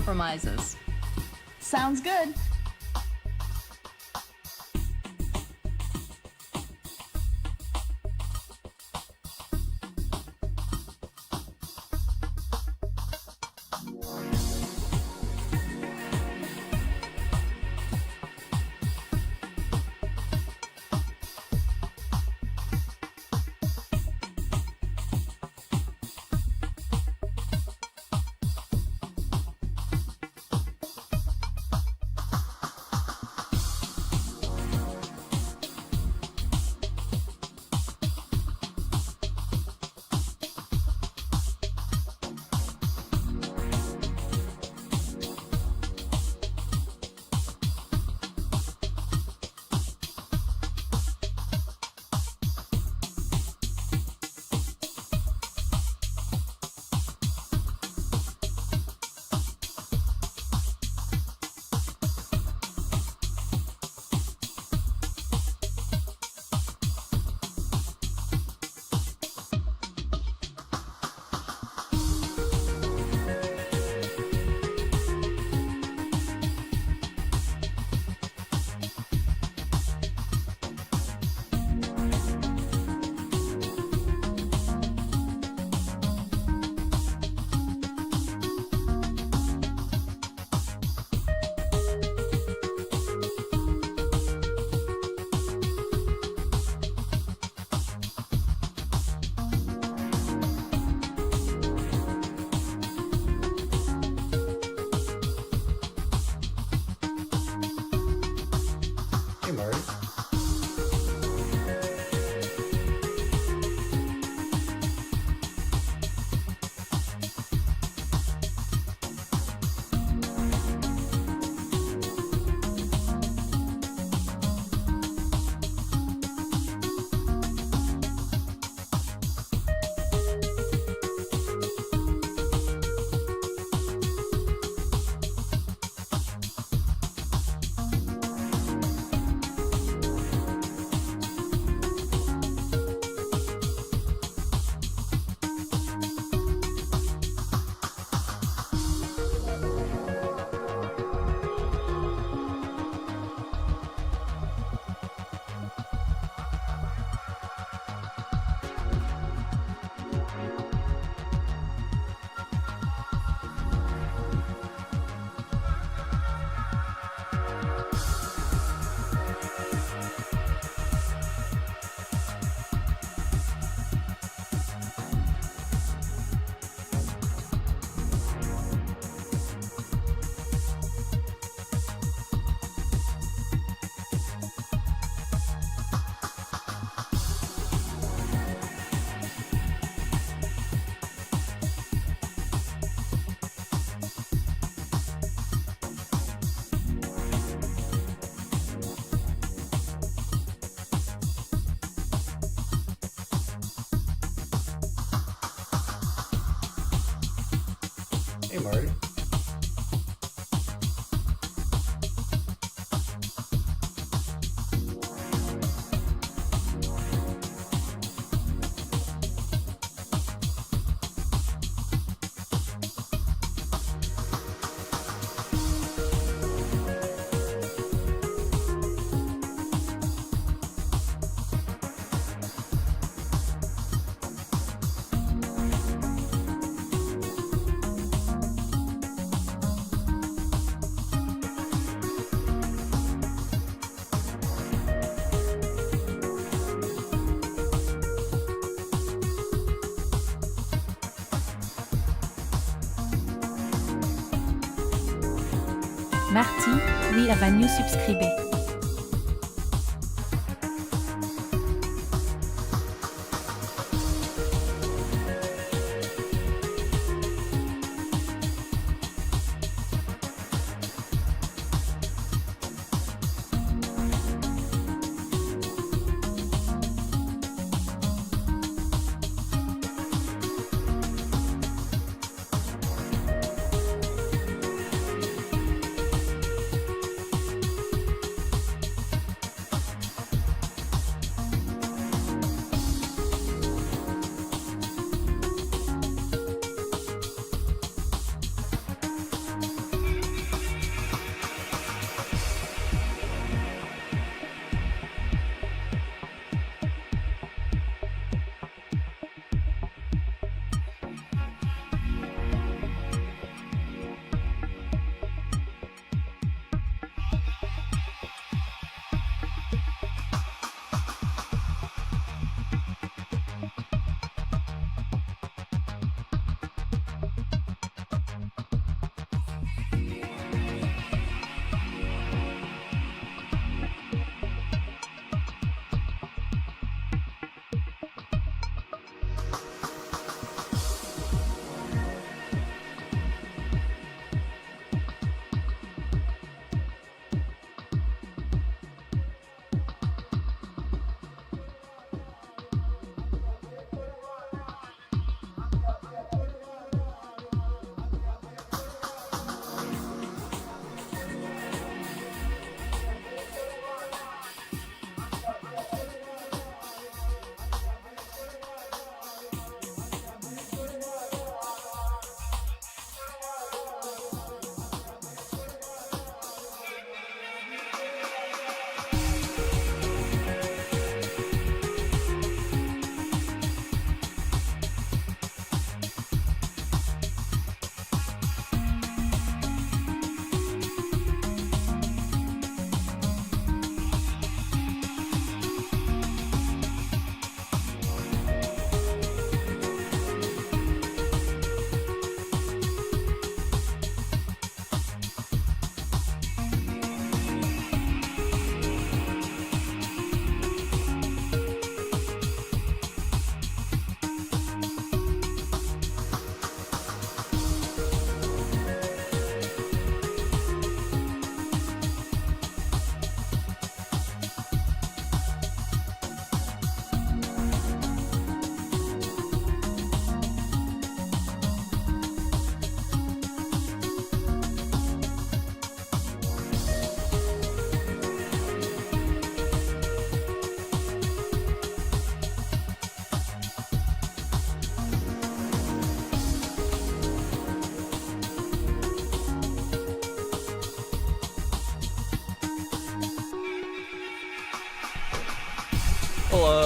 compromises. Sounds good. Hey, Marty. Marty, we have a new subscriber. Hello.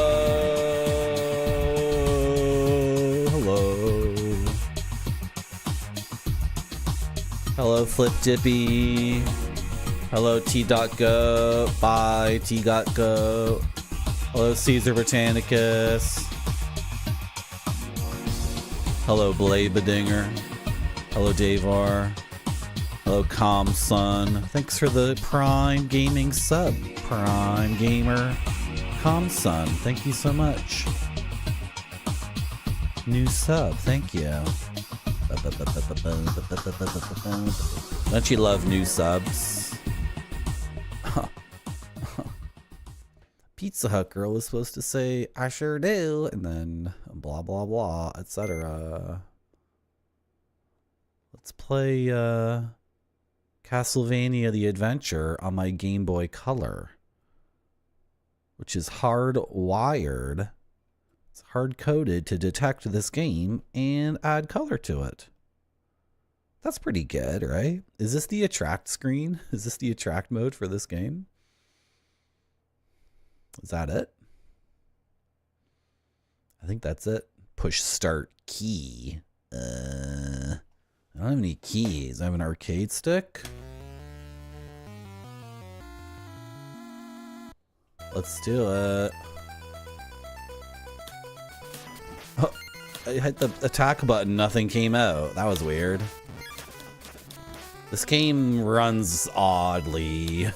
Hello. Hello, Flip Dippy. Hello, T.Go. Bye, T.Go. Hello, Caesar Britannicus. Hello, Blabedinger. Hello, Davar. Hello, Calm Sun. Thanks for the Prime Gaming sub, Prime Gamer. Calm Sun, thank you so much. New sub, thank you. Don't you love new subs? Pizza Hut girl was supposed to say, I sure do, and then blah blah blah, etc. Let's play Castlevania The Adventure on my Game Boy Color, which is hardwired. It's hard-coded to detect this game and add color to it. That's pretty good, right? Is this the attract screen? Is this the attract mode for this game? Is that it? I think that's it. Push start key. I don't have any keys. I have an arcade stick. Let's do it. Oh, I hit the attack button. Nothing came out. That was weird. This game runs oddly.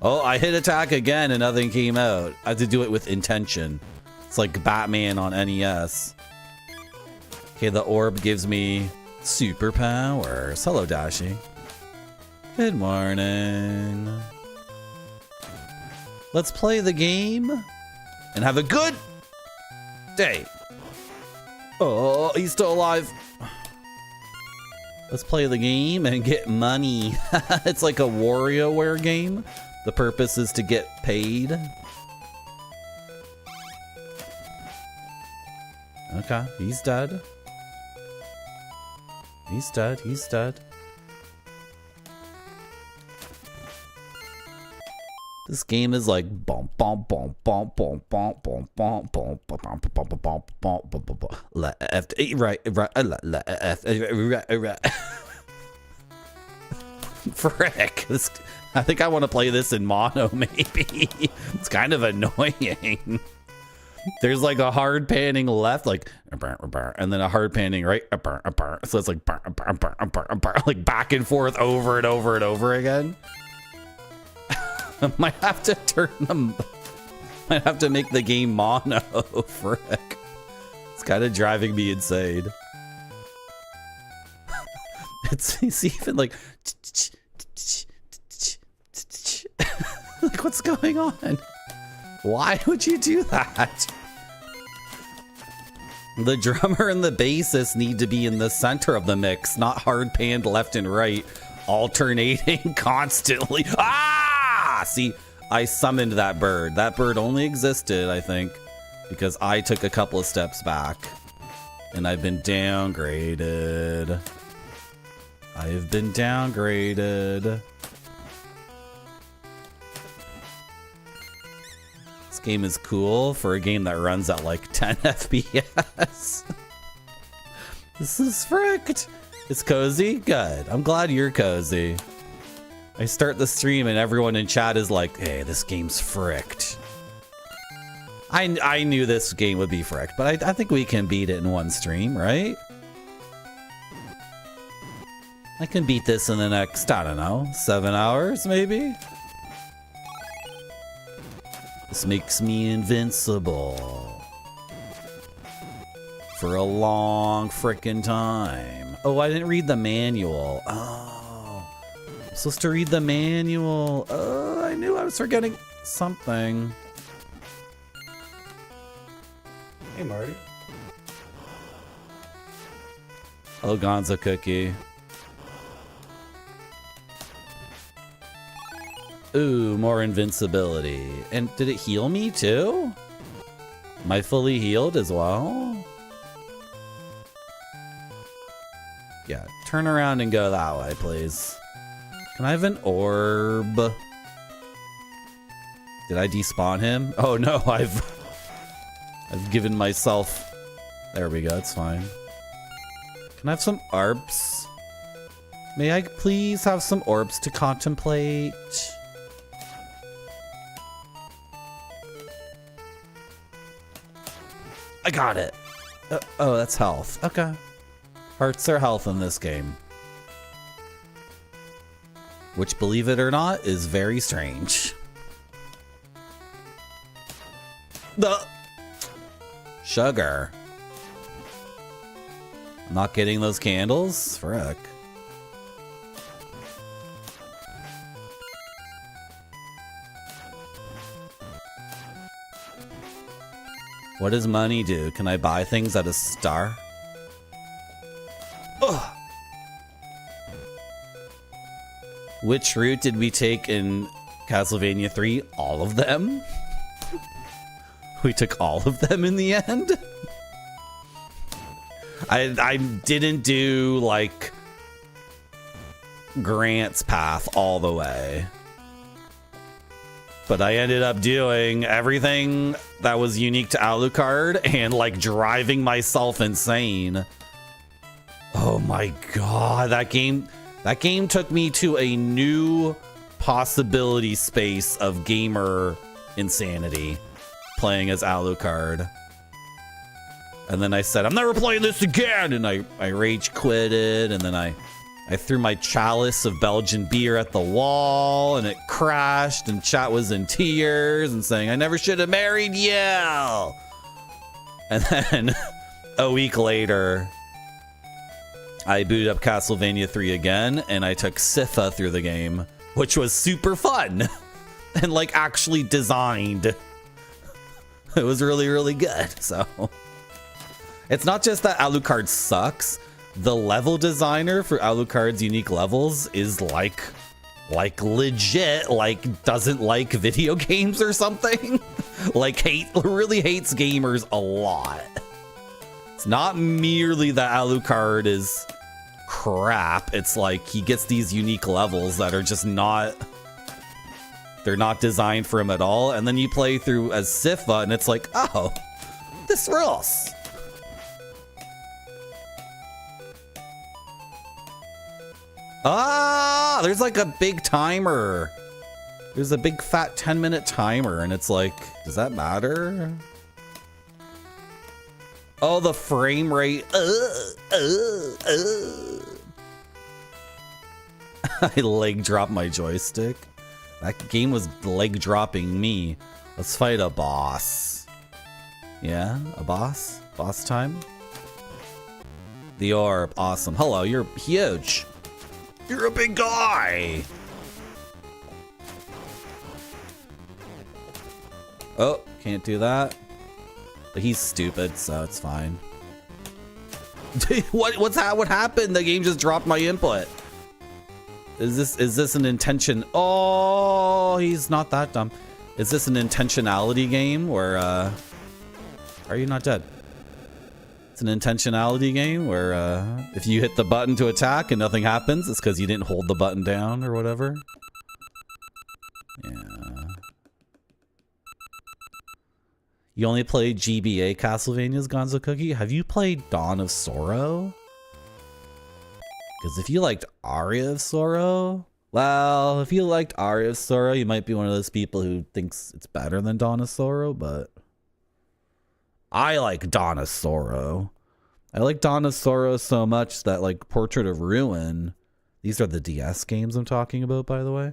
Oh, I hit attack again and nothing came out. I had to do it with intention. It's like Batman on NES. Okay, the orb gives me superpowers. Hello, Dashi. Good morning. Let's play the game and have a good day. Oh, he's still alive. Let's play the game and get money. It's like a WarioWare game. The purpose is to get paid. Okay, he's dead. He's dead, he's dead. This game is like bump bump bump bump bump bump bump bump bump bump bump bump bump bump left right left right. Frick. This, I think I want to play this in mono, maybe. It's kind of annoying. There's like a hard panning left, like, and then a hard panning right. So it's like, like back and forth over and over and over again. I might have to turn them. Might have to make the game mono. Frick. It's kind of driving me insane. It's even like. Like, what's going on? Why would you do that? The drummer and the bassist need to be in the center of the mix, not hard panned left and right, alternating constantly. Ah! See, I summoned that bird. That bird only existed, I think, because I took a couple of steps back. And I've been downgraded. I have been downgraded. This game is cool for a game that runs at like 10 FPS. This is fricked. It's cozy? Good. I'm glad you're cozy. I start the stream and everyone in chat is like, hey, this game's fricked. I knew this game would be fricked, but I think we can beat it in one stream, right? I can beat this in the next, I don't know, 7 hours maybe? This makes me invincible. For a long frickin' time. Oh, I didn't read the manual. Oh. I'm supposed to read the manual. Oh, I knew I was forgetting something. Hey, Marty. Hello, Gonzo Cookie. Ooh, more invincibility. And did it heal me too? Am I fully healed as well? Yeah, turn around and go that way, please. Can I have an orb? Did I despawn him? Oh no, I've I've given myself... There we go, it's fine. Can I have some orbs? May I please have some orbs to contemplate? I got it. Oh, that's health. Okay. Hearts are health in this game. Which, believe it or not, is very strange. The sugar. I'm not getting those candles? Frick. What does money do? Can I buy things at a star? Ugh. Which route did we take in Castlevania 3? All of them? We took all of them in the end? I didn't do, like, Grant's path all the way. But I ended up doing everything that was unique to Alucard and, like, driving myself insane. Oh my god, that game took me to a new possibility space of gamer insanity playing as Alucard. And then I said, I'm never playing this again! And I rage quitted, and then I threw my chalice of Belgian beer at the wall, and it crashed, and chat was in tears and saying, I never should have married you! And then a week later, I booted up Castlevania 3 again, and I took Sypha through the game, which was super fun and, like, actually designed. It was really, really good, so... It's not just that Alucard sucks. The level designer for Alucard's unique levels is like legit, like doesn't like video games or something. Like really hates gamers a lot. It's not merely that Alucard is crap. It's like he gets these unique levels that are just not... They're not designed for him at all. And then you play through as Sypha and it's like, oh, this rules. Ah, there's like a big timer. There's a big fat 10-minute timer, and it's like, does that matter? Oh, the frame rate. I leg dropped my joystick. That game was leg dropping me. Let's fight a boss. Yeah, a boss? Boss time? The orb, awesome. Hello, you're huge. You're a big guy! Oh, can't do that. But he's stupid, so it's fine. What happened? The game just dropped my input. Is this an intention? Oh, he's not that dumb. Is this an intentionality game where are you not dead? It's an intentionality game where if you hit the button to attack and nothing happens, it's because you didn't hold the button down or whatever. Yeah. You only played GBA Castlevania's Gonzo Cookie? Have you played Dawn of Sorrow? Because if you liked Aria of Sorrow, well, if you liked Aria of Sorrow, you might be one of those people who thinks it's better than Dawn of Sorrow, but I like Dawn of Sorrow. I like Dawn of Sorrow so much that, like, Portrait of Ruin, these are the DS games I'm talking about, by the way.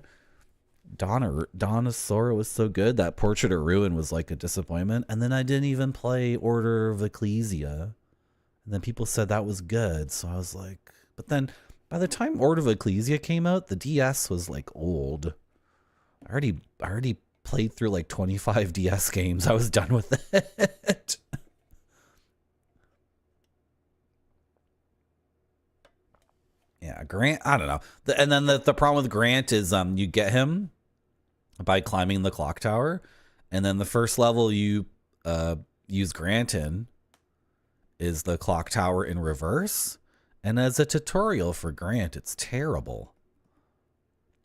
Dawn of Sorrow was so good that Portrait of Ruin was like a disappointment. And then I didn't even play Order of Ecclesia. And then people said that was good. So I was like, but then by the time Order of Ecclesia came out, the DS was like old. I already played through like 25 DS games. I was done with it. Yeah, Grant, I don't know. And then the problem with Grant is you get him by climbing the clock tower. And then the first level you use Grant in is the clock tower in reverse. And as a tutorial for Grant, it's terrible.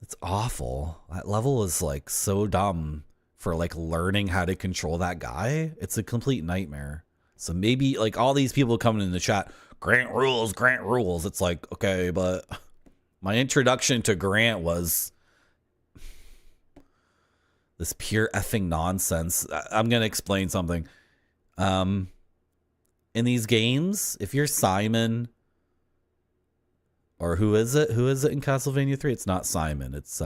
It's awful. That level is like so dumb for like learning how to control that guy. It's a complete nightmare. So maybe like all these people coming in the chat, Grant rules, Grant rules. It's like, okay, but my introduction to Grant was this pure effing nonsense. I'm going to explain something. In these games, if you're Simon, or who is it? Who is it in Castlevania 3? It's not Simon. It's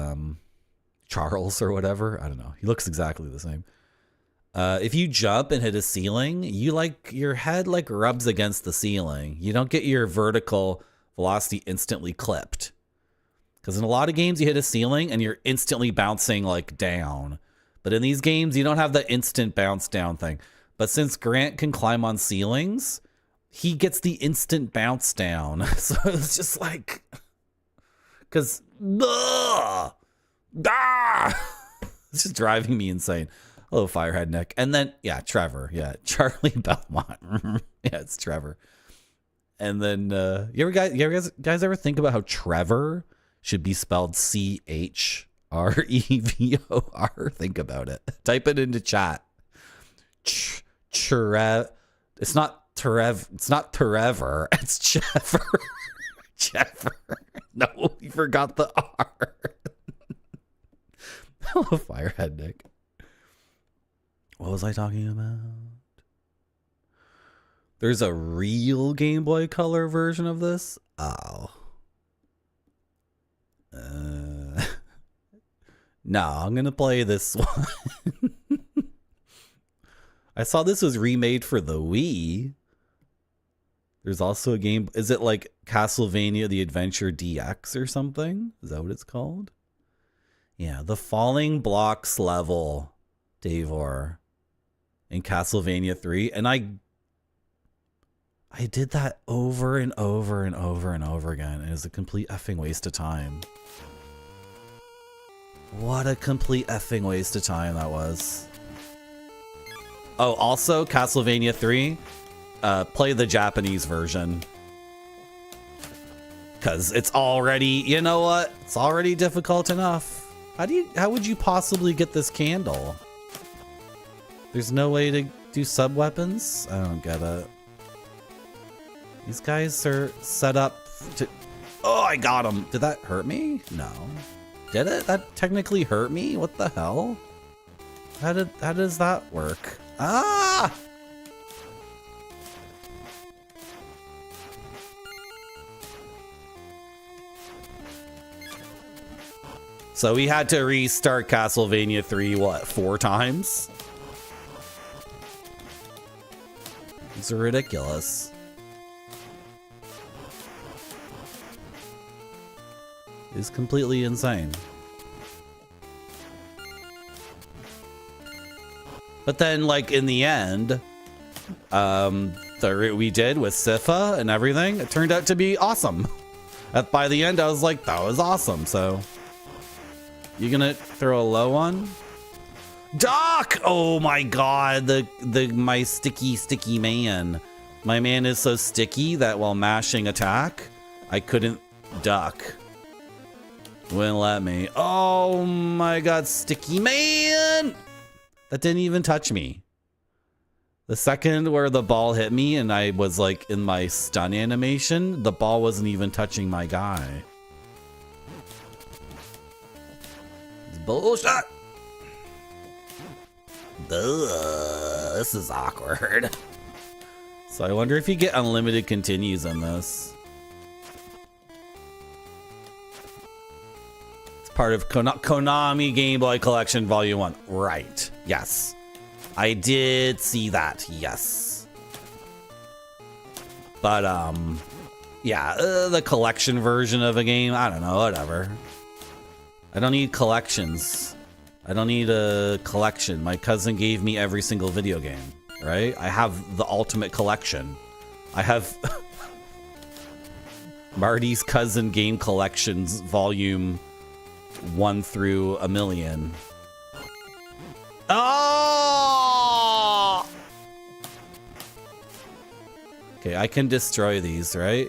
Charles or whatever. I don't know. He looks exactly the same. If you jump and hit a ceiling, you like your head like rubs against the ceiling. You don't get your vertical velocity instantly clipped. Because in a lot of games you hit a ceiling and you're instantly bouncing like down. But in these games you don't have the instant bounce down thing. But since Grant can climb on ceilings, he gets the instant bounce down. So it's just like, because it's just driving me insane. Hello, Firehead Nick. And then, yeah, Trevor. Yeah, Charlie Belmont. Yeah, it's Trevor. And then, you guys ever think about how Trevor should be spelled Chrevor? Think about it. Type it into chat. It's not Trevor. It's not Trevor. It's Trevor. Trevor. No, you forgot the R. Hello, Firehead Nick. What was I talking about? There's a real Game Boy Color version of this? Oh. No, I'm going to play this one. I saw this was remade for the Wii. There's also a game. Is it like Castlevania The Adventure DX or something? Is that what it's called? Yeah, the Falling Blocks level, Davor, in Castlevania 3. And I did that over and over and over and over again. It was a complete effing waste of time. What a complete effing waste of time that was. Oh, also, Castlevania 3, play the Japanese version. Because it's already, you know what? It's already difficult enough. How would you possibly get this candle? There's no way to do sub-weapons? I don't get it. These guys are set up to... Oh, I got him. Did that hurt me? No. Did it? That technically hurt me? What the hell? How does that work? Ah! So we had to restart Castlevania 3, what, 4 times? It's ridiculous. It's completely insane. But then, like, in the end, we did with Sypha and everything, it turned out to be awesome. By the end, I was like, that was awesome, so... You gonna throw a low one? Doc! Oh my god, my sticky man. My man is so sticky that while mashing attack, I couldn't duck. Wouldn't let me. Oh my god, sticky man! That didn't even touch me. The second where the ball hit me and I was like in my stun animation, the ball wasn't even touching my guy. It's bullshit! Duh, this is awkward. So I wonder if you get unlimited continues in this. It's part of Konami Game Boy Collection Volume 1. Right. Yes. I did see that. Yes. But, yeah, the collection version of a game, I don't know, whatever. I don't need collections. I don't need a collection. My cousin gave me every single video game, right? I have the ultimate collection. I have Marty's Cousin Game Collections Volume 1 through a million. Oh! Okay, I can destroy these, right?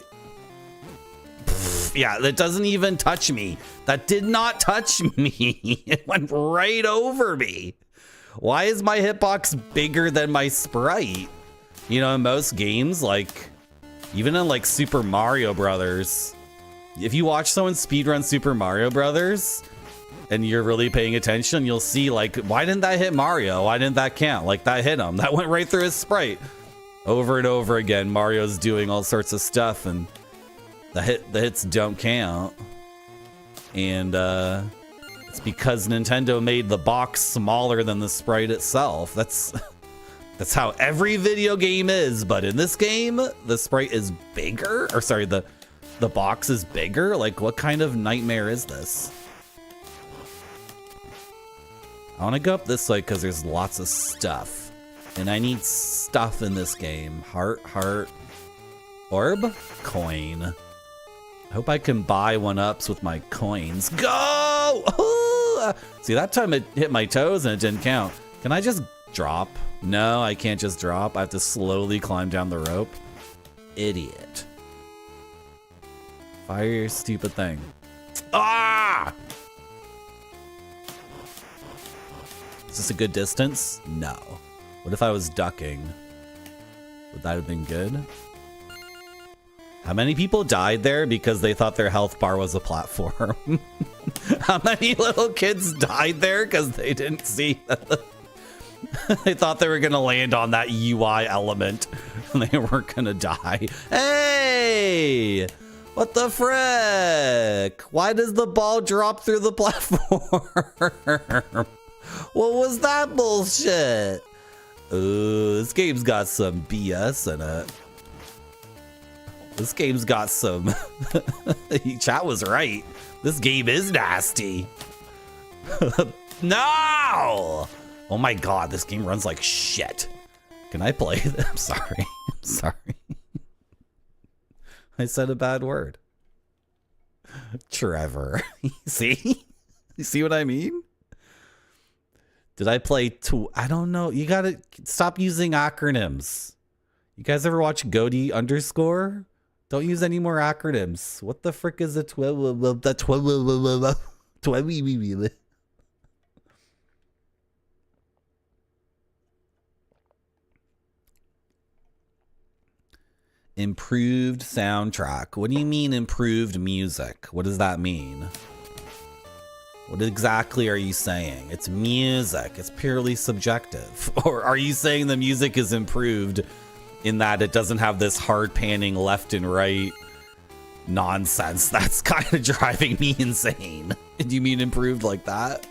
Pfft, yeah, that doesn't even touch me. That did not touch me. It went right over me. Why is my hitbox bigger than my sprite? You know, in most games, like, even in like Super Mario Brothers, if you watch someone speedrun Super Mario Brothers and you're really paying attention, you'll see like, why didn't that hit Mario? Why didn't that count? Like that hit him. That went right through his sprite. Over and over again, Mario's doing all sorts of stuff and the hits don't count. And it's because Nintendo made the box smaller than the sprite itself. That's how every video game is, but in this game, the sprite is bigger. Or sorry, the box is bigger. Like, what kind of nightmare is this? I want to go up this way because there's lots of stuff. And I need stuff in this game. Heart, orb, coin. I hope I can buy one-ups with my coins. Go! Ooh! See, that time it hit my toes and it didn't count. Can I just drop? No, I can't just drop. I have to slowly climb down the rope. Idiot. Fire your stupid thing. Ah! Is this a good distance? No. What if I was ducking? Would that have been good? How many people died there because they thought their health bar was a platform? How many little kids died there because they didn't see that? They thought they were going to land on that UI element and they weren't going to die. Hey! What the frick? Why does the ball drop through the platform? What was that bullshit? Ooh, this game's got some BS in it. This game's got some... Chat was right. This game is nasty. No! Oh my god, this game runs like shit. Can I play this? I'm sorry. I'm sorry. I said a bad word. Trevor. See? You see what I mean? Did I play two? I don't know. You gotta stop using acronyms. You guys ever watch Goaty _? Don't use any more acronyms. What the frick is a improved soundtrack? What do you mean improved music? What does that mean? What exactly are you saying? It's music. It's purely subjective. Or are you saying the music is improved in that it doesn't have this hard panning left and right nonsense? That's kind of driving me insane. Do you mean improved like that?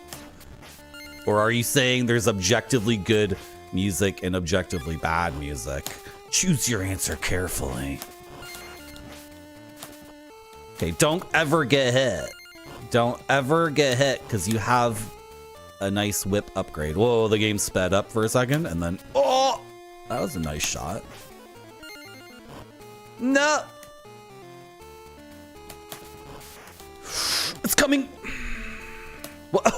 Or are you saying there's objectively good music and objectively bad music? Choose your answer carefully. Okay, don't ever get hit. Don't ever get hit because you have a nice whip upgrade. Whoa, the game sped up for a second and then, oh, that was a nice shot. No. It's coming. What?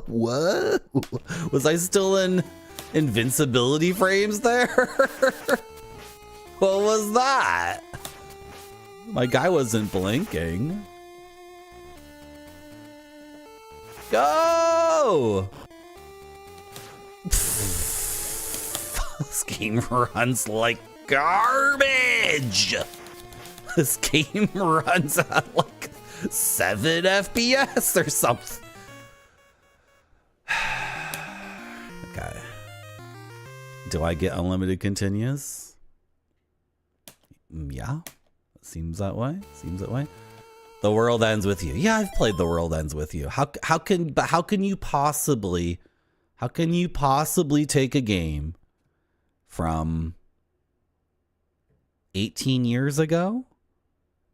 What? Was I still in invincibility frames there? What was that? My guy wasn't blinking. Go! This game runs like garbage. This game runs at like 7 FPS or something. Okay. Do I get unlimited continues? Yeah. Seems that way. Seems that way. The world ends with you. Yeah, I've played The World Ends with You. How can you possibly take a game from 18 years ago,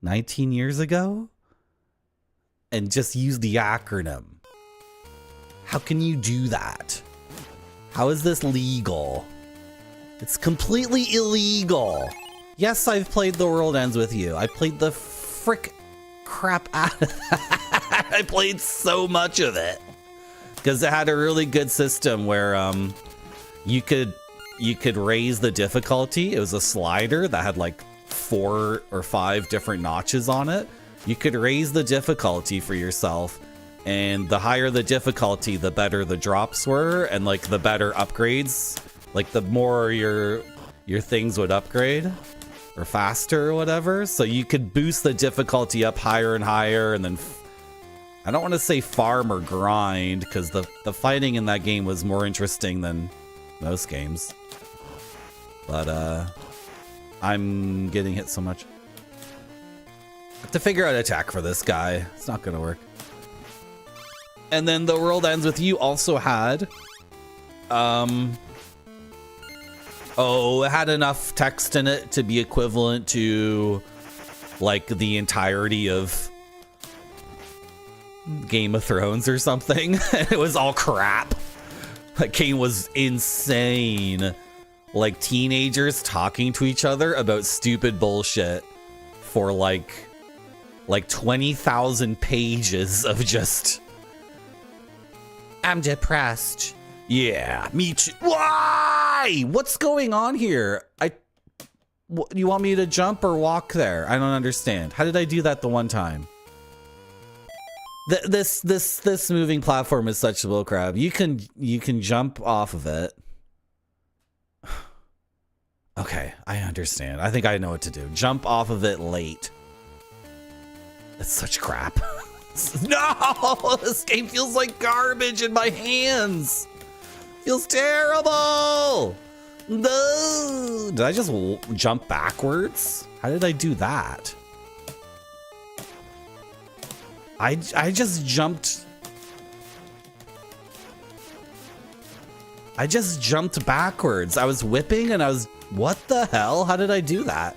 19 years ago, and just use the acronym? How can you do that? How is this legal? It's completely illegal. Yes, I've played The World Ends with You. I played the frick crap out of that. I played so much of it because it had a really good system where you could raise the difficulty. It was a slider that had like 4 or 5 different notches on it. You could raise the difficulty for yourself And the higher the difficulty, the better the drops were, and like the better upgrades. Like the more your things would upgrade, or faster or whatever. So you could boost the difficulty up higher and higher, and then I don't want to say farm or grind, because the fighting in that game was more interesting than most games. But I'm getting hit so much. I have to figure out attack for this guy. It's not gonna work. And then The World Ends With You also had it had enough text in it to be equivalent to like the entirety of Game of Thrones or something. It was all crap. That game was insane. Like teenagers talking to each other about stupid bullshit for like 20,000 pages of just, I'm depressed. Yeah, me too. Why? What's going on here? You want me to jump or walk there? I don't understand. How did I do that the one time? This moving platform is such bullcrap. You can jump off of it. Okay, I understand. I think I know what to do. Jump off of it late. That's such crap. No! This game feels like garbage in my hands. Feels terrible. No! Did I just jump backwards? How did I do that? I just jumped. I just jumped backwards. I was whipping and I was, what the hell? How did I do that?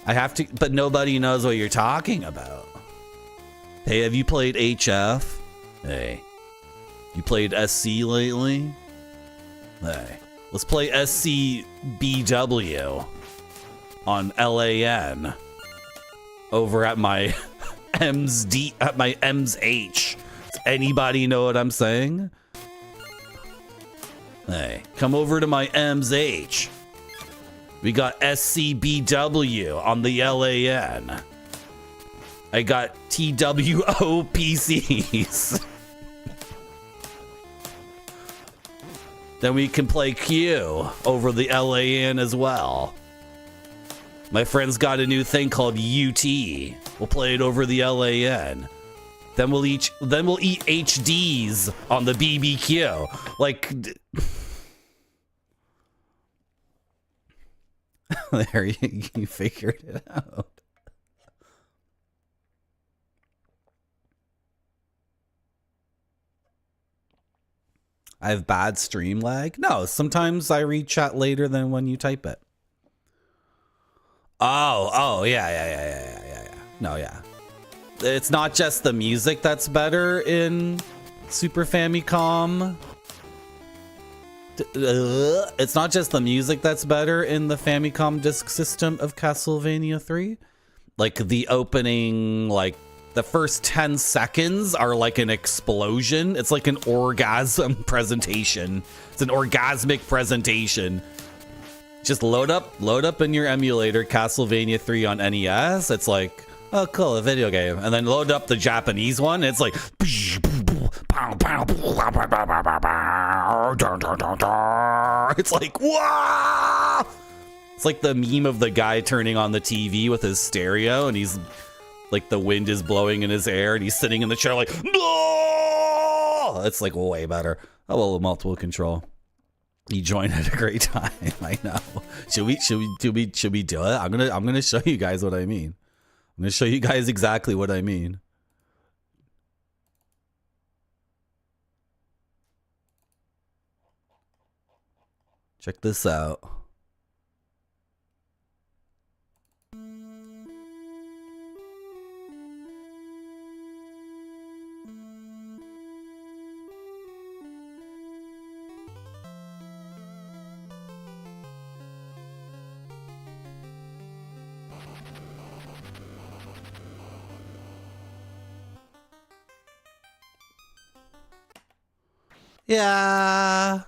I have to, but nobody knows what you're talking about. Hey, have you played HF? Hey. You played SC lately? Hey. Let's play SCBW on LAN over at my MSH. Does anybody know what I'm saying? Hey, come over to my MSH. We got SCBW on the LAN. I got TWO PCs. Then we can play Q over the LAN as well. My friend's got a new thing called UT. We'll play it over the LAN. Then we'll eat HDs on the BBQ. Like there you figured it out. I have bad stream lag? No, sometimes I read chat later than when you type it. Oh, yeah. No, yeah. It's not just the music that's better in Super Famicom. It's not just the music that's better in the Famicom disk system of Castlevania 3. Like the opening, like the first 10 seconds are like an explosion. It's like an orgasm presentation. It's an orgasmic presentation. Just load up in your emulator Castlevania 3 on NES. It's like, oh cool, a video game. And then load up the Japanese one. It's like it's like, wow! It's like the meme of the guy turning on the TV with his stereo and he's like the wind is blowing in his hair and he's sitting in the chair like, no! It's like way better. Oh well, multiple control. You joined at a great time. I know. Should we do it? I'm gonna show you guys what I mean. I'm gonna show you guys exactly what I mean. Check this out. Yeah.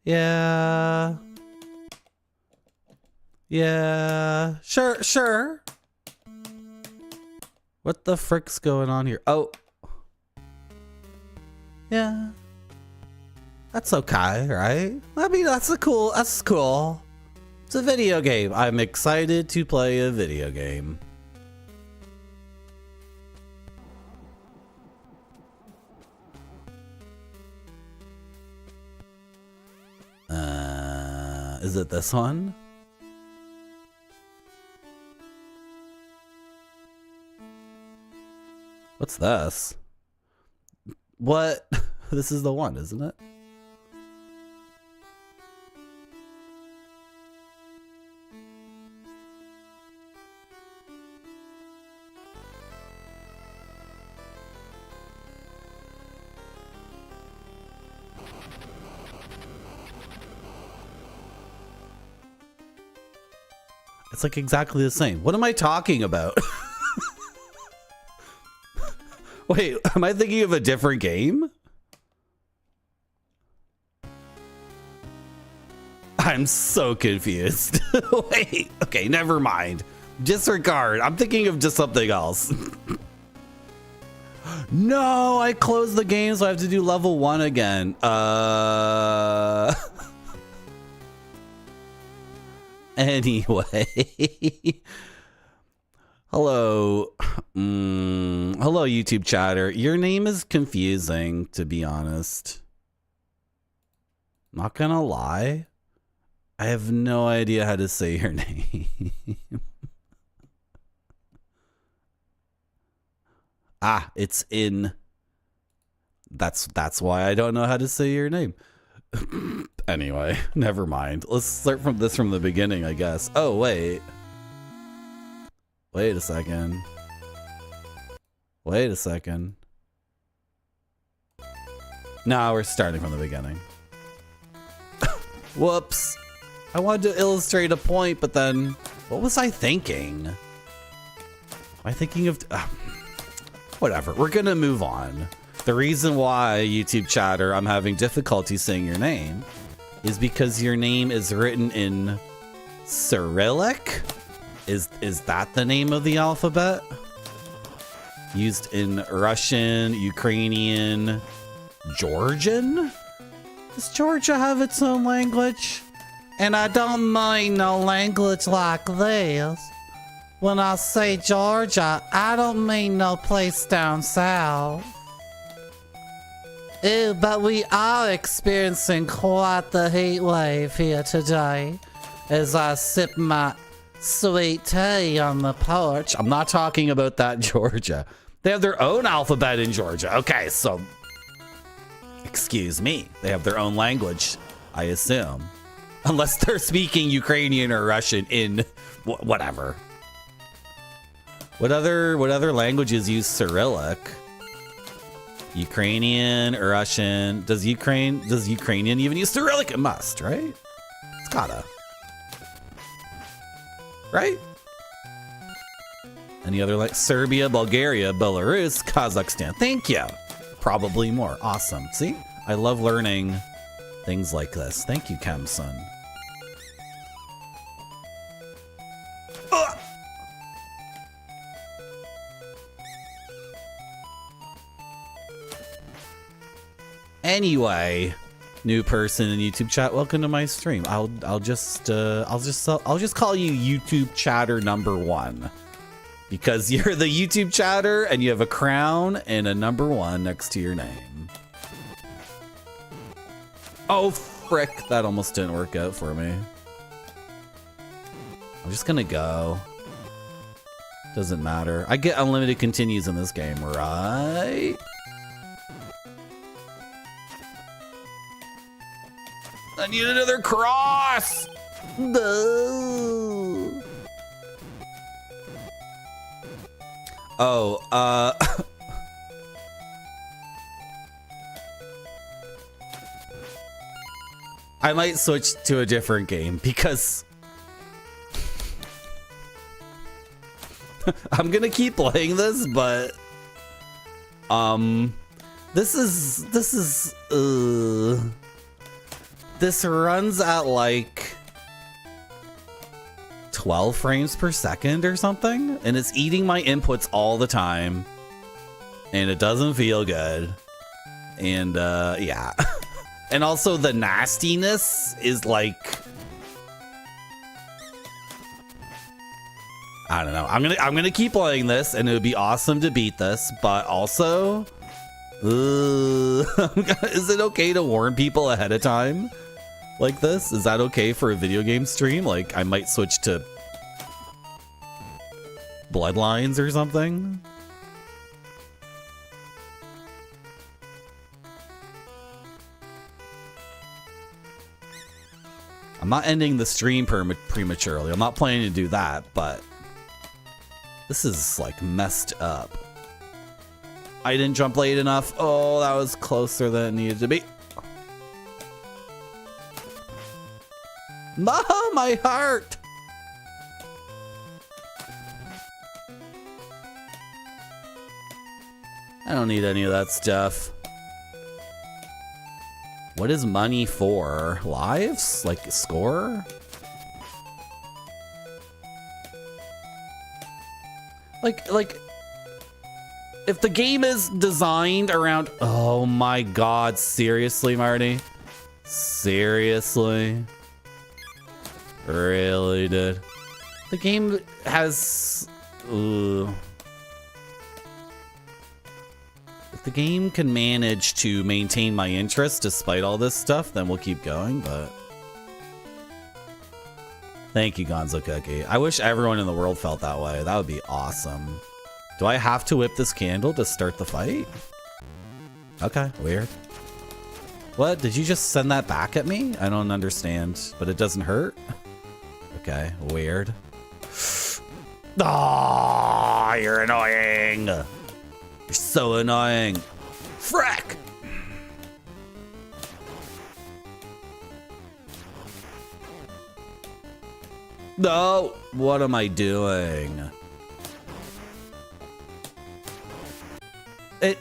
Yeah. Sure. What the frick's going on here? Oh. Yeah. That's okay, right? I mean, that's cool. It's a video game. I'm excited to play a video game. Is it this one? What's this? What? This is the one, isn't it? It's like exactly the same. What am I talking about? Wait, am I thinking of a different game? I'm so confused. Wait, okay, never mind. Disregard. I'm thinking of just something else. No, I closed the game, so I have to do level 1 again. Anyway. Hello. Hello, YouTube chatter. Your name is confusing, to be honest. Not gonna lie. I have no idea how to say your name. Ah, it's in. That's why I don't know how to say your name. Anyway, never mind. Let's start from the beginning, I guess. Oh, wait. Wait a second. Wait a second. No, we're starting from the beginning. Whoops. I wanted to illustrate a point, but then what was I thinking? Am I thinking of... whatever. We're going to move on. The reason why, YouTube chatter, I'm having difficulty saying your name is because your name is written in Cyrillic. Is that the name of the alphabet? Used in Russian, Ukrainian, Georgian? Does Georgia have its own language? And I don't mean no language like this. When I say Georgia, I don't mean no place down south. Ew, but we are experiencing quite the heat wave here today as I sip my sweet tea on the porch. I'm not talking about that Georgia. They have their own alphabet in Georgia. Okay, so excuse me. They have their own language, I assume. Unless they're speaking Ukrainian or Russian in whatever. What other languages use Cyrillic? Ukrainian, Russian. Does Ukrainian even use Cyrillic? It must, right? It's gotta. Right? Any other like Serbia, Bulgaria, Belarus, Kazakhstan. Thank you. Probably more. Awesome. See? I love learning things like this. Thank you, Kemson. Anyway, new person in YouTube chat, welcome to my stream. I'll just call you YouTube chatter number 1 because you're the YouTube chatter and you have a crown and a number 1 next to your name. Oh frick, that almost didn't work out for me. I'm just gonna go. Doesn't matter. I get unlimited continues in this game, right? I need another cross! No. Oh, I might switch to a different game because I'm gonna keep playing this, but this runs at like 12 frames per second or something, and it's eating my inputs all the time, and it doesn't feel good. And yeah. And also the nastiness is like, I don't know. I'm gonna keep playing this, and it would be awesome to beat this, but also is it okay to warn people ahead of time like this? Is that okay for a video game stream? Like, I might switch to Bloodlines or something. I'm not ending the stream prematurely. I'm not planning to do that, but this is like messed up. I didn't jump late enough. Oh, that was closer than it needed to be. No, my heart. I don't need any of that stuff. What is money for? Lives? Like score? Like if the game is designed around, oh my god, seriously, Marty? Seriously? Really, dude? The game has if the game can manage to maintain my interest despite all this stuff, then we'll keep going, but thank you, Gonzo Cookie. I wish everyone in the world felt that way. That would be awesome. Do I have to whip this candle to start the fight? Okay, weird. What? Did you just send that back at me? I don't understand, but it doesn't hurt? Okay, weird. Ah, you're annoying. You're so annoying. Frack! No, what am I doing? It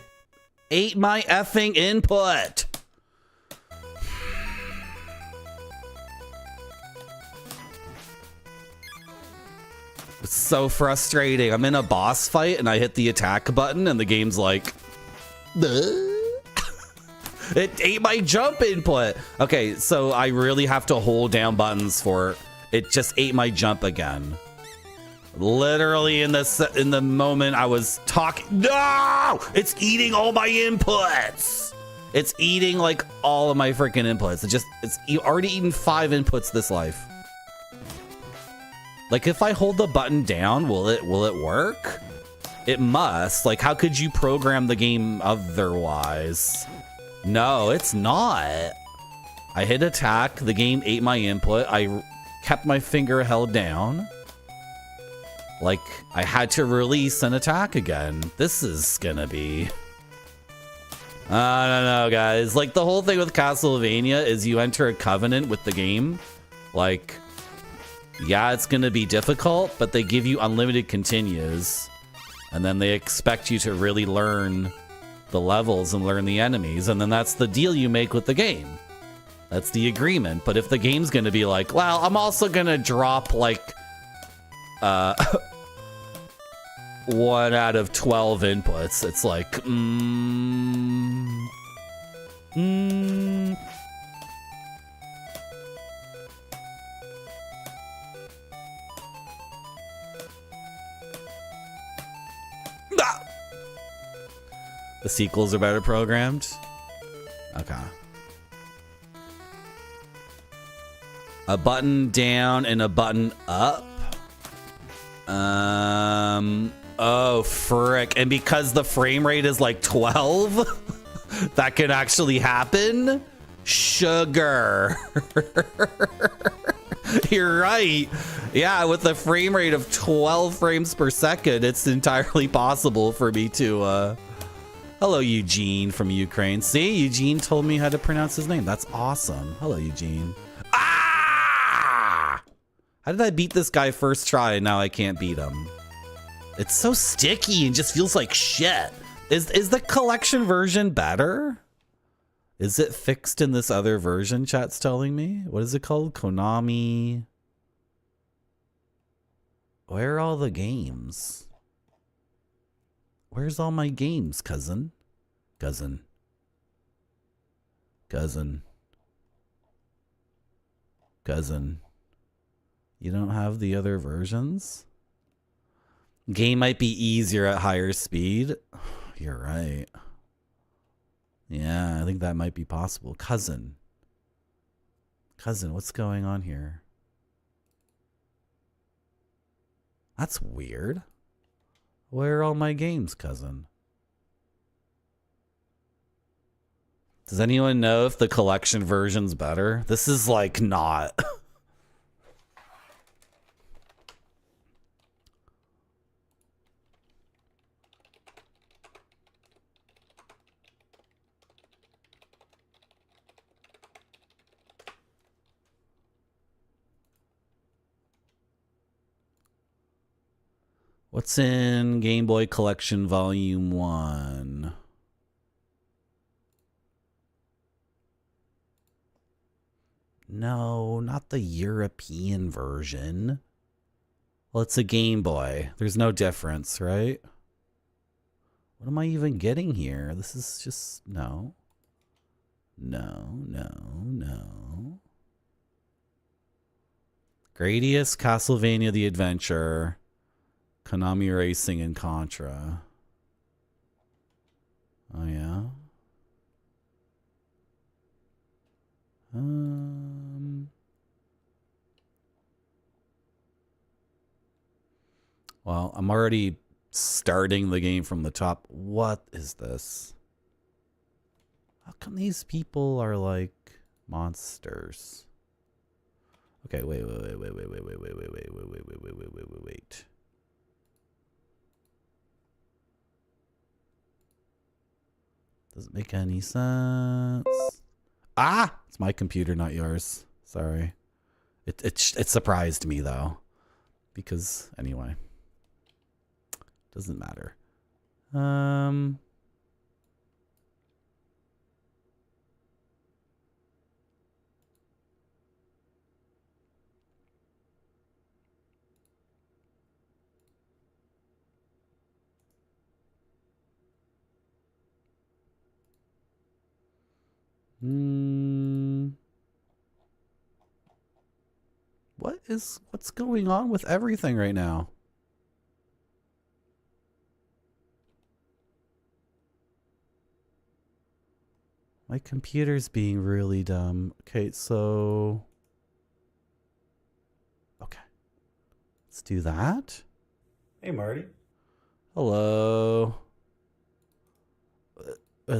ate my effing input. It's so frustrating. I'm in a boss fight and I hit the attack button and the game's like, it ate my jump input. Okay, so I really have to hold down buttons for it. Just ate my jump again. Literally in the moment I was talking. No! It's eating all my inputs. It's eating like all of my freaking inputs. It's already eaten 5 inputs this life. Like, if I hold the button down, will it work? It must. Like, how could you program the game otherwise? No, it's not. I hit attack, the game ate my input, I kept my finger held down. Like, I had to release an attack again. This is gonna be... I don't know, guys. Like, the whole thing with Castlevania is you enter a covenant with the game. Like... yeah, it's going to be difficult, but they give you unlimited continues. And then they expect you to really learn the levels and learn the enemies. And then that's the deal you make with the game. That's the agreement. But if the game's going to be like, well, I'm also going to drop like 1 out of 12 inputs. It's like, The sequels are better programmed? Okay. A button down and a button up? Oh, frick. And because the frame rate is like 12, that can actually happen? Sugar. You're right. Yeah, with a frame rate of 12 frames per second, it's entirely possible for me to... Hello, Eugene from Ukraine. See, Eugene told me how to pronounce his name. That's awesome. Hello, Eugene. Ah! How did I beat this guy first try and now I can't beat him? It's so sticky and just feels like shit. Is the collection version better? Is it fixed in this other version, chat's telling me? What is it called? Konami. Where are all the games? Where's all my games, cousin? Cousin. Cousin. Cousin. You don't have the other versions? Game might be easier at higher speed. You're right. Yeah, I think that might be possible. Cousin. Cousin, what's going on here? That's weird. Where are all my games, cousin? Does anyone know if the collection version's better? This is like not. What's in Game Boy Collection Volume 1? No, not the European version. Well, it's a Game Boy. There's no difference, right? What am I even getting here? This is just... No. No, no, no. Gradius, Castlevania The Adventure... Konami Racing and Contra. Oh, yeah? Well, I'm already starting the game from the top. What is this? How come these people are like monsters? Okay, wait. Doesn't make any sense. Ah! It's my computer, not yours. Sorry. It surprised me, though. Because, anyway. Doesn't matter. What's going on with everything right now? My computer's being really dumb. Okay, so... Okay. Let's do that. Hey, Marty. Hello.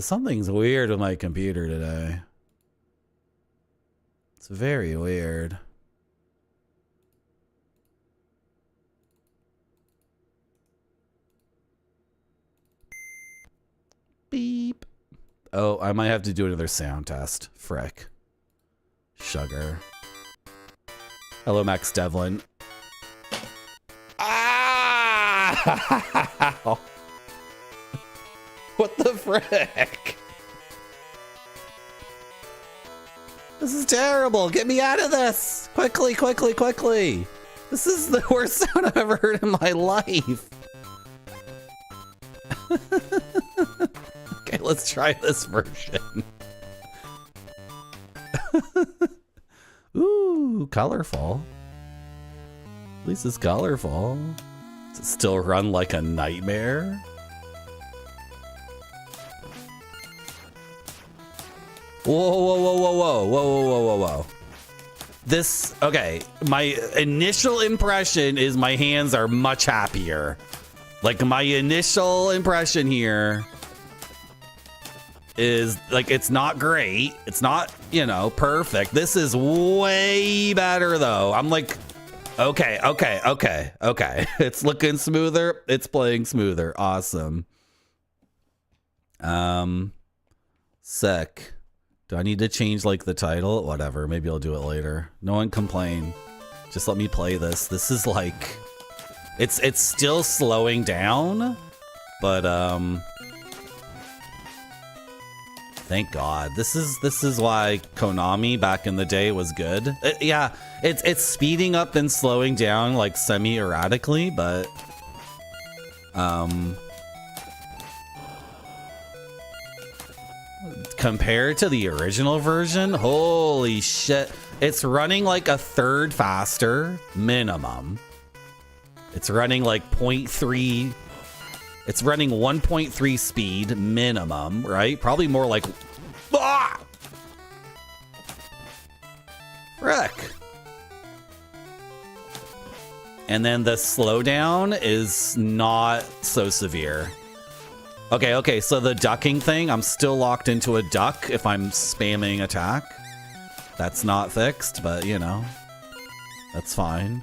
Something's weird with my computer today. It's very weird. Beep. Oh, I might have to do another sound test. Frick. Sugar. Hello, Max Devlin. Ah! What the frick? This is terrible. Get me out of this. Quickly, quickly, quickly. This is the worst sound I've ever heard in my life. Okay, let's try this version. Ooh, colorful. At least it's colorful. Does it still run like a nightmare? Whoa, whoa, whoa, whoa, whoa, whoa, whoa, whoa, whoa. This, okay, my initial impression is my hands are much happier. Like, my initial impression here is, like, it's not great. It's not, you know, perfect. This is way better, though. I'm like, okay. It's looking smoother. It's playing smoother. Awesome. Sick. Do I need to change, like, the title? Whatever. Maybe I'll do it later. No one complain. Just let me play this. This is, like... It's still slowing down, but, Thank God. This is why Konami back in the day was good. Yeah, it's speeding up and slowing down like semi-erratically, but compared to the original version, holy shit. It's running like a third faster minimum. It's running like 0.3. It's running 1.3 speed minimum, right? Probably more like... Ah! Frick. And then the slowdown is not so severe. Okay, so the ducking thing, I'm still locked into a duck if I'm spamming attack. That's not fixed, but you know, that's fine.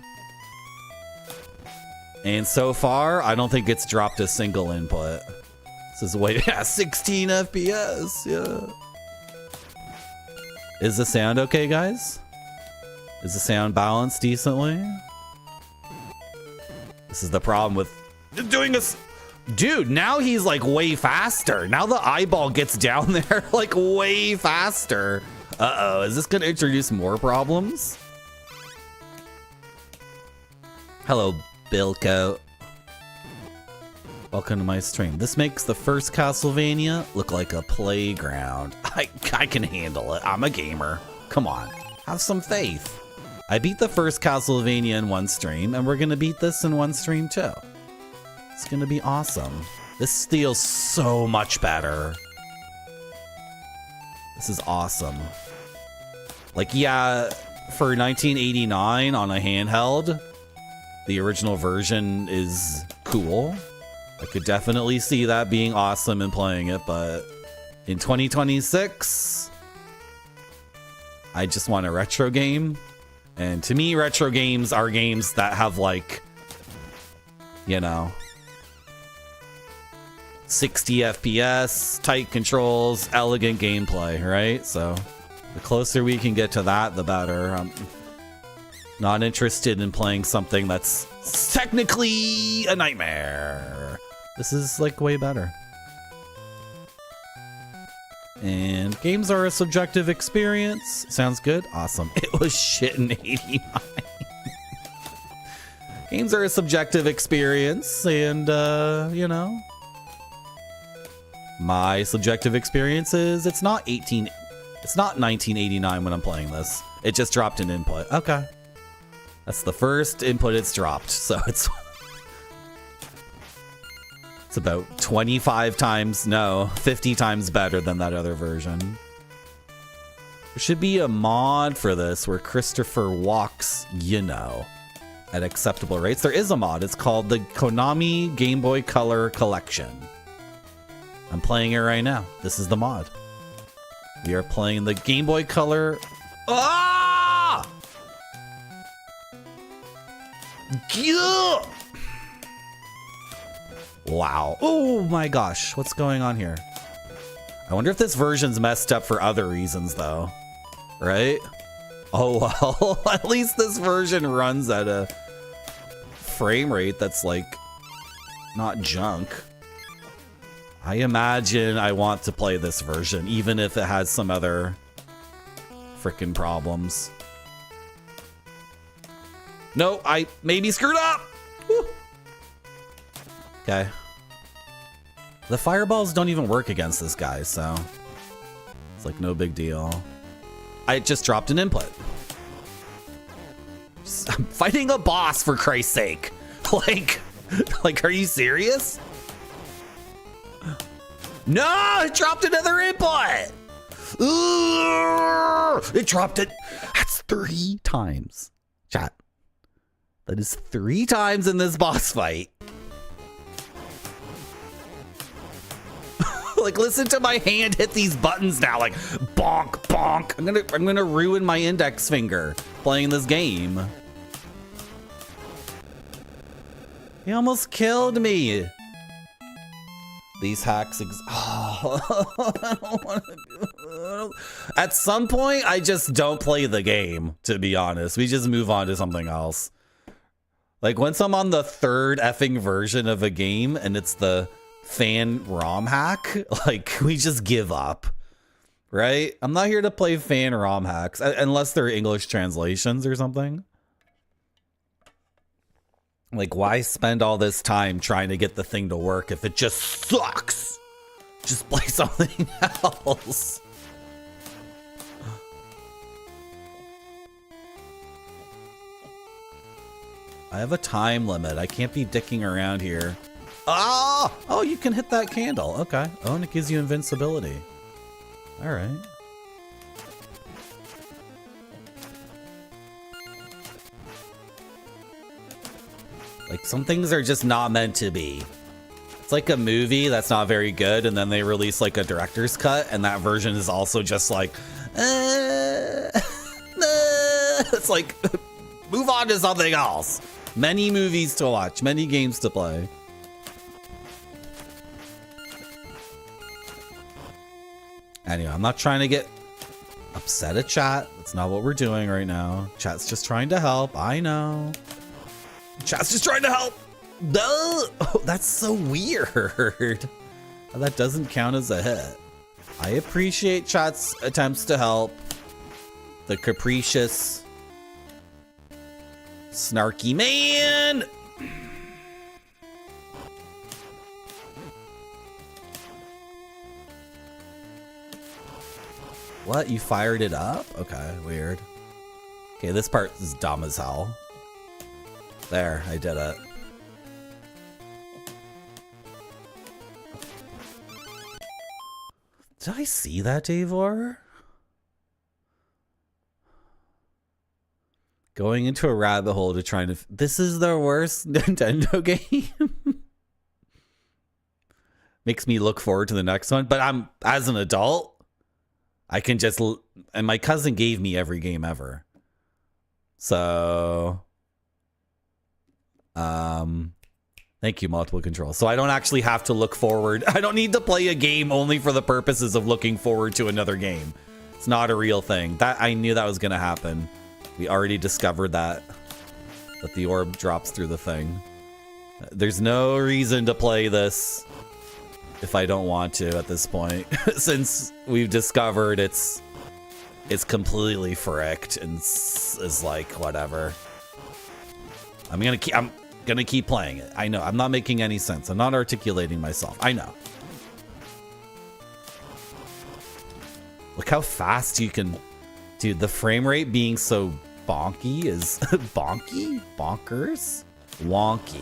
And so far, I don't think it's dropped a single input. This is way, yeah, 16 FPS, yeah. Is the sound okay, guys? Is the sound balanced decently? This is the problem with doing this. Dude, now he's like way faster. Now the eyeball gets down there like way faster. Uh-oh, is this gonna introduce more problems? Hello, Bilko. Welcome to my stream. This makes the first Castlevania look like a playground. I can handle it. I'm a gamer. Come on, have some faith. I beat the first Castlevania in one stream, and we're gonna beat this in one stream too. It's gonna be awesome. This feels so much better. This is awesome. Like, yeah, for 1989 on a handheld, the original version is cool. I could definitely see that being awesome and playing it, but in 2026, I just want a retro game. And to me, retro games are games that have, like, you know, 60 FPS, tight controls, elegant gameplay, right? So the closer we can get to that, the better. I'm not interested in playing something that's technically a nightmare. This is like way better. And games are a subjective experience. Sounds good. Awesome. It was shit in 89. Games are a subjective experience, and you know, my subjective experience is it's not 1989 when I'm playing this. It just dropped an input. Okay. That's the first input it's dropped, so it's about 25 times, no, 50 times better than that other version. There should be a mod for this where Christopher walks, you know, at acceptable rates. There is a mod. It's called the Konami Game Boy Color Collection. I'm playing it right now. This is the mod. We are playing the Game Boy Color. Ah! Gah! Wow. Oh my gosh. What's going on here? I wonder if this version's messed up for other reasons though. Right? Oh well. At least this version runs at a frame rate that's like not junk. I imagine I want to play this version even if it has some other freaking problems. No, I maybe screwed up. Woo. Okay. The fireballs don't even work against this guy, so it's like no big deal. I just dropped an input. I'm fighting a boss, for Christ's sake. Like, are you serious? No, it dropped another input. It dropped it. That's 3 times. Chat. That is 3 times in this boss fight. Like, listen to my hand hit these buttons now, like bonk, bonk. I'm gonna ruin my index finger playing this game. He almost killed me. These hacks I don't want to do it. At some point, I just don't play the game, to be honest. We just move on to something else. Like, once I'm on the 3rd effing version of a game and it's the fan ROM hack, like, we just give up. right? I'm not here to play fan ROM hacks unless they're English translations or something. Like, why spend all this time trying to get the thing to work if it just sucks? Just play something else. I have a time limit. I can't be dicking around here. Ah! Oh, you can hit that candle. Okay. Oh, and it gives you invincibility. All right. Like, some things are just not meant to be. It's like a movie that's not very good, and then they release like a director's cut, and that version is also just like, it's like, move on to something else. Many movies to watch, many games to play. Anyway, I'm not trying to get upset at chat. That's not what we're doing right now. Chat's just trying to help. I know. Chat's just trying to help. Duh. Oh, that's so weird. That doesn't count as a hit. I appreciate chat's attempts to help. The capricious, snarky man. What? You fired it up? Okay, weird. Okay, this part is dumb as hell. There, I did it. Did I see that, Davor? Going into a rabbit hole to try to... This is the worst Nintendo game. Makes me look forward to the next one. But I'm, as an adult, I can just... And my cousin gave me every game ever. So... Thank you, multiple control. So I don't actually have to look forward. I don't need to play a game only for the purposes of looking forward to another game. It's not a real thing. That I knew that was going to happen. We already discovered that the orb drops through the thing. There's no reason to play this if I don't want to at this point, since we've discovered it's completely fricked and is like whatever. I'm gonna keep playing it. I know I'm not making any sense. I'm not articulating myself. I know. Look how fast you can, dude. The frame rate being so bonky is bonky, bonkers, wonky.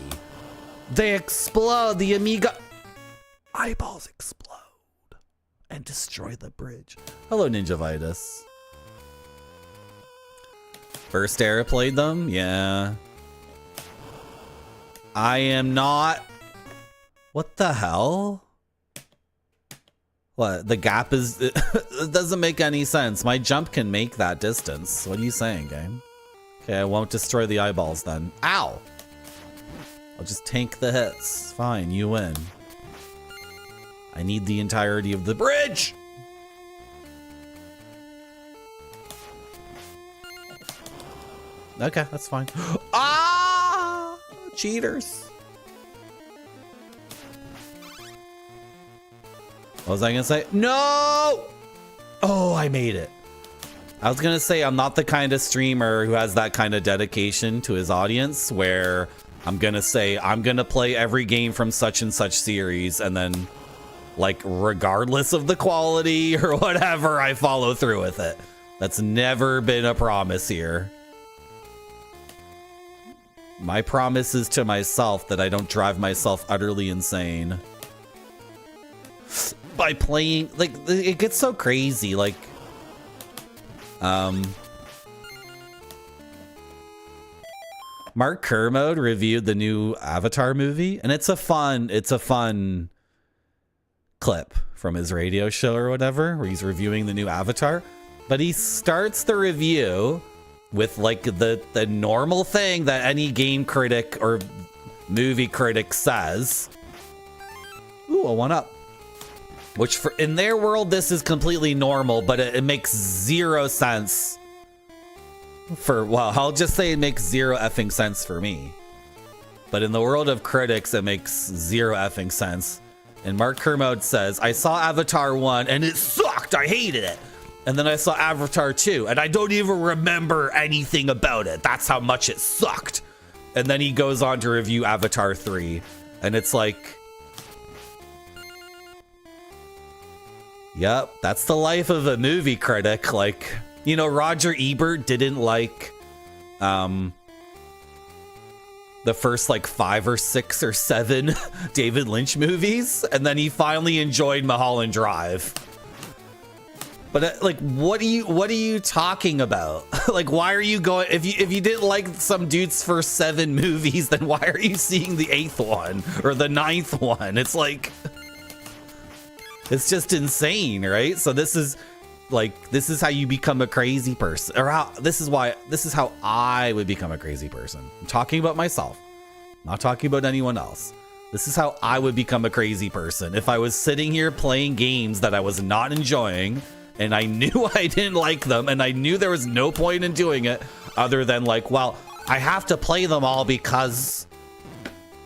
They explode. The Amiga eyeballs explode and destroy the bridge. Hello, Ninja Vitus. First Era played them, yeah. I am not... What the hell? What? The gap is... It doesn't make any sense. My jump can make that distance. What are you saying, game? Okay, I won't destroy the eyeballs then. Ow! I'll just tank the hits. Fine, you win. I need the entirety of the bridge! Okay, that's fine. Ah! Cheaters. What was I gonna say? No! Oh, I made it. I was gonna say I'm not the kind of streamer who has that kind of dedication to his audience where I'm gonna say I'm gonna play every game from such and such series and then, like, regardless of the quality or whatever, I follow through with it. That's never been a promise here. My promise is to myself that I don't drive myself utterly insane by playing, like, it gets so crazy, like, Mark Kermode reviewed the new Avatar movie, and it's a fun clip from his radio show or whatever, where he's reviewing the new Avatar, but he starts the review with like the normal thing that any game critic or movie critic says. Ooh, a 1-up. Which for in their world, this is completely normal, but it makes zero sense for, well, I'll just say it makes zero effing sense for me. But in the world of critics, it makes zero effing sense. And Mark Kermode says, I saw Avatar 1 and it sucked. sucked. I hated it. And then I saw Avatar 2, and I don't even remember anything about it. That's how much it sucked. And then he goes on to review Avatar 3, and it's like, yep, that's the life of a movie critic. Like, you know, Roger Ebert didn't like the first like 5 or 6 or 7 David Lynch movies, and then he finally enjoyed Mulholland Drive. But like, what are you talking about? Like, why are you going? If you didn't like some dude's first 7 movies, then why are you seeing the 8th one or the 9th one? It's like, it's just insane, right? So this is how you become a crazy person, or this is how I would become a crazy person. I'm talking about myself, not talking about anyone else. This is how I would become a crazy person if I was sitting here playing games that I was not enjoying, and I knew I didn't like them, and I knew there was no point in doing it other than like, well, I have to play them all because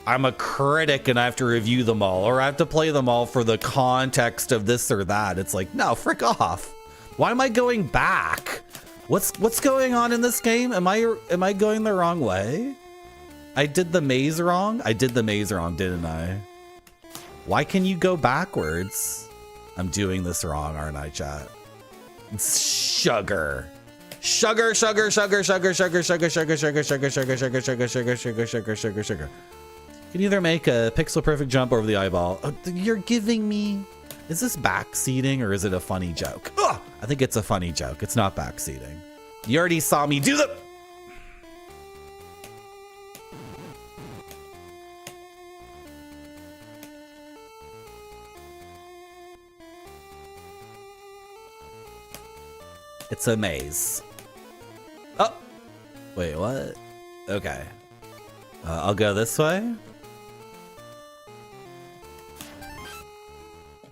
I'm a critic and I have to review them all, or I have to play them all for the context of this or that. It's like, no, frick off. Why am I going back? What's going on in this game? Am I going the wrong way? I did the maze wrong? I did the maze wrong, didn't I? Why can you go backwards? I'm doing this wrong, aren't I, chat? It's sugar. Sugar, sugar, sugar, sugar, sugar, sugar, sugar, sugar, sugar, sugar, sugar, sugar, sugar, sugar, sugar, sugar, sugar. You can either make a pixel perfect jump over the eyeball. Oh, you're giving me... Is this backseating or is it a funny joke? Ugh, I think it's a funny joke. It's not backseating. You already saw me do the... It's a maze. Oh, wait, what? Okay. I'll go this way.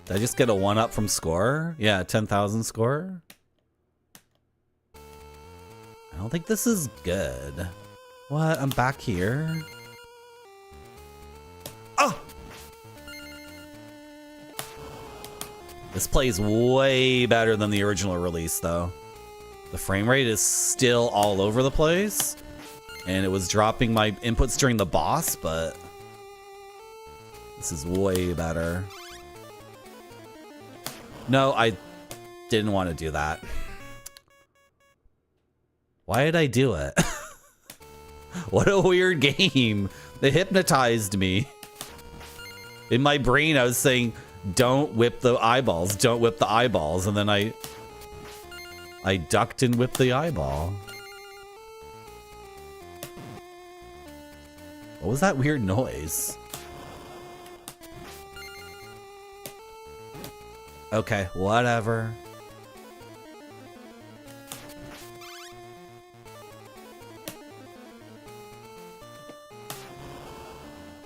Did I just get a 1-up from score? Yeah, 10,000 score. I don't think this is good. What? I'm back here. Oh! This plays way better than the original release, though. The frame rate is still all over the place. And it was dropping my inputs during the boss, but this is way better. No, I didn't want to do that. Why did I do it? What a weird game. It hypnotized me. In my brain, I was saying, don't whip the eyeballs. Don't whip the eyeballs. And then I ducked and whipped the eyeball. What was that weird noise? Okay, whatever.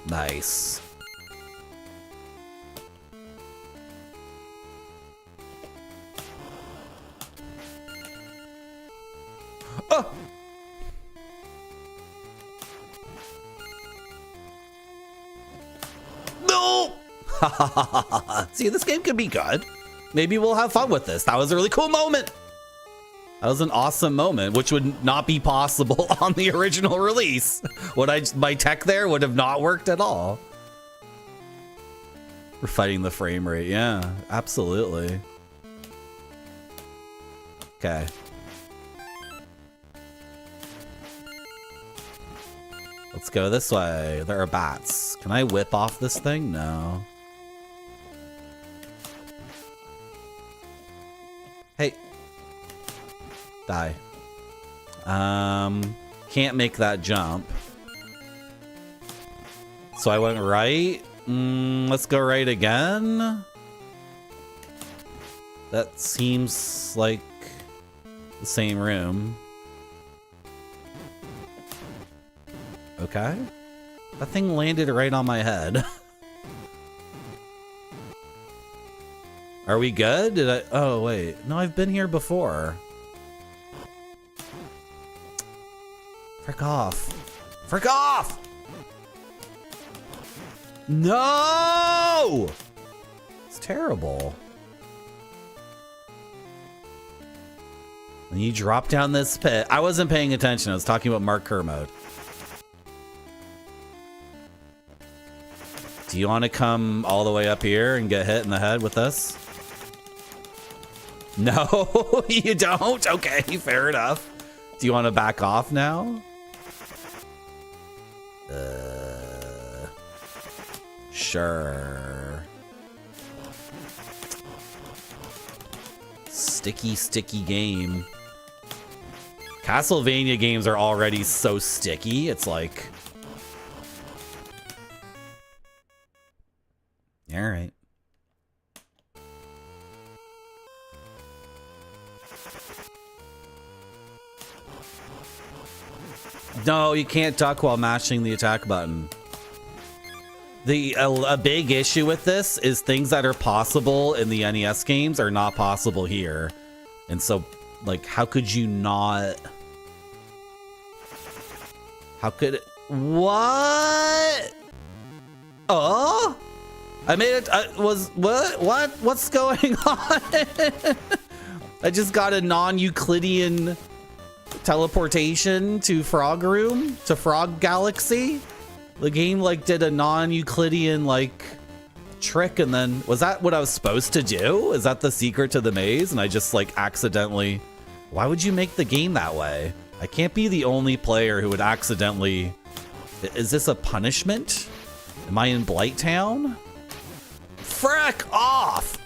Nice. Oh! No! See, this game could be good. Maybe we'll have fun with this. That was a really cool moment. That was an awesome moment, which would not be possible on the original release. My tech there would have not worked at all. We're fighting the frame rate. Yeah, absolutely. Okay. Let's go this way. There are bats. Can I whip off this thing? No. Hey. Die. Can't make that jump. So I went right. Let's go right again. That seems like the same room. Okay. That thing landed right on my head. Are we good? Did I? Oh, wait. No, I've been here before. Frick off. Frick off! No! It's terrible. And you drop down this pit. I wasn't paying attention. I was talking about Mark Kermode. Do you want to come all the way up here and get hit in the head with this? No, you don't? Okay, fair enough. Do you want to back off now? Sure. Sticky game. Castlevania games are already so sticky. It's like... All right. No, you can't duck while mashing the attack button. A big issue with this is things that are possible in the NES games are not possible here. And so, like, how could you not... How could it... What? Oh? I made it... What's going on? I just got a non-Euclidean teleportation to Frog Room, to Frog Galaxy. The game like did a non-Euclidean like trick, and then was that what I was supposed to do? Is that the secret to the maze? And I just like accidentally... Why would you make the game that way? I can't be the only player who would accidentally... Is this a punishment? Am I in Blight Town? Frick off!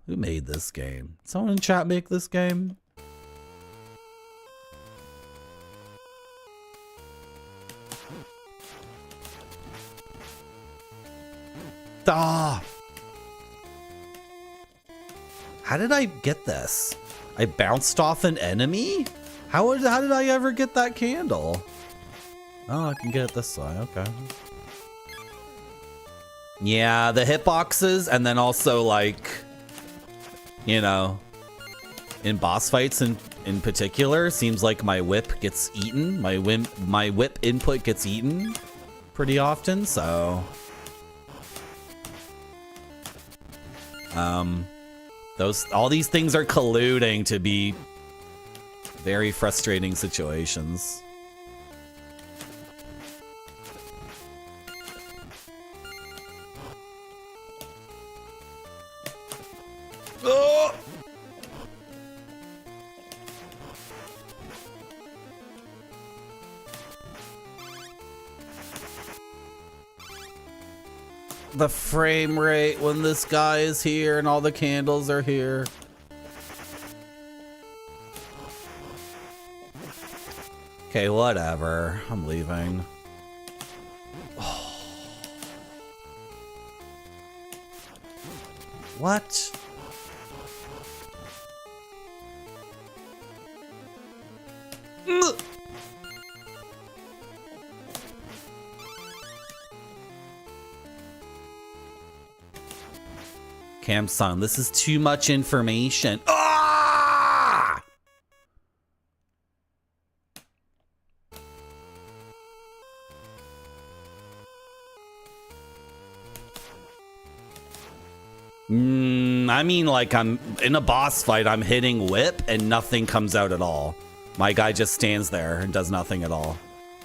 Who made this game? Someone in chat make this game? Ah! How did I get this? I bounced off an enemy? How did I ever get that candle? Oh, I can get it this way. Okay. Yeah, the hitboxes, and then also like, you know, in boss fights in particular, seems like my whip gets eaten. My whip input gets eaten pretty often, so all these things are colluding to be very frustrating situations. Oh! The frame rate when this guy is here and all the candles are here. Okay, whatever. I'm leaving. Oh. What? Cam-san, this is too much information. Ah! I mean, like, I'm in a boss fight, I'm hitting whip and nothing comes out at all. My guy just stands there and does nothing at all.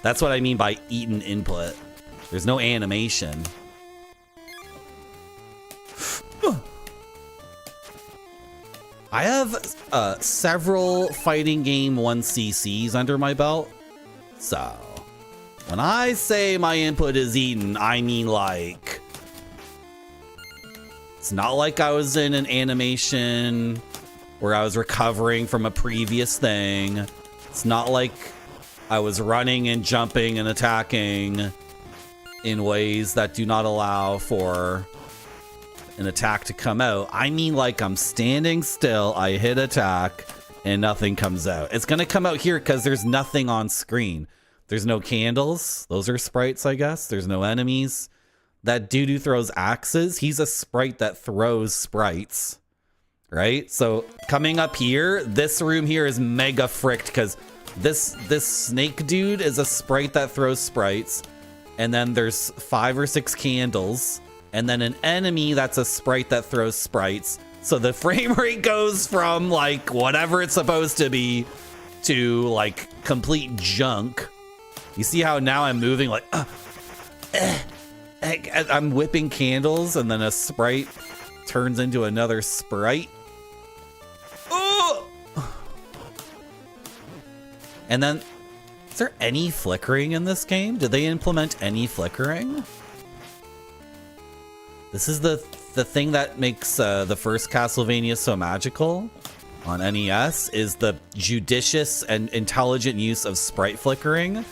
That's what I mean by eaten input. There's no animation. I have several fighting game 1cc's under my belt. So, when I say my input is eaten, I mean like... It's not like I was in an animation where I was recovering from a previous thing. It's not like I was running and jumping and attacking in ways that do not allow for an attack to come out. I mean, like, I'm standing still, I hit attack, and nothing comes out. It's gonna come out here because there's nothing on screen. There's no candles. Those are sprites, I guess. There's no enemies. That dude who throws axes, he's a sprite that throws sprites, right? So coming up here, this room here is mega fricked because this snake dude is a sprite that throws sprites. and then there's 5 or 6 candles, and then an enemy that's a sprite that throws sprites. So the frame rate goes from like whatever it's supposed to be to like complete junk. You see how now I'm moving like I'm whipping candles, and then a sprite turns into another sprite. And then, is there any flickering in this game? Did they implement any flickering? This is the thing that makes the first Castlevania so magical on NES, is the judicious and intelligent use of sprite flickering,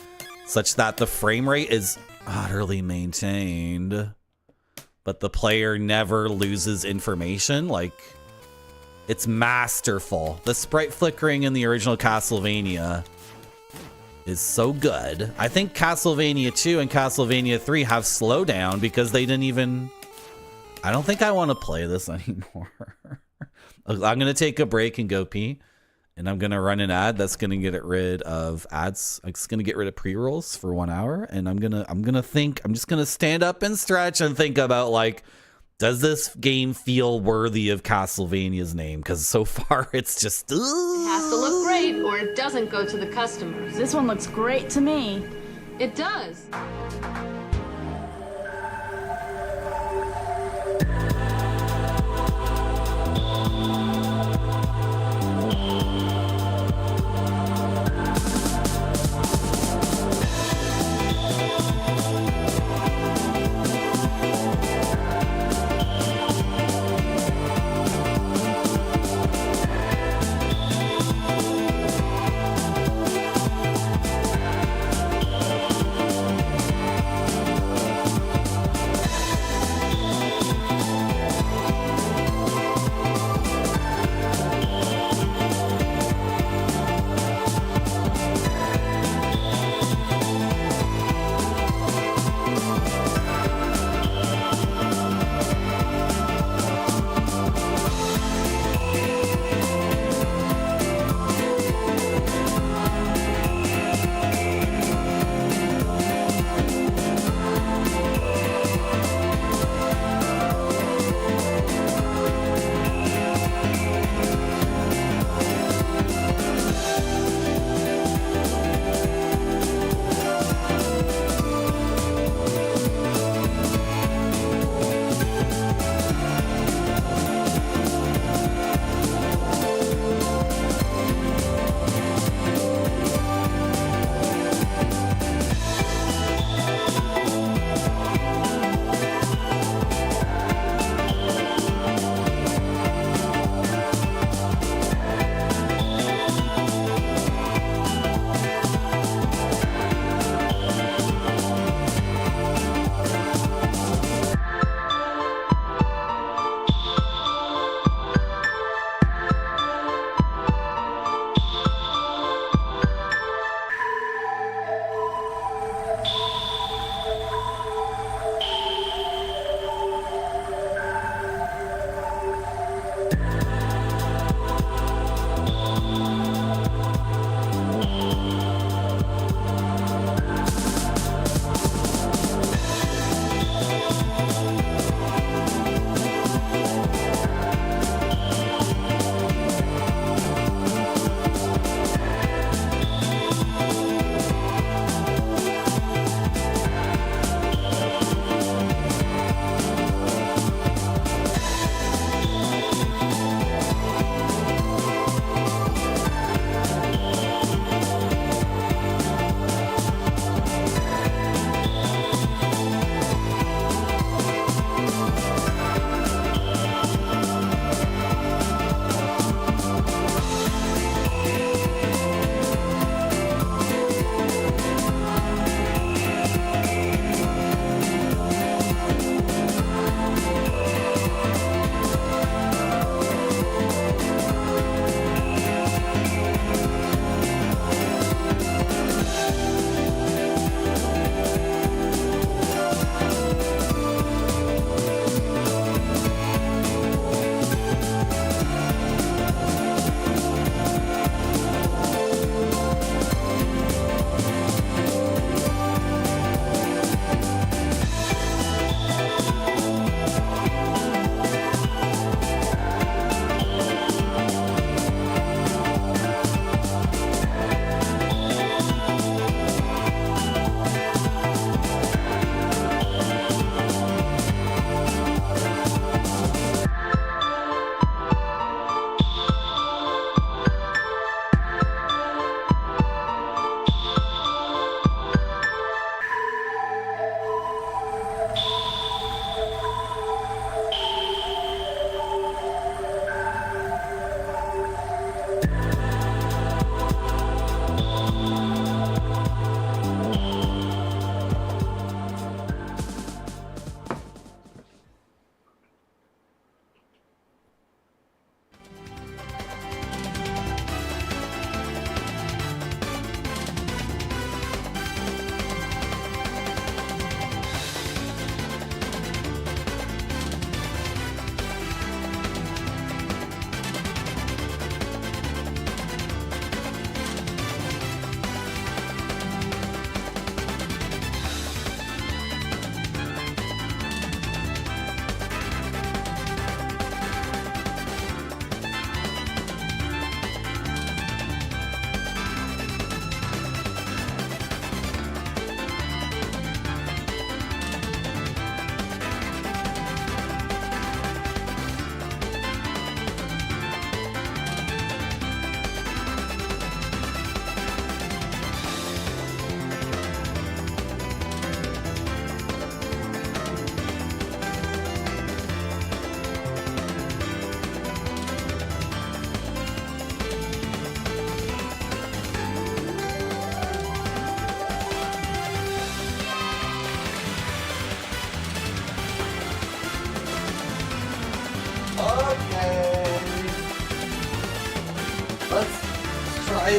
such that the frame rate is utterly maintained, but the player never loses information. Like, it's masterful. The sprite flickering in the original Castlevania is so good. I think Castlevania 2 and Castlevania 3 have slowdown because they didn't even... I don't think I want to play this anymore. I'm going to take a break and go pee, and I'm going to run an ad that's going to get rid of ads. It's going to get rid of pre-rolls for 1 hour, and I'm just going to stand up and stretch and think about, like, does this game feel worthy of Castlevania's name? Because so far it's just... It has to look great or it doesn't go to the customers. This one looks great to me. It does.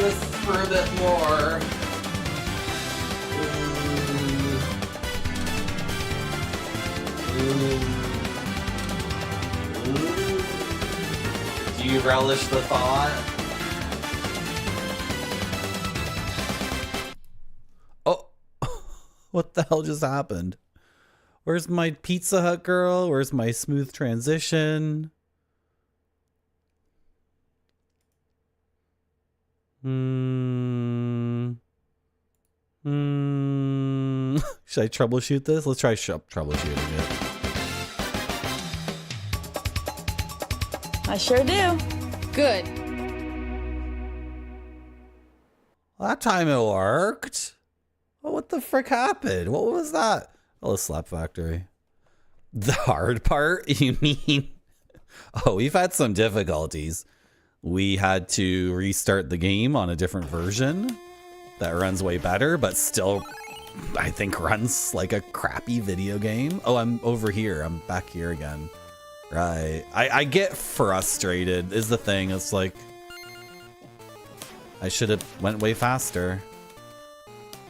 this for a bit more. Do you relish the thought? Oh, what the hell just happened? Where's my Pizza Hut girl? Where's my smooth transition? Should I troubleshoot this? Let's try troubleshooting it. I sure do. Good. Well, that time it worked. Oh, what the frick happened? What was that? Oh, the slap factory. The hard part? You mean? Oh, we've had some difficulties. We had to restart the game on a different version that runs way better, but still, I think, runs like a crappy video game. Oh, I'm over here. I'm back here again. Right. I get frustrated is the thing. It's like, I should have went way faster.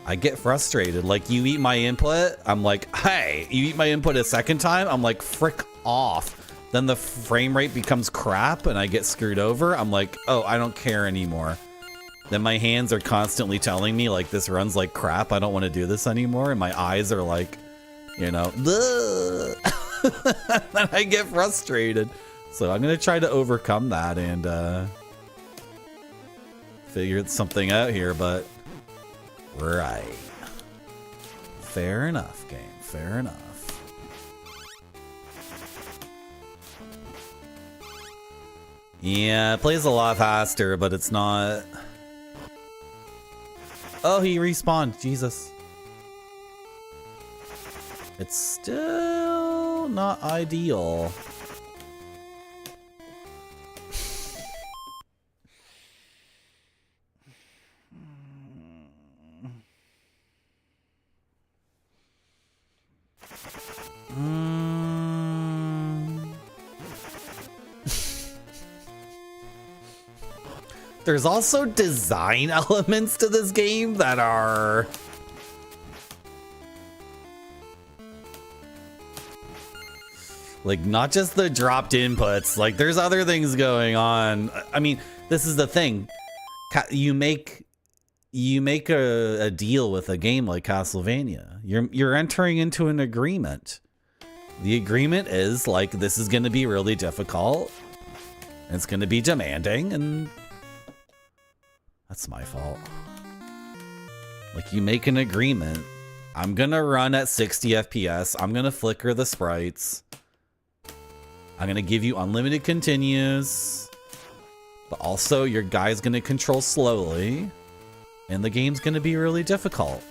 I get frustrated. Like, you eat my input, I'm like, hey, you eat my input a second time, I'm like, frick off. Then the frame rate becomes crap and I get screwed over. I'm like, oh, I don't care anymore. Then my hands are constantly telling me, like, this runs like crap. I don't want to do this anymore. And my eyes are like, you know, and I get frustrated. So I'm going to try to overcome that and figure something out here. But, right. Fair enough, game. Fair enough. Yeah, it plays a lot faster, but it's not... Oh, he respawned. Jesus. It's still not ideal. There's also design elements to this game that are... like, not just the dropped inputs. Like, there's other things going on. I mean, this is the thing. You make a deal with a game like Castlevania. You're entering into an agreement. The agreement is, like, this is going to be really difficult. It's going to be demanding, and... that's my fault. Like, you make an agreement. I'm gonna run at 60 FPS. I'm gonna flicker the sprites. I'm gonna give you unlimited continues. But also, your guy's gonna control slowly. And the game's gonna be really difficult.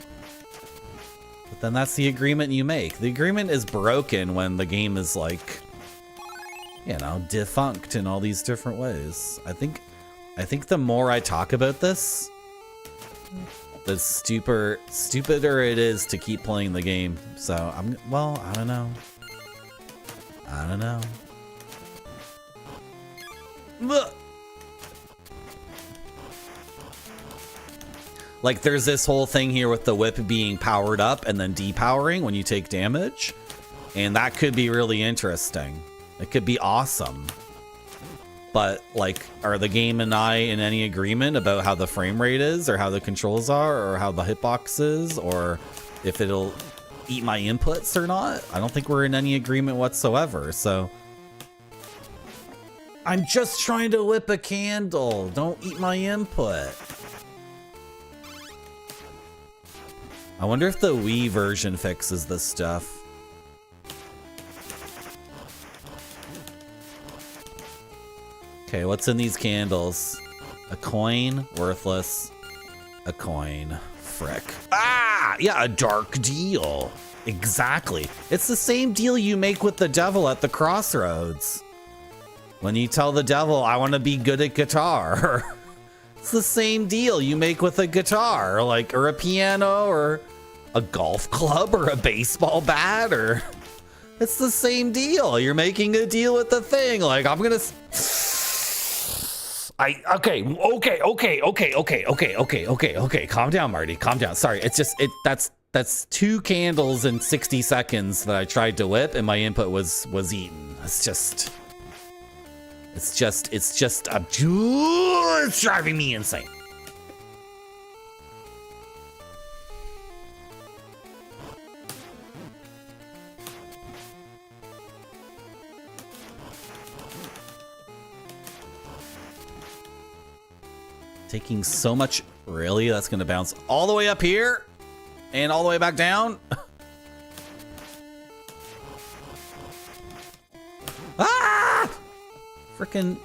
But then that's the agreement you make. The agreement is broken when the game is, like, you know, defunct in all these different ways. I think the more I talk about this, the stupider it is to keep playing the game. So well, I don't know. Ugh. Like, there's this whole thing here with the whip being powered up and then depowering when you take damage. And that could be really interesting. It could be awesome. But, like, are the game and I in any agreement about how the frame rate is, or how the controls are, or how the hitbox is, or if it'll eat my inputs or not? I don't think we're in any agreement whatsoever, so... I'm just trying to whip a candle. Don't eat my input. I wonder if the Wii version fixes this stuff. Okay, what's in these candles? A coin? Worthless. A coin. Frick. Ah! Yeah, a dark deal. Exactly. It's the same deal you make with the devil at the crossroads. When you tell the devil, I want to be good at guitar. It's the same deal you make with a guitar, like, or a piano, or a golf club, or a baseball bat, or... It's the same deal. You're making a deal with the thing. Like, I'm gonna Okay. Calm down, Marty. Calm down. Sorry, it's just that's 2 candles in 60 seconds that I tried to whip, and my input was eaten. It's driving me insane. Taking so much. Really? That's gonna bounce all the way up here and all the way back down. Ah! Freaking.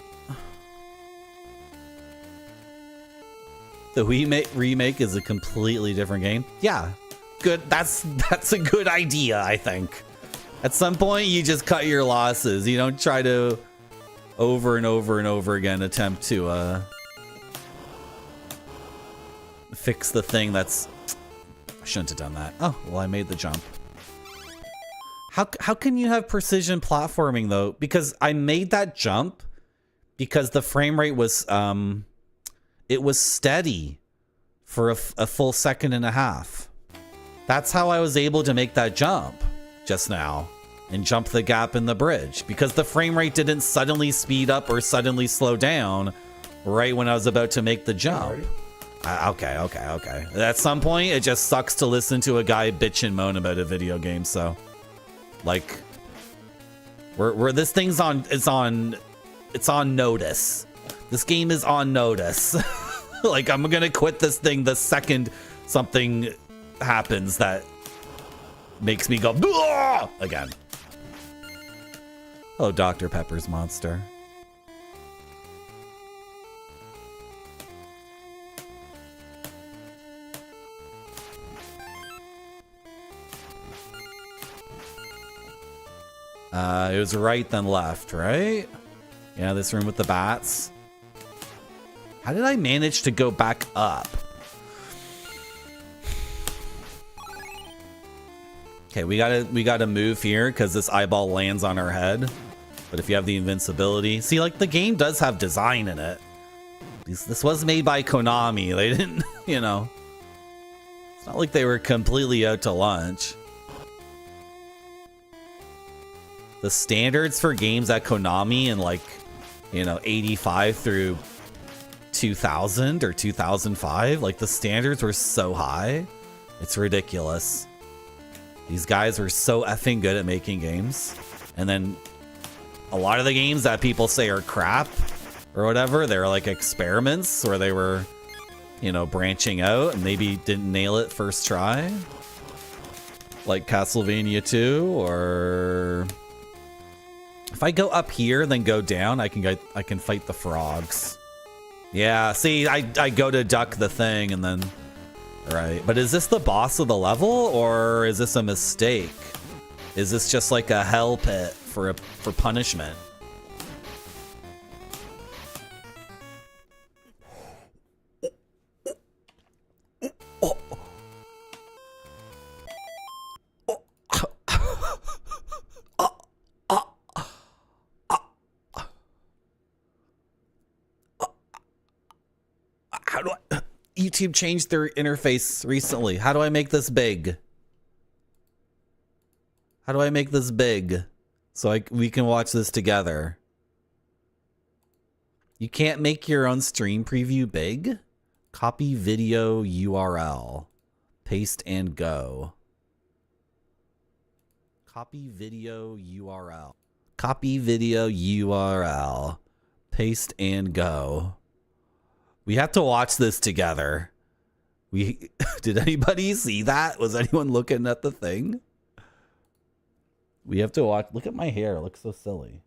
The remake is a completely different game. Yeah, good. That's a good idea, I think. At some point, you just cut your losses. You don't try to over and over and over again attempt to fix the thing that's... I shouldn't have done that. Oh, well, I made the jump. How can you have precision platforming, though? Because I made that jump because the frame rate was... it was steady for a full 1.5 seconds. That's how I was able to make that jump just now and jump the gap in the bridge, because the frame rate didn't suddenly speed up or suddenly slow down right when I was about to make the jump. Okay. At some point, it just sucks to listen to a guy bitch and moan about a video game. So, like, where this thing's on, it's on notice. This game is on notice. Like, I'm gonna quit this thing the second something happens that makes me go "Blah!" again. Oh, Dr. Pepper's monster. It was right then left, right? Yeah, this room with the bats. How did I manage to go back up? Okay, we gotta move here because this eyeball lands on our head. But if you have the invincibility, see, like, the game does have design in it. This was made by Konami. They didn't, you know. It's not like they were completely out to lunch. The standards for games at Konami in, like, you know, 85 through 2000 or 2005, like, the standards were so high. It's ridiculous. These guys were so effing good at making games. And then a lot of the games that people say are crap or whatever, they're like experiments where they were, you know, branching out and maybe didn't nail it first try. Like Castlevania 2, or if I go up here then go down, I can fight the frogs. Yeah, see, I go to duck the thing and then... Right, but is this the boss of the level, or is this a mistake? Is this just like a hell pit for punishment? How do I... YouTube changed their interface recently. How do I make this big? How do I make this big so we can watch this together? You can't make your own stream preview big? Copy video URL. Paste and go. Copy video URL. Copy video URL. Paste and go. We have to watch this together. Did anybody see that? Was anyone looking at the thing? We have to watch. Look at my hair. It looks so silly.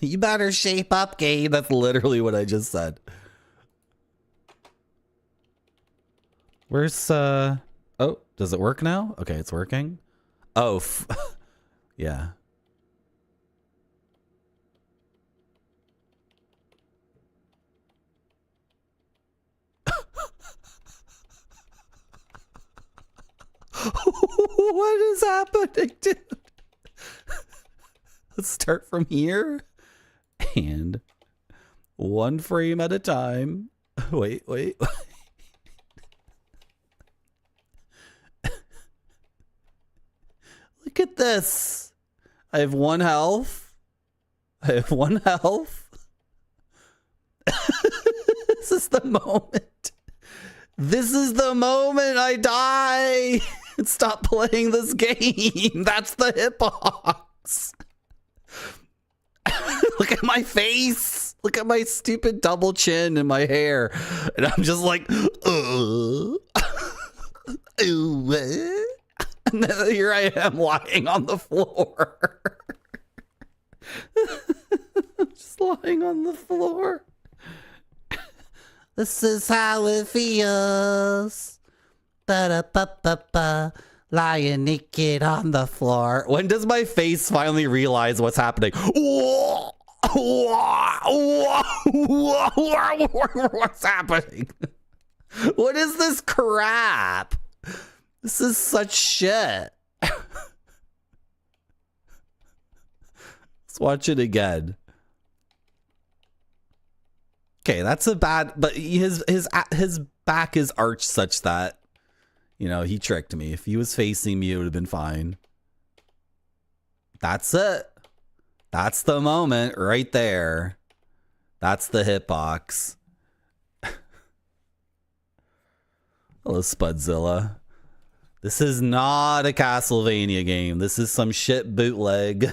You better shape up, Gabe. That's literally what I just said. Where's oh, does it work now? Okay, it's working. Oh, yeah. What is happening, dude? Let's start from here. And one frame at a time. Wait. Look at this. I have 1 health. This is the moment. This is the moment I die. Stop playing this game. That's the hitbox. Look at my face. Look at my stupid double chin and my hair. And I'm just like, and then here I am lying on the floor. Just lying on the floor. This is how it feels. Ba-da-ba-ba-ba. Lying naked on the floor. When does my face finally realize what's happening? What's happening? What is this crap? This is such shit. Let's watch it again. Okay, that's a bad, but his back is arched such that, you know, he tricked me. If he was facing me, it would have been fine. That's it. That's the moment right there. That's the hitbox. Hello, Spudzilla. This is not a Castlevania game. This is some shit bootleg.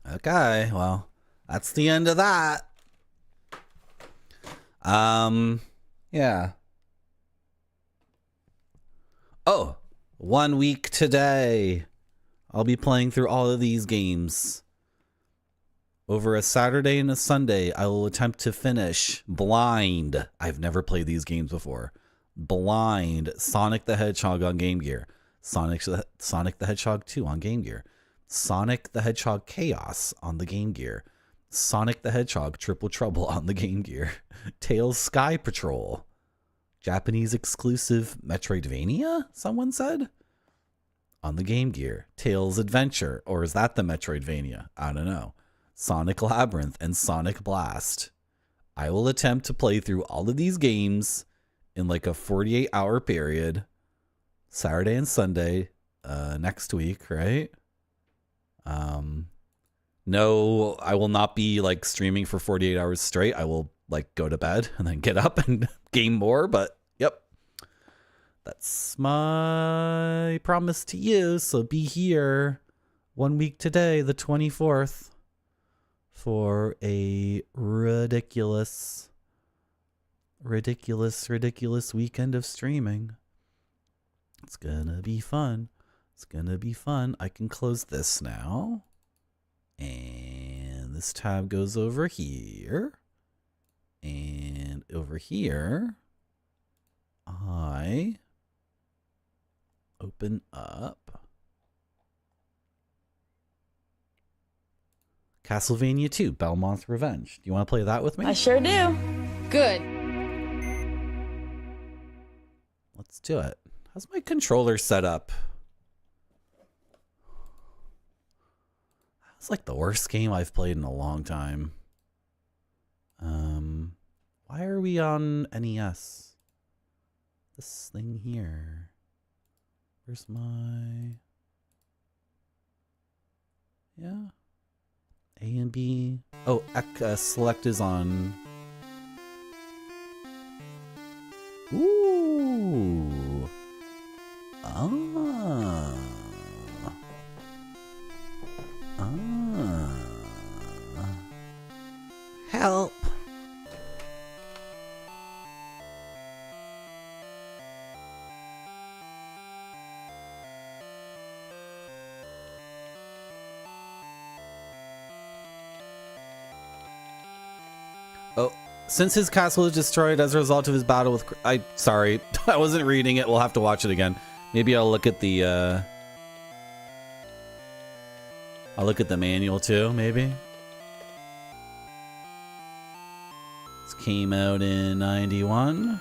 Okay, well, that's the end of that. Yeah. Oh, 1 week today. I'll be playing through all of these games. Over a Saturday and a Sunday, I will attempt to finish blind. I've never played these games before. Blind Sonic the Hedgehog on Game Gear. Sonic the Hedgehog 2 on Game Gear. Sonic the Hedgehog Chaos on the Game Gear. Sonic the Hedgehog Triple Trouble on the Game Gear. Tails Sky Patrol. Japanese exclusive Metroidvania, someone said? On the Game Gear. Tails Adventure, or is that the Metroidvania? I don't know. Sonic Labyrinth and Sonic Blast. I will attempt to play through all of these games in like a 48-hour period. Saturday and Sunday next week, right? No, I will not be like streaming for 48 hours straight. I will like go to bed and then get up and game more, but yep. That's my promise to you. So be here 1 week today, the 24th, for a ridiculous weekend of streaming. It's gonna be fun. It's gonna be fun. I can close this now. And this tab goes over here. And over here, I open up Castlevania 2, Belmont's Revenge. Do you want to play that with me? I sure do. Good. Let's do it. How's my controller set up? It's like the worst game I've played in a long time. Why are we on NES? This thing here. Where's my... Yeah. A and B. Oh, select is on... Ooh. Ah. Help. Oh, since his castle was destroyed as a result of his battle with... sorry, I wasn't reading it. We'll have to watch it again. Maybe I'll look at the... I'll look at the manual too, maybe. This came out in 91.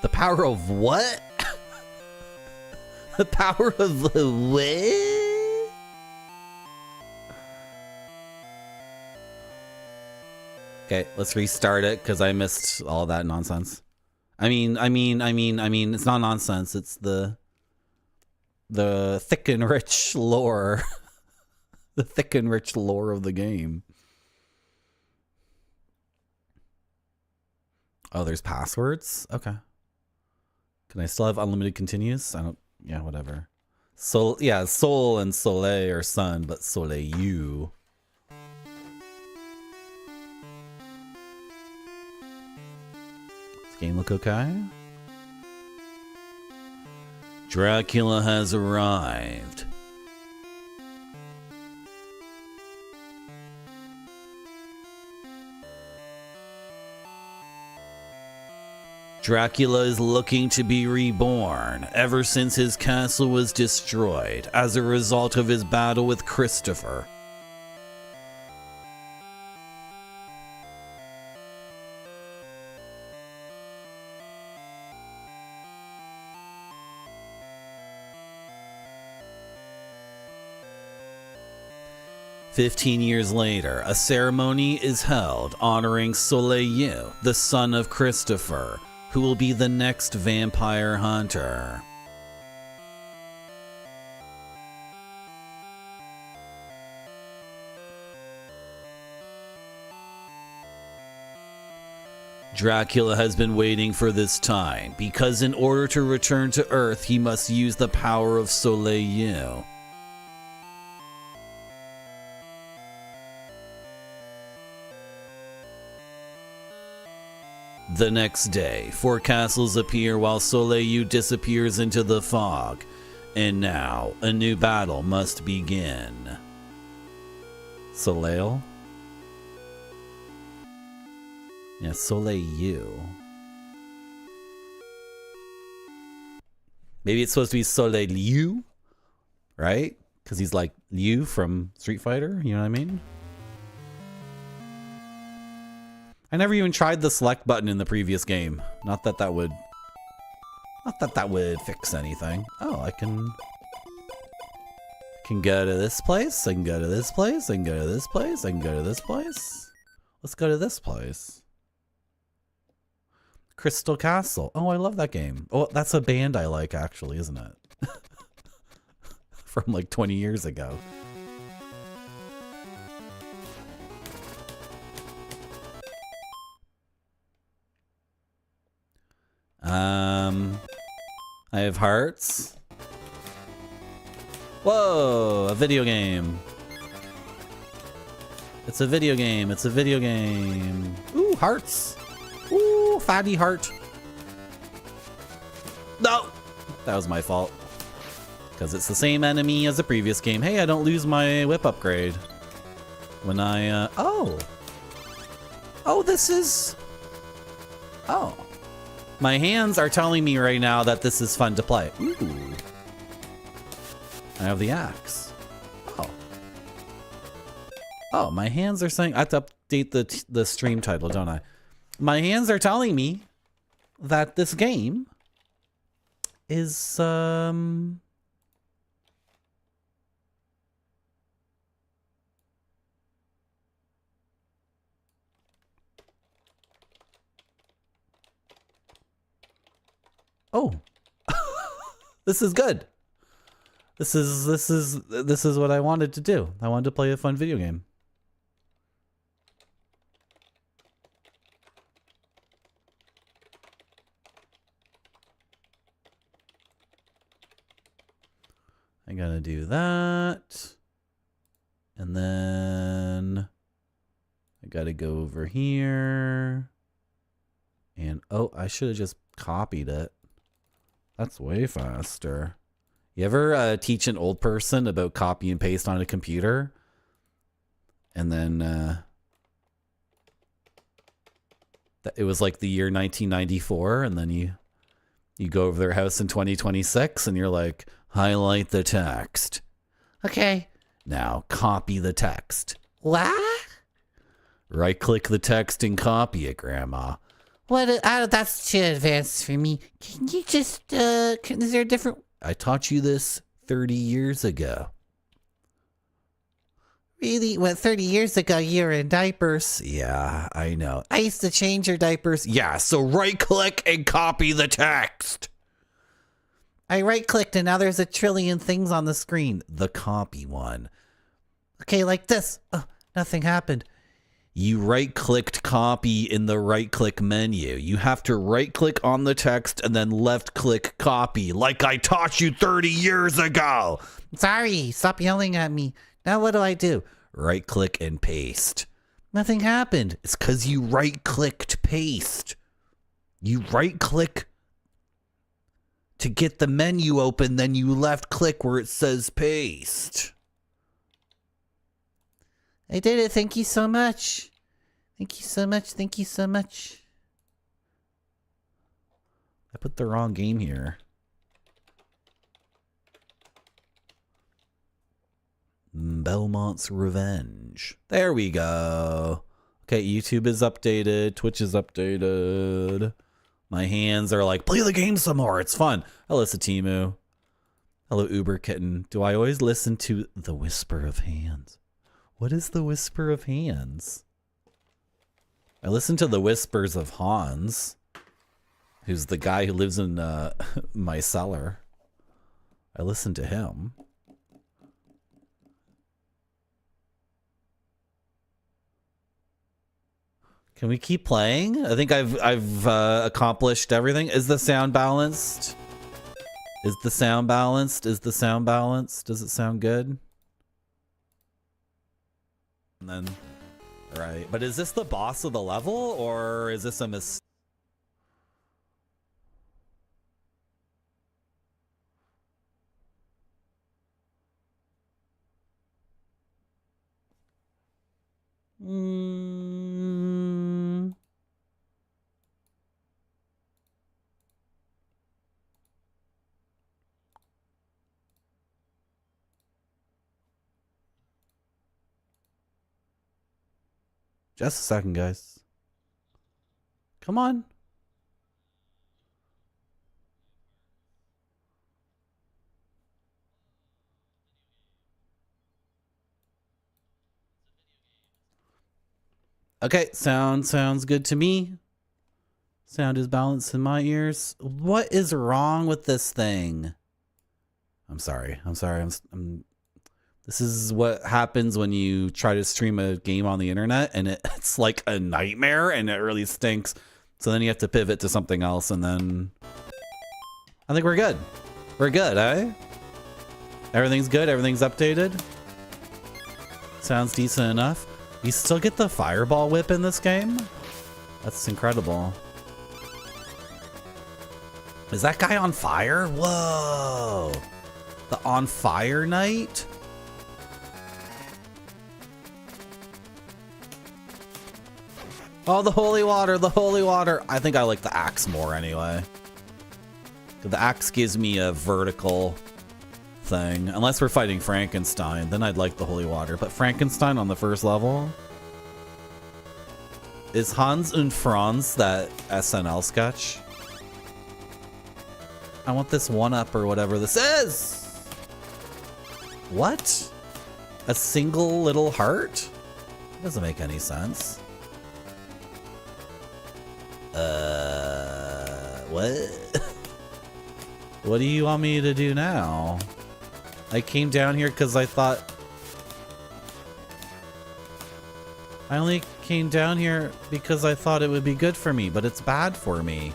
The power of what? The power of the what? Okay, let's restart it because I missed all that nonsense. I mean, it's not nonsense. It's the thick and rich lore. The thick and rich lore of the game. Oh, there's passwords? Okay. Can I still have unlimited continues? I don't, yeah, whatever. So, yeah, Sol and Soleil are sun, but Soleil you. Does the game look okay? Dracula has arrived. Dracula is looking to be reborn ever since his castle was destroyed as a result of his battle with Christopher. "15 years later, a ceremony is held honoring Soleil, the son of Christopher, who will be the next vampire hunter. Dracula has been waiting for this time because in order to return to Earth, he must use the power of Soleil. The next day, 4 castles appear while Soleil disappears into the fog, and now a new battle must begin." Soleil? Yeah, Soleil. Maybe it's supposed to be Soleil, right? Because he's like Liu from Street Fighter, you know what I mean? I never even tried the select button in the previous game. Not that that would fix anything. Oh, I can go to this place. I can go to this place. I can go to this place. I can go to this place. Let's go to this place. Crystal Castle. Oh, I love that game. Oh, that's a band I like, actually, isn't it? From like 20 years ago. I have hearts. Whoa, a video game. It's a video game. It's a video game. Ooh, hearts. Ooh, fatty heart. No, that was my fault. Because it's the same enemy as the previous game. Hey, I don't lose my whip upgrade. When I, oh, this is, oh. My hands are telling me right now that this is fun to play. Ooh. I have the axe. Oh. Oh, my hands are saying, I have to update the stream title, don't I? My hands are telling me that this game is, oh, this is good. This is what I wanted to do. I wanted to play a fun video game. I gotta do that. And then I gotta go over here. And oh, I should have just copied it. That's way faster. You ever teach an old person about copy and paste on a computer? And then It was like the year 1994, and then you go over their house in 2026, and you're like, highlight the text. Okay, now copy the text. What? Right-click the text and copy it, Grandma. What? That's too advanced for me. Can you just, is there a different... I taught you this 30 years ago. Really? What, 30 years ago you were in diapers? Yeah, I know. I used to change your diapers. Yeah, so right-click and copy the text. I right-clicked and now there's a trillion things on the screen. The copy one. Okay, like this. Oh, nothing happened. You right-clicked copy in the right-click menu. You have to right-click on the text and then left-click copy, like I taught you 30 years ago. Sorry, stop yelling at me. Now what do I do? Right-click and paste. Nothing happened. It's because you right-clicked paste. You right-click to get the menu open, then you left-click where it says paste. I did it. Thank you so much. Thank you so much. Thank you so much. I put the wrong game here. Belmont's Revenge. There we go. Okay, YouTube is updated. Twitch is updated. My hands are like, play the game some more. It's fun. Hello, Satimu. Hello, Uber Kitten. Do I always listen to the Whisper of Hands? What is the Whisper of Hands? I listen to the Whispers of Hans, who's the guy who lives in my cellar. I listen to him. Can we keep playing? I think I've accomplished everything. Is the sound balanced? Is the sound balanced? Is the sound balanced? Does it sound good? And then, right. But is this the boss of the level, or is this a mistake? Just a second, guys. Come on. Okay, sounds good to me. Sound is balanced in my ears. What is wrong with this thing? I'm sorry. This is what happens when you try to stream a game on the internet, and it's like a nightmare, and it really stinks. So then you have to pivot to something else, and then I think we're good. We're good, eh? Everything's good. Everything's updated. Sounds decent enough. You still get the fireball whip in this game? That's incredible. Is that guy on fire? Whoa! The on fire knight? Oh, the holy water, the holy water. I think I like the axe more anyway. The axe gives me a vertical thing. Unless we're fighting Frankenstein, then I'd like the holy water. But Frankenstein on the first level? Is Hans und Franz that SNL sketch? I want this one-up or whatever this is! What? A single little heart? Doesn't make any sense. What? What do you want me to do now? I came down here because I thought... I only came down here because I thought it would be good for me, but it's bad for me.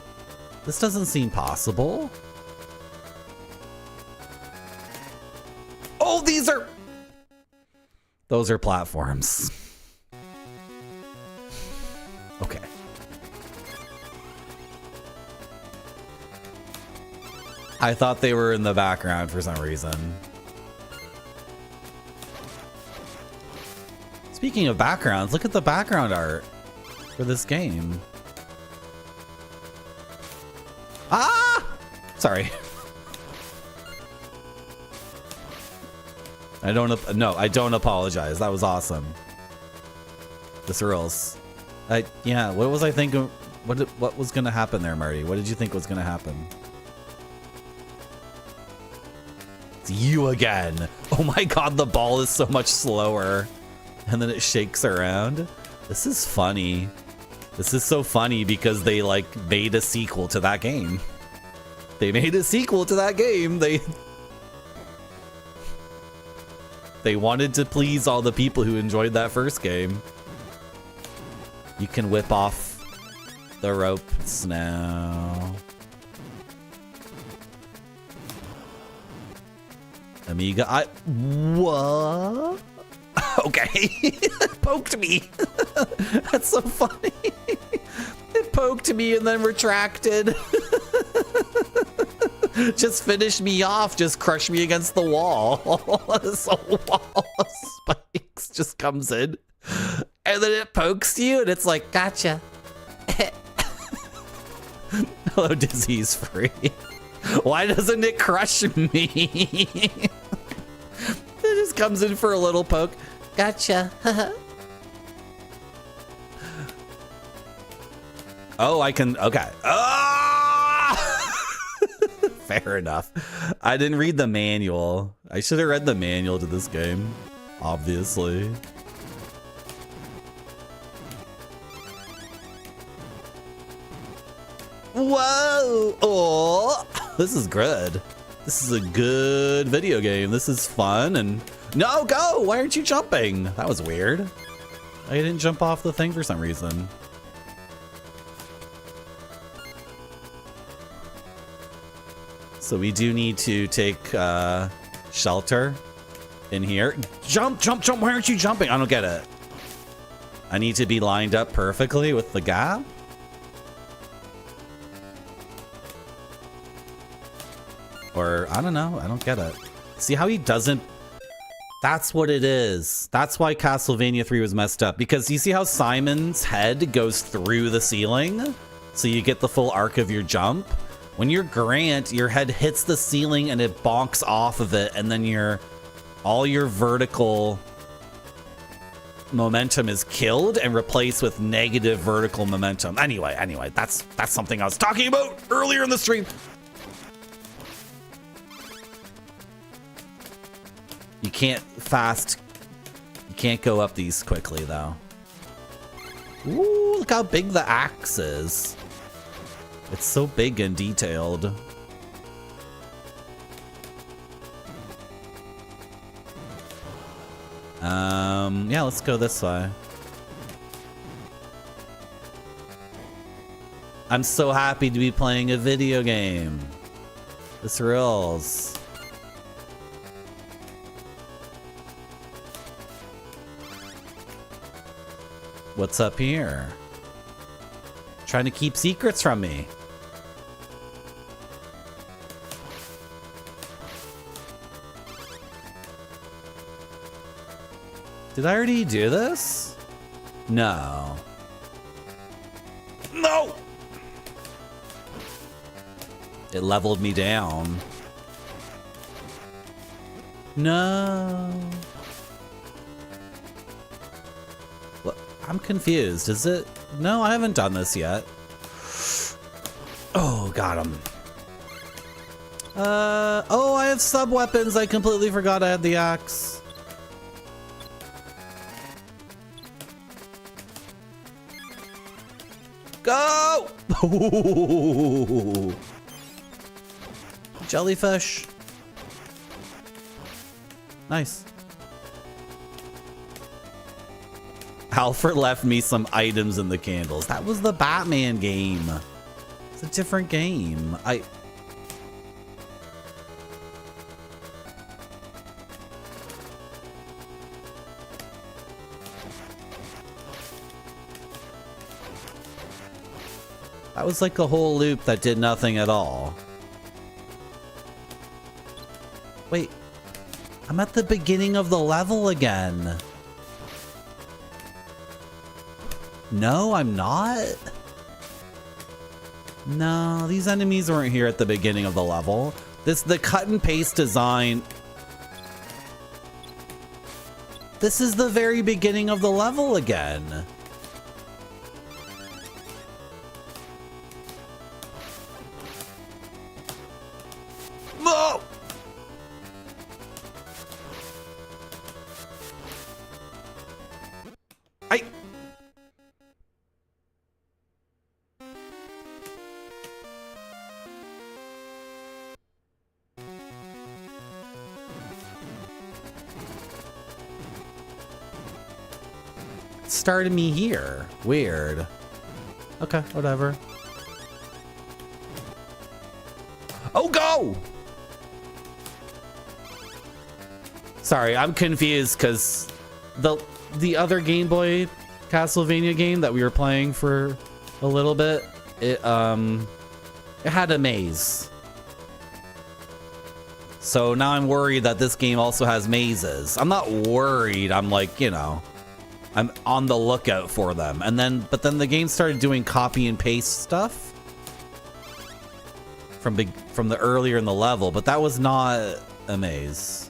This doesn't seem possible. Oh, these are... Those are platforms. Okay. I thought they were in the background for some reason. Speaking of backgrounds, look at the background art for this game. Ah! Sorry. I don't apologize. That was awesome. This rules. Yeah, what was I thinking? What was gonna happen there, Marty? What did you think was gonna happen? It's you again. Oh my god, the ball is so much slower. And then it shakes around. This is funny. This is so funny because they like made a sequel to that game. They made a sequel to that game. They wanted to please all the people who enjoyed that first game. You can whip off the ropes now. Amiga, what? Okay. It poked me. That's so funny. It poked me and then retracted. Just finish me off. Just crush me against the wall. So wall of spikes just comes in. And then it pokes you and it's like, gotcha. Hello, disease free. Why doesn't it crush me? It just comes in for a little poke. Gotcha. Oh, I can. Okay. Ah! Fair enough. I didn't read the manual. I should have read the manual to this game. Obviously. Whoa! Oh, this is good. This is a good video game. This is fun and no, go! Why aren't you jumping? That was weird. I didn't jump off the thing for some reason. So we do need to take shelter in here. Jump, jump, jump! Why aren't you jumping? I don't get it. I need to be lined up perfectly with the gap. Or, I don't know. I don't get it. See how he doesn't... That's what it is. That's why Castlevania 3 was messed up. Because you see how Simon's head goes through the ceiling? So you get the full arc of your jump? When you're Grant, your head hits the ceiling and it bonks off of it. And then all your vertical momentum is killed and replaced with negative vertical momentum. Anyway, that's something I was talking about earlier in the stream. You can't go up these quickly though. Ooh, look how big the axe is. It's so big and detailed. Yeah, let's go this way. I'm so happy to be playing a video game. This rules. What's up here? Trying to keep secrets from me. Did I already do this? No. No! It leveled me down. No. I'm confused. Is it? No, I haven't done this yet. Oh, got him. Oh, I have sub-weapons. I completely forgot I had the axe. Go! Jellyfish. Nice. Alfred left me some items in the candles. That was the Batman game. It's a different game. That was like a whole loop that did nothing at all. Wait, I'm at the beginning of the level again. No, I'm not. No, these enemies weren't here at the beginning of the level. The cut and paste design. This is the very beginning of the level again. Whoa! Started me here. Weird. Okay, whatever. Oh, go! Sorry, I'm confused because the other Game Boy Castlevania game that we were playing for a little bit, it had a maze. So now I'm worried that this game also has mazes. I'm not worried. I'm like, you know, I'm on the lookout for them. But then the game started doing copy and paste stuff from the earlier in the level, but that was not a maze.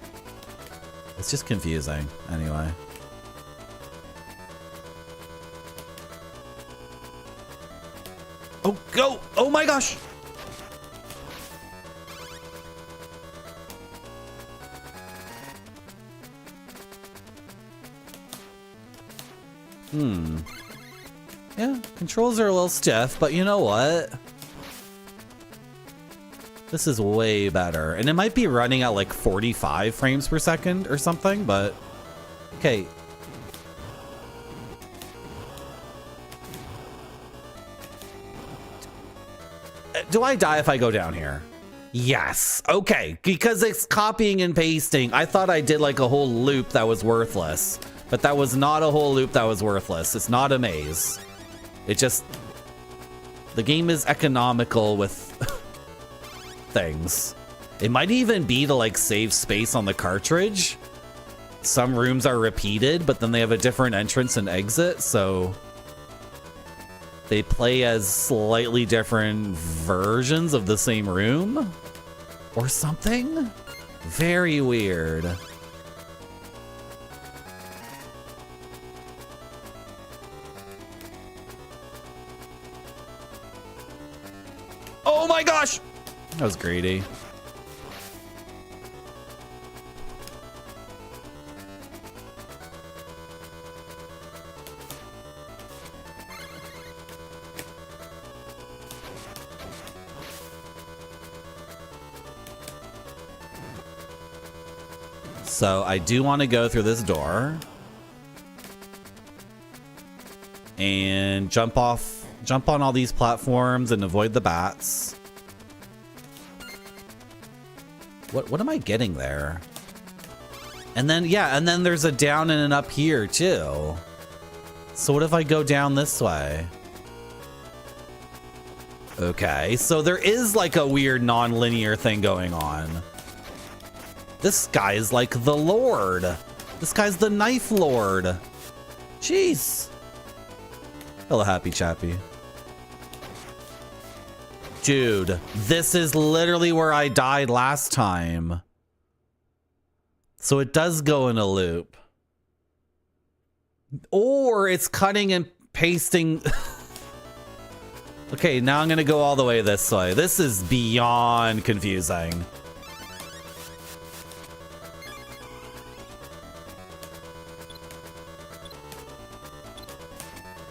It's just confusing anyway. Oh, go! Oh my gosh! Yeah, controls are a little stiff, but you know what? This is way better. And it might be running at like 45 frames per second or something, but okay. Do I die if I go down here? Yes. Okay, because it's copying and pasting. I thought I did like a whole loop that was worthless. But that was not a whole loop that was worthless. It's not a maze. It just... The game is economical with things. It might even be to like save space on the cartridge. Some rooms are repeated, but then they have a different entrance and exit, so... They play as slightly different versions of the same room? Or something? Very weird. Oh my gosh! That was greedy. So I do want to go through this door and jump on all these platforms and avoid the bats. What am I getting there? And then, yeah, and then there's a down and an up here too. So what if I go down this way? Okay, so there is like a weird non-linear thing going on. This guy is like the Lord. This guy's the Knife Lord. Jeez. Hello, Happy Chappy. Dude, this is literally where I died last time. So it does go in a loop. Or it's cutting and pasting. Okay, now I'm gonna go all the way this way. This is beyond confusing.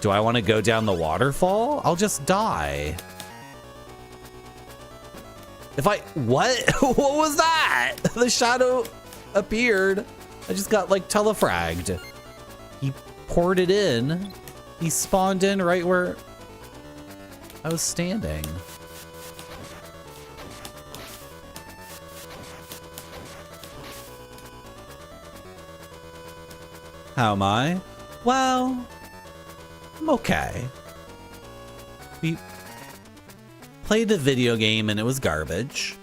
Do I want to go down the waterfall? I'll just die. If I... What? What was that? The shadow appeared. I just got, like, telefragged. He poured it in. He spawned in right where I was standing. How am I? Well... I'm okay. We played a video game and it was garbage.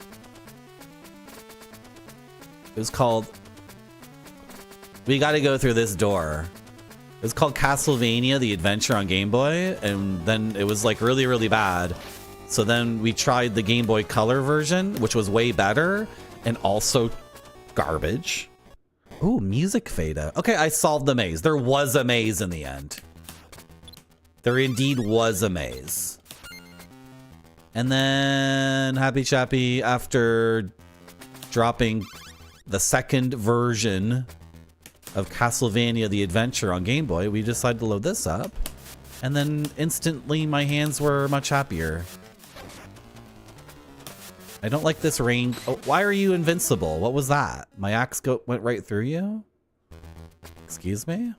It was called... We gotta go through this door. It was called Castlevania The Adventure on Game Boy, and then it was like really, really bad. So then we tried the Game Boy Color version, which was way better and also garbage. Ooh, music fade out. Okay, I solved the maze. There was a maze in the end. There indeed was a maze. And then Happy Chappy, after dropping the second version of Castlevania The Adventure on Game Boy, we decided to load this up. And then instantly my hands were much happier. I don't like this rain. Oh, why are you invincible? What was that? My axe went right through you? Excuse me?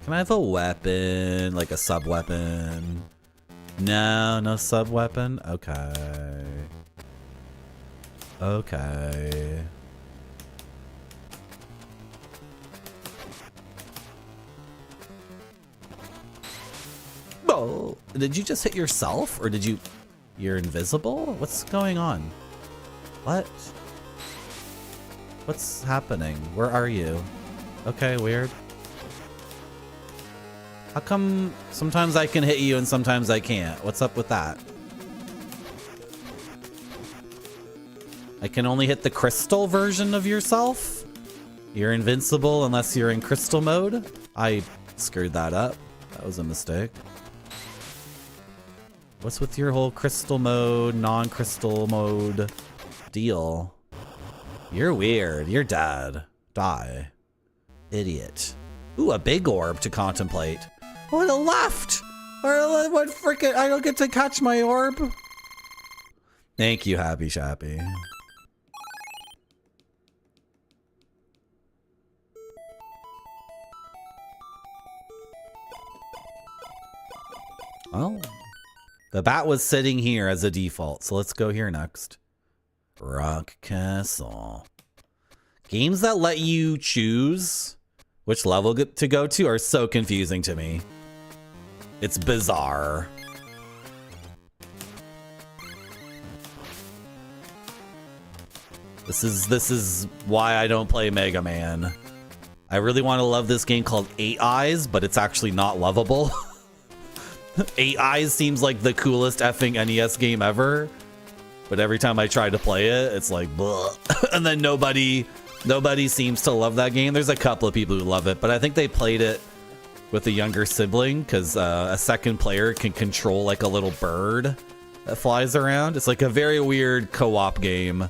Can I have a weapon? Like a sub-weapon? No, no sub-weapon? Okay. Okay. Oh, did you just hit yourself? Or did you... You're invisible? What's going on? What? What's happening? Where are you? Okay, weird. How come sometimes I can hit you and sometimes I can't? What's up with that? I can only hit the crystal version of yourself? You're invincible unless you're in crystal mode? I screwed that up. That was a mistake. What's with your whole crystal mode, non-crystal mode deal? You're weird. You're dead. Die. Idiot. Ooh, a big orb to contemplate. Oh, it left! Or what frickin'? I don't get to catch my orb. Thank you, Happy Chappy. Oh. The bat was sitting here as a default, so let's go here next. Rock Castle. Games that let you choose which level to go to are so confusing to me. It's bizarre. This is why I don't play Mega Man. I really want to love this game called 8 Eyes, but it's actually not lovable. 8 Eyes seems like the coolest effing NES game ever, but every time I try to play it, it's like, bleh. And then nobody seems to love that game. There's a couple of people who love it, but I think they played it with a younger sibling because a second player can control like a little bird that flies around. It's like a very weird co-op game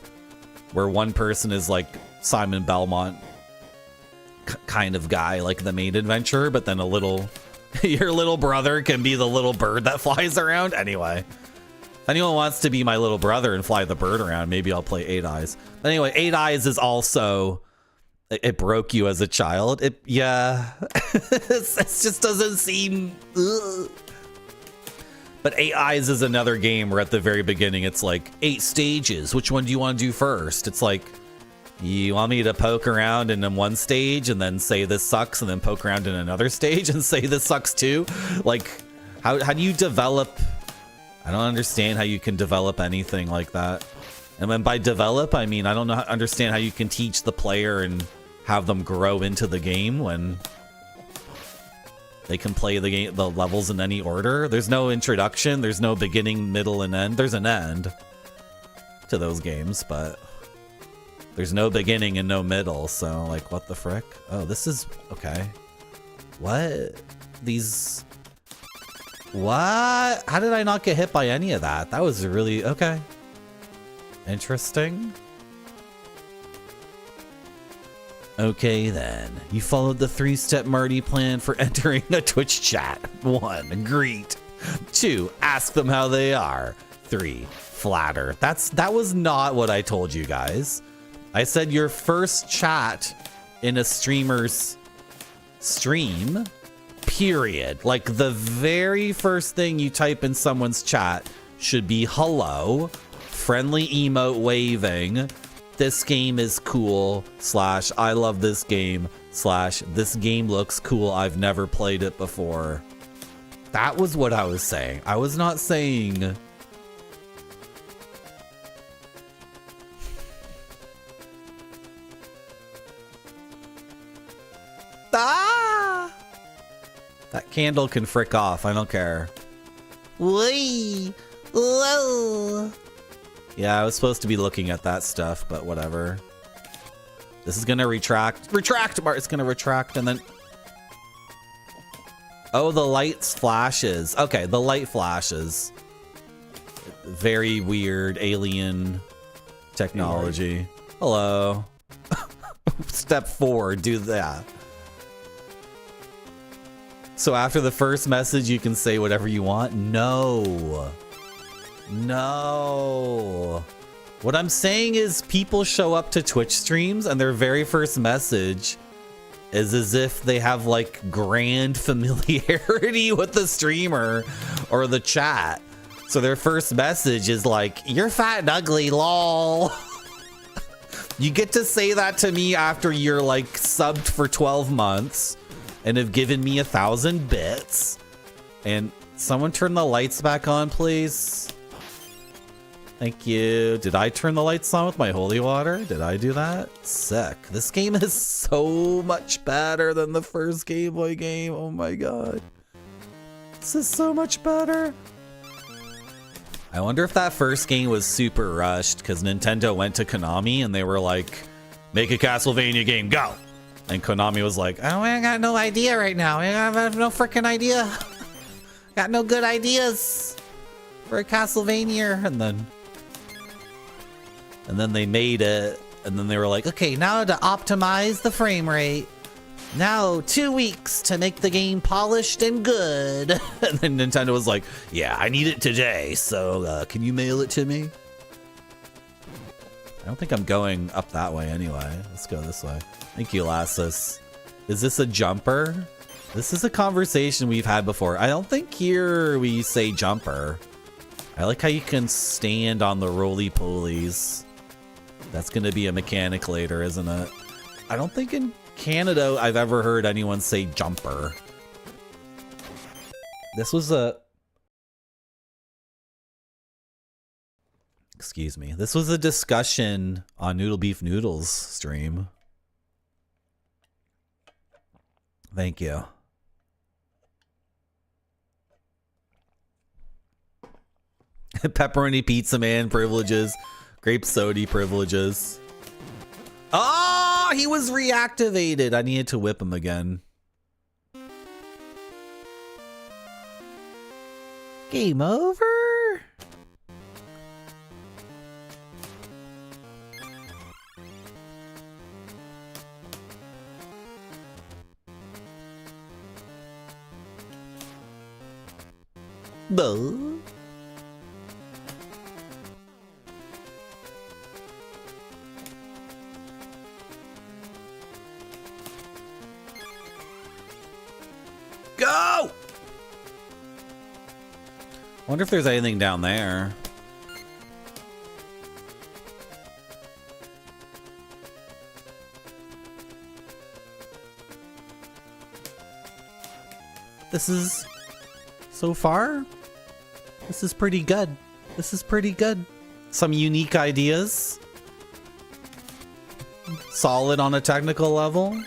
where one person is like Simon Belmont kind of guy, like the main adventurer, but then your little brother can be the little bird that flies around. Anyway, if anyone wants to be my little brother and fly the bird around, maybe I'll play 8 Eyes. But anyway, 8 Eyes is also, it broke you as a child. Yeah, it just doesn't seem, ugh. But 8 Eyes is another game where at the very beginning, it's like 8 stages. Which one do you want to do first? It's like, you want me to poke around in one stage and then say this sucks and then poke around in another stage and say this sucks too? Like, how do you develop? I don't understand how you can develop anything like that. And then by develop, I mean, I don't understand how you can teach the player and have them grow into the game when they can play the levels in any order. There's no introduction. There's no beginning, middle, and end. There's an end to those games, but there's no beginning and no middle, so like, what the frick? Oh, this is okay. What? What? How did I not get hit by any of that? That was really okay. Interesting. Okay then. You followed the 3-step Marty plan for entering a Twitch chat. 1. Greet. 2. Ask them how they are. 3. Flatter. That was not what I told you guys. I said your first chat in a streamer's stream, period. Like the very first thing you type in someone's chat should be hello, friendly emote waving, this game is cool, / I love this game, / this game looks cool, I've never played it before. That was what I was saying. I was not saying... Ah! That candle can frick off. I don't care. Whee! Whoa! Yeah, I was supposed to be looking at that stuff, but whatever. This is gonna retract. Retract, Bart! It's gonna retract and then... Oh, the lights flashes. Okay, the light flashes. Very weird alien technology. Hello. Step 4, do that. So after the first message, you can say whatever you want? No. No. What I'm saying is people show up to Twitch streams and their very first message is as if they have like grand familiarity with the streamer or the chat. So their first message is like, "You're fat and ugly, lol." You get to say that to me after you're like subbed for 12 months and have given me 1,000 bits. And someone turn the lights back on, please. Thank you. Did I turn the lights on with my holy water? Did I do that? Sick. This game is so much better than the first Game Boy game. Oh my god. This is so much better. I wonder if that first game was super rushed because Nintendo went to Konami and they were like, make a Castlevania game, go! And Konami was like, oh, I got no idea right now. I have no freaking idea. Got no good ideas for a Castlevania. And then they made it. And then they were like, okay, now to optimize the frame rate. Now 2 weeks to make the game polished and good. And then Nintendo was like, yeah, I need it today. So can you mail it to me? I don't think I'm going up that way anyway. Let's go this way. Thank you, Lassus. Is this a jumper? This is a conversation we've had before. I don't think here we say jumper. I like how you can stand on the roly-polies. That's going to be a mechanic later, isn't it? I don't think in Canada I've ever heard anyone say jumper. This was a... Excuse me. This was a discussion on Noodle Beef Noodles stream. Thank you. Pepperoni Pizza Man privileges. Grape Soda privileges. Oh, he was reactivated. I needed to whip him again. Game over? No. Go! Wonder if there's anything down there. This is... So far, this is pretty good. This is pretty good. Some unique ideas. Solid on a technical level.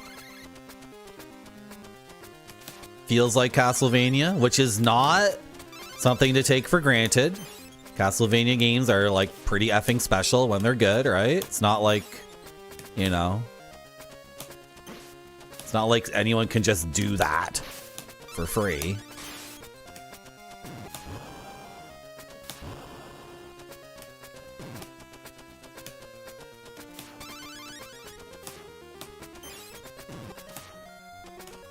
Feels like Castlevania, which is not something to take for granted. Castlevania games are like pretty effing special when they're good, right? It's not like, you know, it's not like anyone can just do that for free.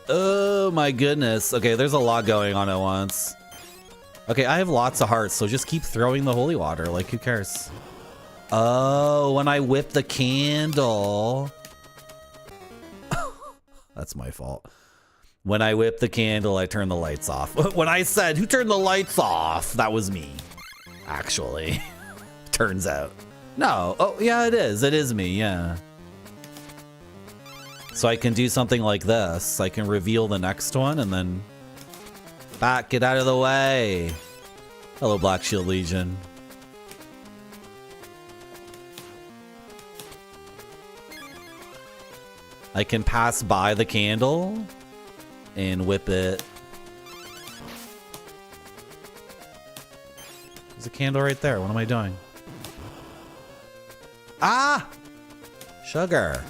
Oh my goodness. Okay, there's a lot going on at once. Okay, I have lots of hearts, so just keep throwing the holy water. Like, who cares? Oh, when I whip the candle. That's my fault. When I whip the candle, I turn the lights off. When I said, who turned the lights off? That was me. Actually. Turns out. No. Oh, yeah, it is. It is me, yeah. So I can do something like this. I can reveal the next one and then... Back, get out of the way. Hello, Black Shield Legion. I can pass by the candle and whip it There's a candle right there. What am I doing? Ah! Sugar.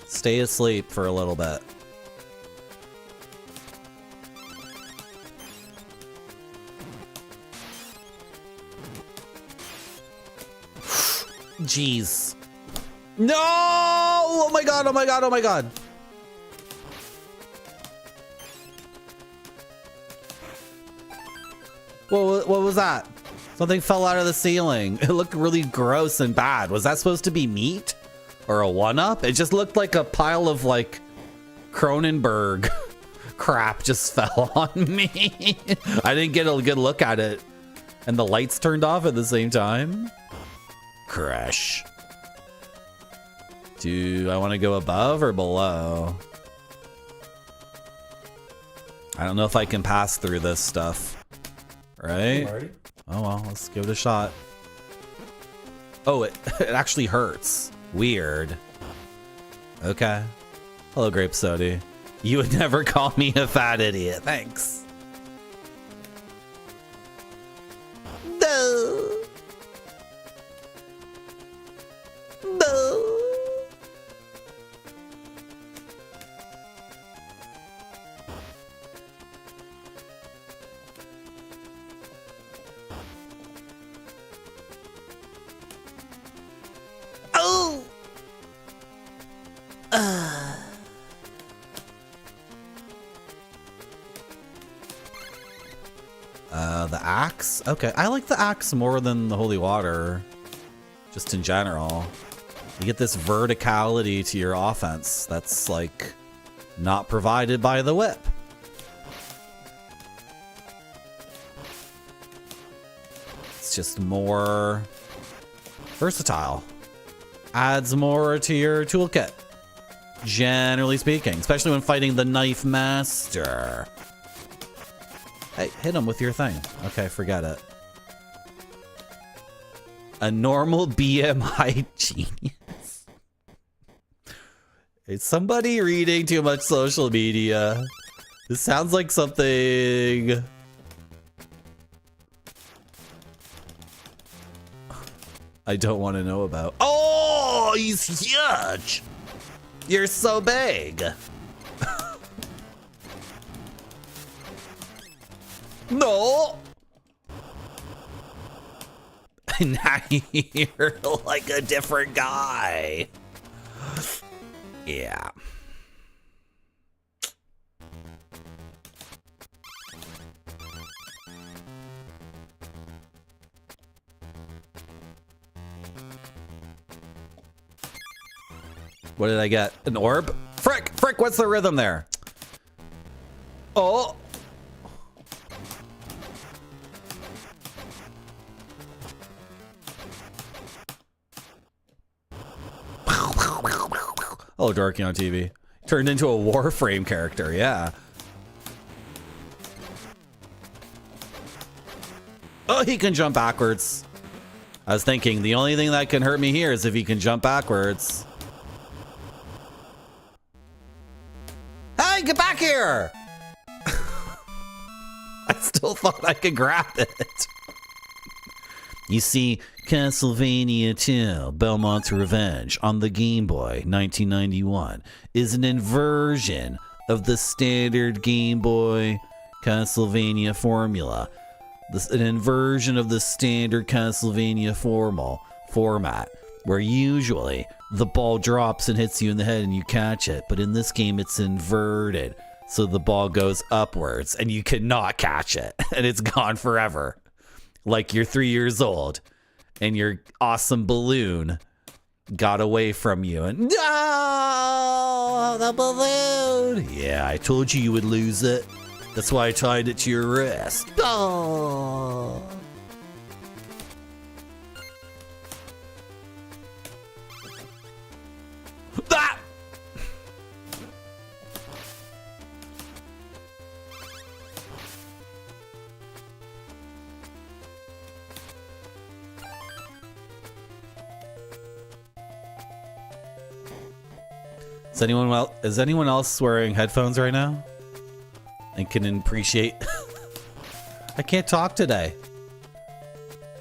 Stay asleep for a little bit. Jeez. No! Oh my god, oh my god, oh my god. What was that? Something fell out of the ceiling. It looked really gross and bad. Was that supposed to be meat? Or a one-up? It just looked like a pile of, like, Cronenberg crap just fell on me. I didn't get a good look at it. And the lights turned off at the same time. Crash. Do I want to go above or below? I don't know if I can pass through this stuff. Right? Oh well, let's give it a shot. Oh, it actually hurts. Weird. Okay. Hello, Grape Sody. You would never call me a fat idiot. Thanks. No. No. Oh. The axe? Okay, I like the axe more than the holy water. Just in general. You get this verticality to your offense that's, like, not provided by the whip. It's just more versatile. Adds more to your toolkit. Generally speaking, especially when fighting the knife master. Hey, hit him with your thing. Okay, forget it. A normal BMI genius. Is somebody reading too much social media? This sounds like something... I don't want to know about. Oh, he's huge! You're so big! No! Now you're like a different guy. Yeah. What did I get? An orb? Frick! Frick! What's the rhythm there? Oh! Oh, Dorky on TV. Turned into a Warframe character, yeah. Oh, he can jump backwards. I was thinking the only thing that can hurt me here is if he can jump backwards. Hey, get back here! I still thought I could grab it. You see, Castlevania 2, Belmont's Revenge on the Game Boy, 1991, is an inversion of the standard Game Boy Castlevania formula. An inversion of the standard Castlevania format, where usually the ball drops and hits you in the head and you catch it, but in this game it's inverted, so the ball goes upwards and you cannot catch it, and it's gone forever. Like you're 3 years old and your awesome balloon got away from you and no, the balloon. Yeah, I told you would lose it. That's why I tied it to your wrist. Oh. Ah! Is anyone else wearing headphones right now? And can appreciate... I can't talk today.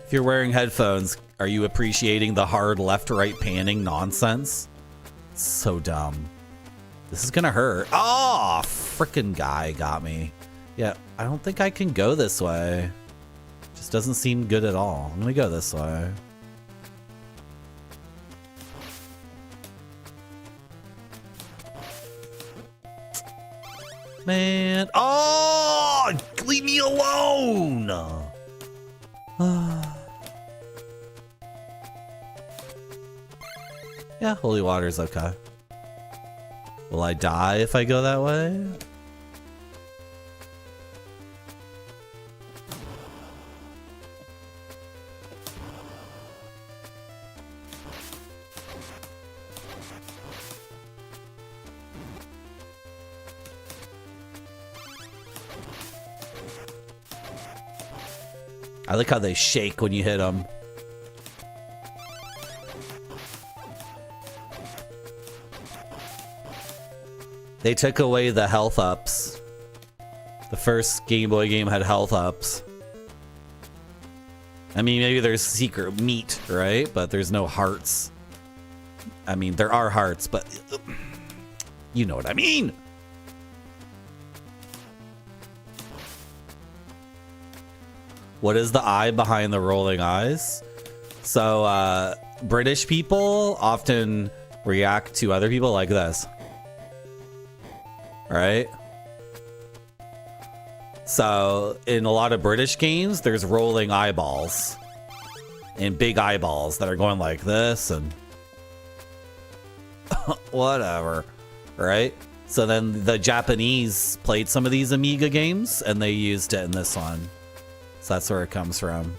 If you're wearing headphones, are you appreciating the hard left-right panning nonsense? It's so dumb. This is gonna hurt. Oh, frickin' guy got me. Yeah, I don't think I can go this way. Just doesn't seem good at all. I'm gonna go this way. Man. Oh, leave me alone. Yeah, holy water's okay. Will I die if I go that way? I like how they shake when you hit them. They took away the health ups. The first Game Boy game had health ups. I mean, maybe there's secret meat, right? But there's no hearts. I mean, there are hearts, but you know what I mean. What is the eye behind the rolling eyes? So, British people often react to other people like this. Right? So, in a lot of British games, there's rolling eyeballs. And big eyeballs that are going like this and... whatever. Right? So then the Japanese played some of these Amiga games, and they used it in this one. So that's where it comes from.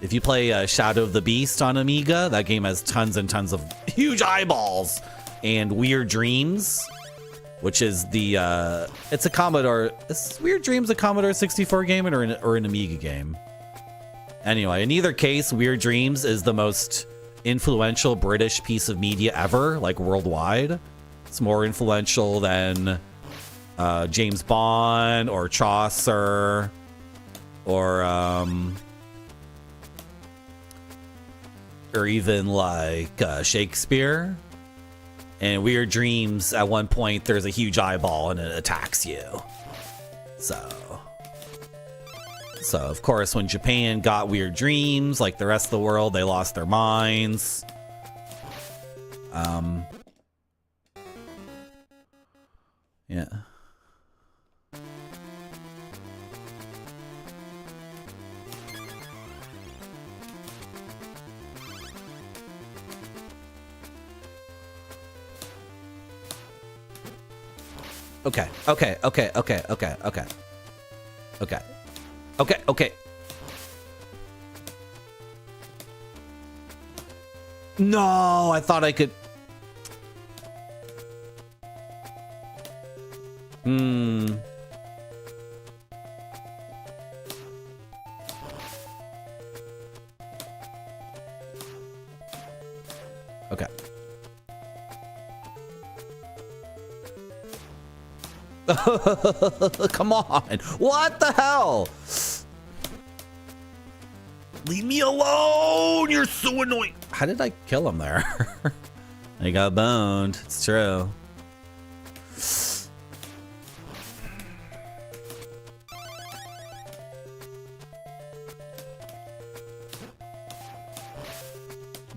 If you play Shadow of the Beast on Amiga, that game has tons and tons of huge eyeballs and Weird Dreams, which is the it's a Commodore. Is Weird Dreams a Commodore 64 game or an Amiga game? Anyway, in either case, Weird Dreams is the most influential British piece of media ever, like worldwide. It's more influential than James Bond or Chaucer. Or even like Shakespeare. And Weird Dreams, at one point, there's a huge eyeball and it attacks you. So of course, when Japan got Weird Dreams, like the rest of the world, they lost their minds. Yeah. Okay. No, I thought I could. Okay. Come on. What the hell? Leave me alone. You're so annoying. How did I kill him there? I got boned. It's true.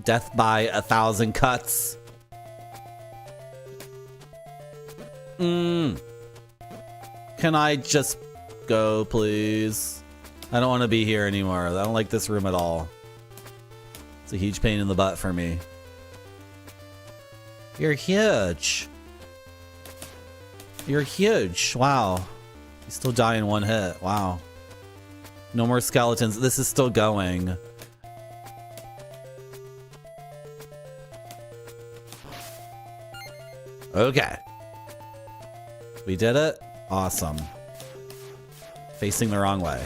Death by 1,000 cuts. Can I just go, please? I don't want to be here anymore. I don't like this room at all. It's a huge pain in the butt for me. You're huge. You're huge. Wow. You still die in one hit. Wow. No more skeletons. This is still going. Okay. We did it. Awesome. Facing the wrong way.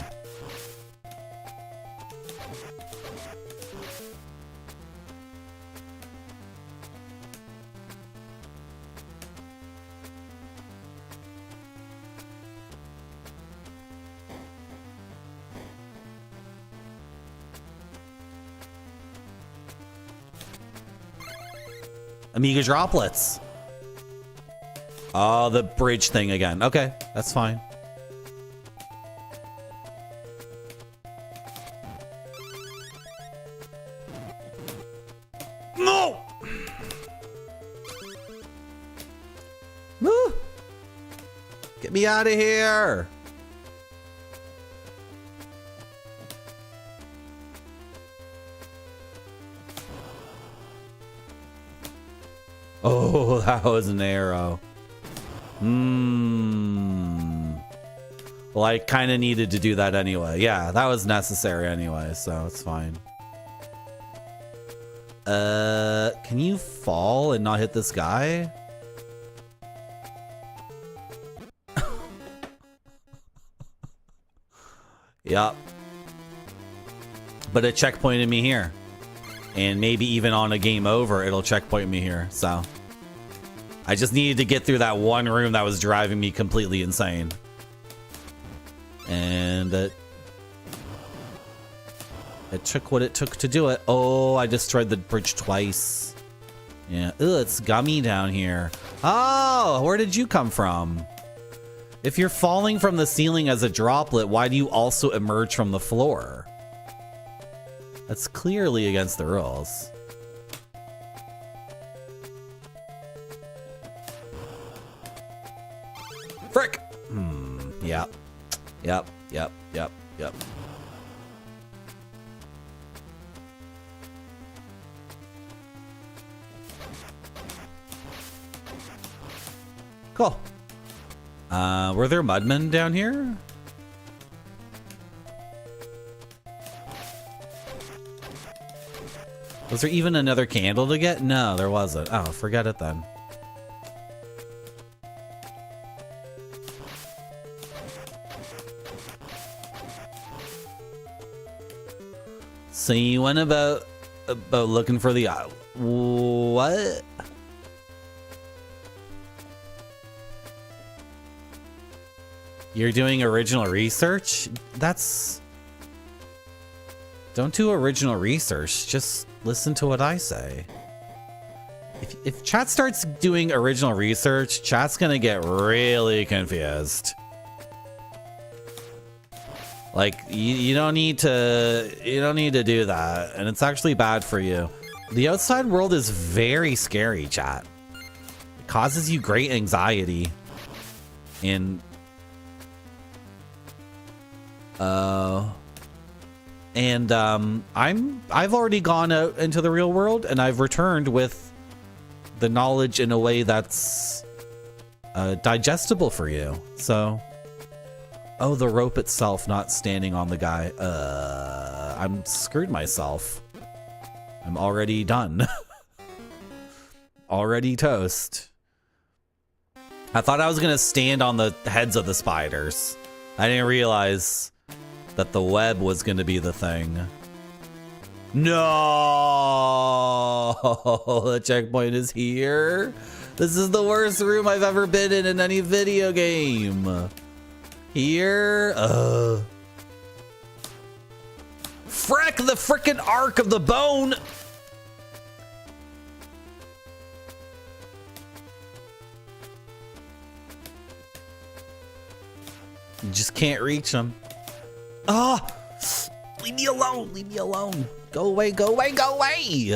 Amiga droplets. Oh, the bridge thing again. Okay, that's fine. No! Woo! Get me out of here! Oh, that was an arrow. Well, I kind of needed to do that anyway. Yeah, that was necessary anyway, so it's fine. Can you fall and not hit this guy? Yup. But it checkpointed me here. And maybe even on a game over, it'll checkpoint me here, so. I just needed to get through that one room that was driving me completely insane. And it took what it took to do it. Oh, I destroyed the bridge twice. Yeah. Ugh, it's gummy down here. Oh, where did you come from? If you're falling from the ceiling as a droplet, why do you also emerge from the floor? That's clearly against the rules. Frick! Yep. Yep. Cool. Were there mudmen down here? Was there even another candle to get? No, there wasn't. Oh, forget it then. So you went about looking for the what? You're doing original research? That's... Don't do original research. Just listen to what I say. If chat starts doing original research, chat's gonna get really confused. Like, you don't need to do that, and it's actually bad for you. The outside world is very scary, chat. It causes you great anxiety. And I've already gone out into the real world, and I've returned with the knowledge in a way that's digestible for you. So, oh, the rope itself not standing on the guy. I'm screwed myself. I'm already done. Already toast. I thought I was gonna stand on the heads of the spiders. I didn't realize that the web was gonna be the thing. No, the checkpoint is here. This is the worst room I've ever been in any video game. Here, frick, the frickin' arc of the bone. You just can't reach them. Ah, leave me alone, leave me alone. Go away, go away, go away.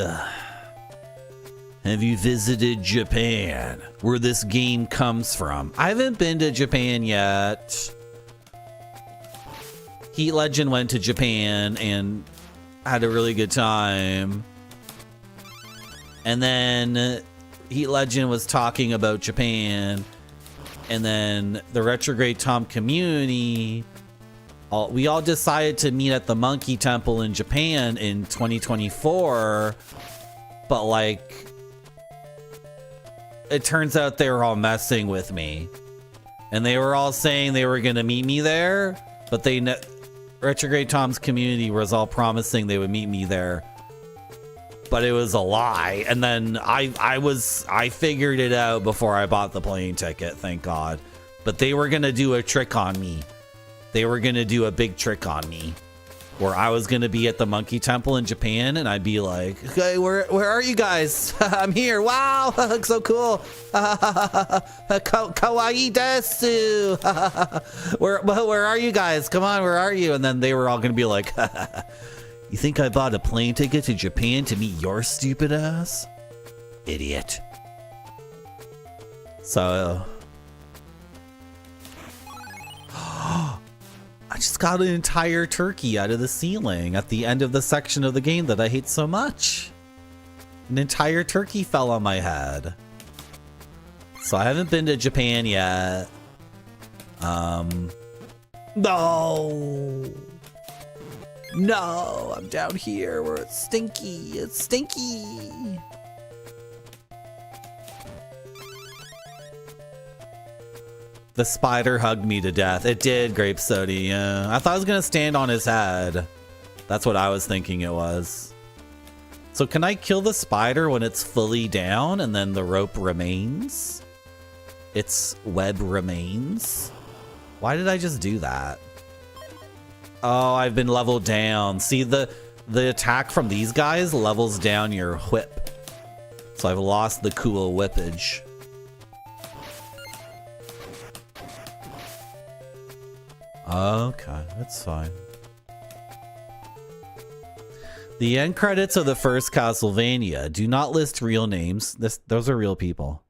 Have you visited Japan, where this game comes from? I haven't been to Japan yet. Heat Legend went to Japan and had a really good time. And then Heat Legend was talking about Japan. And then the Retrograde Tom community, we all decided to meet at the Monkey Temple in Japan in 2024. But like, it turns out they were all messing with me. And they were all saying they were going to meet me there. But Retrograde Tom's community was all promising they would meet me there. But it was a lie. And then I figured it out before I bought the plane ticket, thank God. But they were gonna do a trick on me. They were gonna do a big trick on me. where I was gonna be at the monkey temple in Japan, and I'd be like, "Okay, where are you guys? I'm here! Wow, so cool! Kawaii desu! Where are you guys? Come on, where are you?" And then they were all gonna be like, "You think I bought a plane ticket to Japan to meet your stupid ass, idiot?" So. I just got an entire turkey out of the ceiling at the end of the section of the game that I hate so much. An entire turkey fell on my head. So I haven't been to Japan yet. No. No, I'm down here where it's stinky. It's stinky. The spider hugged me to death. It did, Grape Soda. Yeah. I thought I was going to stand on his head. That's what I was thinking it was. So can I kill the spider when it's fully down and then the rope remains? Its web remains? Why did I just do that? Oh, I've been leveled down. See, the attack from these guys levels down your whip. So I've lost the cool whippage. Okay, that's fine. The end credits of the first Castlevania do not list real names. Those are real people.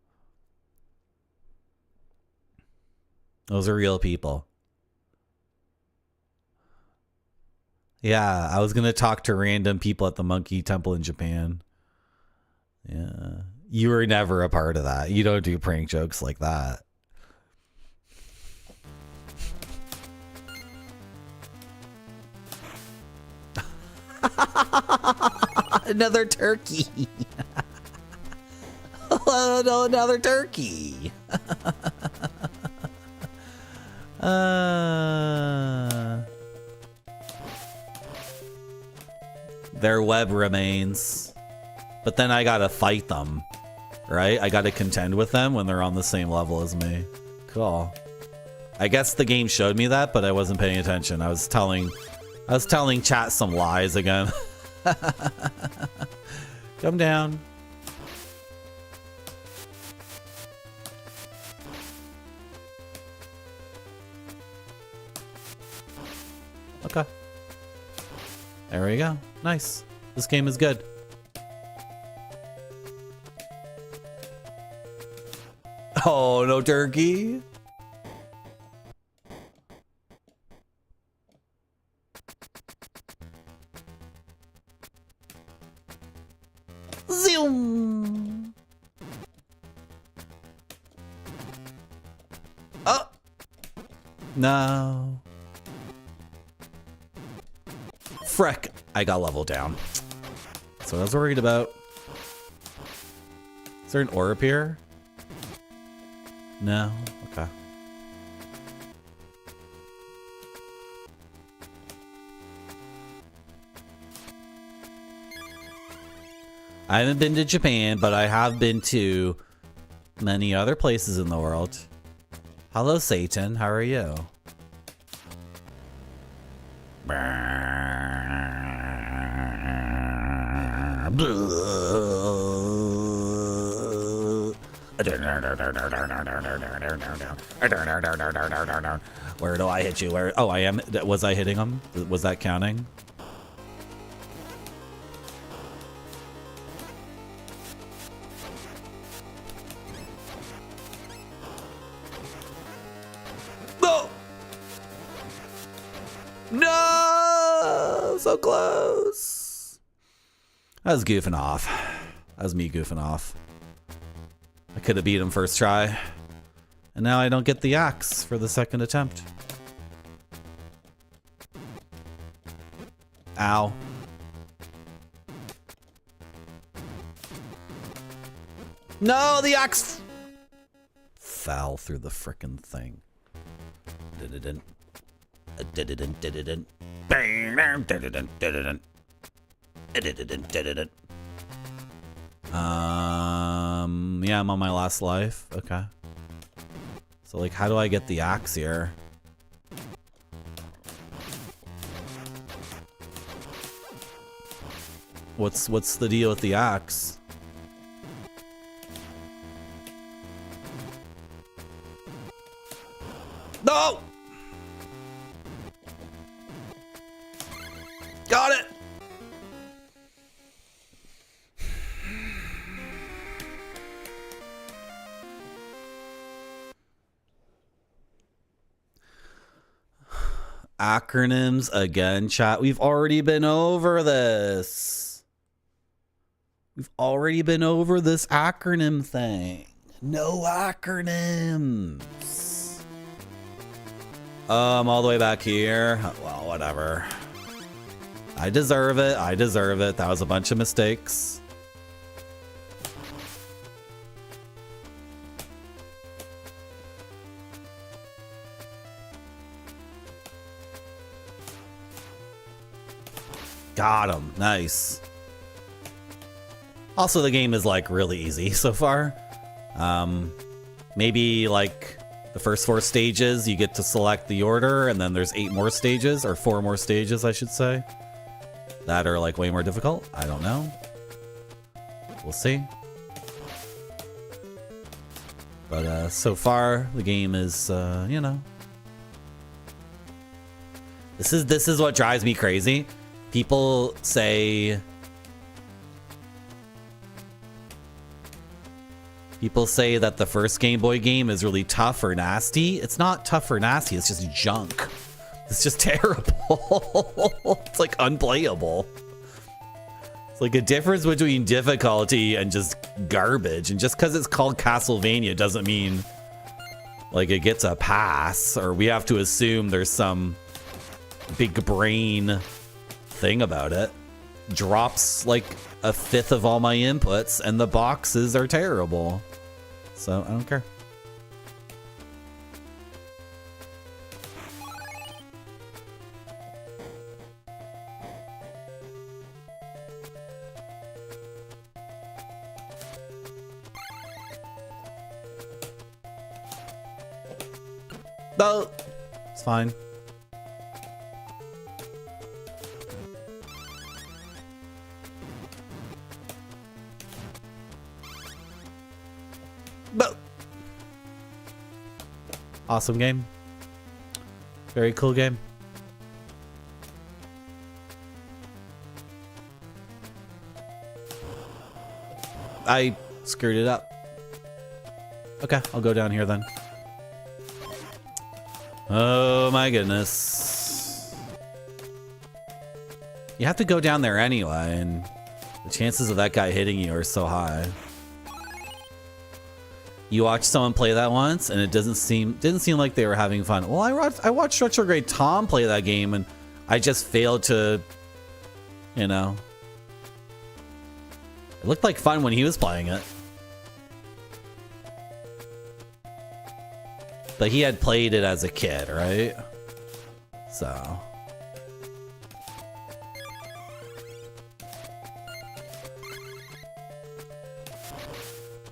Those are real people. Yeah, I was going to talk to random people at the Monkey Temple in Japan. Yeah. You were never a part of that. You don't do prank jokes like that. Another turkey. Oh, no, another turkey. Their web remains. But then I gotta fight them. Right? I gotta contend with them when they're on the same level as me. Cool. I guess the game showed me that, but I wasn't paying attention. I was telling chat some lies again. Come down. Okay. There we go. Nice. This game is good. Oh, no turkey. Zoom. Oh. No. Freck. I got leveled down. That's what I was worried about. Is there an orb here? No. Okay. I haven't been to Japan, but I have been to many other places in the world. Hello, Satan. How are you? Where do I hit you? Where? Oh, I am. Was I hitting him? Was that counting? No! No! So close. I was goofing off. That was me goofing off. I could have beat him first try. And now I don't get the axe for the second attempt. Ow. No, the axe fell through the frickin' thing. Did-didn't. Did-didn't. Did-didn't. Bang. Did-didn't. Did-didn't. Did-didn't. Yeah, I'm on my last life. Okay. So, like, how do I get the axe here? What's the deal with the axe? No! Got it! Acronyms again, chat. We've already been over this. We've already been over this acronym thing. No acronyms. All the way back here. Well, whatever. I deserve it. I deserve it. That was a bunch of mistakes. Got him. Nice. Also, the game is like really easy so far. Maybe like the first 4 stages, you get to select the order, and then there's 8 more stages, or 4 more stages, I should say, that are like way more difficult. I don't know. We'll see. But so far, the game is, you know. This is what drives me crazy. People say that the first Game Boy game is really tough or nasty. It's not tough or nasty, it's just junk. It's just terrible. It's like unplayable. It's like a difference between difficulty and just garbage. And just because it's called Castlevania doesn't mean like it gets a pass, or we have to assume there's some big brain thing about it. Drops like a fifth of all my inputs and the boxes are terrible. So I don't care. No, it's fine. No. Awesome game. Very cool game. I screwed it up. Okay, I'll go down here then. Oh my goodness. You have to go down there anyway, and the chances of that guy hitting you are so high. You watched someone play that once, and it didn't seem like they were having fun. Well, I watched Retrograde Tom play that game, and I just failed to, you know. It looked like fun when he was playing it. But he had played it as a kid, right? So.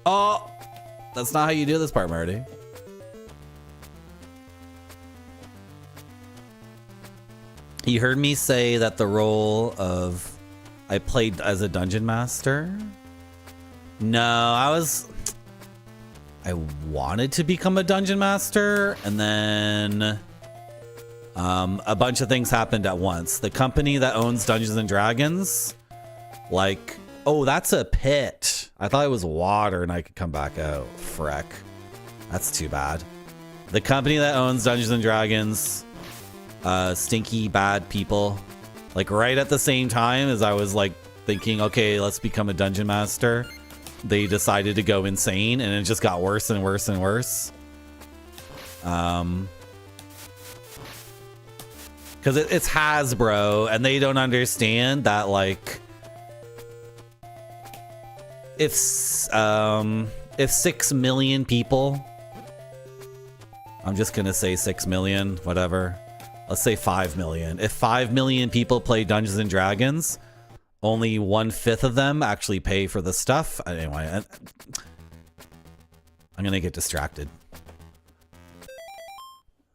Oh! That's not how you do this part, Marty. You heard me say that the role of... I played as a dungeon master? No, I wanted to become a dungeon master, and then a bunch of things happened at once. The company that owns Dungeons and Dragons, like, oh, that's a pit. I thought it was water and I could come back out. Freck. That's too bad. The company that owns Dungeons and Dragons, stinky bad people, like right at the same time as I was like thinking, okay, let's become a dungeon master, they decided to go insane, and it just got worse and worse and worse. Because it's Hasbro, and they don't understand that, like, if 6 million people, I'm just gonna say 6 million, whatever. Let's say 5 million. If 5 million people play Dungeons and Dragons, only 1/5 of them actually pay for the stuff. Anyway, I'm gonna get distracted.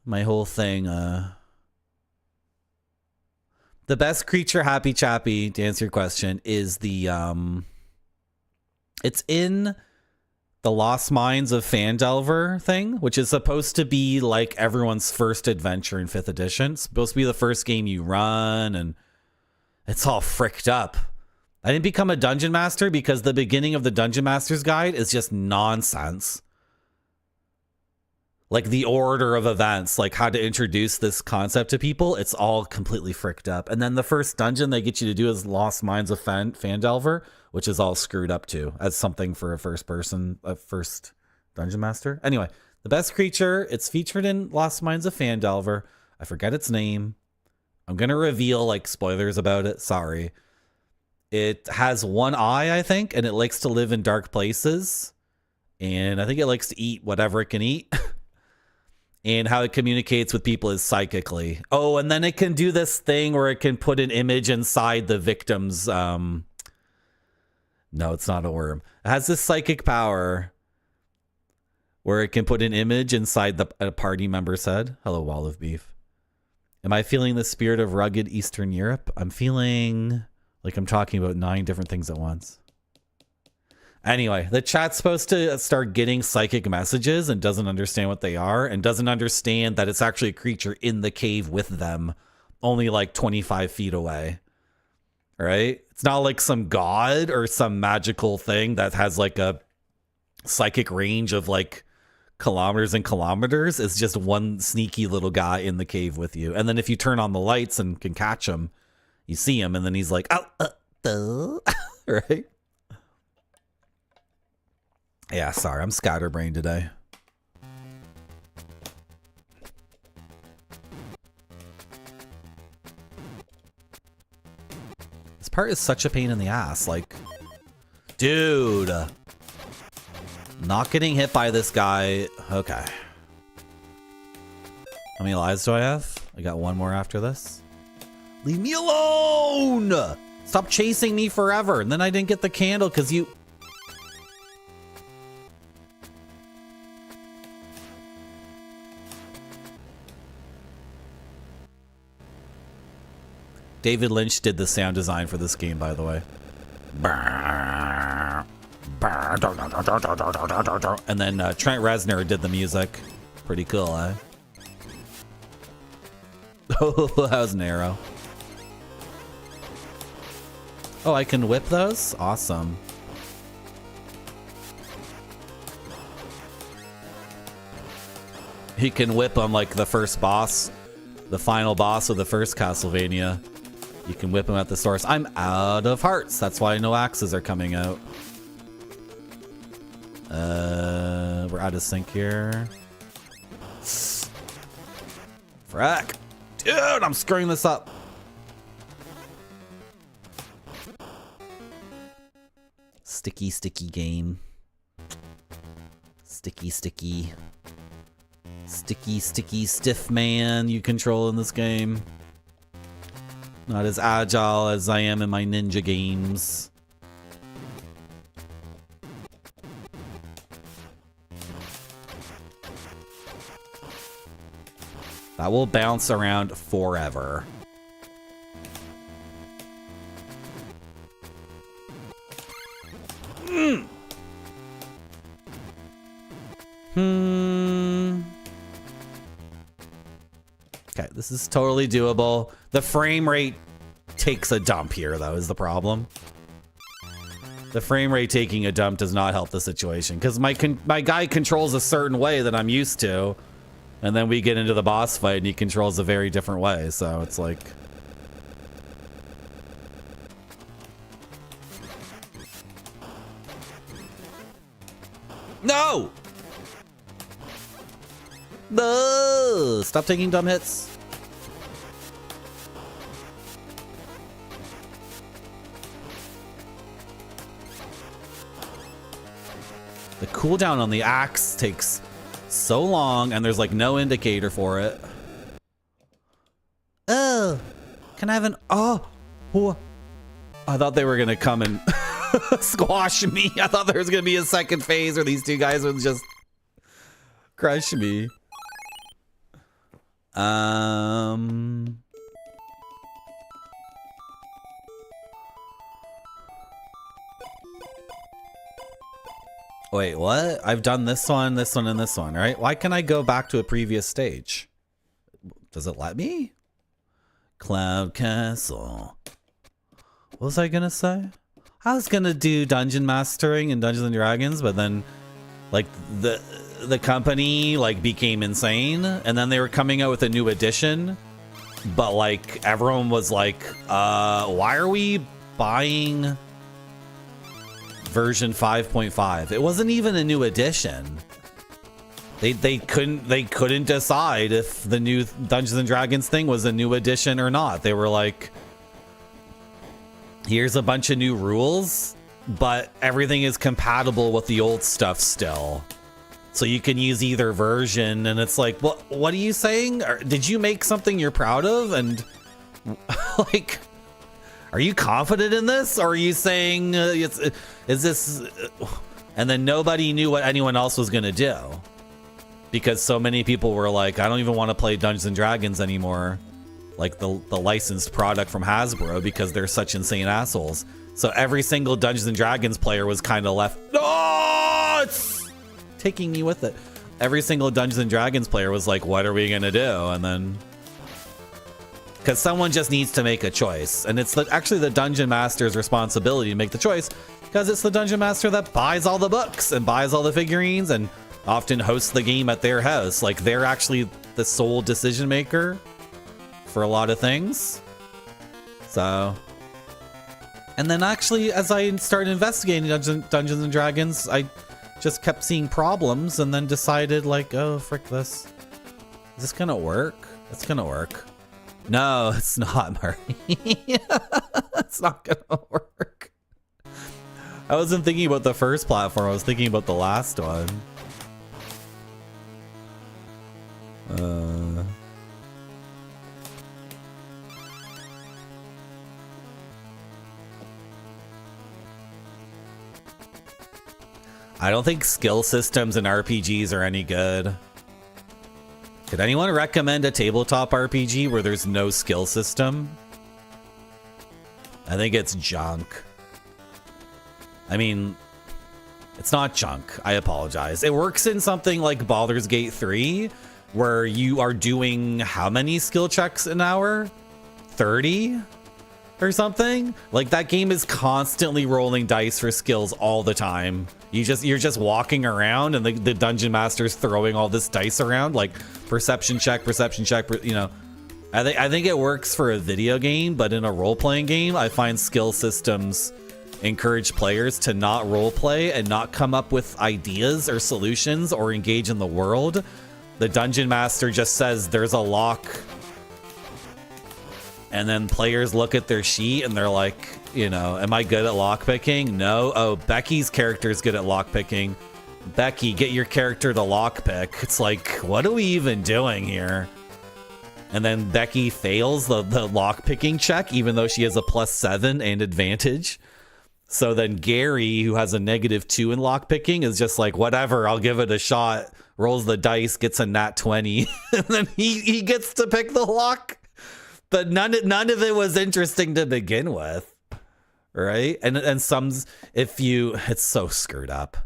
My whole thing, The best creature, Happy Chappy, to answer your question, is the it's in the Lost Mines of Phandelver thing, which is supposed to be like everyone's first adventure in 5th edition. It's supposed to be the first game you run, and it's all fricked up. I didn't become a dungeon master because the beginning of the Dungeon Master's Guide is just nonsense. Like the order of events, like how to introduce this concept to people, it's all completely fricked up. And then the first dungeon they get you to do is Lost Mines of Phandelver, which is all screwed up too, as something for a first dungeon master. Anyway, the best creature, it's featured in Lost Mines of Phandelver. I forget its name. I'm going to reveal like spoilers about it. Sorry. It has one eye, I think, and it likes to live in dark places. And I think it likes to eat whatever it can eat. And how it communicates with people is psychically. Oh, and then it can do this thing where it can put an image inside the victim's... No, it's not a worm. It has this psychic power where it can put an image inside a party member's head. Hello, Wall of Beef. Am I feeling the spirit of rugged Eastern Europe? I'm feeling like I'm talking about 9 different things at once. Anyway, the chat's supposed to start getting psychic messages and doesn't understand what they are and doesn't understand that it's actually a creature in the cave with them, only like 25 feet away. Right? It's not like some god or some magical thing that has like a psychic range of like kilometers and kilometers. It's just one sneaky little guy in the cave with you. And then if you turn on the lights and can catch him, you see him and then he's like, oh, right? Yeah, sorry, I'm scatterbrained today. This part is such a pain in the ass. Like, dude. Not getting hit by this guy. Okay. How many lives do I have? I got one more after this. Leave me alone! Stop chasing me forever. And then I didn't get the candle because you... David Lynch did the sound design for this game, by the way. And then Trent Reznor did the music. Pretty cool, eh? Oh, that was an arrow. Oh, I can whip those? Awesome. He can whip them like the first boss, the final boss of the first Castlevania. You can whip them at the source. I'm out of hearts. That's why no axes are coming out. We're out of sync here. Frack. Dude, I'm screwing this up. Sticky, sticky game. Sticky, sticky. Sticky, sticky, stiff man you control in this game. Not as agile as I am in my ninja games. That will bounce around forever. Okay, this is totally doable. The frame rate takes a dump here, though, is the problem. The frame rate taking a dump does not help the situation because my guy controls a certain way that I'm used to, and then we get into the boss fight and he controls a very different way. So it's like, no, no, stop taking dumb hits. The cooldown on the axe takes so long, and there's like no indicator for it. Oh, can I have an... Oh, I thought they were going to come and squash me. I thought there was going to be a second phase where these two guys would just crush me. Wait, what? I've done this one, and this one, right? Why can I go back to a previous stage? Does it let me? Cloud Castle. What was I gonna say? I was gonna do dungeon mastering in Dungeons and Dragons, but then like the company like became insane, and then they were coming out with a new edition, but like everyone was like, why are we buying version 5.5? It wasn't even a new edition. They couldn't decide if the new Dungeons and Dragons thing was a new edition or not. They were like, here's a bunch of new rules, but everything is compatible with the old stuff still. So you can use either version, and it's like, what are you saying? Did you make something you're proud of? And like, are you confident in this? Or are you saying, is this... And then nobody knew what anyone else was going to do. Because so many people were like, I don't even want to play Dungeons and Dragons anymore. Like the licensed product from Hasbro, because they're such insane assholes. So every single Dungeons and Dragons player was kind of left. Oh, it's taking me with it. Every single Dungeons and Dragons player was like, what are we going to do? And then... Because someone just needs to make a choice. And it's actually the Dungeon Master's responsibility to make the choice. Because it's the Dungeon Master that buys all the books and buys all the figurines and often hosts the game at their house. Like, they're actually the sole decision maker for a lot of things. So... And then actually, as I started investigating Dungeons and Dragons, I just kept seeing problems and then decided, like, oh, frick this. Is this gonna work? It's gonna work. No, it's not, Marty. It's not gonna work. I wasn't thinking about the first platform. I was thinking about the last one. I don't think skill systems in RPGs are any good. Could anyone recommend a tabletop RPG where there's no skill system? I think it's junk. I mean, it's not junk. I apologize. It works in something like Baldur's Gate 3, where you are doing how many skill checks an hour? 30? Or something? Like, that game is constantly rolling dice for skills all the time. You're just walking around and the dungeon master's throwing all this dice around, like perception check, you know. I think it works for a video game, but in a role-playing game, I find skill systems encourage players to not role-play and not come up with ideas or solutions or engage in the world. The dungeon master just says there's a lock, and then players look at their sheet and they're like, you know, am I good at lockpicking? No. Oh, Becky's character is good at lockpicking. Becky, get your character to lockpick. It's like, what are we even doing here? And then Becky fails the lockpicking check, even though she has a +7 and advantage. So then Gary, who has a -2 in lockpicking, is just like, whatever, I'll give it a shot. Rolls the dice, gets a nat 20, and then he gets to pick the lock. But none of it was interesting to begin with. Right? And some, it's so screwed up.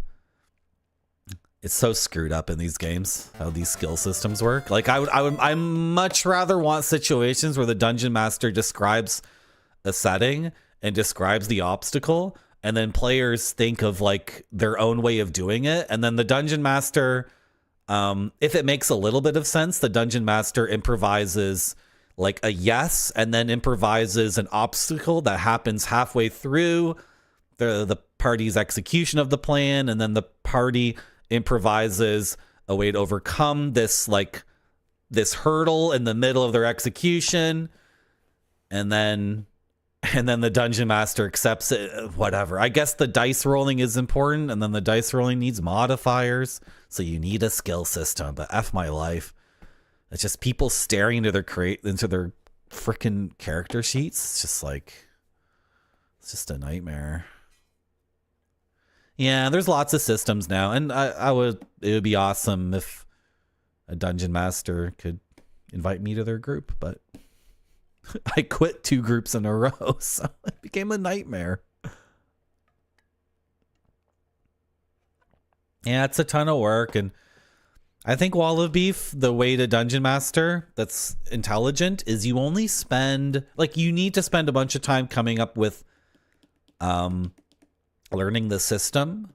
It's so screwed up in these games, how these skill systems work. Like, I much rather want situations where the dungeon master describes a setting and describes the obstacle, and then players think of like their own way of doing it. And then the dungeon master, if it makes a little bit of sense, the dungeon master improvises like a yes, and then improvises an obstacle that happens halfway through the party's execution of the plan, and then the party improvises a way to overcome this hurdle in the middle of their execution, and then the dungeon master accepts it. Whatever. I guess the dice rolling is important, and then the dice rolling needs modifiers, so you need a skill system. But F my life. It's just people staring into their freaking character sheets. It's just like, it's just a nightmare. Yeah, there's lots of systems now, and it would be awesome if a dungeon master could invite me to their group, but I quit 2 groups in a row, so it became a nightmare. Yeah, it's a ton of work. And I think Wall of Beef, the way to Dungeon Master that's intelligent is you only spend, like, you need to spend a bunch of time coming up with learning the system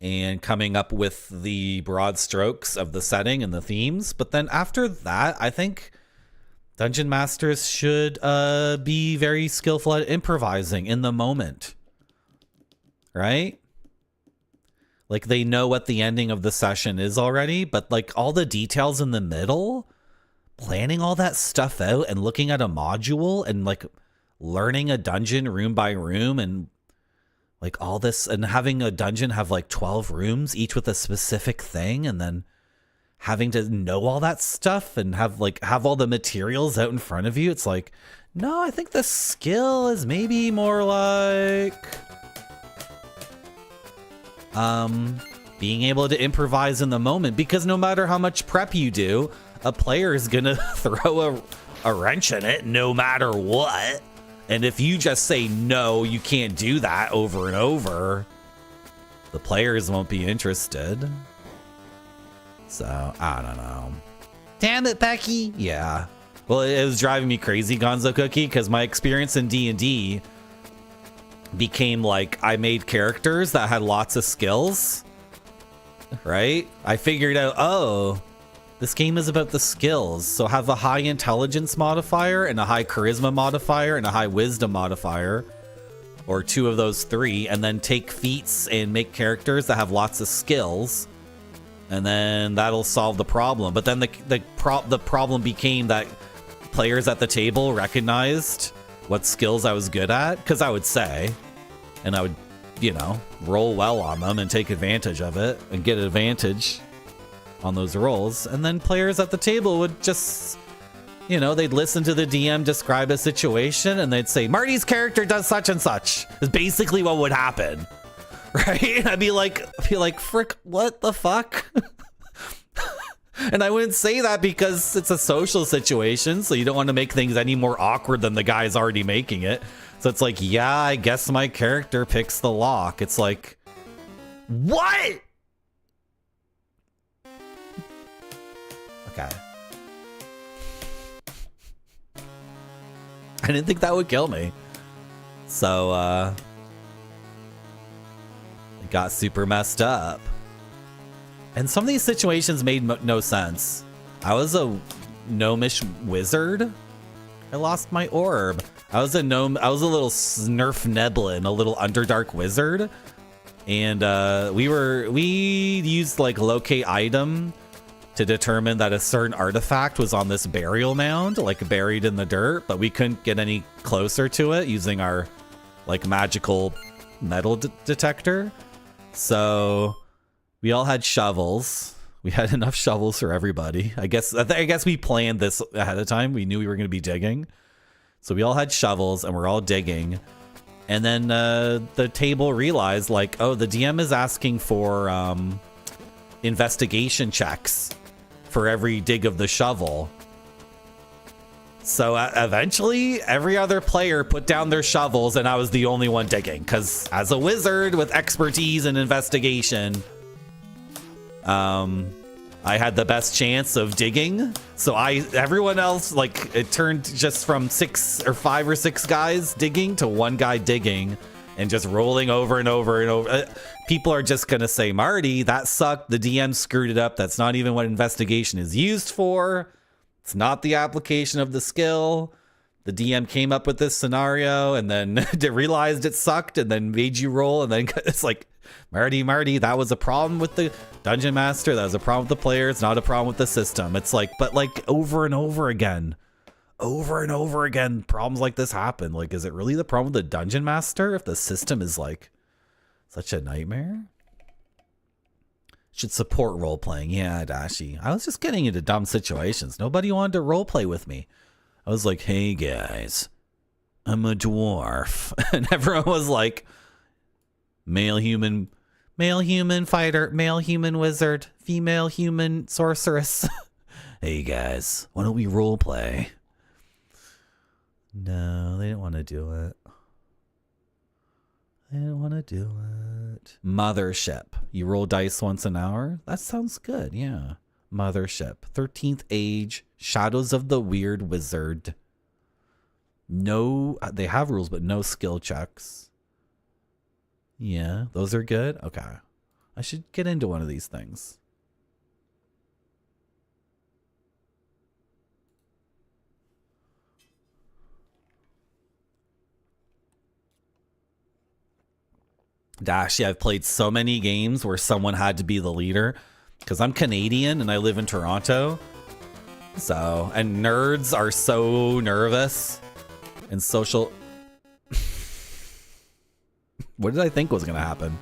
and coming up with the broad strokes of the setting and the themes. But then after that, I think Dungeon Masters should be very skillful at improvising in the moment. Right? Like, they know what the ending of the session is already, but like all the details in the middle, planning all that stuff out and looking at a module and like learning a dungeon room by room and like all this, and having a dungeon have like 12 rooms, each with a specific thing, and then having to know all that stuff and have all the materials out in front of you. It's like, no, I think the skill is maybe more like being able to improvise in the moment, because no matter how much prep you do, a player is gonna throw a wrench in it no matter what. And if you just say, no, you can't do that over and over, the players won't be interested. So, I don't know. Damn it, Becky. Yeah. Well, it was driving me crazy, Gonzo Cookie, because my experience in D&D became like I made characters that had lots of skills, right? I figured out, oh, this game is about the skills. So have a high intelligence modifier and a high charisma modifier and a high wisdom modifier, or two of those three, and then take feats and make characters that have lots of skills, and then that'll solve the problem. But then the problem became that players at the table recognized what skills I was good at, because I would say, and I would, you know, roll well on them and take advantage of it and get advantage on those rolls. And then players at the table would just, you know, they'd listen to the DM describe a situation and they'd say, Marty's character does such and such, is basically what would happen. Right? I'd be like, frick, what the fuck? And I wouldn't say that because it's a social situation, so you don't want to make things any more awkward than the guy's already making it. So it's like, yeah, I guess my character picks the lock. It's like, what? Okay. I didn't think that would kill me. So, it got super messed up. And some of these situations made no sense. I was a gnomish wizard. I lost my orb. I was a gnome. I was a little Snurf Neblin, a little Underdark wizard. And we used like locate item to determine that a certain artifact was on this burial mound, like buried in the dirt, but we couldn't get any closer to it using our like magical metal detector. So we all had shovels. We had enough shovels for everybody. I guess we planned this ahead of time. We knew we were going to be digging. So we all had shovels and we're all digging. And then the table realized, like, oh, the DM is asking for investigation checks for every dig of the shovel. So eventually every other player put down their shovels and I was the only one digging, because as a wizard with expertise in investigation, I had the best chance of digging. So everyone else, like, it turned just from 5 or 6 guys digging to 1 guy digging and just rolling over and over and over. People are just going to say, Marty, that sucked. The DM screwed it up. That's not even what investigation is used for. It's not the application of the skill. The DM came up with this scenario and then realized it sucked and then made you roll. And then it's like, Marty, that was a problem with the dungeon master. That was a problem with the player. It's not a problem with the system. It's like, but like over and over again, problems like this happen. Like, is it really the problem with the dungeon master if the system is like such a nightmare? Should support role playing. Yeah, Dashi. I was just getting into dumb situations. Nobody wanted to role play with me. I was like, hey guys, I'm a dwarf. And everyone was like, male human fighter, male human wizard, female human sorceress. Hey guys, why don't we role play? No, they didn't want to do it. I didn't want to do it. Mothership. You roll dice once an hour? That sounds good, yeah. Mothership. 13th Age. Shadows of the Weird Wizard. No, they have rules, but no skill checks. Yeah, those are good. Okay. I should get into one of these things. Dash, yeah, I've played so many games where someone had to be the leader because I'm Canadian and I live in Toronto. So, and nerds are so nervous and social. What did I think was going to happen?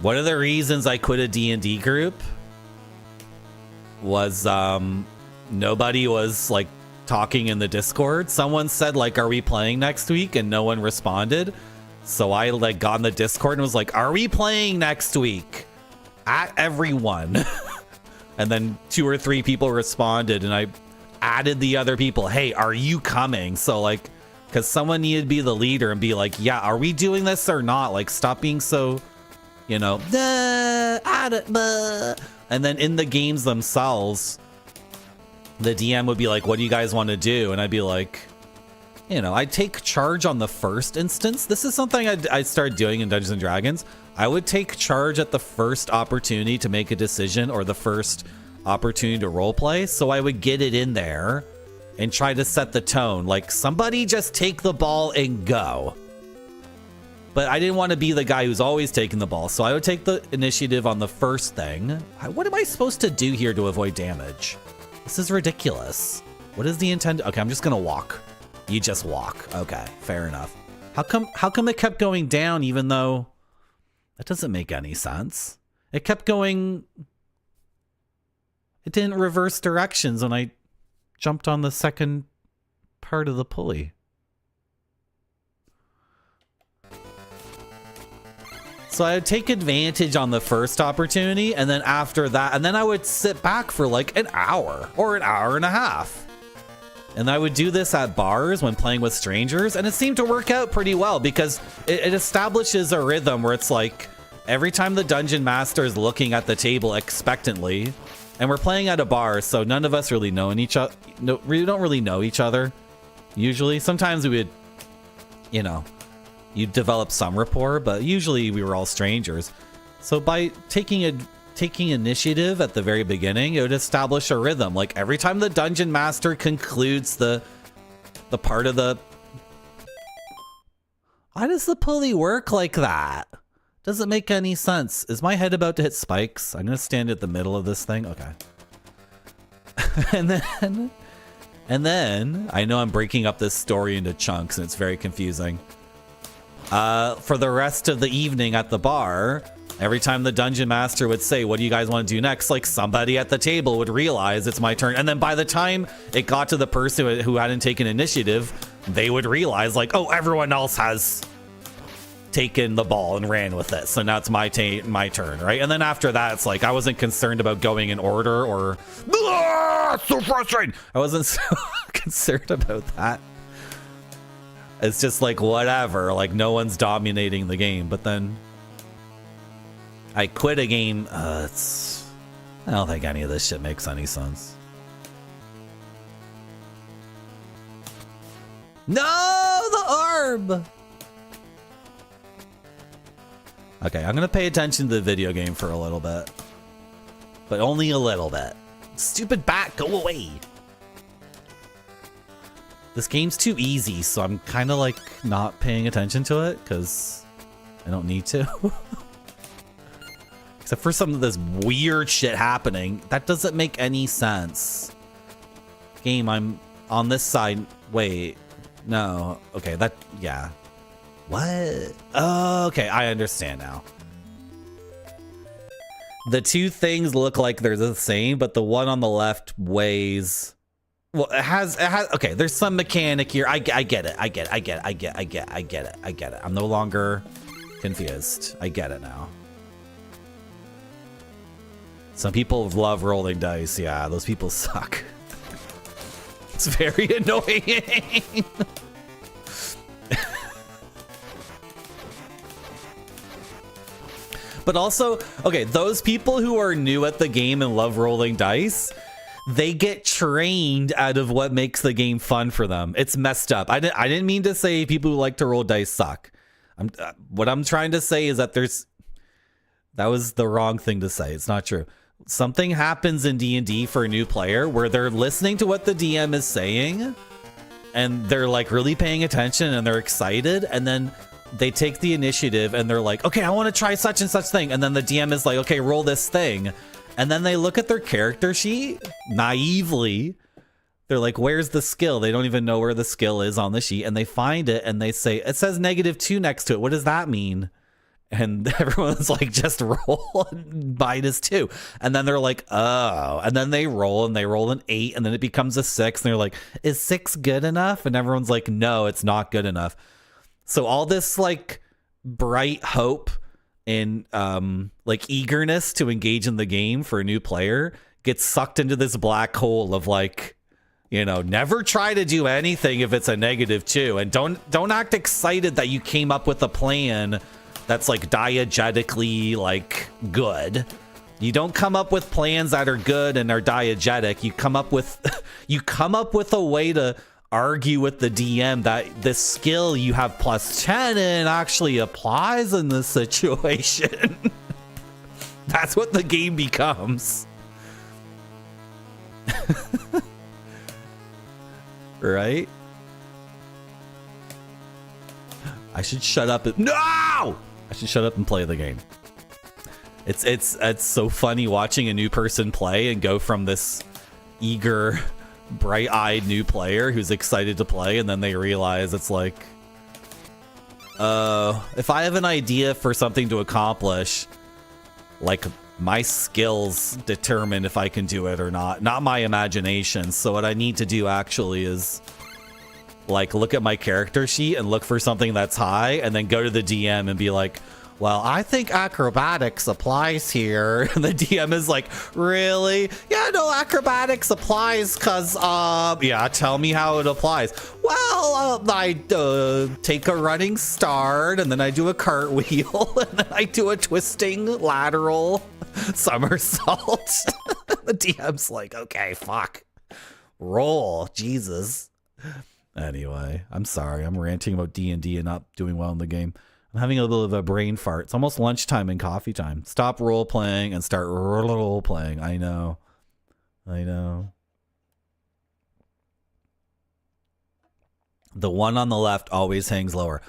One of the reasons I quit a D&D group was nobody was like talking in the Discord. Someone said like, are we playing next week? And no one responded. So I like got in the Discord and was like, are we playing next week? At everyone. And then 2 or 3 people responded and I added the other people. Hey, are you coming? So like, because someone needed to be the leader and be like, yeah, are we doing this or not? Like, stop being so, you know, and then in the games themselves, the DM would be like, what do you guys want to do? And I'd be like, you know, I'd take charge on the first instance. This is something I'd start doing in Dungeons & Dragons. I would take charge at the first opportunity to make a decision or the first opportunity to roleplay. So I would get it in there and try to set the tone. Like, somebody just take the ball and go. But I didn't want to be the guy who's always taking the ball. So I would take the initiative on the first thing. What am I supposed to do here to avoid damage? This is ridiculous. What is the intent? Okay, I'm just going to walk. You just walk. Okay, fair enough. How come it kept going down even though that doesn't make any sense? It kept going. It didn't reverse directions when I jumped on the second part of the pulley. So I would take advantage on the first opportunity and then after that, and then I would sit back for like an hour or an hour and a half. And I would do this at bars when playing with strangers, and it seemed to work out pretty well because it establishes a rhythm where it's like every time the dungeon master is looking at the table expectantly, and we're playing at a bar, so none of us really know each other. No, we don't really know each other. Usually, sometimes we would, you know, you develop some rapport, but usually we were all strangers. So by taking initiative at the very beginning, it would establish a rhythm. Like every time the dungeon master concludes the part of the... Why does the pulley work like that? Doesn't make any sense. Is my head about to hit spikes? I'm gonna stand at the middle of this thing. Okay. and then I know I'm breaking up this story into chunks and it's very confusing. For the rest of the evening at the bar, every time the dungeon master would say, what do you guys want to do next? Like somebody at the table would realize it's my turn. And then by the time it got to the person who hadn't taken initiative, they would realize like, oh, everyone else has taken the ball and ran with it. So now it's my turn, right? And then after that, it's like, I wasn't concerned about going in order or, so frustrating. I wasn't so concerned about that. It's just like, whatever, like no one's dominating the game. But then I quit a game. I don't think any of this shit makes any sense. No, the orb. Okay, I'm gonna pay attention to the video game for a little bit, but only a little bit. Stupid bat, go away. This game's too easy, so I'm kind of like not paying attention to it because I don't need to. Except for some of this weird shit happening. That doesn't make any sense. Game, I'm on this side. Wait, no. Okay, that, yeah. What? Oh, okay, I understand now. The two things look like they're the same, but the one on the left weighs... Well, it has, okay, there's some mechanic here. I get it. I get it. I'm no longer confused. I get it now. Some people love rolling dice. Yeah, those people suck. It's very annoying. But also, okay, those people who are new at the game and love rolling dice, they get trained out of what makes the game fun for them. It's messed up. I didn't mean to say people who like to roll dice suck. What I'm trying to say is that that was the wrong thing to say. It's not true. Something happens in D&D for a new player where they're listening to what the DM is saying and they're like really paying attention and they're excited, and then they take the initiative and they're like, okay, I want to try such and such thing. And then the DM is like, okay, roll this thing. And then they look at their character sheet naively. They're like, where's the skill? They don't even know where the skill is on the sheet. And they find it and they say, it says -2 next to it. What does that mean? And everyone's like, just roll -2. And then they're like, oh. And then they roll and they roll an 8. And then it becomes a 6. And they're like, is 6 good enough? And everyone's like, no, it's not good enough. So all this like bright hope and like eagerness to engage in the game for a new player gets sucked into this black hole of like, you know, never try to do anything if it's a -2, and don't act excited that you came up with a plan that's like diegetically like good. You don't come up with plans that are good and are diegetic. You come up with a way to argue with the DM that this skill you have +10 in actually applies in this situation. That's what the game becomes. Right? I should shut up and no! I should shut up and play the game. It's so funny watching a new person play and go from this eager, bright-eyed new player who's excited to play, and then they realize it's like, if I have an idea for something to accomplish, like my skills determine if I can do it or not my imagination. So what I need to do actually is like look at my character sheet and look for something that's high, and then go to the DM and be like, well, I think acrobatics applies here. And the DM is like, really? Yeah, no, acrobatics applies because, yeah, tell me how it applies. Well, I take a running start, and then I do a cartwheel, and then I do a twisting lateral somersault. The DM's like, okay, fuck. Roll, Jesus. Anyway, I'm sorry. I'm ranting about D&D and not doing well in the game. I'm having a little of a brain fart. It's almost lunchtime and coffee time. Stop role playing and start role playing. I know. The one on the left always hangs lower.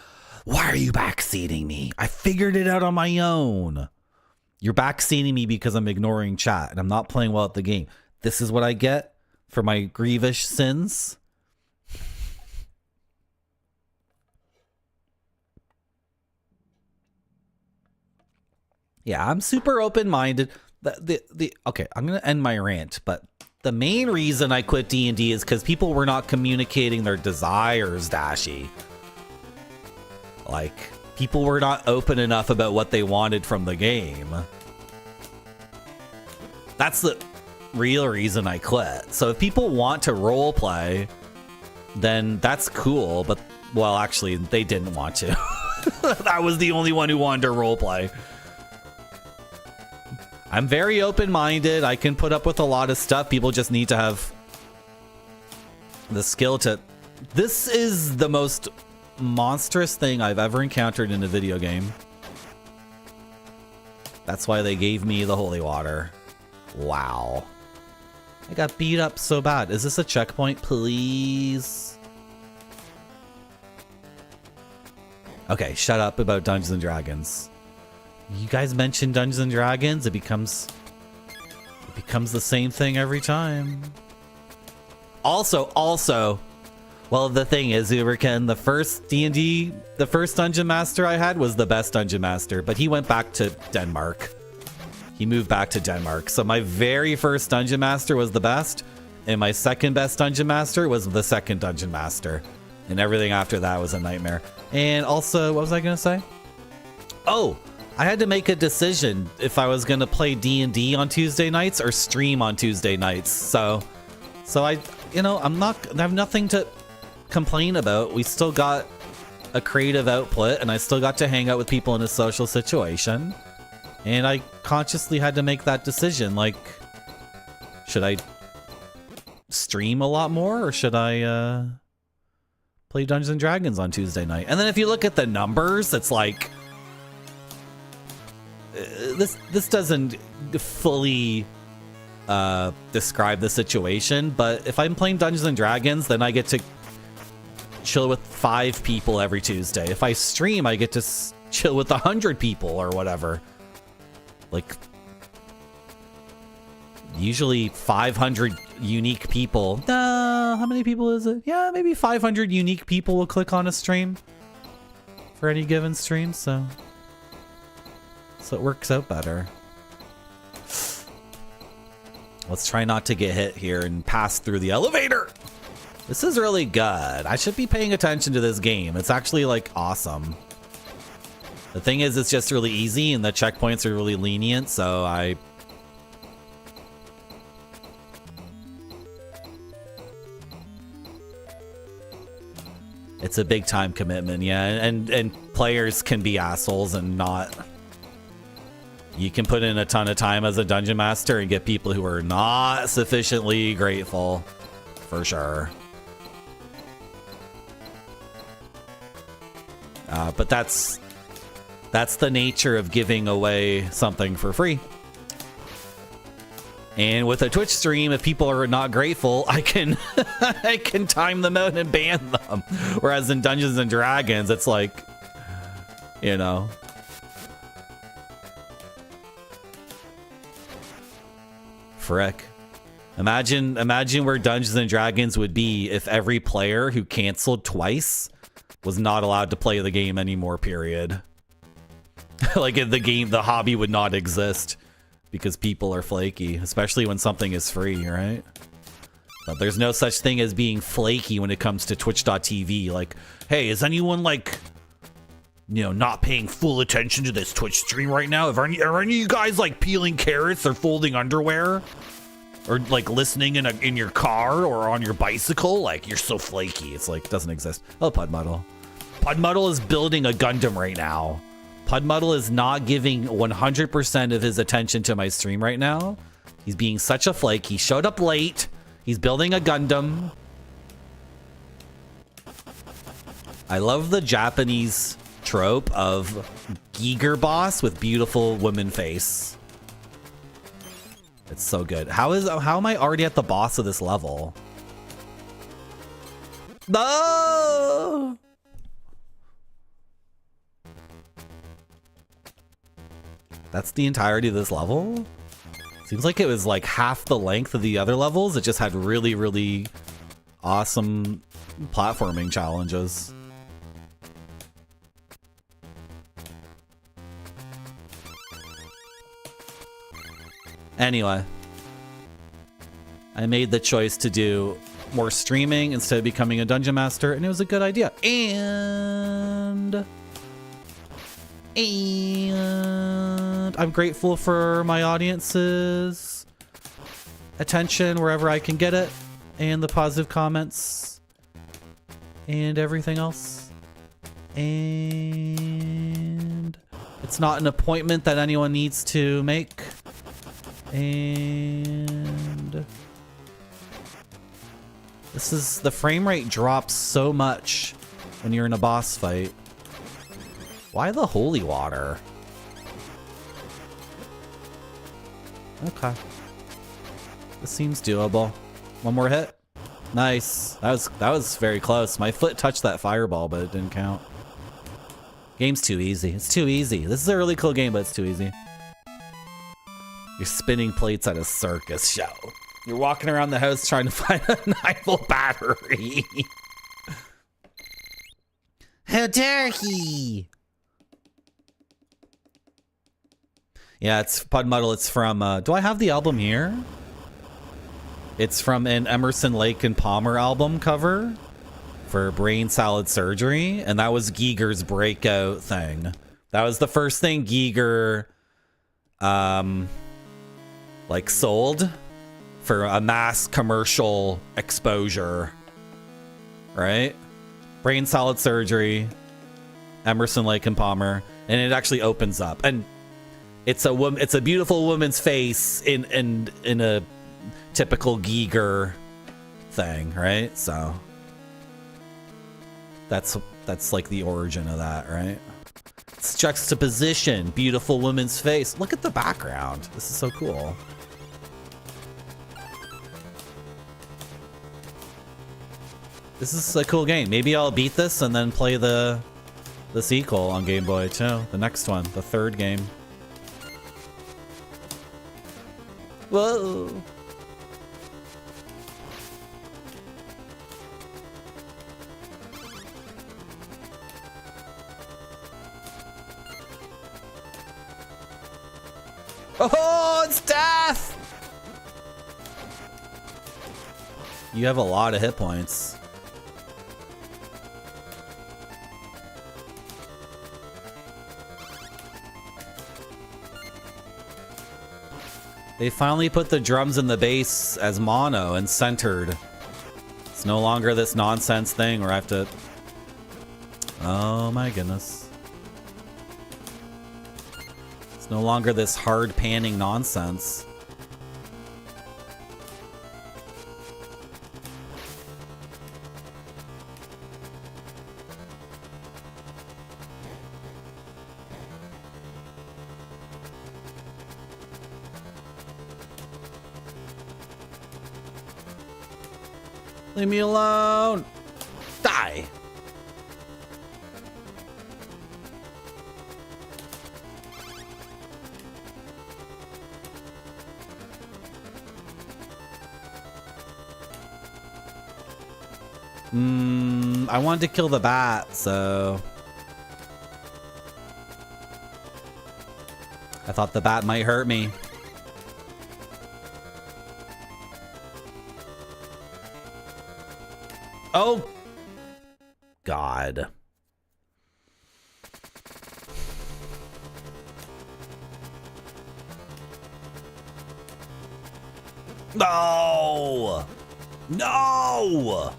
Why are you backseating me? I figured it out on my own. You're backseating me because I'm ignoring chat and I'm not playing well at the game. This is what I get for my grievous sins. Yeah, I'm super open-minded. Okay, I'm gonna end my rant, but the main reason I quit D&D is because people were not communicating their desires, Dashi. Like, people were not open enough about what they wanted from the game. That's the real reason I quit. So if people want to role play, then that's cool, but, well, actually, they didn't want to. I was the only one who wanted to role play. I'm very open-minded. I can put up with a lot of stuff. People just need to have the skill to... This is the most monstrous thing I've ever encountered in a video game. That's why they gave me the holy water. Wow. I got beat up so bad. Is this a checkpoint, please? Okay, shut up about Dungeons and Dragons. You guys mention Dungeons and Dragons, it becomes the same thing every time. Also, well, the thing is, Uberken, the first D&D, the first Dungeon Master I had was the best Dungeon Master, but he went back to Denmark. He moved back to Denmark. So my very first Dungeon Master was the best, and my second best Dungeon Master was the second Dungeon Master. And everything after that was a nightmare. And also, what was I going to say? Oh! I had to make a decision if I was going to play D&D on Tuesday nights or stream on Tuesday nights. So I, you know, I have nothing to complain about. We still got a creative output and I still got to hang out with people in a social situation. And I consciously had to make that decision. Like, should I stream a lot more or should I play Dungeons and Dragons on Tuesday night? And then if you look at the numbers, it's like this doesn't fully describe the situation, but if I'm playing Dungeons and Dragons, then I get to chill with 5 people every Tuesday. If I stream, I get to chill with 100 people or whatever. Like, usually 500 unique people. How many people is it? Yeah, maybe 500 unique people will click on a stream for any given stream, so it works out better. Let's try not to get hit here and pass through the elevator. This is really good. I should be paying attention to this game. It's actually, like, awesome. The thing is, it's just really easy and the checkpoints are really lenient, so it's a big time commitment, yeah, and players can be assholes and not. You can put in a ton of time as a dungeon master and get people who are not sufficiently grateful, for sure. But that's the nature of giving away something for free. And with a Twitch stream, if people are not grateful, I can I can time them out and ban them. Whereas in Dungeons and Dragons, it's like, you know. Frick. Imagine where Dungeons and Dragons would be if every player who canceled twice was not allowed to play the game anymore, period. Like, in the game, the hobby would not exist because people are flaky, especially when something is free, right? But there's no such thing as being flaky when it comes to twitch.tv. Like, hey, is anyone, like, you know, not paying full attention to this Twitch stream right now? Are any of you guys, like, peeling carrots or folding underwear? Or, like, listening in your car or on your bicycle? Like, you're so flaky. It's like, it doesn't exist. Oh, Pudmuddle. Pudmuddle is building a Gundam right now. Pudmuddle is not giving 100% of his attention to my stream right now. He's being such a flake. He showed up late. He's building a Gundam. I love the Japanese trope of Giger boss with beautiful woman face. It's so good. How am I already at the boss of this level? No! That's the entirety of this level? Seems like it was like half the length of the other levels. It just had really, really awesome platforming challenges. Anyway, I made the choice to do more streaming instead of becoming a dungeon master, and it was a good idea. And I'm grateful for my audience's attention wherever I can get it, and the positive comments, and everything else. And it's not an appointment that anyone needs to make. And this is, the frame rate drops so much when you're in a boss fight. Why the holy water? Okay. This seems doable. One more hit. Nice. That was very close. My foot touched that fireball, but it didn't count. Game's too easy. It's too easy. This is a really cool game, but it's too easy. You're spinning plates at a circus show. You're walking around the house trying to find a 9-volt battery. How dare he? Yeah, it's Pudmuddle. It's from, do I have the album here? It's from an Emerson, Lake and Palmer album cover for Brain Salad Surgery. And that was Giger's breakout thing. That was the first thing Giger, like, sold for a mass commercial exposure, right? Brain Salad Surgery, Emerson, Lake and Palmer, and it actually opens up. And It's a beautiful woman's face in a typical Giger thing, right? So that's like the origin of that, right? It's juxtaposition, beautiful woman's face. Look at the background. This is so cool. This is a cool game. Maybe I'll beat this and then play the sequel on Game Boy too. The next one, the third game. Whoa. Oh, it's death! You have a lot of hit points. They finally put the drums and the bass as mono and centered. It's no longer this nonsense thing where I have to... Oh my goodness. It's no longer this hard panning nonsense. Leave me alone! Die! I wanted to kill the bat, so... I thought the bat might hurt me. Oh! God. No! No!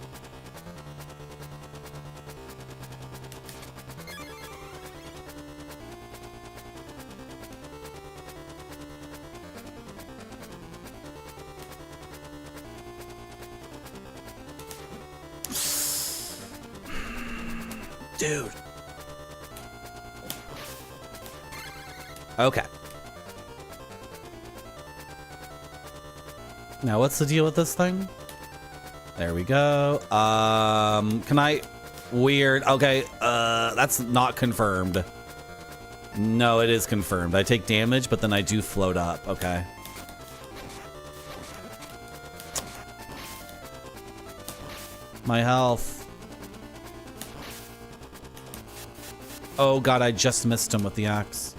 Dude. Okay. Now what's the deal with this thing? There we go. Can I... Weird. Okay, that's not confirmed. No, it is confirmed. I take damage, but then I do float up. Okay. My health. Oh god, I just missed him with the axe.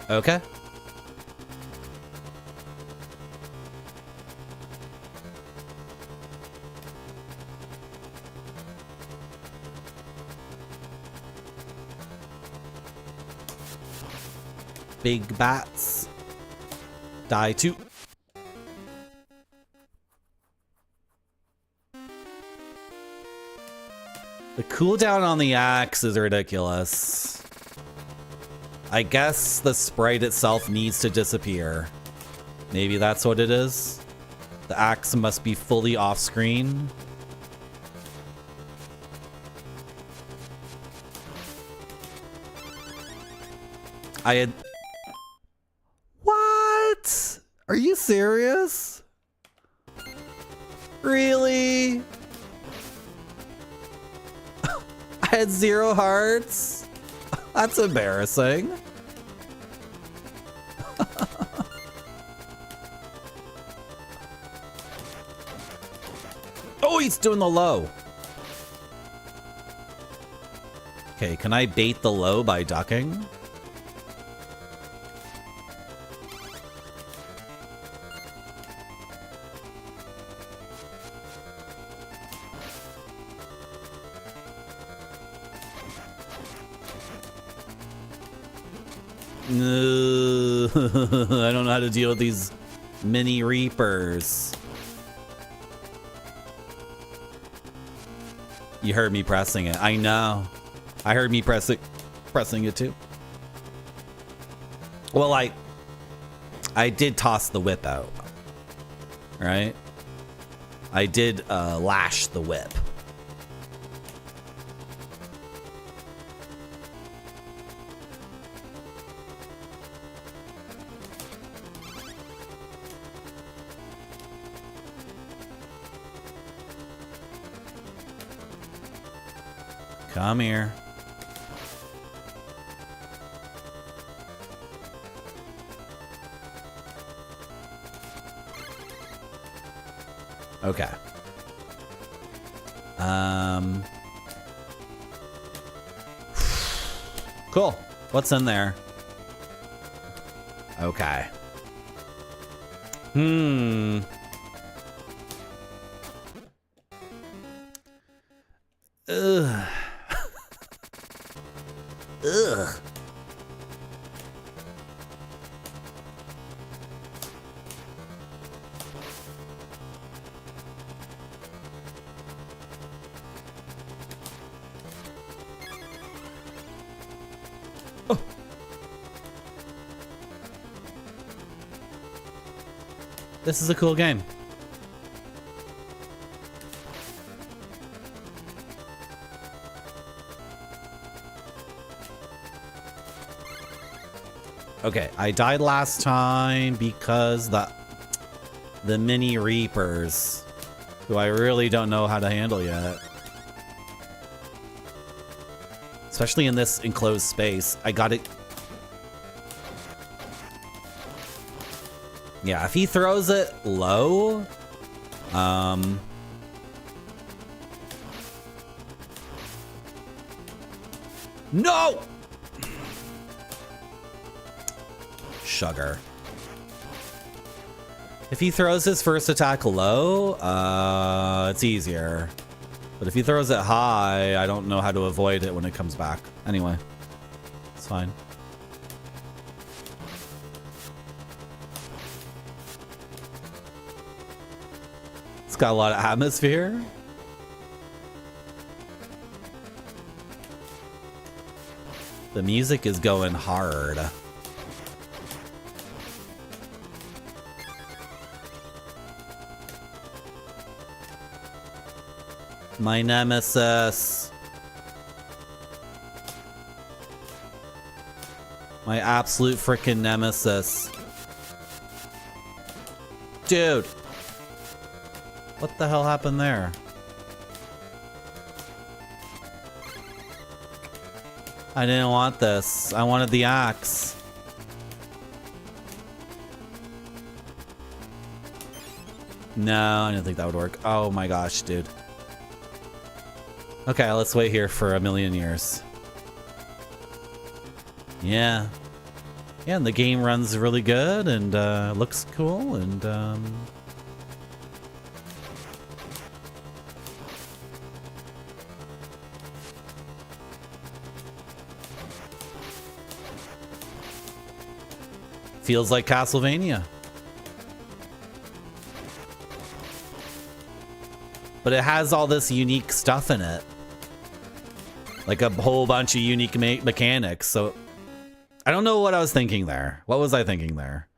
Okay. Big bats. Die too. The cooldown on the axe is ridiculous. I guess the sprite itself needs to disappear. Maybe that's what it is. The axe must be fully off screen. I had... What? Are you serious? Really? I had 0 hearts? That's embarrassing. Oh, he's doing the low. Okay, can I bait the low by ducking? I don't know how to deal with these mini reapers. You heard me pressing it. I know. I heard me pressing it too. Well, I did toss the whip out, right? I did lash the whip. Come here. Okay. Cool. What's in there? Okay. Ugh. Ugh. Oh. This is a cool game. Okay, I died last time because the mini reapers, who I really don't know how to handle yet. Especially in this enclosed space. I got it. Yeah, if he throws it low, no! Sugar. If he throws his first attack low, it's easier. But if he throws it high, I don't know how to avoid it when it comes back. Anyway, it's fine. It's got a lot of atmosphere. The music is going hard. My nemesis. My absolute freaking nemesis. Dude. What the hell happened there? I didn't want this. I wanted the axe. No, I didn't think that would work. Oh my gosh, dude. Okay, let's wait here for a million years. Yeah. Yeah, and the game runs really good and looks cool and feels like Castlevania. But it has all this unique stuff in it. Like a whole bunch of unique mechanics. So I don't know what I was thinking there. What was I thinking there?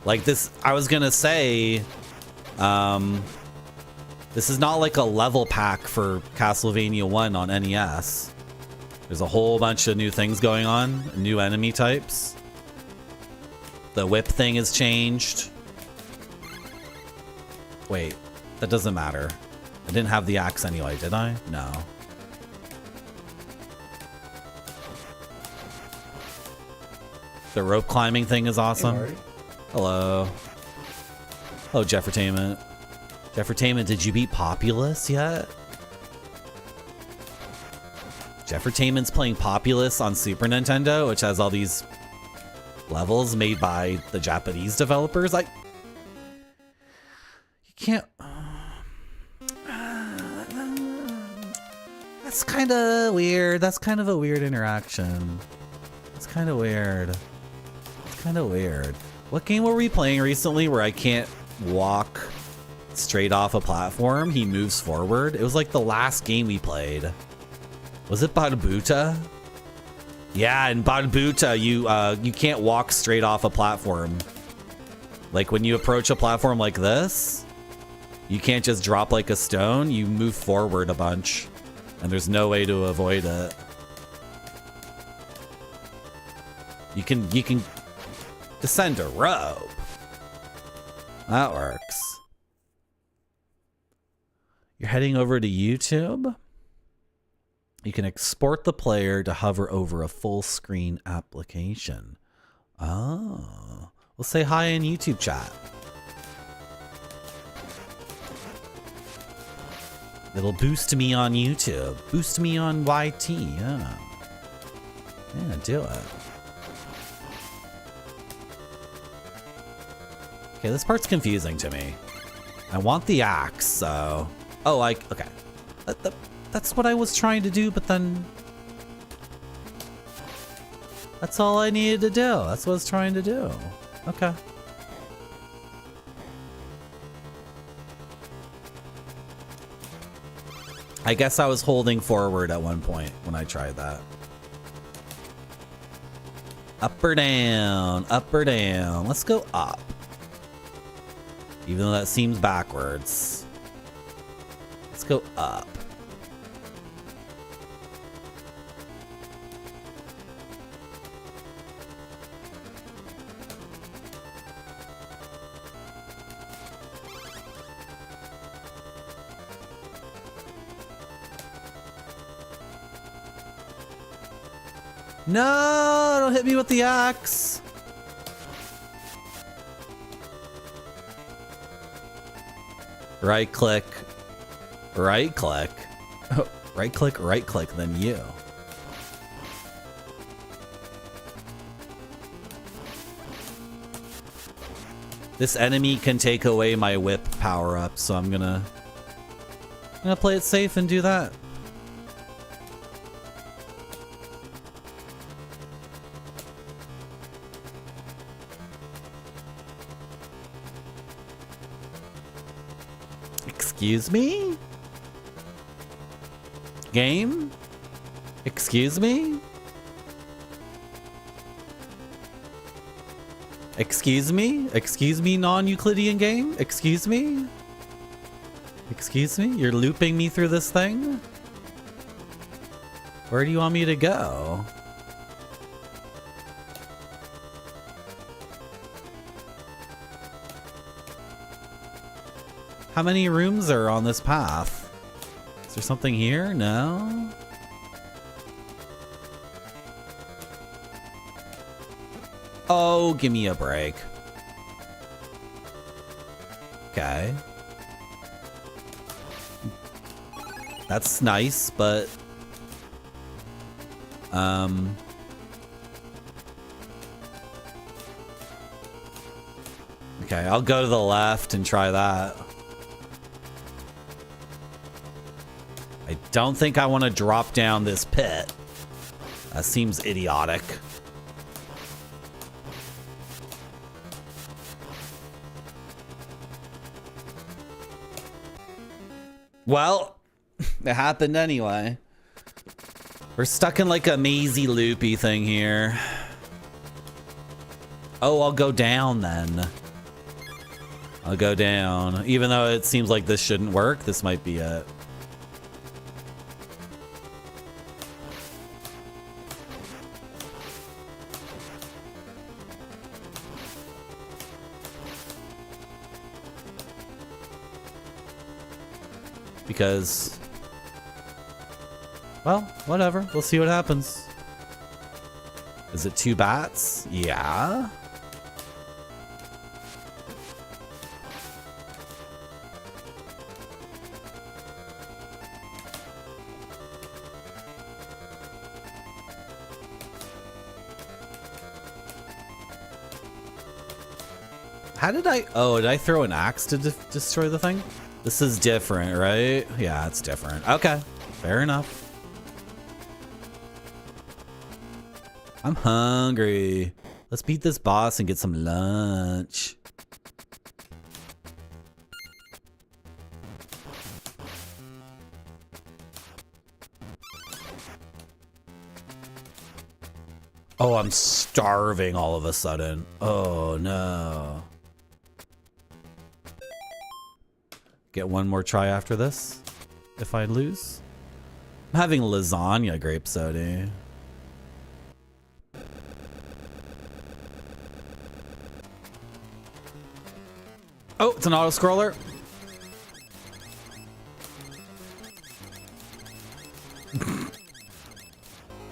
Like this, I was gonna say, this is not like a level pack for Castlevania 1 on NES. There's a whole bunch of new things going on, new enemy types. The whip thing has changed. Wait. That doesn't matter. I didn't have the axe anyway, did I? No. The rope climbing thing is awesome. Hey, hello. Hello, Jeffertainment. Jeffertainment, did you beat Populous yet? Jeffertainment's playing Populous on Super Nintendo, which has all these levels made by the Japanese developers. You can't... That's kind of weird. That's kind of a weird interaction. It's kind of weird. It's kind of weird. What game were we playing recently where I can't walk straight off a platform, he moves forward. It was like the last game we played. Was it Barbuta? Yeah, in Barbuta, you can't walk straight off a platform. Like when you approach a platform like this, you can't just drop like a stone. You move forward a bunch, and there's no way to avoid it. You can descend a rope. That works. You're heading over to YouTube. You can export the player to hover over a full screen application. Oh, we'll say hi in YouTube chat. It'll boost me on YouTube. Boost me on YT, yeah. Yeah, do it. Okay, this part's confusing to me. I want the axe, so... Oh, okay. That's what I was trying to do, but then... That's all I needed to do. That's what I was trying to do. Okay. I guess I was holding forward at one point when I tried that. Up or down? Up or down? Let's go up. Even though that seems backwards. Let's go up. No, don't hit me with the axe. Right click, right click. Oh, right click, then you. This enemy can take away my whip power up, so I'm gonna play it safe and do that. Excuse me? Game? Excuse me? Excuse me? Excuse me, non-Euclidean game? Excuse me? Excuse me? You're looping me through this thing? Where do you want me to go? How many rooms are on this path? Is there something here? No? Oh, give me a break. Okay. That's nice, but... Okay, I'll go to the left and try that. I don't think I want to drop down this pit. That seems idiotic. Well, it happened anyway. We're stuck in like a mazy loopy thing here. Oh, I'll go down then. I'll go down. Even though it seems like this shouldn't work, this might be it. Because, well, whatever. We'll see what happens. Is it 2 bats? Yeah. How did I... Oh, did I throw an axe to destroy the thing? This is different, right? Yeah, it's different. Okay, fair enough. I'm hungry. Let's beat this boss and get some lunch. Oh, I'm starving all of a sudden. Oh, no. Get one more try after this, if I lose. I'm having lasagna grape soda. Oh, it's an auto-scroller.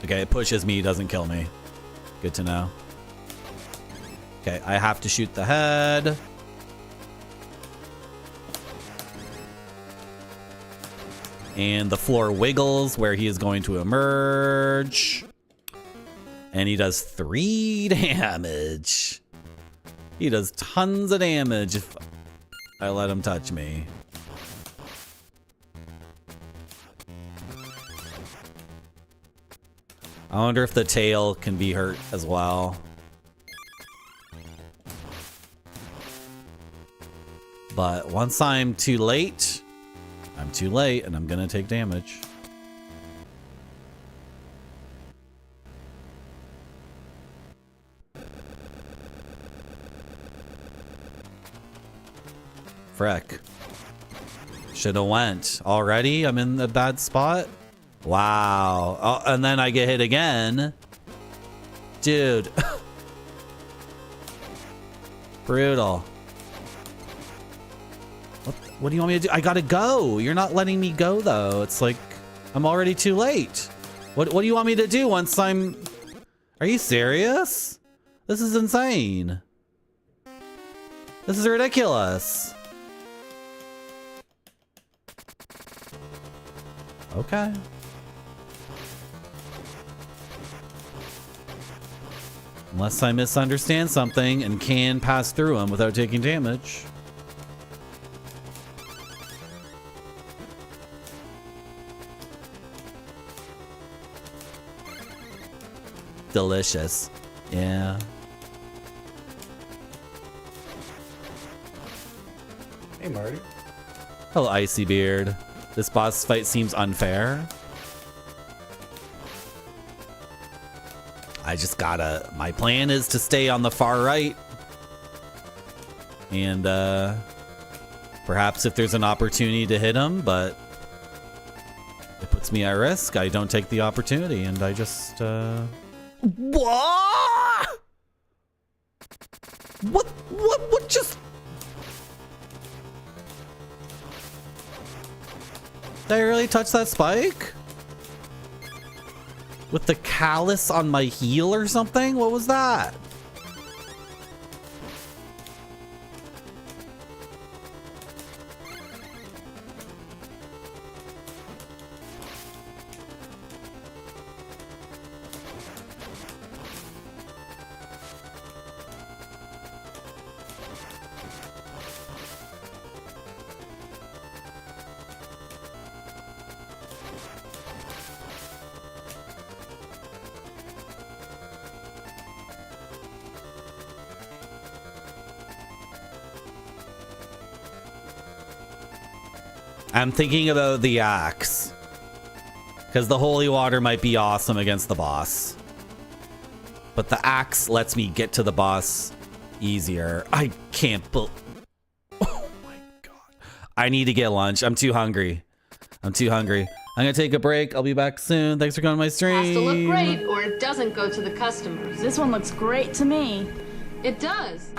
Okay, it pushes me, doesn't kill me. Good to know. Okay, I have to shoot the head. And the floor wiggles where he is going to emerge. And he does 3 damage. He does tons of damage if I let him touch me. I wonder if the tail can be hurt as well. But once I'm too late, I'm too late and I'm gonna take damage. Frick. Should have went. Already? I'm in the bad spot? Wow. Oh, and then I get hit again. Dude. Brutal. What do you want me to do? I gotta go. You're not letting me go, though. It's like, I'm already too late. What do you want me to do once I'm... Are you serious? This is insane. This is ridiculous. Okay. Unless I misunderstand something and can pass through him without taking damage. Delicious. Yeah. Hey, Marty. Hello, Icy Beard. This boss fight seems unfair. I just gotta... My plan is to stay on the far right. And, perhaps if there's an opportunity to hit him, but... It puts me at risk. I don't take the opportunity, and I just, What? What just... Did I really touch that spike? With the callus on my heel or something? What was that? I'm thinking about the axe. Because the holy water might be awesome against the boss. But the axe lets me get to the boss easier. I can't believe... Oh my god. I need to get lunch. I'm too hungry. I'm gonna take a break. I'll be back soon. Thanks for coming to my stream. Has to look great or it doesn't go to the customers. This one looks great to me. It does.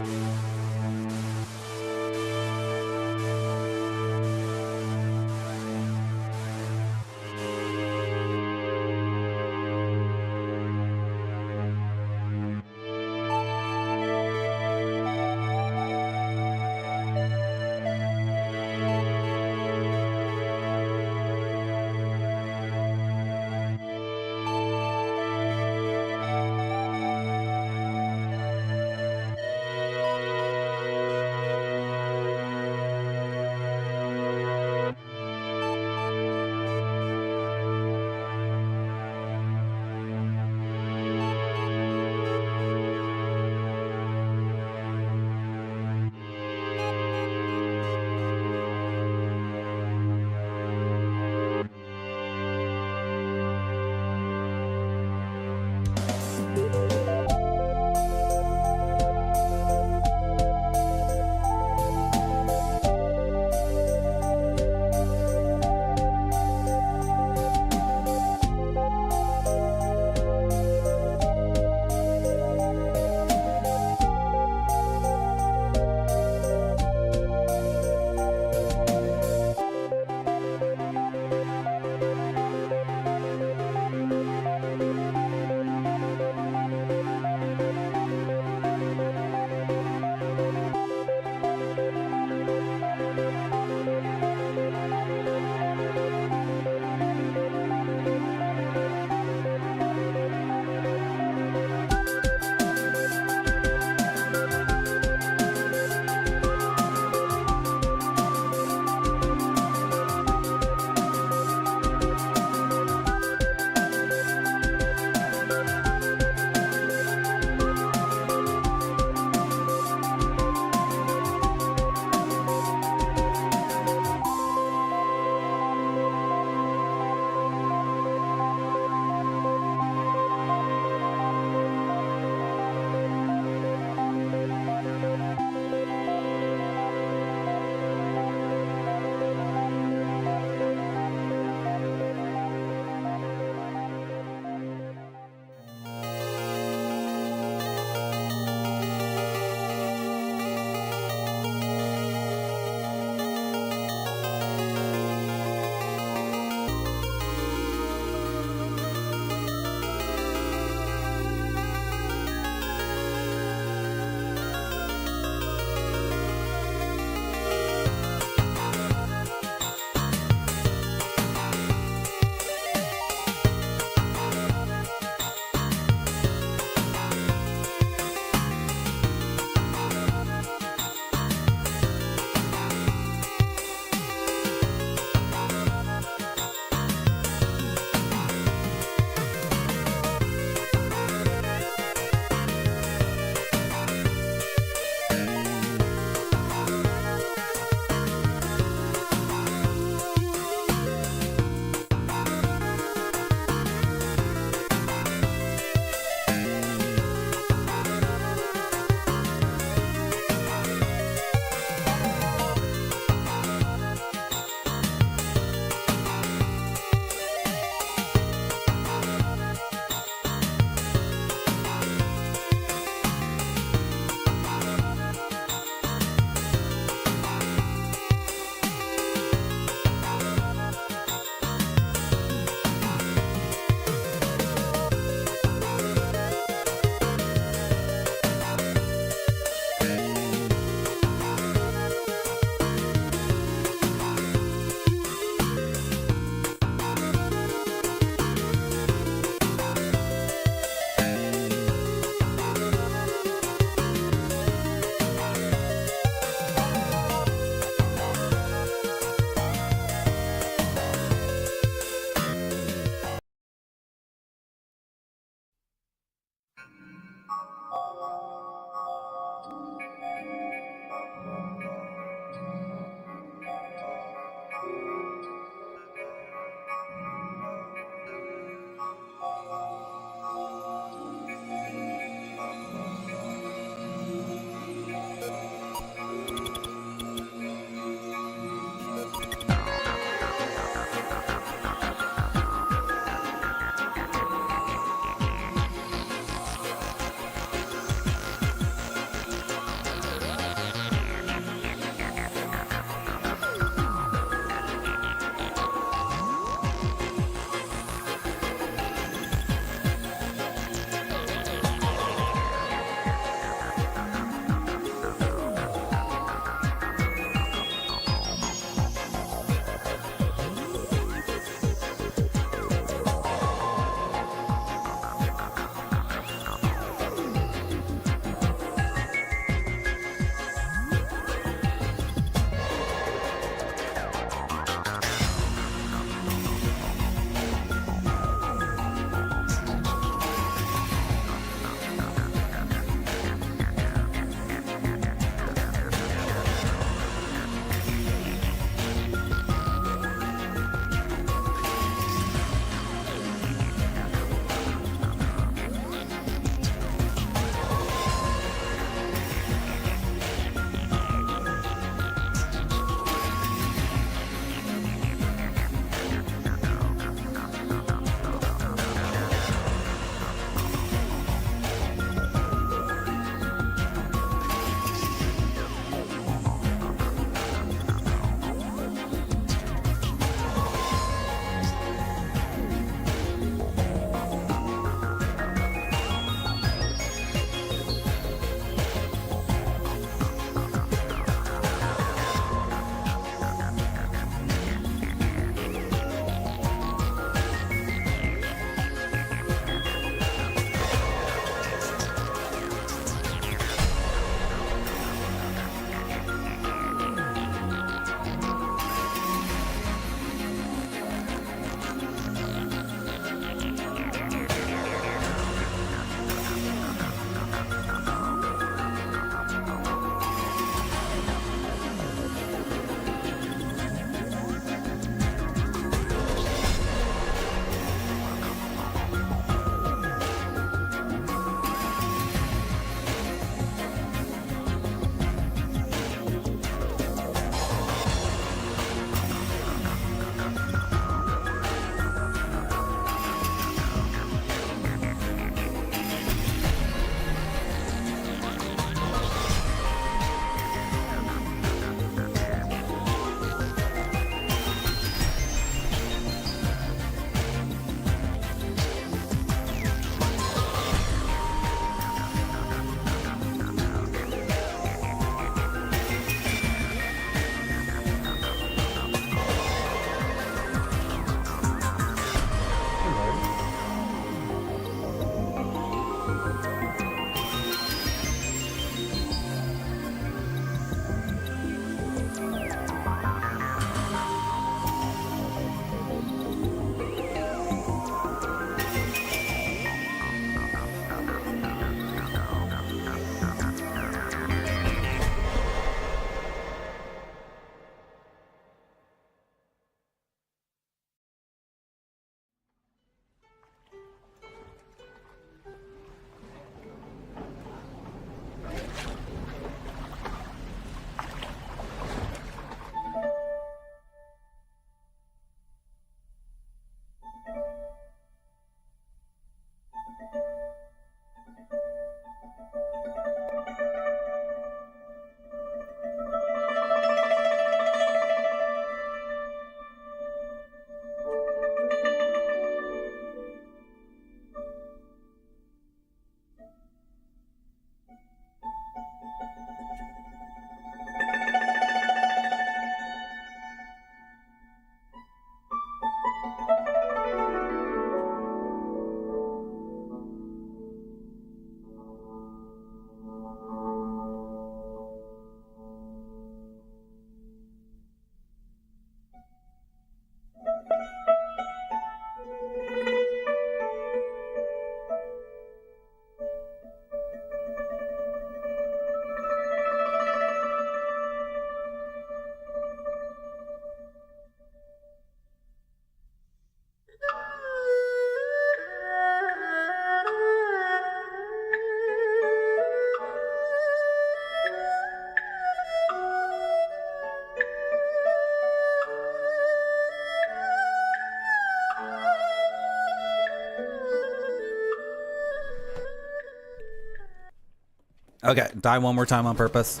Okay, die one more time on purpose.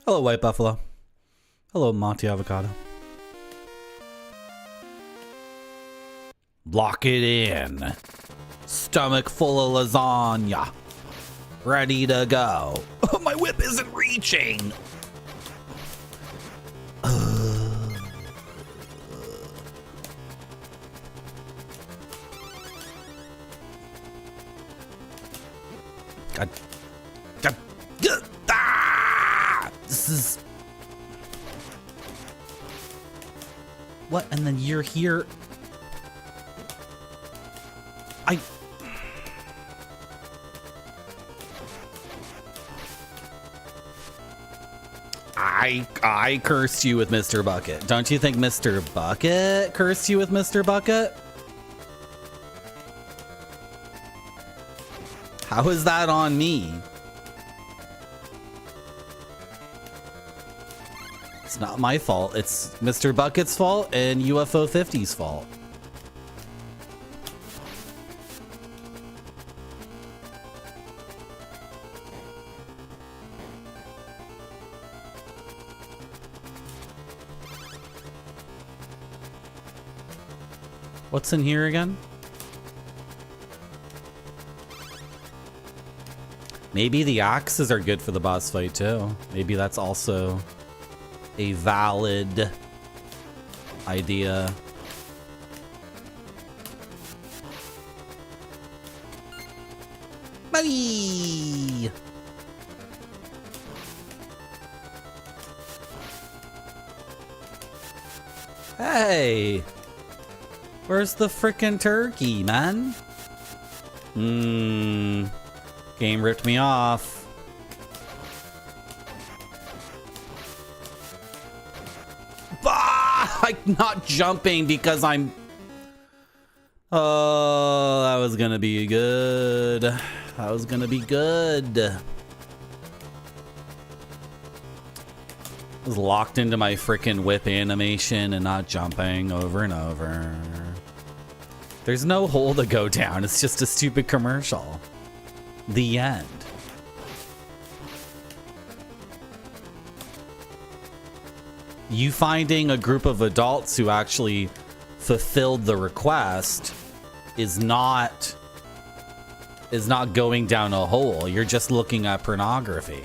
Hello, White Buffalo. Hello, Monty Avocado. Lock it in. Stomach full of lasagna. Ready to go. Oh, my whip isn't reaching. God. Ah! This is... What? And then you're here. I cursed you with Mr. Bucket. Don't you think Mr. Bucket cursed you with Mr. Bucket? How is that on me? It's not my fault. It's Mr. Bucket's fault and UFO 50's fault. What's in here again? Maybe the axes are good for the boss fight too. Maybe that's also a valid idea. Buddy! Hey! Where's the frickin' turkey, man? Game ripped me off. Bah! I'm not jumping because I'm... Oh, that was gonna be good. That was gonna be good. I was locked into my frickin' whip animation and not jumping over and over. There's no hole to go down. It's just a stupid commercial. The end. You finding a group of adults who actually fulfilled the request is not going down a hole. You're just looking at pornography.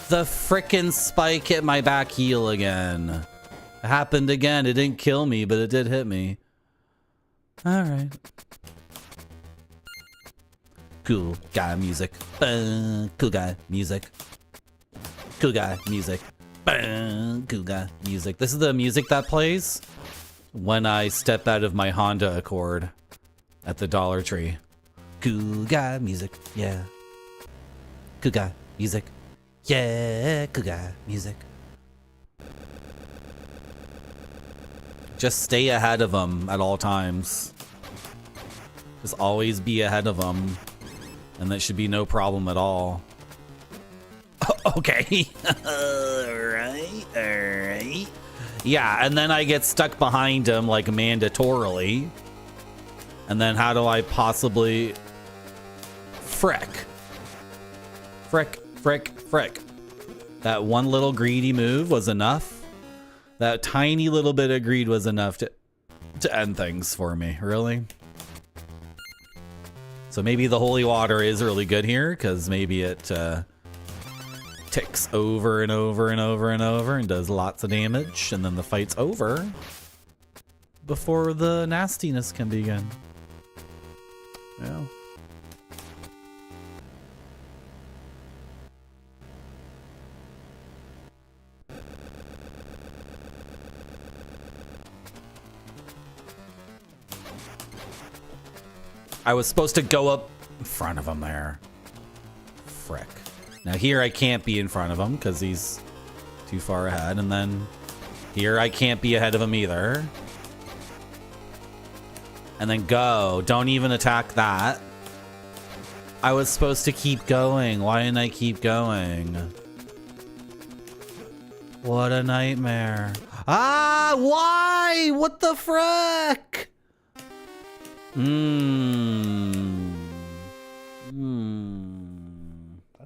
The frickin' spike hit my back heel again. It happened again. It didn't kill me, but it did hit me. Alright. Cool guy music. Cool guy music. Cool guy music. Cool guy music. This is the music that plays when I step out of my Honda Accord at the Dollar Tree. Cool guy music. Yeah. Cool guy music. Yeah, cool guy music. Just stay ahead of them at all times. Just always be ahead of them. And that should be no problem at all. Oh, okay. Alright. Yeah, and then I get stuck behind him like mandatorily. And then how do I possibly... Frick. That one little greedy move was enough. That tiny little bit of greed was enough to end things for me, really. So maybe the holy water is really good here, because maybe it ticks over and over and over and over and does lots of damage, and then the fight's over before the nastiness can begin. Yeah. I was supposed to go up in front of him there. Frick. Now here I can't be in front of him because he's too far ahead. And then here I can't be ahead of him either. And then go. Don't even attack that. I was supposed to keep going. Why didn't I keep going? What a nightmare. Ah, why? What the frick? How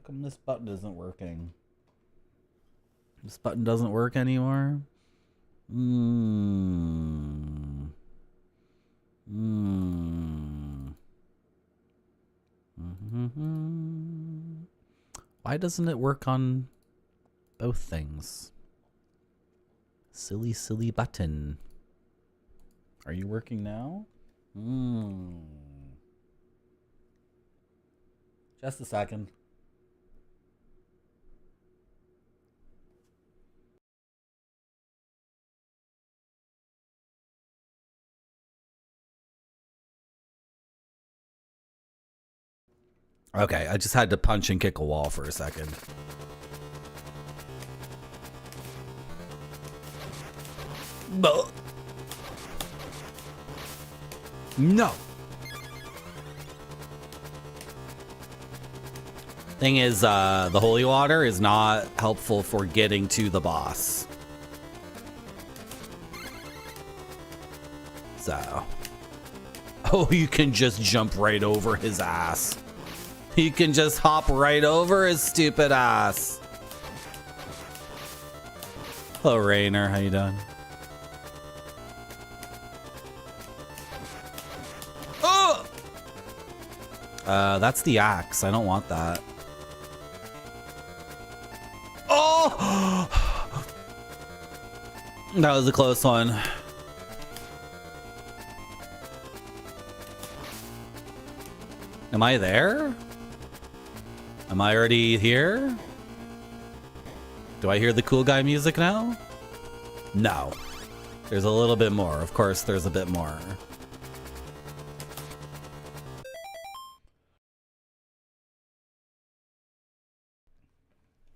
come this button isn't working? This button doesn't work anymore? Why doesn't it work on both things? Silly, silly button. Are you working now? Just a second. Okay, I just had to punch and kick a wall for a second. No. Thing is, the holy water is not helpful for getting to the boss. So. Oh, you can just jump right over his ass. You can just hop right over his stupid ass. Hello, Rainer. How you doing? Oh! That's the axe. I don't want that. Oh! That was a close one. Am I there? Am I already here? Do I hear the cool guy music now? No. There's a little bit more. Of course, there's a bit more.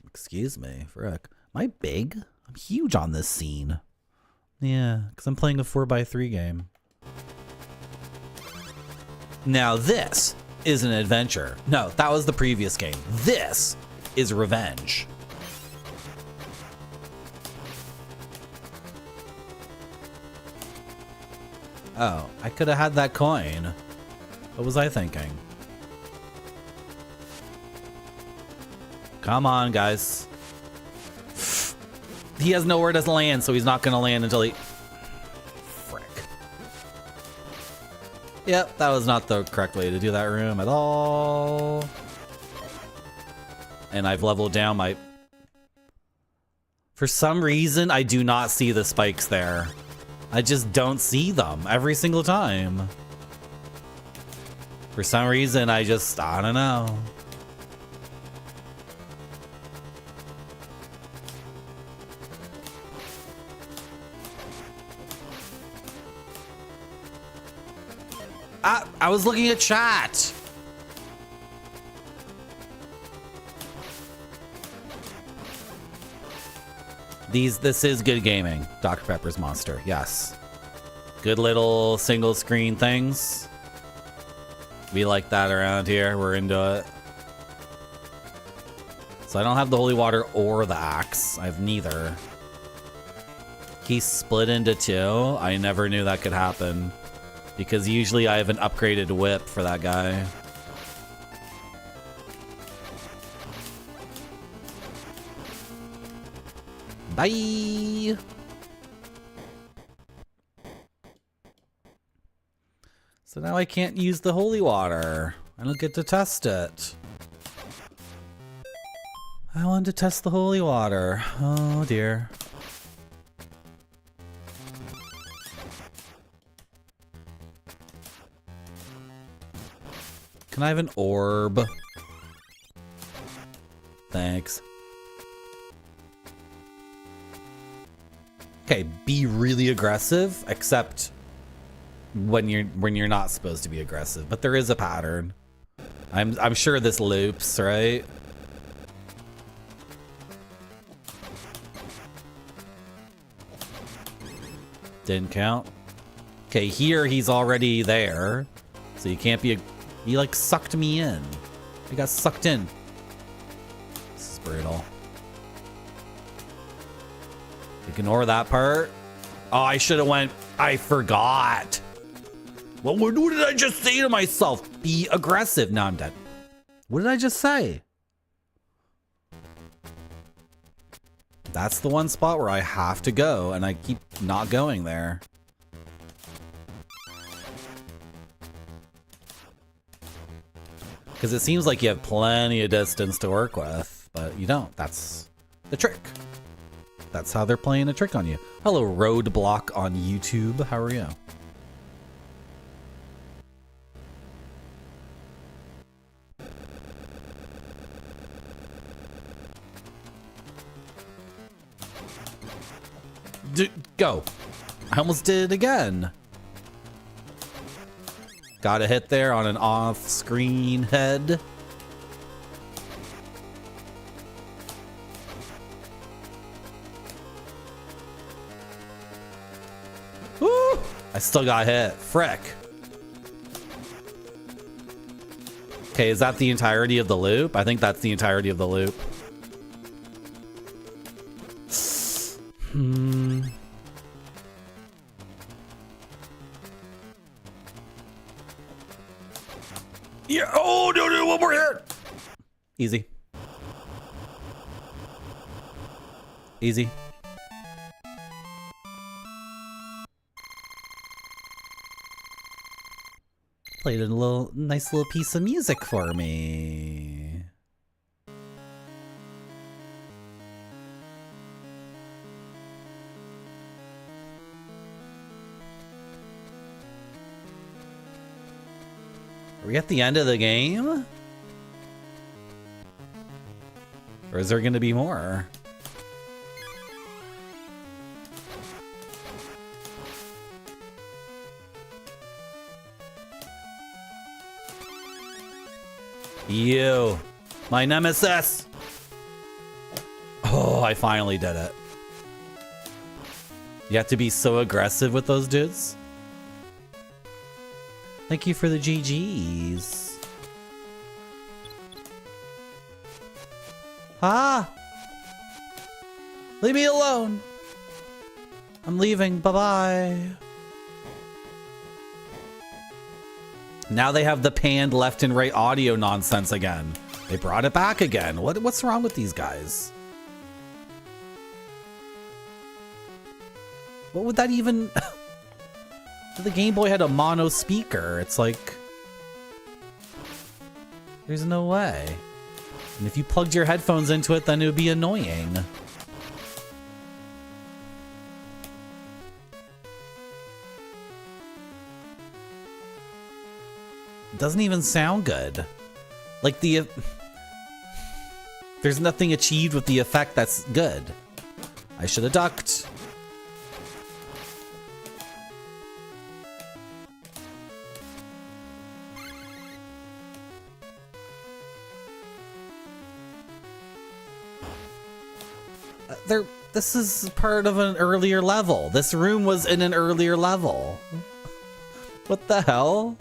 Excuse me, frick. Am I big? I'm huge on this scene. Yeah, because I'm playing a 4x3 game. Now this is an adventure. No, that was the previous game. This is revenge. Oh, I could have had that coin. What was I thinking? Come on, guys. He has nowhere to land, so he's not gonna land until he... Yep, that was not the correct way to do that room at all. And I've leveled down my... For some reason, I do not see the spikes there. I just don't see them every single time. For some reason, I don't know. I was looking at chat. This is good gaming. Dr. Pepper's Monster, yes. Good little single screen things. We like that around here. We're into it. So I don't have the holy water or the axe. I have neither. He's split into two. I never knew that could happen. Because usually I have an upgraded whip for that guy. Bye! So now I can't use the holy water. I don't get to test it. I wanted to test the holy water. Oh dear. Can I have an orb? Thanks. Okay, be really aggressive, except when you're not supposed to be aggressive. But there is a pattern. I'm sure this loops, right? Didn't count. Okay, here he's already there, so you can't be. He like sucked me in. I got sucked in. This is brutal. Ignore that part. Oh, I should have went. I forgot. What did I just say to myself? Be aggressive. No, I'm dead. What did I just say? That's the one spot where I have to go, and I keep not going there. Because it seems like you have plenty of distance to work with, but you don't. That's the trick. That's how they're playing a trick on you. Hello, Roadblock on YouTube. How are you? Go. I almost did it again. Got a hit there on an off-screen head. Woo! I still got hit. Frick. Okay, is that the entirety of the loop? I think that's the entirety of the loop. Yeah. Oh, no, one more hit. Easy. Easy. Played a nice little piece of music for me. Are we at the end of the game? Or is there going to be more? You, my nemesis. Oh, I finally did it. You have to be so aggressive with those dudes. Thank you for the GGs. Ah! Leave me alone. I'm leaving. Bye-bye. Now they have the panned left and right audio nonsense again. They brought it back again. What's wrong with these guys? What would that even... The Game Boy had a mono speaker. It's like... There's no way. And if you plugged your headphones into it, then it would be annoying. It doesn't even sound good. Like there's nothing achieved with the effect that's good. I should have ducked. This is part of an earlier level. This room was in an earlier level. What the hell?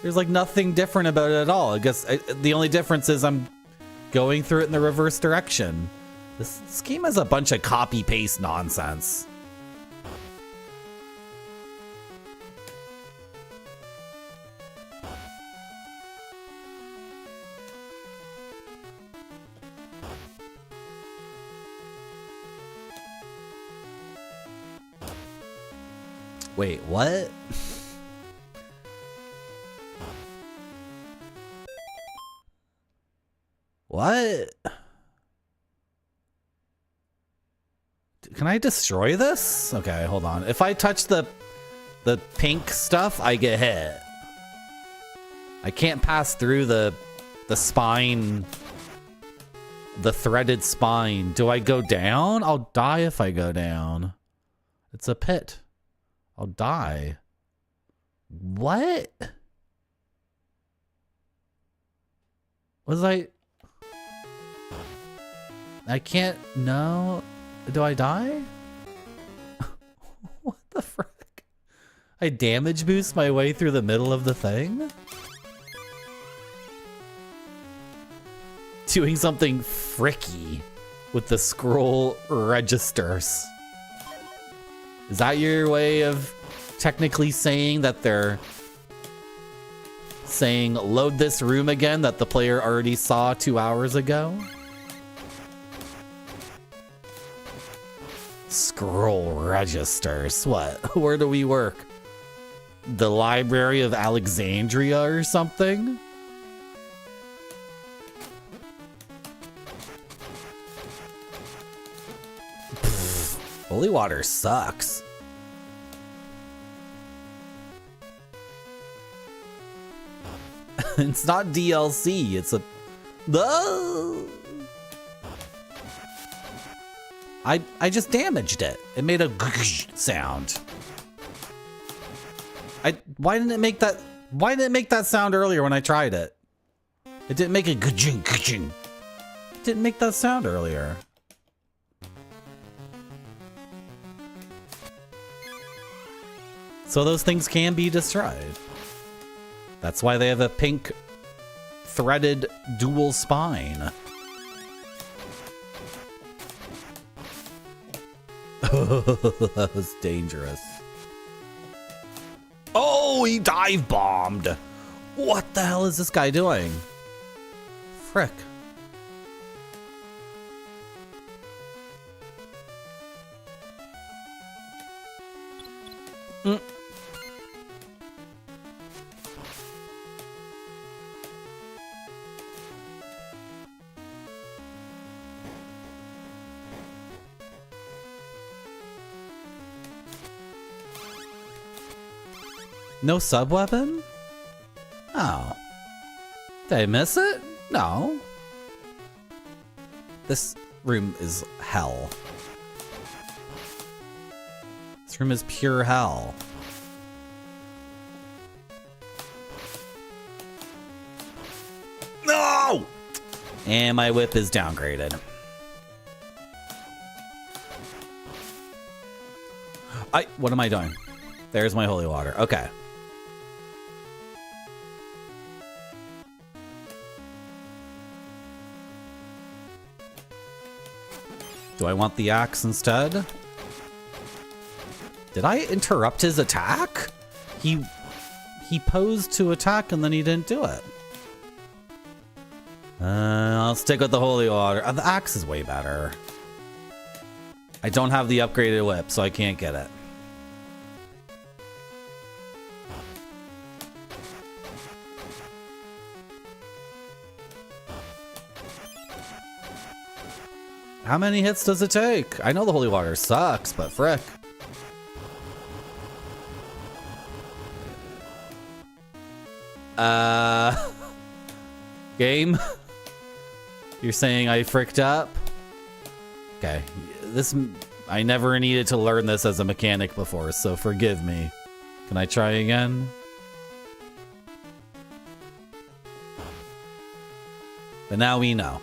There's like nothing different about it at all. I guess the only difference is I'm going through it in the reverse direction. This game has a bunch of copy-paste nonsense. Wait, what? What? Can I destroy this? Okay, hold on. If I touch the pink stuff, I get hit. I can't pass through the spine, the threaded spine. Do I go down? I'll die if I go down. It's a pit. I'll die. What? Was I can't, no. Do I die? What the frick? I damage boost my way through the middle of the thing? Doing something fricky with the scroll registers. Is that your way of technically saying that they're saying load this room again that the player already saw 2 hours ago? Scroll registers. What? Where do we work? The Library of Alexandria or something? Pfft, holy water sucks. It's not DLC, it's a... I just damaged it. It made a sound. Why didn't it make that sound earlier when I tried it? It didn't make a gujing. It didn't make that sound earlier. So those things can be destroyed. That's why they have a pink threaded dual spine. That was dangerous. Oh, he dive bombed. What the hell is this guy doing? Frick. No sub-weapon? Oh. Did I miss it? No. This room is hell. This room is pure hell. No! And my whip is downgraded. What am I doing? There's my holy water. Okay. Do I want the axe instead? Did I interrupt his attack? He posed to attack and then he didn't do it. I'll stick with the holy water. The axe is way better. I don't have the upgraded whip, so I can't get it. How many hits does it take? I know the holy water sucks, but frick. Game? You're saying I fricked up? Okay. I never needed to learn this as a mechanic before, so forgive me. Can I try again? But now we know.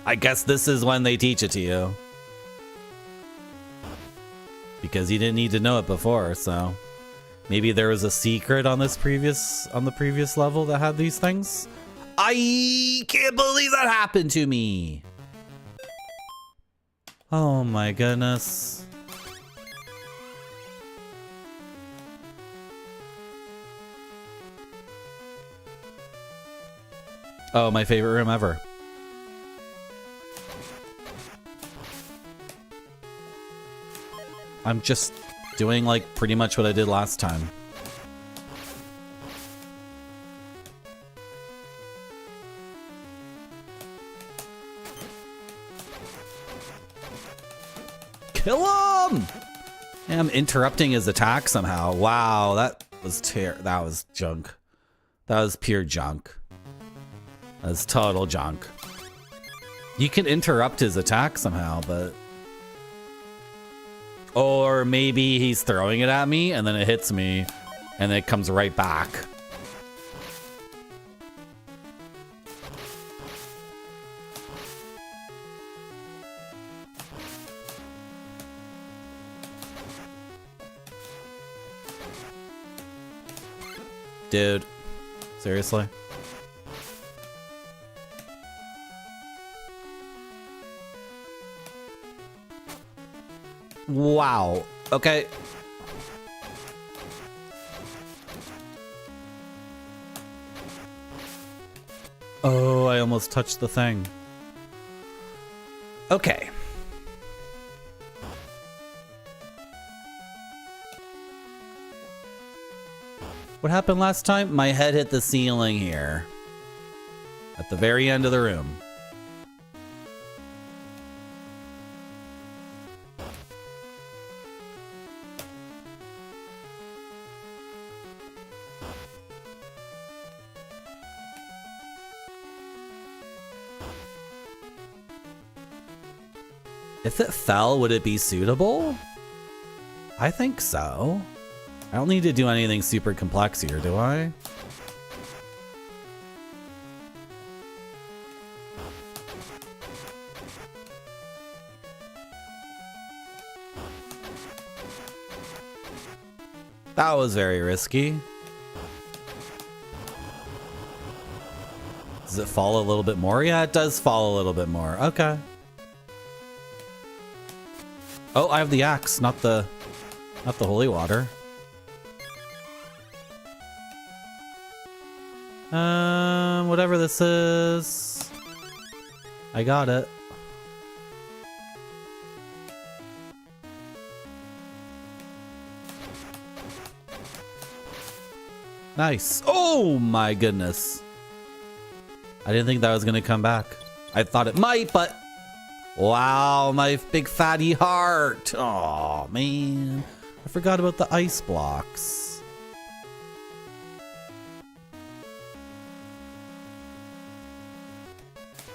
I guess this is when they teach it to you. Because you didn't need to know it before, so maybe there was a secret on the previous level that had these things. I can't believe that happened to me. Oh my goodness. Oh, my favorite room ever. I'm just doing like pretty much what I did last time. Kill him! And I'm interrupting his attack somehow. Wow, that was junk. That was pure junk. That's total junk. You can interrupt his attack somehow, but... Or maybe he's throwing it at me and then it hits me and then it comes right back. Dude, seriously? Wow. Okay. Oh, I almost touched the thing. Okay. What happened last time? My head hit the ceiling here. At the very end of the room. If it fell, would it be suitable? I think so. I don't need to do anything super complex here, do I? That was very risky. Does it fall a little bit more? Yeah, it does fall a little bit more. Okay. Oh, I have the axe, not the holy water. Whatever this is. I got it. Nice. Oh my goodness. I didn't think that was gonna come back. I thought it might, but wow, my big fatty heart. Oh man. I forgot about the ice blocks.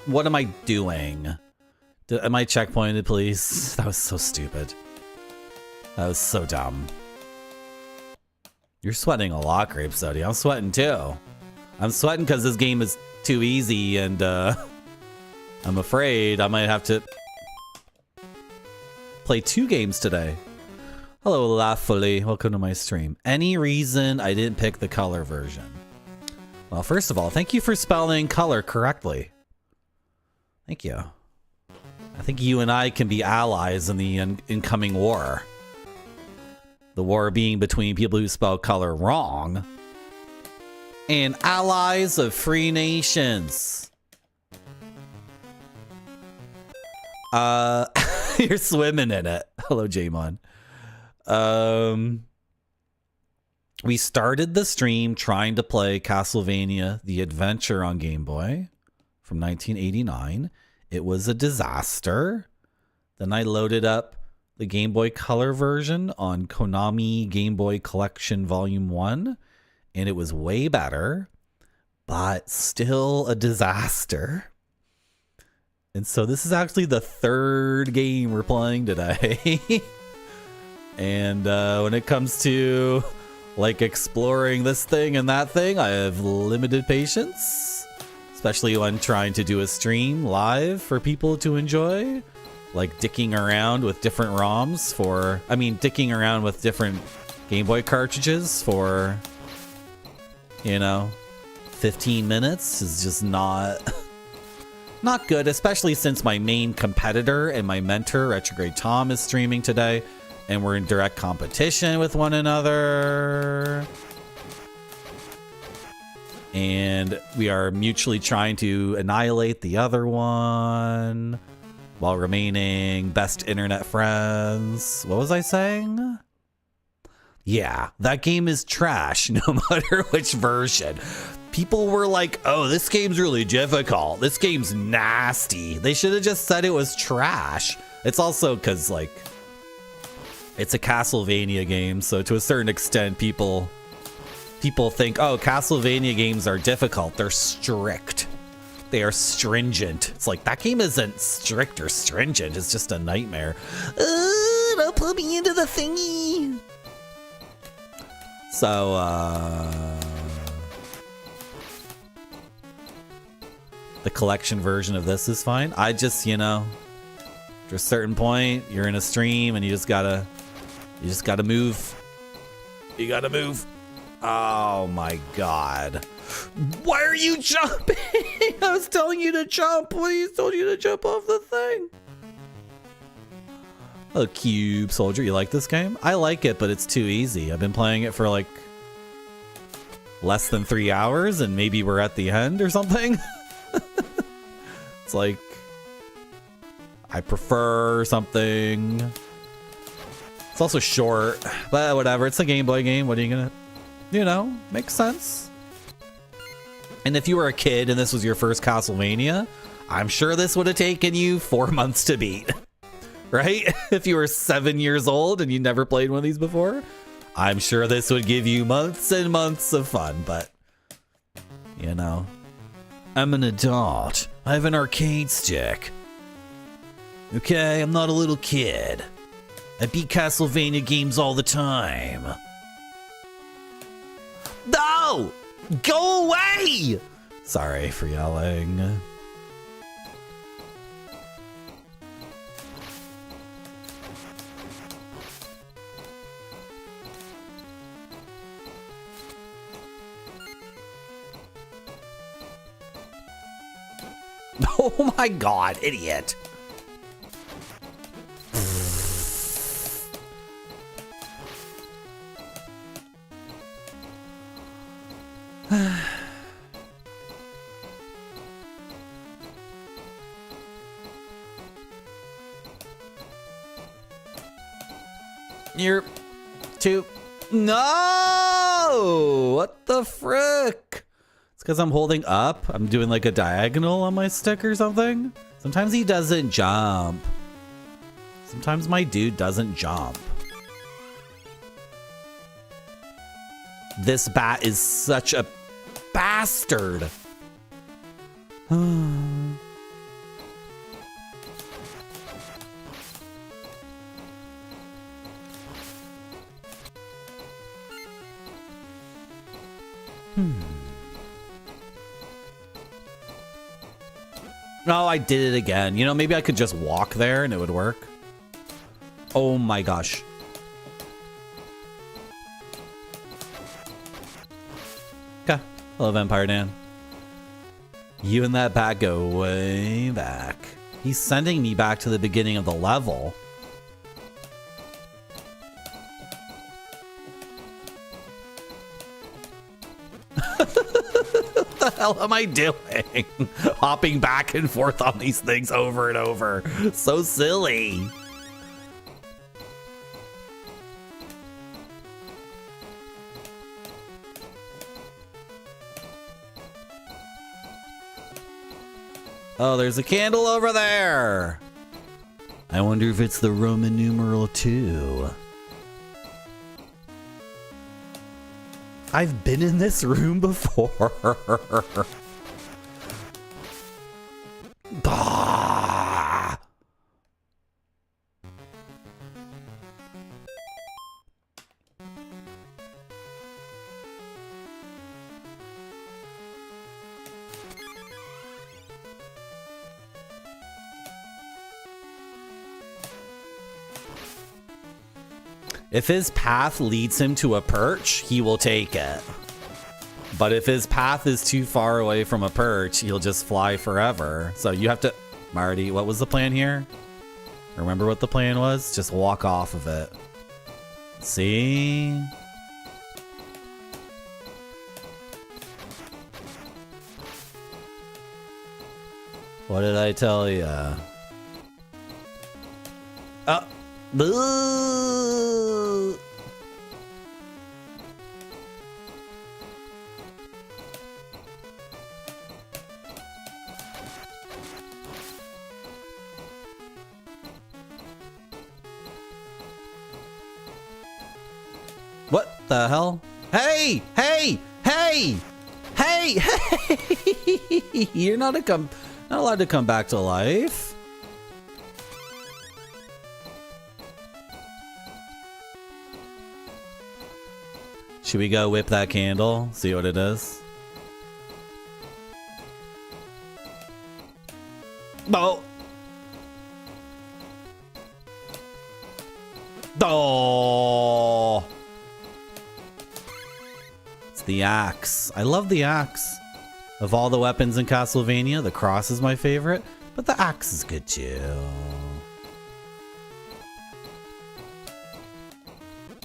What am I doing? Am I checkpointed, please? That was so stupid. That was so dumb. You're sweating a lot, Grape Sody. I'm sweating too. I'm sweating because this game is too easy and I'm afraid I might have to play 2 games today. Hello, Laughfully. Welcome to my stream. Any reason I didn't pick the color version? Well, first of all, thank you for spelling color correctly. Thank you. I think you and I can be allies in the incoming war. The war being between people who spell color wrong and allies of free nations. You're swimming in it. Hello, Jamon. We started the stream trying to play Castlevania The Adventure on Game Boy from 1989. It was a disaster. Then I loaded up the Game Boy Color version on Konami Game Boy Collection Volume 1, and it was way better, but still a disaster. And so this is actually the 3rd game we're playing today. And when it comes to like exploring this thing and that thing, I have limited patience. Especially when trying to do a stream live for people to enjoy. Like dicking around with different ROMs for... I mean, dicking around with different Game Boy cartridges for... You know, 15 minutes is just not... Not good, especially since my main competitor and my mentor, Retrograde Tom, is streaming today. And we're in direct competition with one another. And we are mutually trying to annihilate the other one while remaining best internet friends. What was I saying? Yeah, that game is trash no matter which version. People were like, oh, this game's really difficult. This game's nasty. They should have just said it was trash. It's also because, like, it's a Castlevania game. So to a certain extent, people think, oh, Castlevania games are difficult. They're strict. They are stringent. It's like, that game isn't strict or stringent. It's just a nightmare. Don't put me into the thingy. So, the collection version of this is fine. I just, you know, after a certain point, you're in a stream and you just gotta move. You gotta move. Oh my god. Why are you jumping? I was telling you to jump. Please, told you to jump off the thing. A cube soldier. You like this game? I like it, but it's too easy. I've been playing it for like less than 3 hours, and maybe we're at the end or something. It's like I prefer something. It's also short, but whatever. It's a Game Boy game. What are you gonna, you know, makes sense. And if you were a kid and this was your first Castlevania, I'm sure this would have taken you 4 months to beat, right? If you were 7 years old and you never played one of these before, I'm sure this would give you months and months of fun, but you know, I'm an adult. I have an arcade stick. Okay, I'm not a little kid. I beat Castlevania games all the time. No! Go away! Sorry for yelling. Oh my god, idiot. You're too... No! What the frick? It's because I'm holding up. I'm doing like a diagonal on my stick or something. Sometimes he doesn't jump. Sometimes my dude doesn't jump. This bat is such a bastard. No, I did it again. You know, maybe I could just walk there and it would work. Oh my gosh. Okay. Hello, Vampire Dan. You and that bat go way back. He's sending me back to the beginning of the level. What the hell am I doing? Hopping back and forth on these things over and over. So silly. Oh, there's a candle over there. I wonder if it's the Roman numeral 2. I've been in this room before. Bah! If his path leads him to a perch, he will take it. But if his path is too far away from a perch, he'll just fly forever. So you have to... Marty, what was the plan here? Remember what the plan was? Just walk off of it. See? What did I tell ya? Oh. Boo! What the hell? Hey! Hey! Hey! Hey! Hey! You're not allowed to come back to life. Should we go whip that candle? See what it is? Oh! Oh! It's the axe. I love the axe. Of all the weapons in Castlevania, the cross is my favorite, but the axe is good too.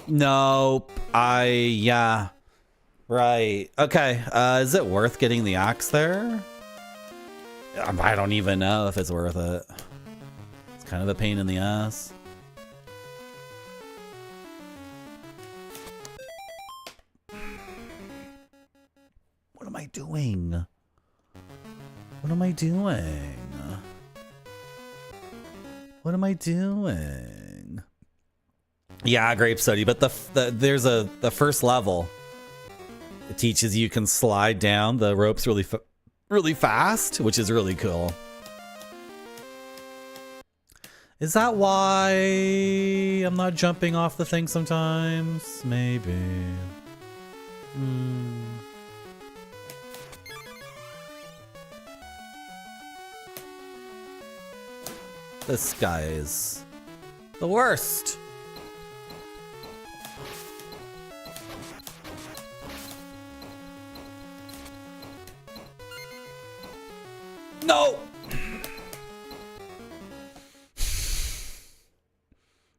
Nope. Yeah. Right. Okay. Is it worth getting the axe there? I don't even know if it's worth it. It's kind of a pain in the ass. What am I doing? What am I doing? What am I doing? Yeah, grape study, but there's the first level. It teaches you can slide down the ropes really fast, which is really cool. Is that why I'm not jumping off the thing sometimes? Maybe. This guy is the worst. No!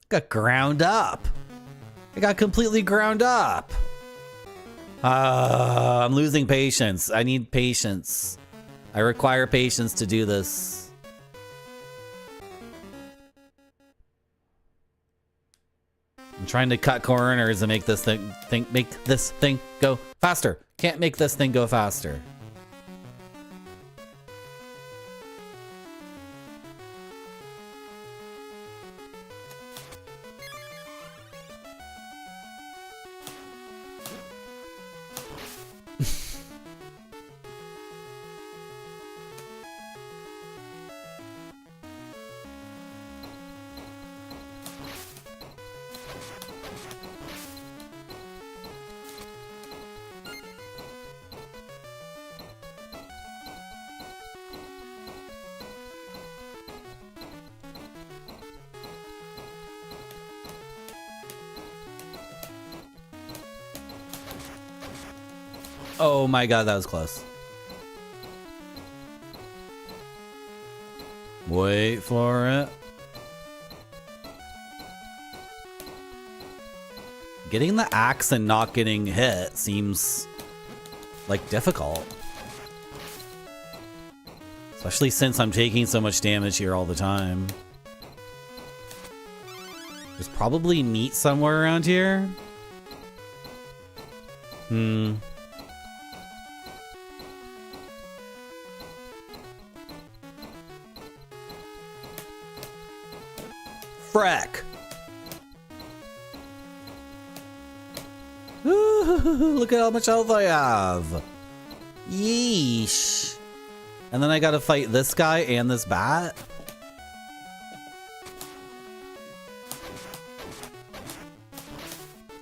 Got ground up. I got completely ground up. I'm losing patience. I need patience. I require patience to do this. I'm trying to cut corners and make this thing go faster. Can't make this thing go faster. Oh my god, that was close. Wait for it. Getting the axe and not getting hit seems like difficult. Especially since I'm taking so much damage here all the time. There's probably meat somewhere around here. Frack. Look at how much health I have. Yeesh. And then I gotta fight this guy and this bat.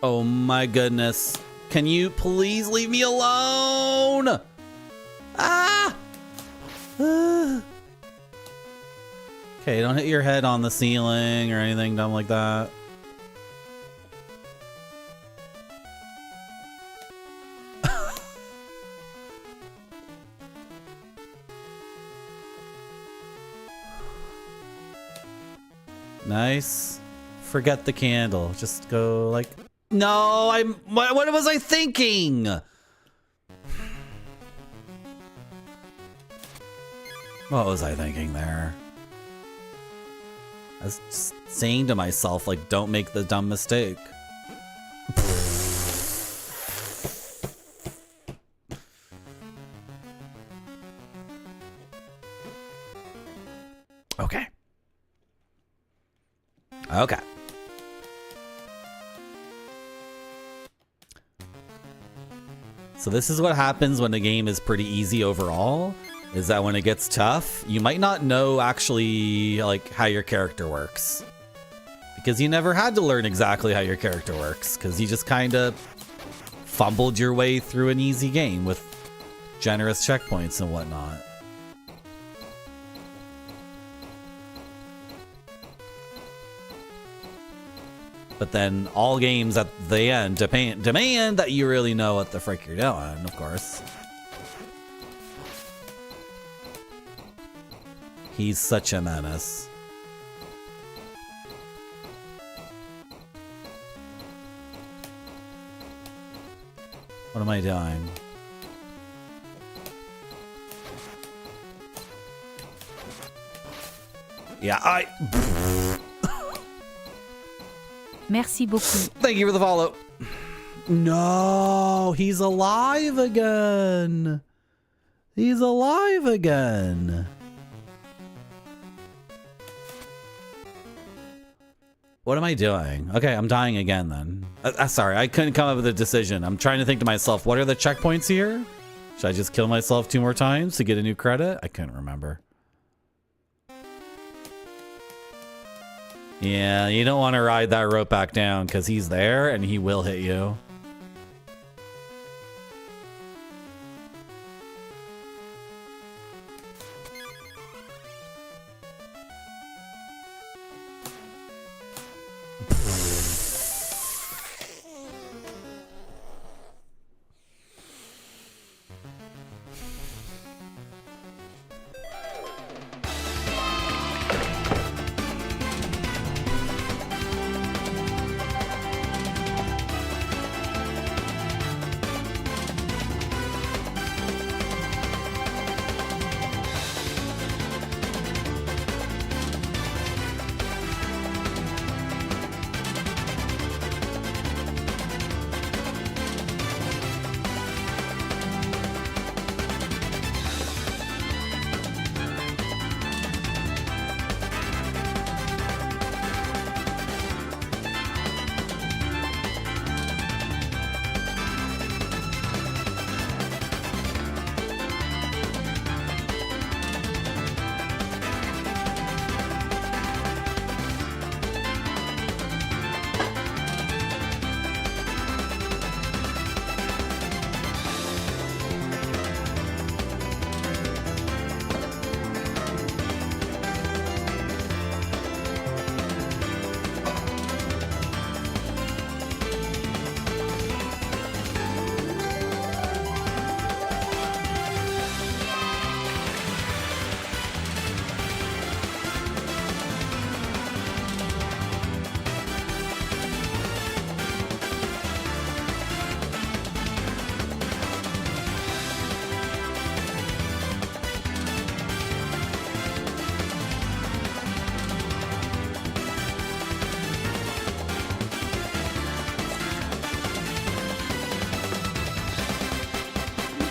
Oh my goodness. Can you please leave me alone? Ah! Okay, don't hit your head on the ceiling or anything dumb like that. Nice. Forget the candle. Just go like... No, what was I thinking? What was I thinking there? I was just saying to myself, like, don't make the dumb mistake. Okay. Okay. So this is what happens when the game is pretty easy overall, is that when it gets tough, you might not know actually like how your character works. Because you never had to learn exactly how your character works, because you just kind of fumbled your way through an easy game with generous checkpoints and whatnot. But then all games at the end demand that you really know what the frick you're doing, of course. He's such a menace. What am I doing? Yeah, Merci beaucoup. Thank you for the follow. No, he's alive again. He's alive again. What am I doing? Okay, I'm dying again then. Sorry, I couldn't come up with a decision. I'm trying to think to myself, what are the checkpoints here? Should I just kill myself 2 more times to get a new credit? I couldn't remember. Yeah, you don't want to ride that rope back down because he's there and he will hit you.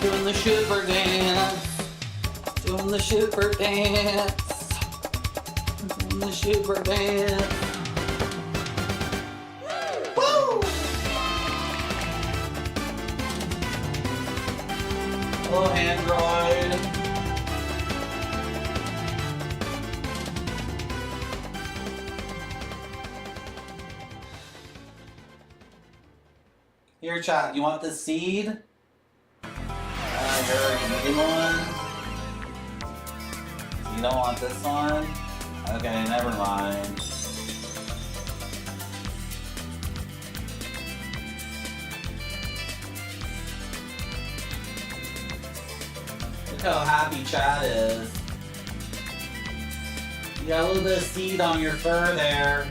Doing the shipper dance. Doing the shipper dance. Doing the shipper dance. Woo! Hello, Android. Here, chat, you want this seed? You're eating one? You don't want this one? Okay, never mind. Look how happy Chad is. You got a little bit of seed on your fur there.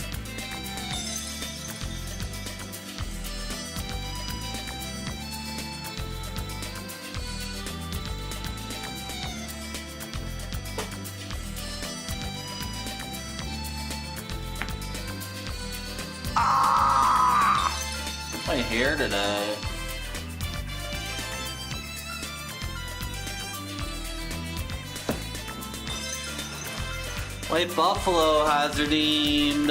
My hair today. White Buffalo hazardined.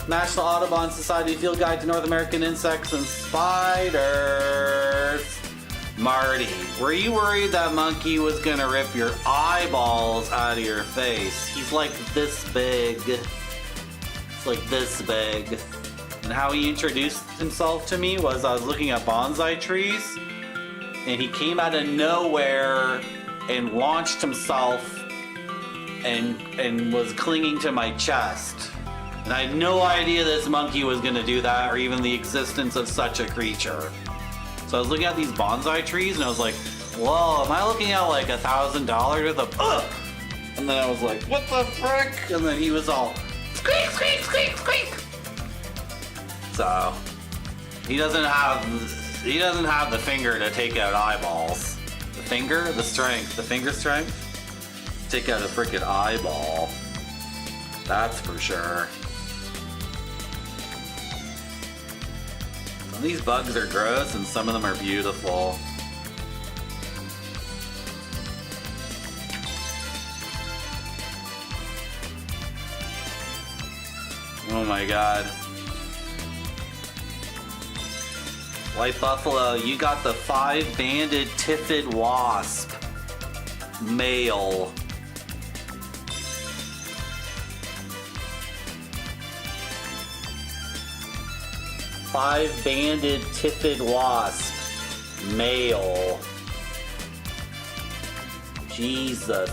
National Audubon Society Field Guide to North American Insects and Spiders. Marty, were you worried that monkey was gonna rip your eyeballs out of your face? He's like this big. It's like this big. And how he introduced himself to me was I was looking at bonsai trees and he came out of nowhere and launched himself and was clinging to my chest. And I had no idea this monkey was gonna do that or even the existence of such a creature. So I was looking at these bonsai trees and I was like, whoa, am I looking at like $1,000 worth of And then I was like, what the frick? And then he was all squeak, squeak, squeak, squeak. So he doesn't have He doesn't have the finger to take out eyeballs. The finger? The strength. The finger strength? Take out a freaking eyeball. That's for sure. Some of these bugs are gross and some of them are beautiful. Oh my god. White Buffalo, you got the 5-banded tiffid wasp. Male. Five-banded tiffid wasp. Male. Jesus.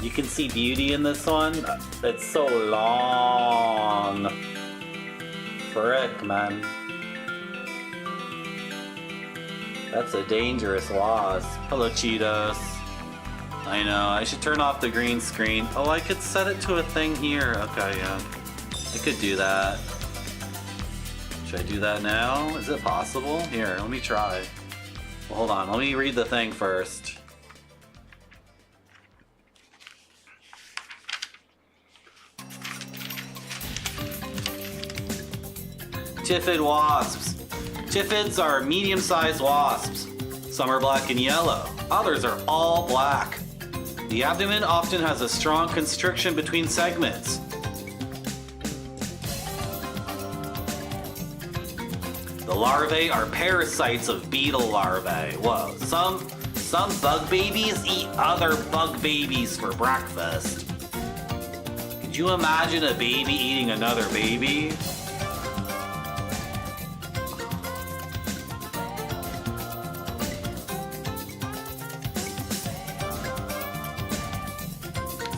You can see beauty in this one? It's so long. Frick, man. That's a dangerous wasp. Hello, Cheetos. I know, I should turn off the green screen. Oh, I could set it to a thing here. Okay, yeah. I could do that. Should I do that now? Is it possible? Here, let me try. Well, hold on, let me read the thing first. Tiffid wasps. Tiffids are medium-sized wasps. Some are black and yellow. Others are all black. The abdomen often has a strong constriction between segments. The larvae are parasites of beetle larvae. Whoa, some bug babies eat other bug babies for breakfast. Could you imagine a baby eating another baby?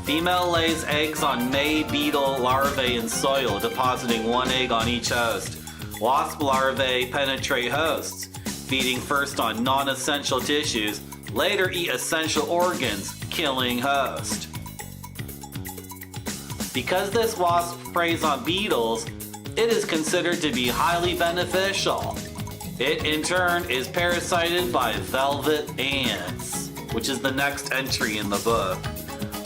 Female lays eggs on May beetle larvae in soil, depositing one egg on each host. Wasp larvae penetrate hosts, feeding first on non-essential tissues, later eat essential organs, killing host. Because this wasp preys on beetles, it is considered to be highly beneficial. It in turn is parasited by velvet ants, which is the next entry in the book.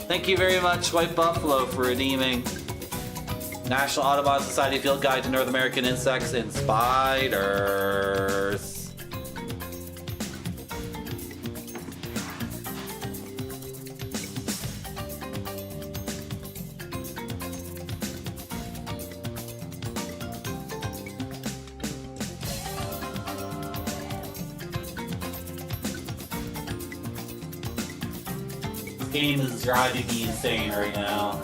Thank you very much, White Buffalo, for redeeming. National Audubon Society Field Guide to North American Insects and Spiders. This game is driving me insane right now.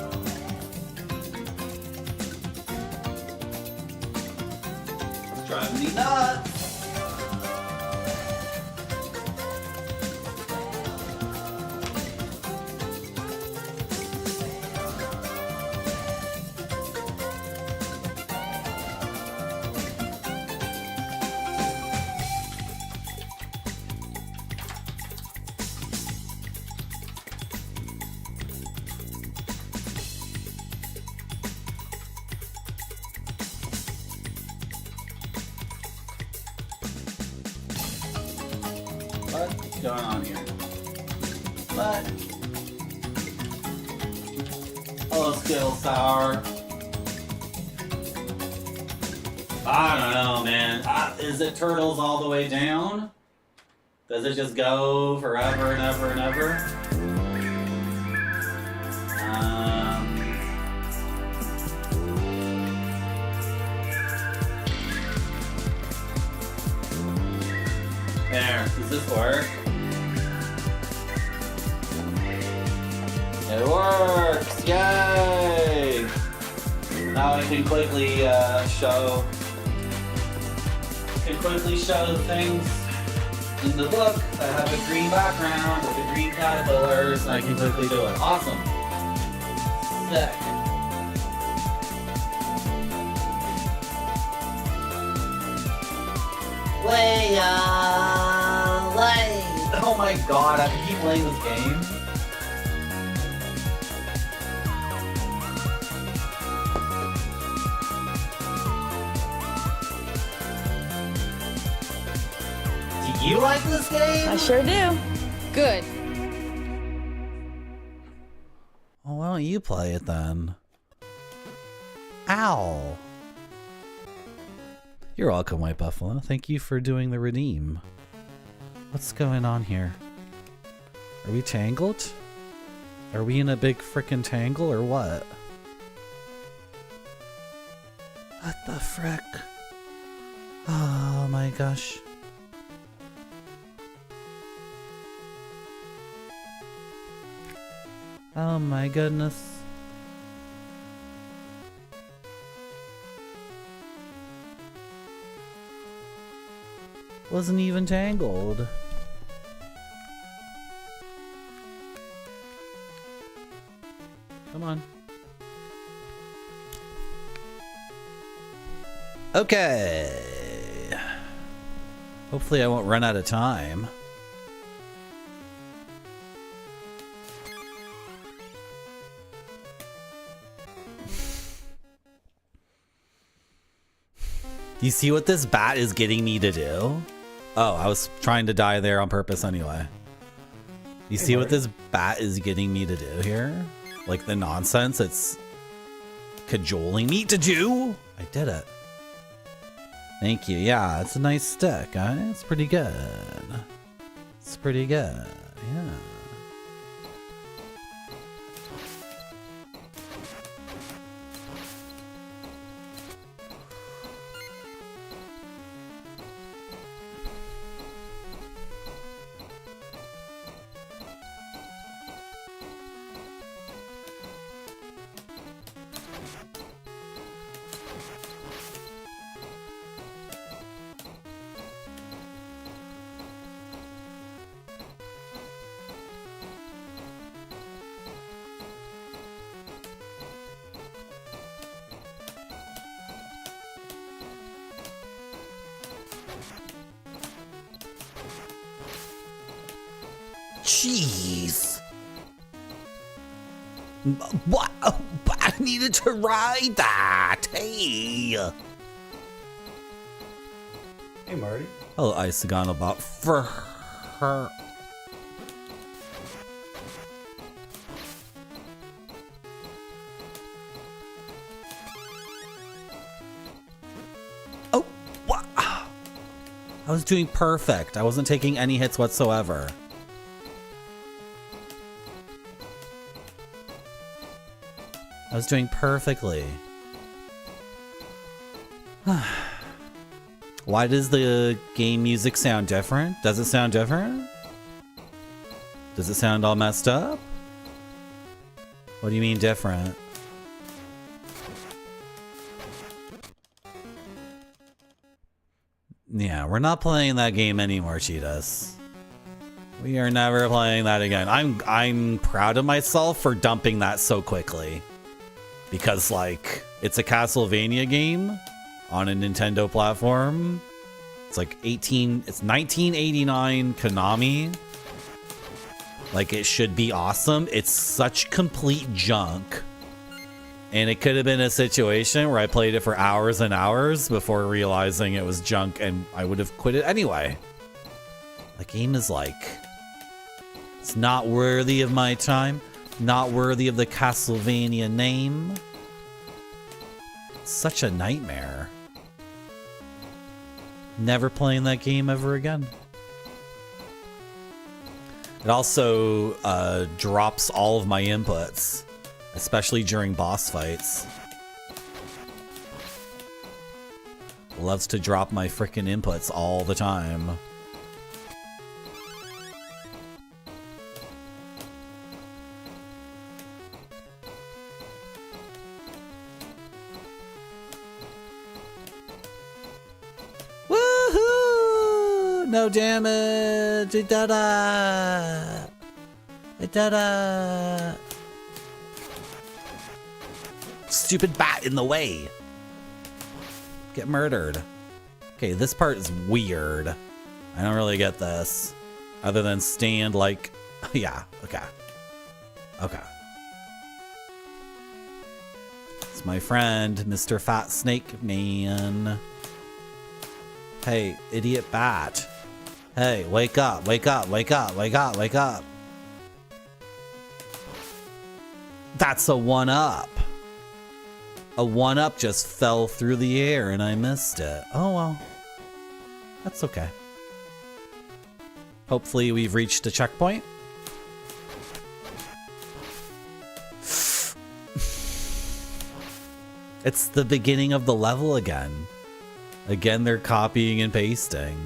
It's driving me nuts. What's going on here? What? Hello, Skittle Sour. I don't know, man. Is it turtles all the way down? Does it just go forever and ever and ever? There, does this work? It works! Yay! Now I can quickly show the things in the book that have a green background with the green caterpillars, and I can quickly do it. Awesome! Sick! Oh my god, I can keep playing this game. You like this game? I sure do. Good. Well, why don't you play it then? Ow. You're welcome, White Buffalo. Thank you for doing the redeem. What's going on here? Are we tangled? Are we in a big frickin' tangle or what? What the frick? Oh my gosh. Oh my goodness. Wasn't even tangled. Come on. Okay. Hopefully I won't run out of time. Do you see what this bat is getting me to do? Oh, I was trying to die there on purpose anyway. You see what this bat is getting me to do here? Like the nonsense it's cajoling me to do? I did it. Thank you. Yeah, it's a nice stick, huh? It's pretty good. It's pretty good. Yeah. Jeez. What? I needed to ride that. Hey. Hey, Marty. Hello, Isagonobot. For her. Oh, what? I was doing perfect. I wasn't taking any hits whatsoever. I was doing perfectly. Why does the game music sound different? Does it sound different? Does it sound all messed up? What do you mean different? Yeah, we're not playing that game anymore, Cheetahs. We are never playing that again. I'm proud of myself for dumping that so quickly. Because, like, it's a Castlevania game on a Nintendo platform. It's like it's 1989 Konami. Like, it should be awesome. It's such complete junk. And it could have been a situation where I played it for hours and hours before realizing it was junk and I would have quit it anyway. The game is like, it's not worthy of my time. Not worthy of the Castlevania name. It's such a nightmare. Never playing that game ever again. It also drops all of my inputs, especially during boss fights. Loves to drop my frickin' inputs all the time. No damage! I did it! I did it! Stupid bat in the way! Get murdered. Okay, this part is weird. I don't really get this. Other than stand like... Yeah, okay. Okay. It's my friend, Mr. Fat Snake Man. Hey, idiot bat. Hey, wake up, wake up, wake up, wake up, wake up. That's a 1-up. A 1-up just fell through the air and I missed it. Oh well. That's okay. Hopefully we've reached a checkpoint. It's the beginning of the level again. Again, they're copying and pasting.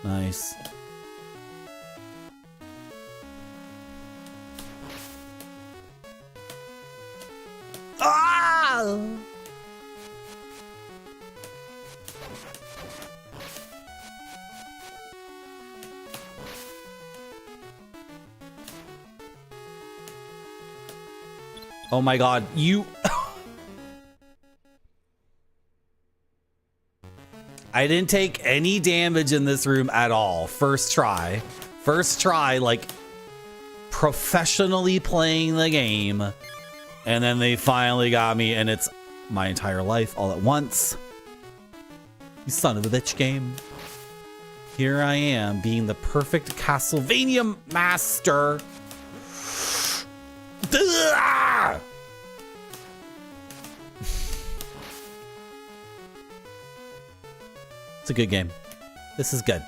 Nice. Ah! Oh my god, you... I didn't take any damage in this room at all. First try. First try, like, professionally playing the game. And then they finally got me, and it's my entire life all at once. You son of a bitch game. Here I am, being the perfect Castlevania master. It's a good game. This is good.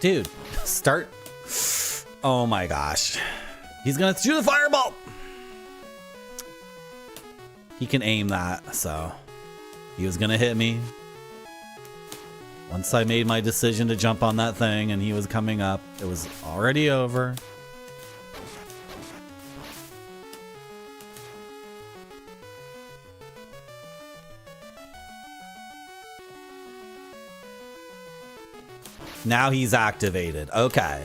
Dude, start. Oh my gosh. He's gonna do the fireball. He can aim that, so he was gonna hit me. Once I made my decision to jump on that thing and he was coming up, it was already over. Now he's activated. Okay.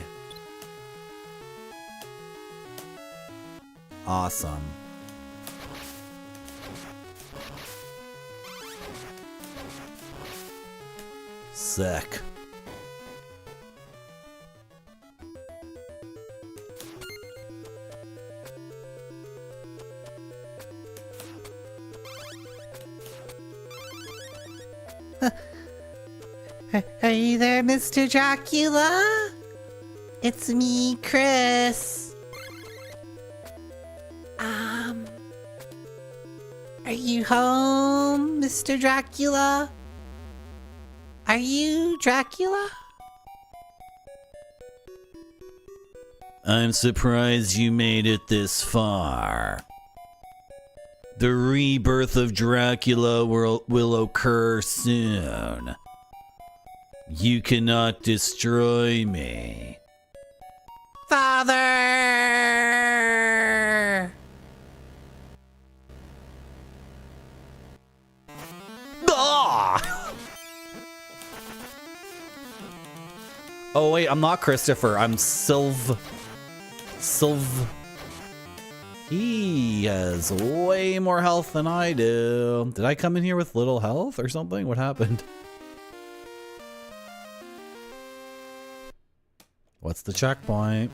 Awesome. Sick. Hey there, Mr. Dracula? It's me, Chris. Are you home, Mr. Dracula? Are you Dracula? I'm surprised you made it this far. The rebirth of Dracula will occur soon. You cannot destroy me. Father! Ah! Oh wait, I'm not Christopher. I'm Sylv. He has way more health than I do. Did I come in here with little health or something? What happened? What's the checkpoint?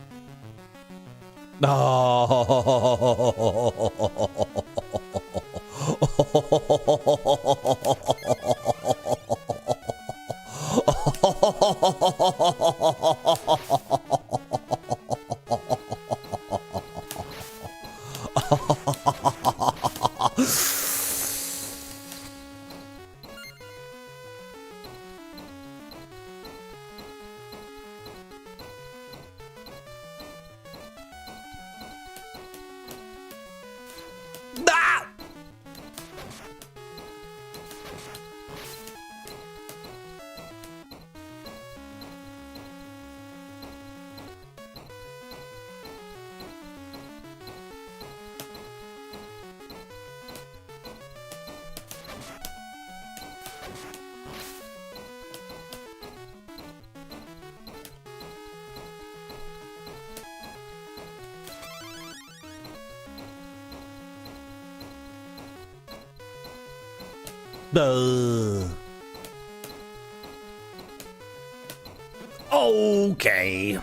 Okay.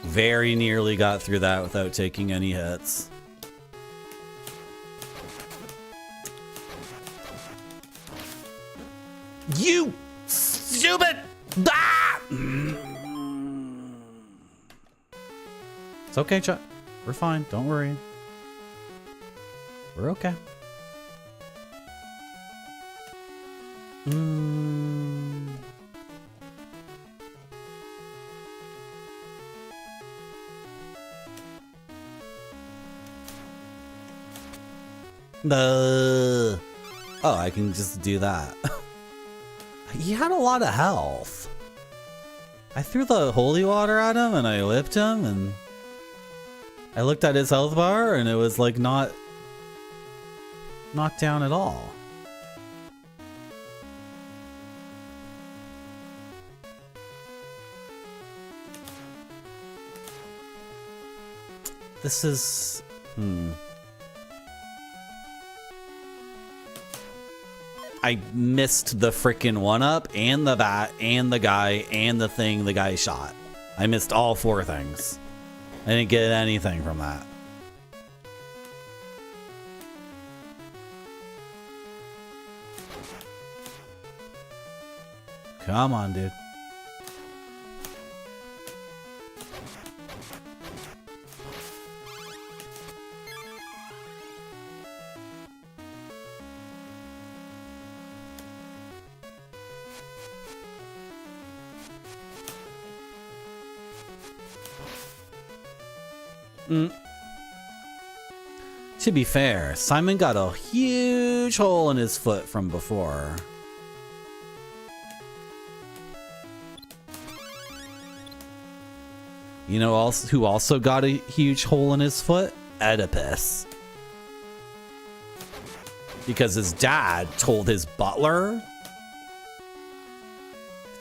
Very nearly got through that without taking any hits. You stupid! Ah! It's okay, Chuck. We're fine. Don't worry. We're okay. Oh, I can just do that. He had a lot of health. I threw the holy water at him and I whipped him and I looked at his health bar and it was like not knocked down at all. This is... I missed the frickin' one-up and the bat and the guy and the thing the guy shot. I missed all 4 things. I didn't get anything from that. Come on, dude. To be fair, Simon got a huge hole in his foot from before. You know who also got a huge hole in his foot? Oedipus. Because his dad told his butler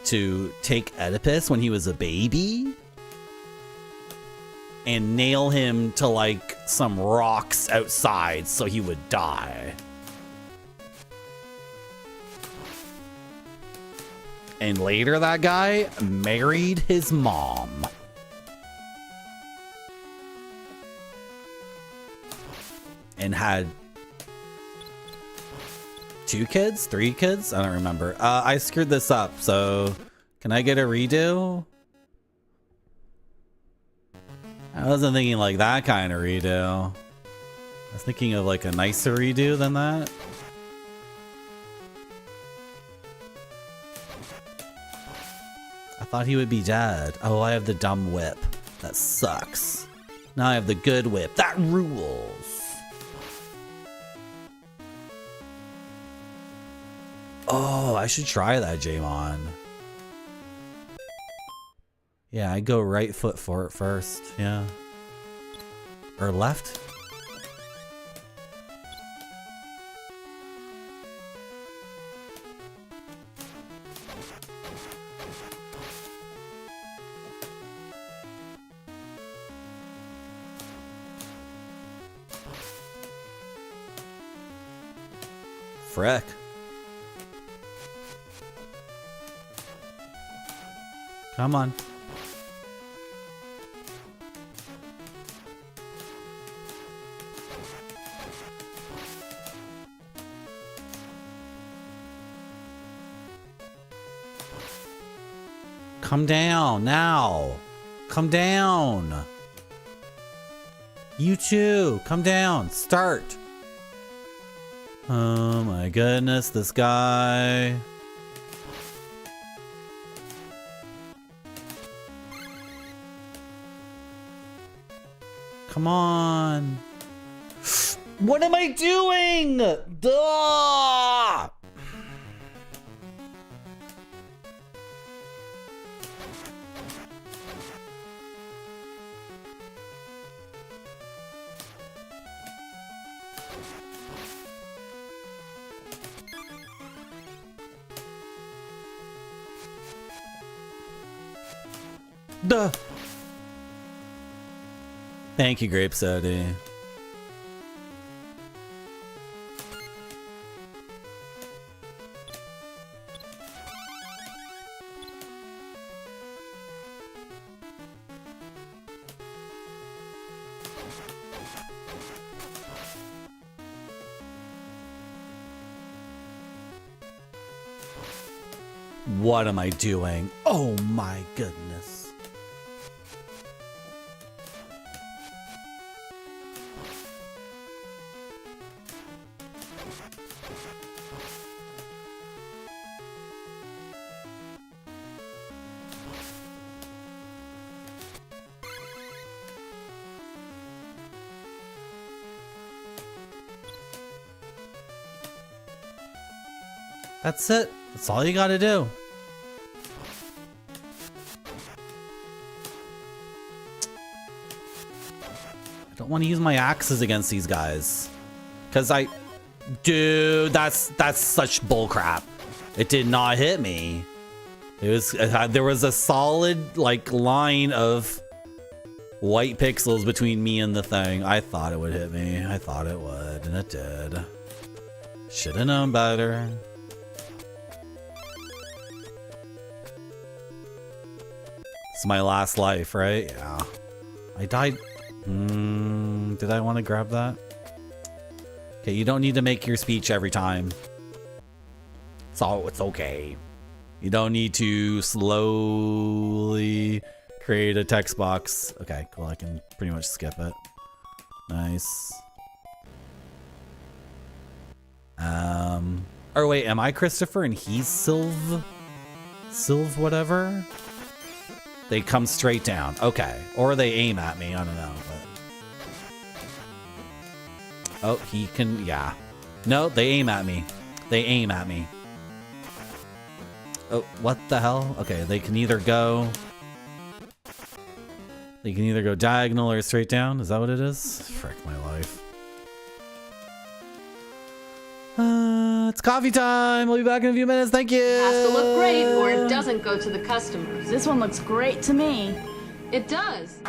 to take Oedipus when he was a baby and nail him to like some rocks outside so he would die. And later that guy married his mom. And had 2 kids? 3 kids? I don't remember. I screwed this up, so can I get a redo? I wasn't thinking like that kind of redo. I was thinking of like a nicer redo than that. I thought he would be dead. Oh, I have the dumb whip. That sucks. Now I have the good whip. That rules. Oh, I should try that, Jamon. Yeah, I go right foot for it first. Yeah. Or left? Frick. Come on. Come down now. Come down. You too. Come down. Start. Oh my goodness, this guy. Come on. What am I doing? Duh! Duh. Thank you, Grape Soda. What am I doing? Oh my goodness. That's it. That's all you gotta do. I don't want to use my axes against these guys. Cause dude, that's such bullcrap. It did not hit me. There was a solid like line of white pixels between me and the thing. I thought it would hit me. I thought it would, and it did. Should have known better. It's my last life, right? Yeah. I died. Did I want to grab that? Okay, you don't need to make your speech every time. So it's okay. You don't need to slowly create a text box. Okay, cool. I can pretty much skip it. Nice. Or wait, am I Christopher and he's Sylv? Sylv whatever? They come straight down. Okay. Or they aim at me. I don't know. But... oh, he can... yeah. No, they aim at me. They aim at me. Oh, what the hell? Okay, they can either go... they can either go diagonal or straight down. Is that what it is? Frick my life. It's coffee time. We'll be back in a few minutes. Thank you. It has to look great or it doesn't go to the customers. This one looks great to me. It does.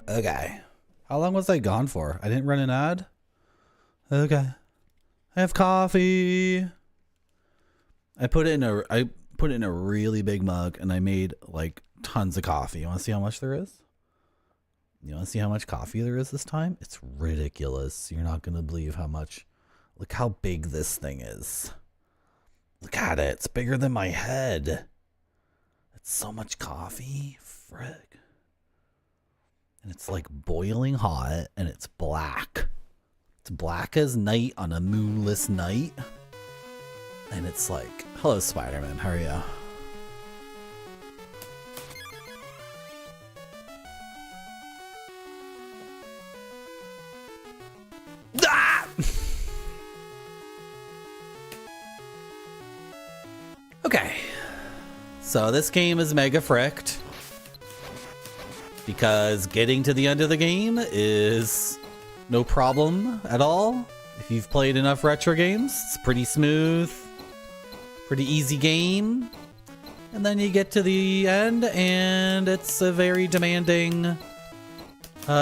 Okay. How long was I gone for? I didn't run an ad? Okay. I have coffee. I put it in a really big mug and I made like tons of coffee. You want to see how much there is? You want to see how much coffee there is this time? It's ridiculous. You're not going to believe how much. Look how big this thing is. Look at it. It's bigger than my head. It's so much coffee. Frick. And it's like boiling hot and it's black. It's black as night on a moonless night. And it's like, hello, Spider-Man. How are you? Ah! Okay. So this game is mega fricked. Because getting to the end of the game is no problem at all. If you've played enough retro games, it's pretty smooth, pretty easy game. And then you get to the end and it's a very demanding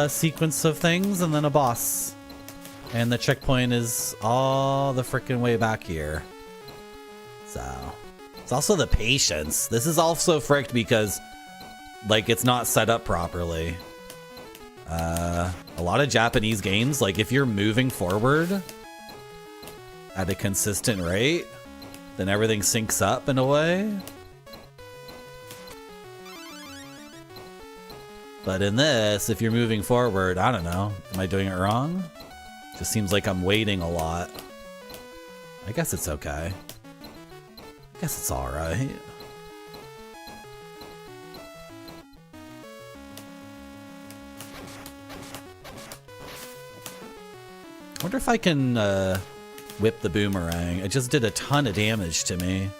sequence of things and then a boss. And the checkpoint is all the freaking way back here. So, it's also the patience. This is also fricked because like it's not set up properly. A lot of Japanese games, like if you're moving forward at a consistent rate, then everything syncs up in a way. But in this, if you're moving forward, I don't know. Am I doing it wrong? Just seems like I'm waiting a lot. I guess it's okay. I guess it's alright. I wonder if I can whip the boomerang. It just did a ton of damage to me.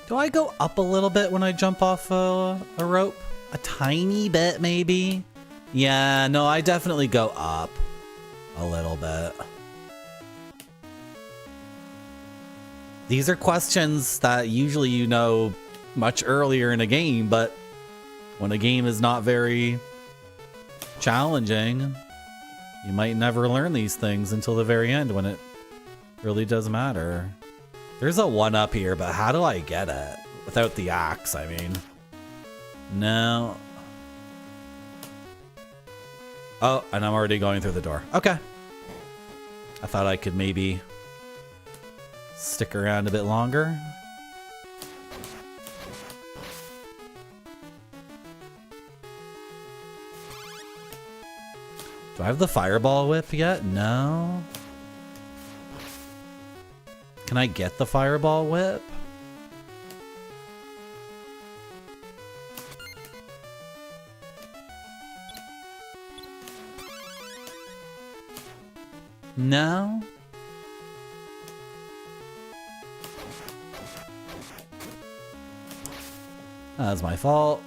Do I go up a little bit when I jump off a rope? A tiny bit, maybe? Yeah, no, I definitely go up a little bit. These are questions that usually you know much earlier in a game, but when a game is not very challenging, you might never learn these things until the very end when it really does matter. There's a 1-up here, but how do I get it? Without the axe, I mean. No. Oh, and I'm already going through the door. Okay. I thought I could maybe stick around a bit longer. Do I have the fireball whip yet? No. Can I get the fireball whip? No. That's my fault.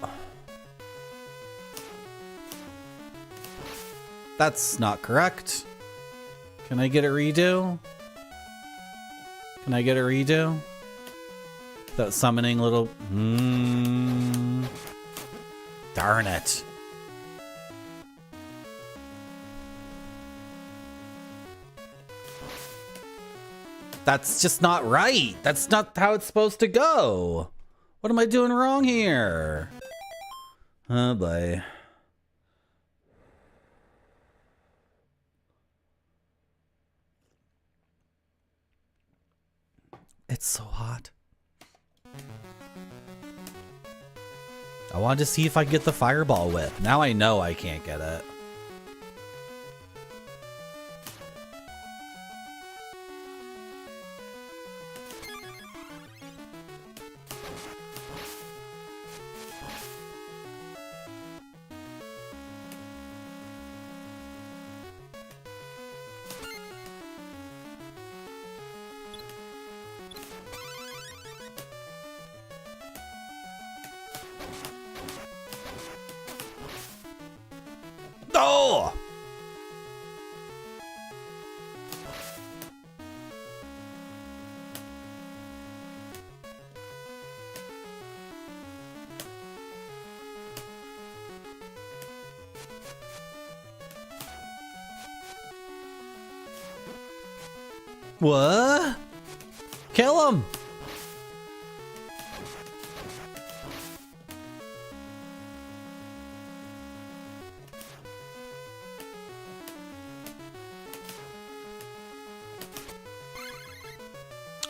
That's not correct. Can I get a redo? Can I get a redo? Without summoning little... Darn it. That's just not right. That's not how it's supposed to go. What am I doing wrong here? Oh boy. It's so hot. I wanted to see if I could get the fireball whip. Now I know I can't get it. Oh! What? Kill him!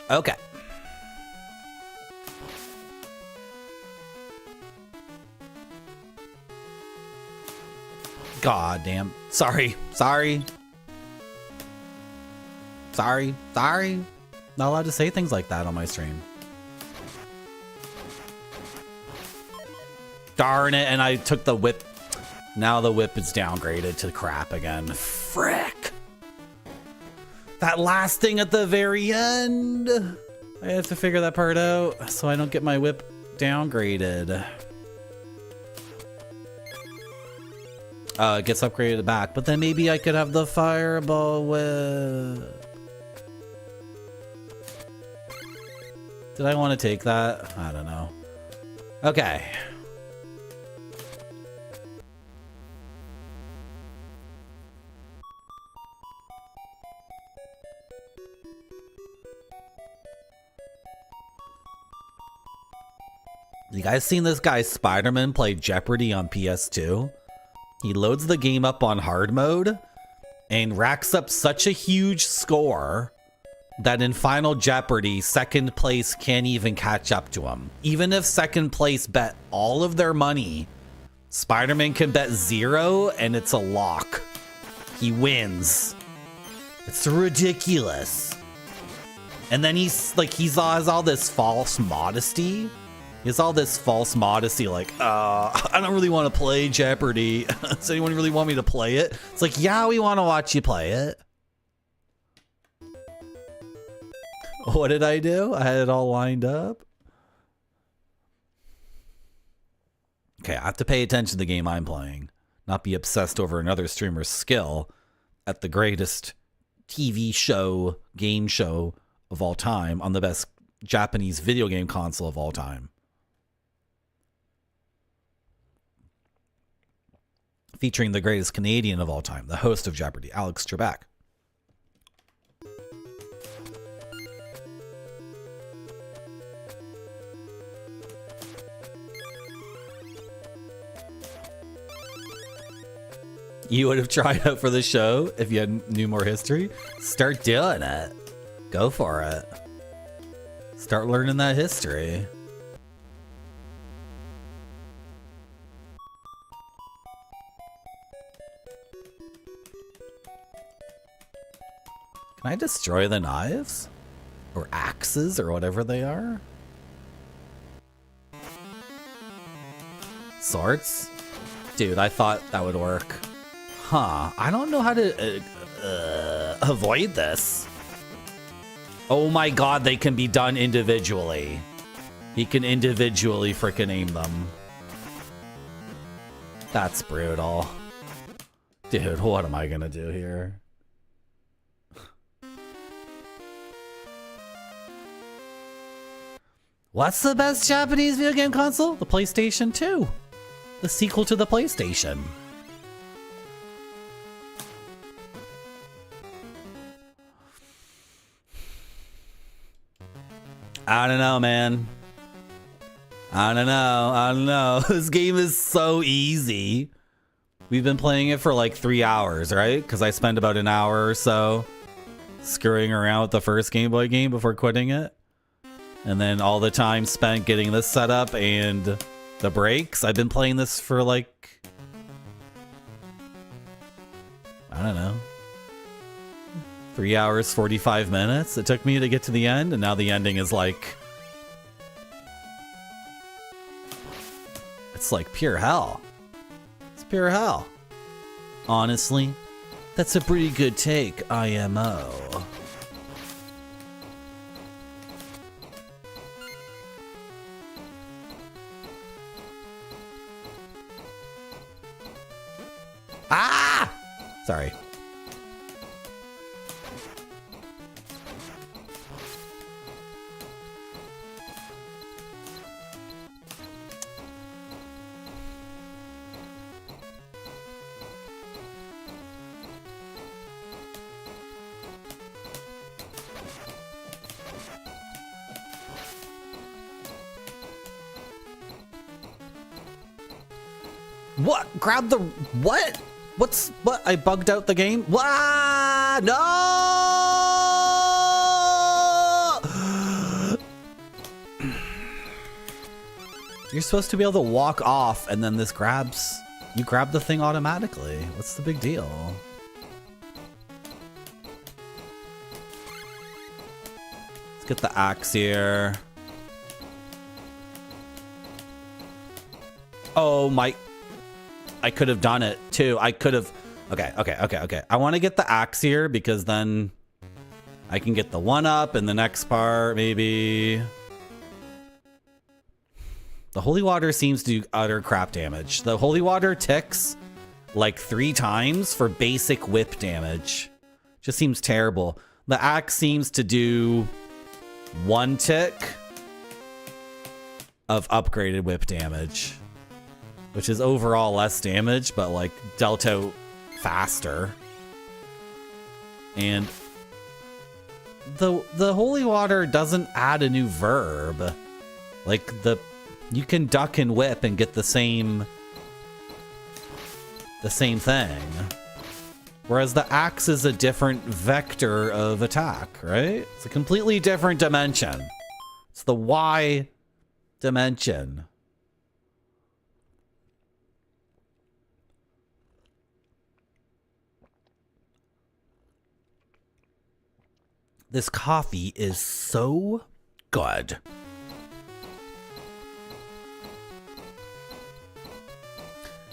Okay. God damn. Sorry. Sorry. Sorry. Sorry. Not allowed to say things like that on my stream. Darn it. And I took the whip. Now the whip is downgraded to crap again. Frick. That last thing at the very end. I have to figure that part out so I don't get my whip downgraded. It gets upgraded back, but then maybe I could have the fireball whip. Did I want to take that? I don't know. Okay. You guys seen this guy Spider-Man play Jeopardy on PS2? He loads the game up on hard mode and racks up such a huge score that in Final Jeopardy, second place can't even catch up to him. Even if second place bet all of their money, Spider-Man can bet 0 and it's a lock. He wins. It's ridiculous. And then he's has all this false modesty. He has all this false modesty, like, I don't really want to play Jeopardy. Does anyone really want me to play it? It's like, yeah, we want to watch you play it. What did I do? I had it all lined up. Okay, I have to pay attention to the game I'm playing, not be obsessed over another streamer's skill at the greatest TV show, game show of all time on the best Japanese video game console of all time. Featuring the greatest Canadian of all time, the host of Jeopardy, Alex Trebek. You would have tried out for the show if you knew more history? Start doing it. Go for it. Start learning that history. Can I destroy the knives? Or axes, or whatever they are? Swords? Dude, I thought that would work. Huh. I don't know how to avoid this. Oh my god, they can be done individually. He can individually frickin' aim them. That's brutal. Dude, what am I gonna do here? What's the best Japanese video game console? The PlayStation 2. The sequel to the PlayStation. I don't know, man. I don't know. This game is so easy. We've been playing it for like 3 hours, right? Because I spent about an hour or so screwing around with the first Game Boy game before quitting it. And then all the time spent getting this set up and the breaks. I've been playing this for like, I don't know, 3 hours, 45 minutes. It took me to get to the end, and now the ending is like, it's like pure hell. It's pure hell. Honestly, that's a pretty good take, IMO. Ah! Sorry. What? Grab the what? What? I bugged out the game? Wah! No! You're supposed to be able to walk off and then this grabs, you grab the thing automatically. What's the big deal? Let's get the axe here. Oh my, I could have done it too. I could have. Okay. I want to get the axe here because then I can get the one up in the next part, maybe. The holy water seems to do utter crap damage. The holy water ticks like 3 times for basic whip damage. Just seems terrible. The axe seems to do 1 tick of upgraded whip damage, which is overall less damage, but like dealt out faster. And the holy water doesn't add a new verb. Like you can duck and whip and get the same thing. Whereas the axe is a different vector of attack, right? It's a completely different dimension. It's the Y dimension. This coffee is so good.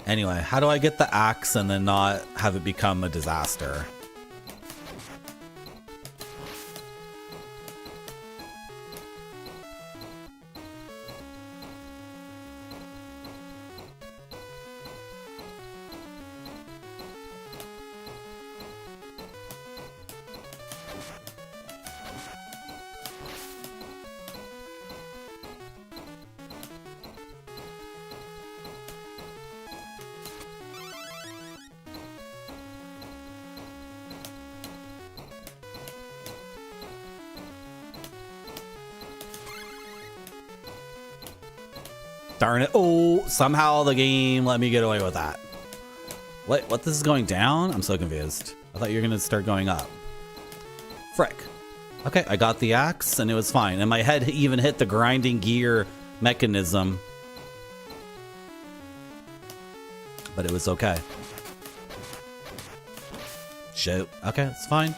Anyway, how do I get the axe and then not have it become a disaster? Darn it. Oh, somehow the game let me get away with that. What, this is going down? I'm so confused. I thought you were going to start going up. Frick. Okay, I got the axe and it was fine. And my head even hit the grinding gear mechanism. But it was okay. Shoot. Okay, it's fine.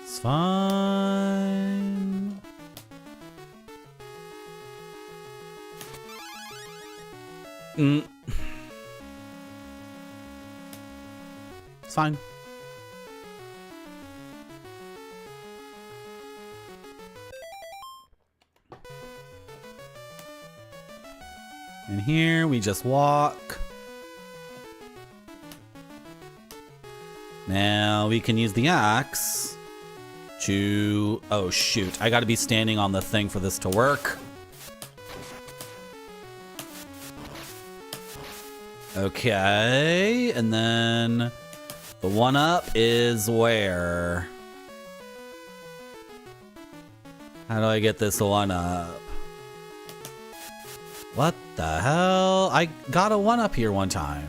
It's fine. It's fine. And here we just walk. Now we can use the axe to... Oh shoot, I gotta be standing on the thing for this to work. Okay, and then the one up is where? How do I get this one up? What the hell? I got a one up here one time.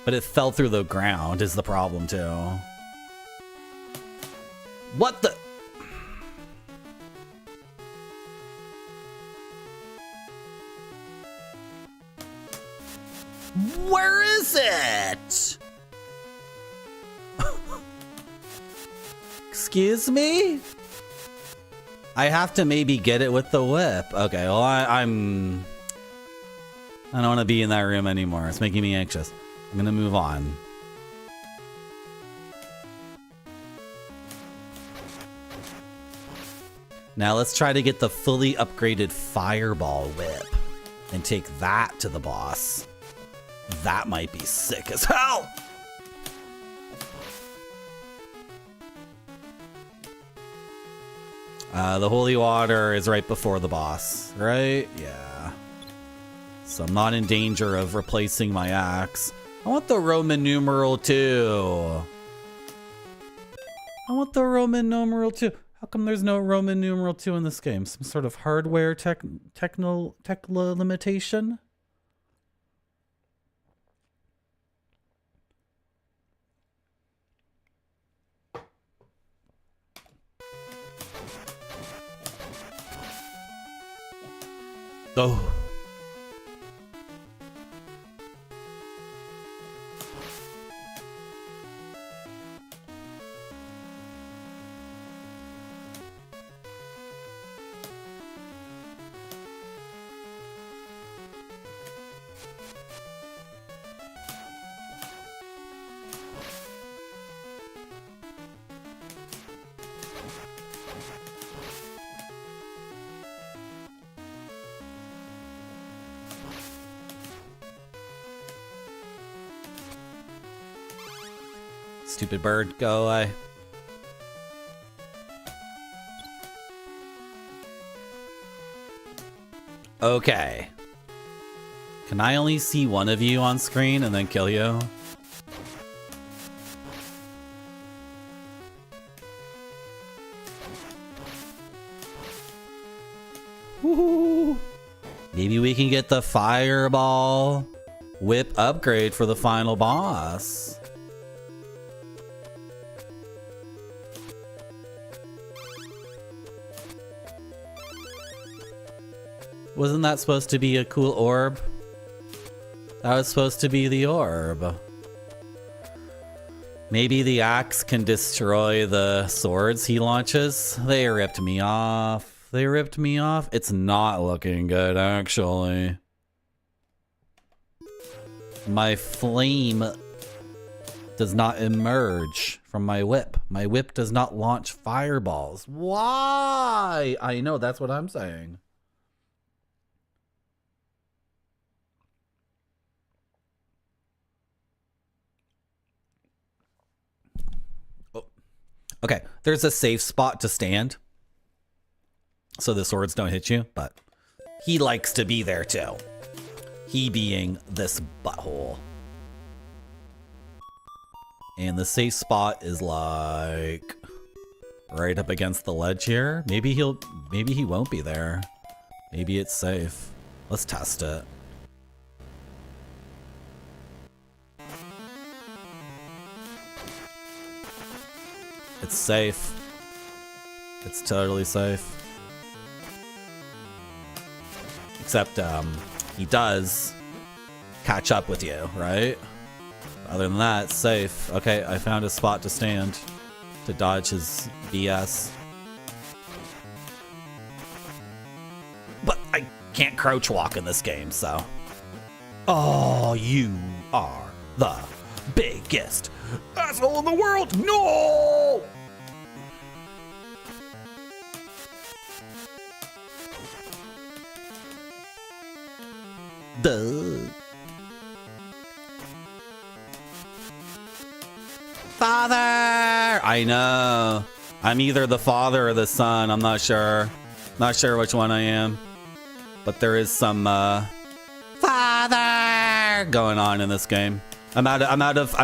But it fell through the ground is the problem too. What the? Where is it? Excuse me? I have to maybe get it with the whip. Okay, well I don't want to be in that room anymore. It's making me anxious. I'm gonna move on. Now let's try to get the fully upgraded fireball whip and take that to the boss. That might be sick as hell! The holy water is right before the boss, right? Yeah. So I'm not in danger of replacing my axe. I want the Roman numeral 2. I want the Roman numeral 2. How come there's no Roman numeral 2 in this game? Some sort of hardware tech limitation? Oh. Stupid bird, go away. Okay. Can I only see one of you on screen and then kill you? Woohoo! Maybe we can get the fireball whip upgrade for the final boss. Wasn't that supposed to be a cool orb? That was supposed to be the orb. Maybe the axe can destroy the swords he launches. They ripped me off. They ripped me off. It's not looking good, actually. My flame does not emerge from my whip. My whip does not launch fireballs. Why? I know, that's what I'm saying. Okay, there's a safe spot to stand so the swords don't hit you, but he likes to be there too. He being this butthole. And the safe spot is like right up against the ledge here. Maybe he won't be there. Maybe it's safe. Let's test it. It's safe. It's totally safe. Except, he does catch up with you, right? Other than that, it's safe. Okay, I found a spot to stand to dodge his BS. But I can't crouch walk in this game, so. Oh, you are the biggest asshole in the world! No! Duh. Father! I know. I'm either the father or the son. I'm not sure. Not sure which one I am. But there is some father going on in this game. I'm out of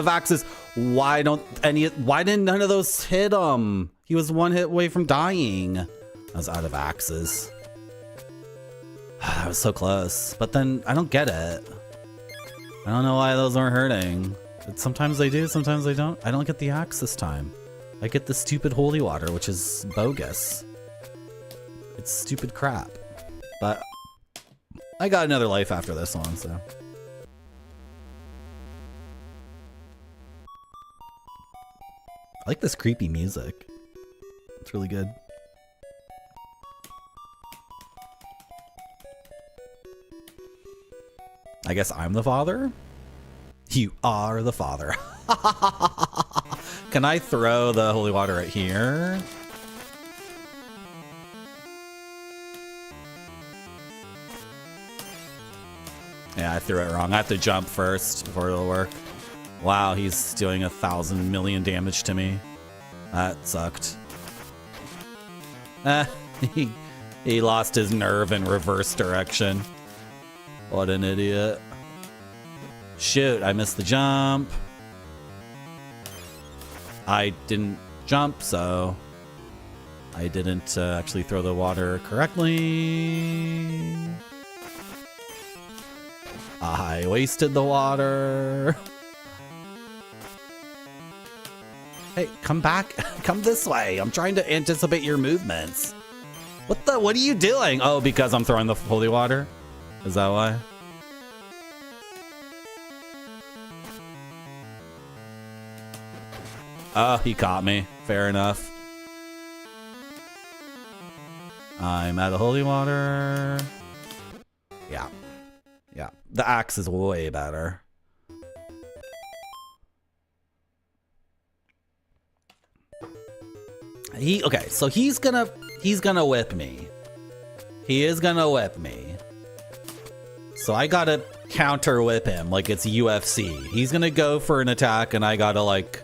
axes. Why didn't none of those hit him? He was one hit away from dying. I was out of axes. I was so close, but then I don't get it. I don't know why those aren't hurting. Sometimes they do, sometimes they don't. I don't get the axe this time. I get the stupid holy water, which is bogus. It's stupid crap. But I got another life after this one, so. I like this creepy music. It's really good. I guess I'm the father? You are the father. Can I throw the holy water right here? Yeah, I threw it wrong. I have to jump first before it'll work. Wow, he's doing 1,000 million damage to me. That sucked. He lost his nerve in reverse direction. What an idiot. Shoot, I missed the jump. I didn't jump, so I didn't actually throw the water correctly. I wasted the water. Hey, come back. Come this way. I'm trying to anticipate your movements. What are you doing? Oh, because I'm throwing the holy water? Is that why? Oh, he caught me. Fair enough. I'm out of holy water. Yeah. Yeah. The axe is way better. Okay, so he's gonna whip me. He is gonna whip me. So I gotta counter whip him like it's UFC. He's gonna go for an attack and I gotta like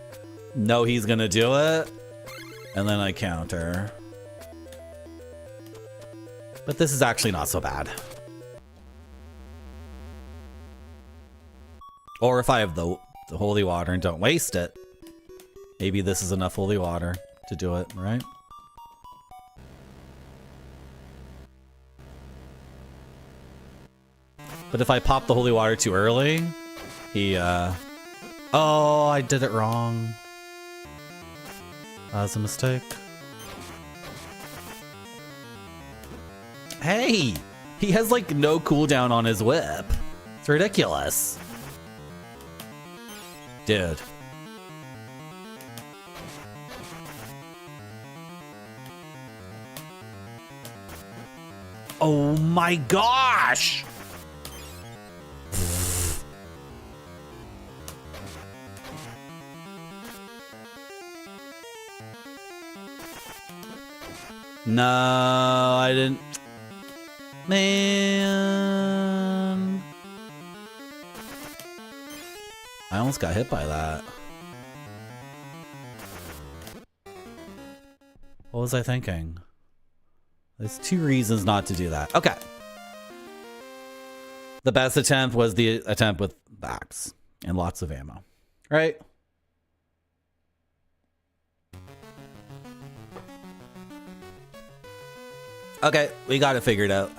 know he's gonna do it. And then I counter. But this is actually not so bad. Or if I have the holy water and don't waste it, maybe this is enough holy water to do it, right? But if I pop the holy water too early, he, oh, I did it wrong. That was a mistake. Hey! He has, like, no cooldown on his whip. It's ridiculous. Dude. Oh my gosh! No, I didn't. Man. I almost got hit by that. What was I thinking? There's two reasons not to do that. Okay. The best attempt was the attempt with the axe and lots of ammo. Right? Okay, we got it figured out.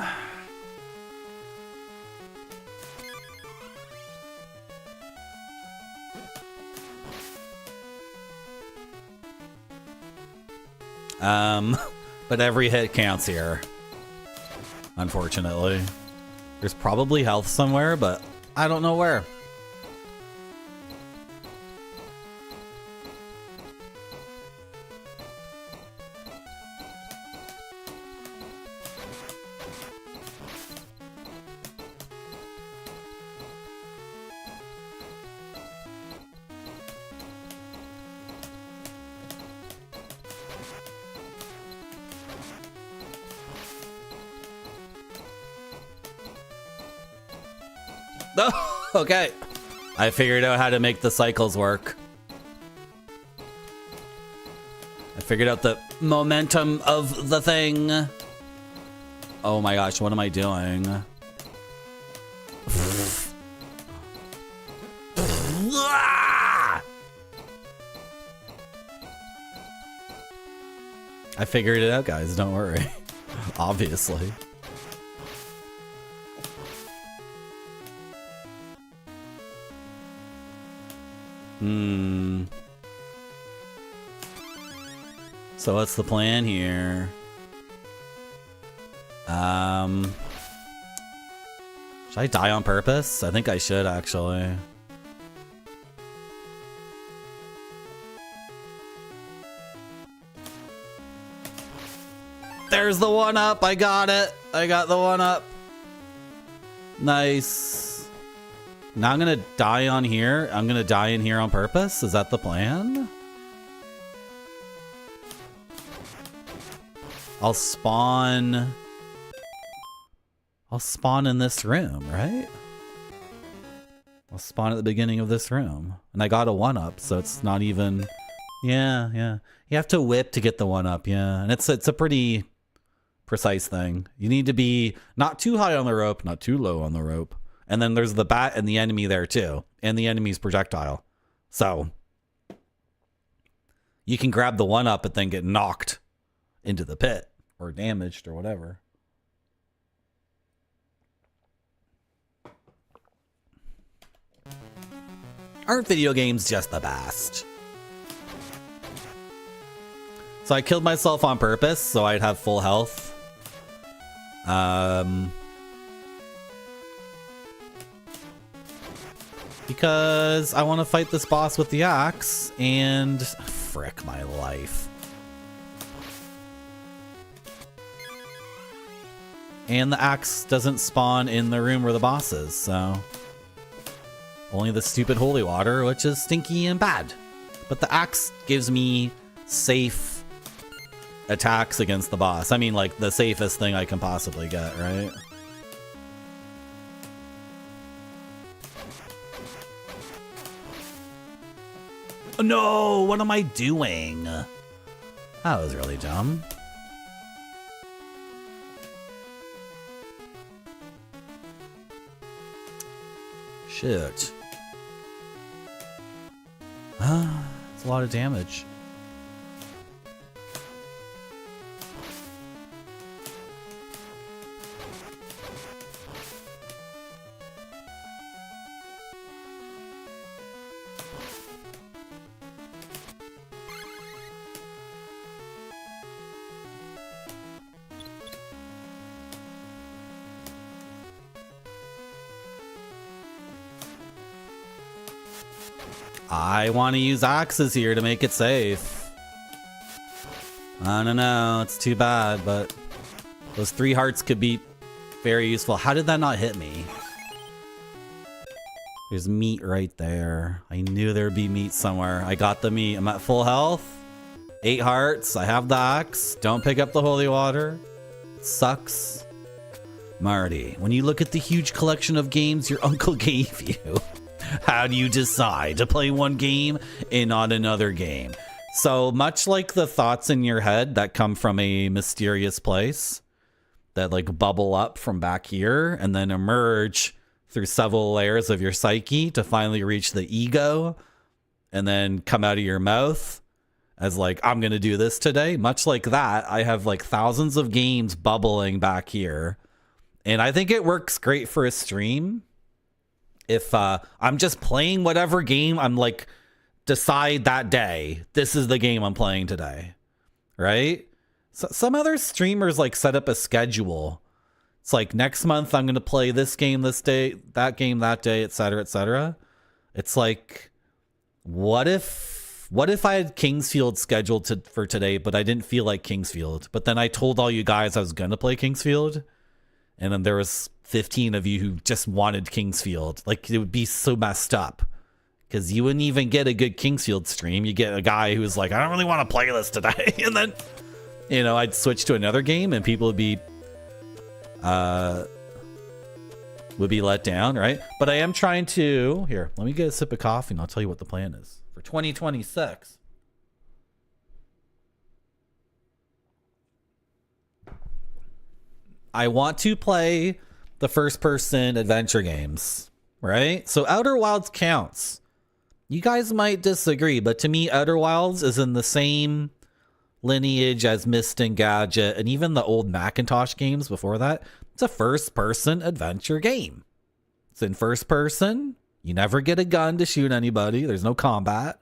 But every hit counts here. Unfortunately. There's probably health somewhere, but I don't know where. Oh, okay. I figured out how to make the cycles work. I figured out the momentum of the thing. Oh my gosh, what am I doing? I figured it out, guys. Don't worry. So what's the plan here? Should I die on purpose? I think I should, actually. There's the 1-up. I got it. I got the 1-up. Nice. Now I'm gonna die on here. I'm gonna die in here on purpose. Is that the plan? I'll spawn in this room, right? I'll spawn at the beginning of this room. And I got a 1-up, so it's not even... Yeah, yeah. You have to whip to get the 1-up, yeah. And it's a pretty precise thing. You need to be not too high on the rope, not too low on the rope. And then there's the bat and the enemy there too. And the enemy's projectile. So you can grab the 1-up and then get knocked into the pit or damaged or whatever. Aren't video games just the best? So I killed myself on purpose so I'd have full health. Because I want to fight this boss with the axe and frick my life. And the axe doesn't spawn in the room where the boss is, so only the stupid holy water, which is stinky and bad. But the axe gives me safe attacks against the boss. I mean, like, the safest thing I can possibly get, right? Oh, no! What am I doing? That was really dumb. Shit. It's a lot of damage. I want to use axes here to make it safe. I don't know, it's too bad, but those 3 hearts could be very useful. How did that not hit me? There's meat right there. I knew there'd be meat somewhere. I got the meat. I'm at full health. 8 hearts. I have the axe. Don't pick up the holy water. It sucks. Marty, when you look at the huge collection of games your uncle gave you, how do you decide to play one game and not another game? So much like the thoughts in your head that come from a mysterious place that like bubble up from back here and then emerge through several layers of your psyche to finally reach the ego and then come out of your mouth as like, I'm going to do this today. Much like that, I have like thousands of games bubbling back here. And I think it works great for a stream. If I'm just playing whatever game I'm like, decide that day, this is the game I'm playing today, right? So some other streamers like set up a schedule. It's like next month I'm going to play this game this day, that game that day, etc., etc. It's like, what if I had Kingsfield scheduled for today, but I didn't feel like Kingsfield? But then I told all you guys I was going to play Kingsfield, and then there was 15 of you who just wanted Kingsfield. Like, it would be so messed up because you wouldn't even get a good Kingsfield stream. You get a guy who's like, I don't really want to play this today. And then, you know, I'd switch to another game and people would be let down, right? But I am trying to, here, let me get a sip of coffee and I'll tell you what the plan is for 2026. I want to play the first-person adventure games, right? So Outer Wilds counts. You guys might disagree, but to me, Outer Wilds is in the same lineage as Myst and Gadget and even the old Macintosh games before that. It's a first-person adventure game. It's in first person. You never get a gun to shoot anybody. There's no combat.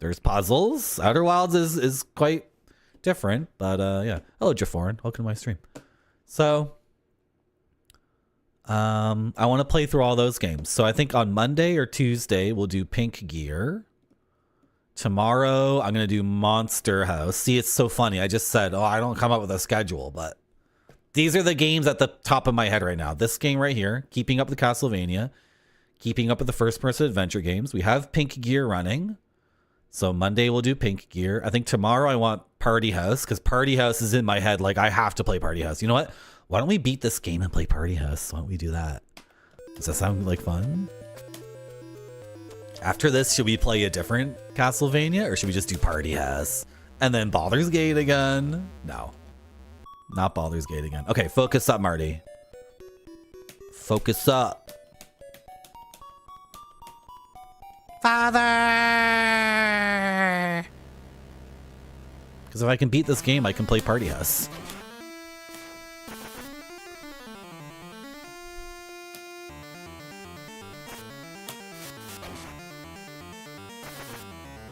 There's puzzles. Outer Wilds is quite different, but yeah. Hello, Jaforan. Welcome to my stream. So, I want to play through all those games. So I think on Monday or Tuesday we'll do Pink Gear. Tomorrow I'm gonna do Monster House. See, it's so funny. I just said, oh, I don't come up with a schedule, but these are the games at the top of my head right now. This game right here, keeping up with Castlevania, keeping up with the first-person adventure games. We have Pink Gear running. So Monday we'll do Pink Gear. I think tomorrow I want Party House because Party House is in my head. Like, I have to play Party House. You know what? Why don't we beat this game and play Party House? Why don't we do that? Does that sound like fun? After this, should we play a different Castlevania or should we just do Party House? And then Baldur's Gate again? No. Not Baldur's Gate again. Okay, focus up, Marty. Focus up. Father! Because if I can beat this game, I can play Party House.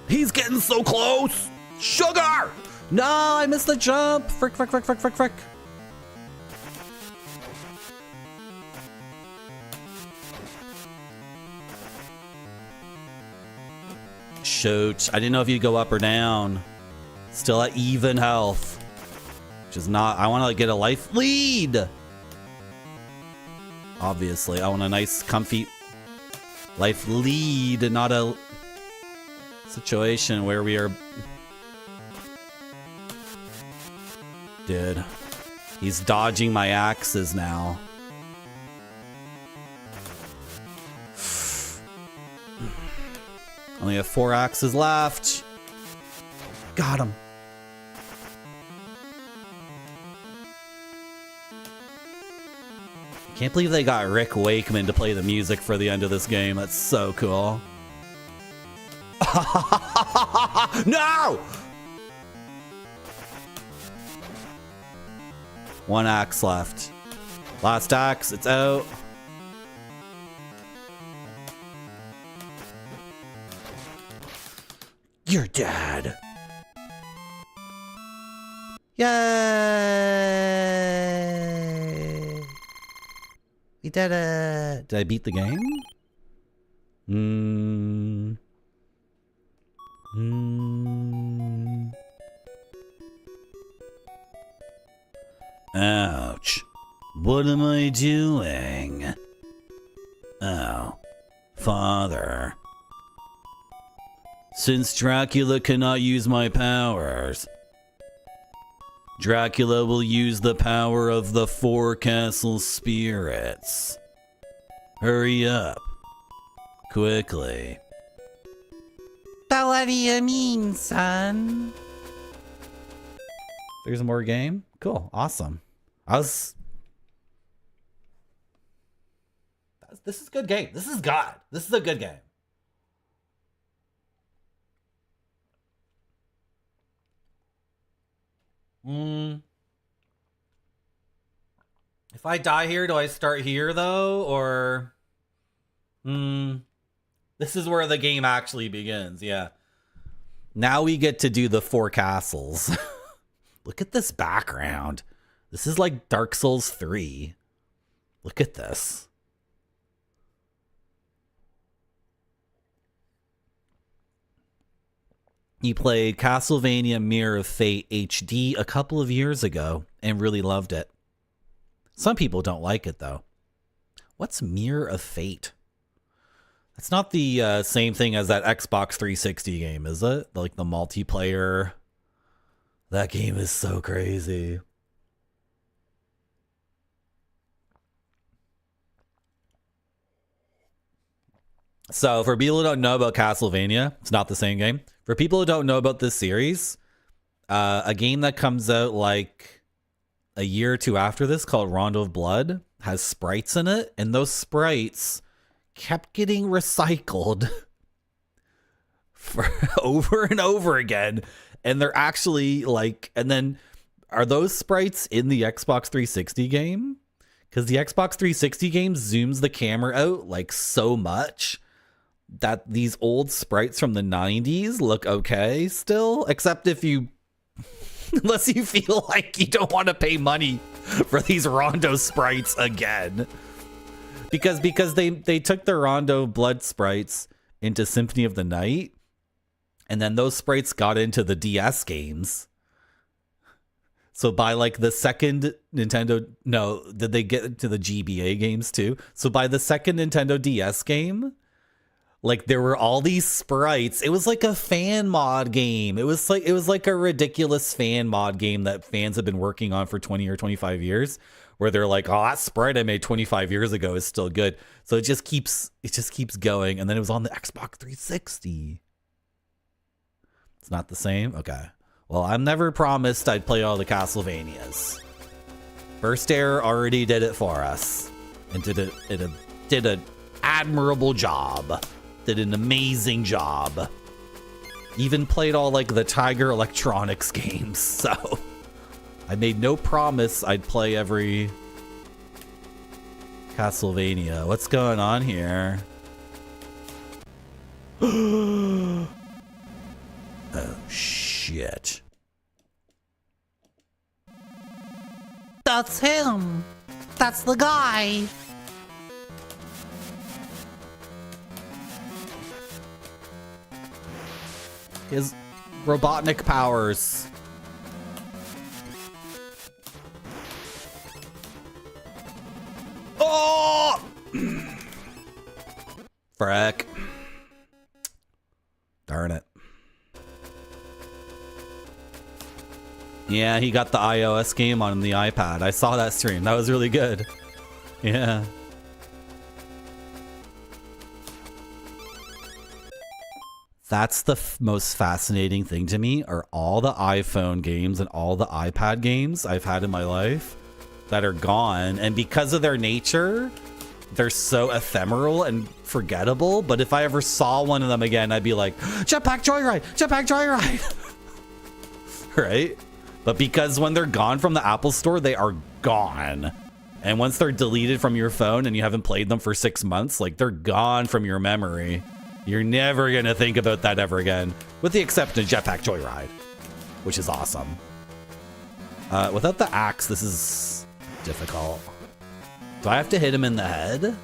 He's getting so close! Sugar! No, I missed the jump! Frick, frick, frick, frick, frick, frick. Shoot, I didn't know if you'd go up or down. Still at even health. Which is not, I want to get a life lead. Obviously, I want a nice, comfy life lead, and not a situation where we are... Dude, he's dodging my axes now. Only have 4 axes left. Got him. Can't believe they got Rick Wakeman to play the music for the end of this game. That's so cool. No! 1 axe left. Last axe, it's out. You're dead. Yay! We did it. Did I beat the game? Ouch. What am I doing? Oh. Father. Since Dracula cannot use my powers, Dracula will use the power of the 4 castle spirits. Hurry up. Quickly. But what do you mean, son? There's more game? Cool. Awesome. This is a good game. This is God. This is a good game. If I die here, do I start here though? Or this is where the game actually begins. Yeah. Now we get to do the 4 castles. Look at this background. This is like Dark Souls 3. Look at this. He played Castlevania Mirror of Fate HD a couple of years ago and really loved it. Some people don't like it though. What's Mirror of Fate? That's not the same thing as that Xbox 360 game, is it? Like the multiplayer. That game is so crazy. So for people who don't know about Castlevania, it's not the same game. For people who don't know about this series, a game that comes out like a year or 2 after this called Rondo of Blood has sprites in it, and those sprites kept getting recycled for over and over again. And they're actually like, and then are those sprites in the Xbox 360 game? Because the Xbox 360 game zooms the camera out like so much that these old sprites from the 90s look okay still, except if you, unless you feel like you don't want to pay money for these Rondo sprites again. Because they took the Rondo blood sprites into Symphony of the Night, and then those sprites got into the DS games. So by like the second Nintendo, no, did they get into the GBA games too? So by the second Nintendo DS game, like there were all these sprites. It was like a fan mod game. It was like a ridiculous fan mod game that fans have been working on for 20 or 25 years, where they're like, oh, that sprite I made 25 years ago is still good. So it just keeps going. And then it was on the Xbox 360. It's not the same? Okay. Well, I'm never promised I'd play all the Castlevanias. First Air already did it for us. And did an admirable job. Did an amazing job. Even played all like the Tiger Electronics games. So I made no promise I'd play every Castlevania. What's going on here? Oh, shit. That's him. That's the guy. His Robotnik powers. Oh! Frick. Darn it. Yeah, he got the iOS game on the iPad. I saw that stream. That was really good. Yeah. That's the most fascinating thing to me, are all the iPhone games and all the iPad games I've had in my life that are gone. And because of their nature, they're so ephemeral and forgettable. But if I ever saw one of them again, I'd be like, Jetpack Joyride, Jetpack Joyride. Right? But because when they're gone from the Apple Store, they are gone. And once they're deleted from your phone and you haven't played them for 6 months, like they're gone from your memory. You're never going to think about that ever again. With the exception of Jetpack Joyride, which is awesome. Without the axe, this is difficult. Do I have to hit him in the head?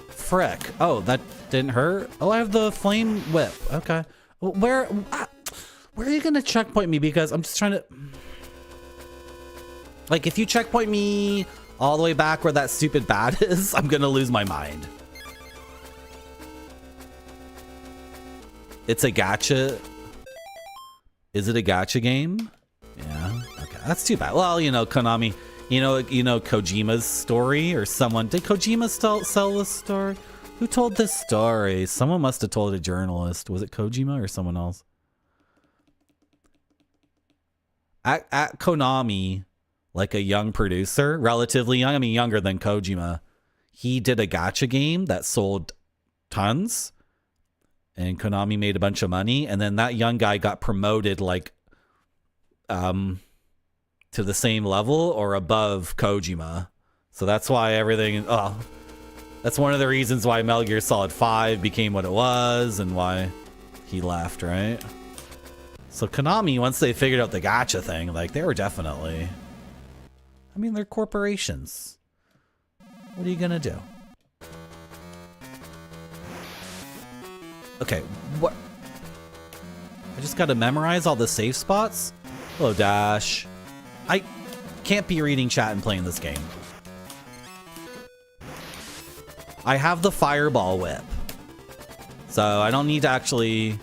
Frick. Oh, that didn't hurt? Oh, I have the flame whip. Okay. Where are you going to checkpoint me? Because I'm just trying to... Like, if you checkpoint me all the way back where that stupid bat is, I'm going to lose my mind. It's a gacha. Is it a gacha game? Yeah. Okay. That's too bad. Well, you know, Konami, you know Kojima's story, or someone, did Kojima sell this story? Who told this story? Someone must have told a journalist. Was it Kojima or someone else? At Konami, like a young producer, relatively young, I mean younger than Kojima, he did a gacha game that sold tons, and Konami made a bunch of money, and then that young guy got promoted like to the same level or above Kojima. So that's why everything, that's one of the reasons why Metal Gear Solid 5 became what it was and why he left, right? So Konami, once they figured out the gacha thing, like they were definitely, I mean, they're corporations. What are you gonna do? Okay, what? I just gotta memorize all the safe spots? Hello, Dash. I can't be reading chat and playing this game. I have the fireball whip, so I don't need to actually...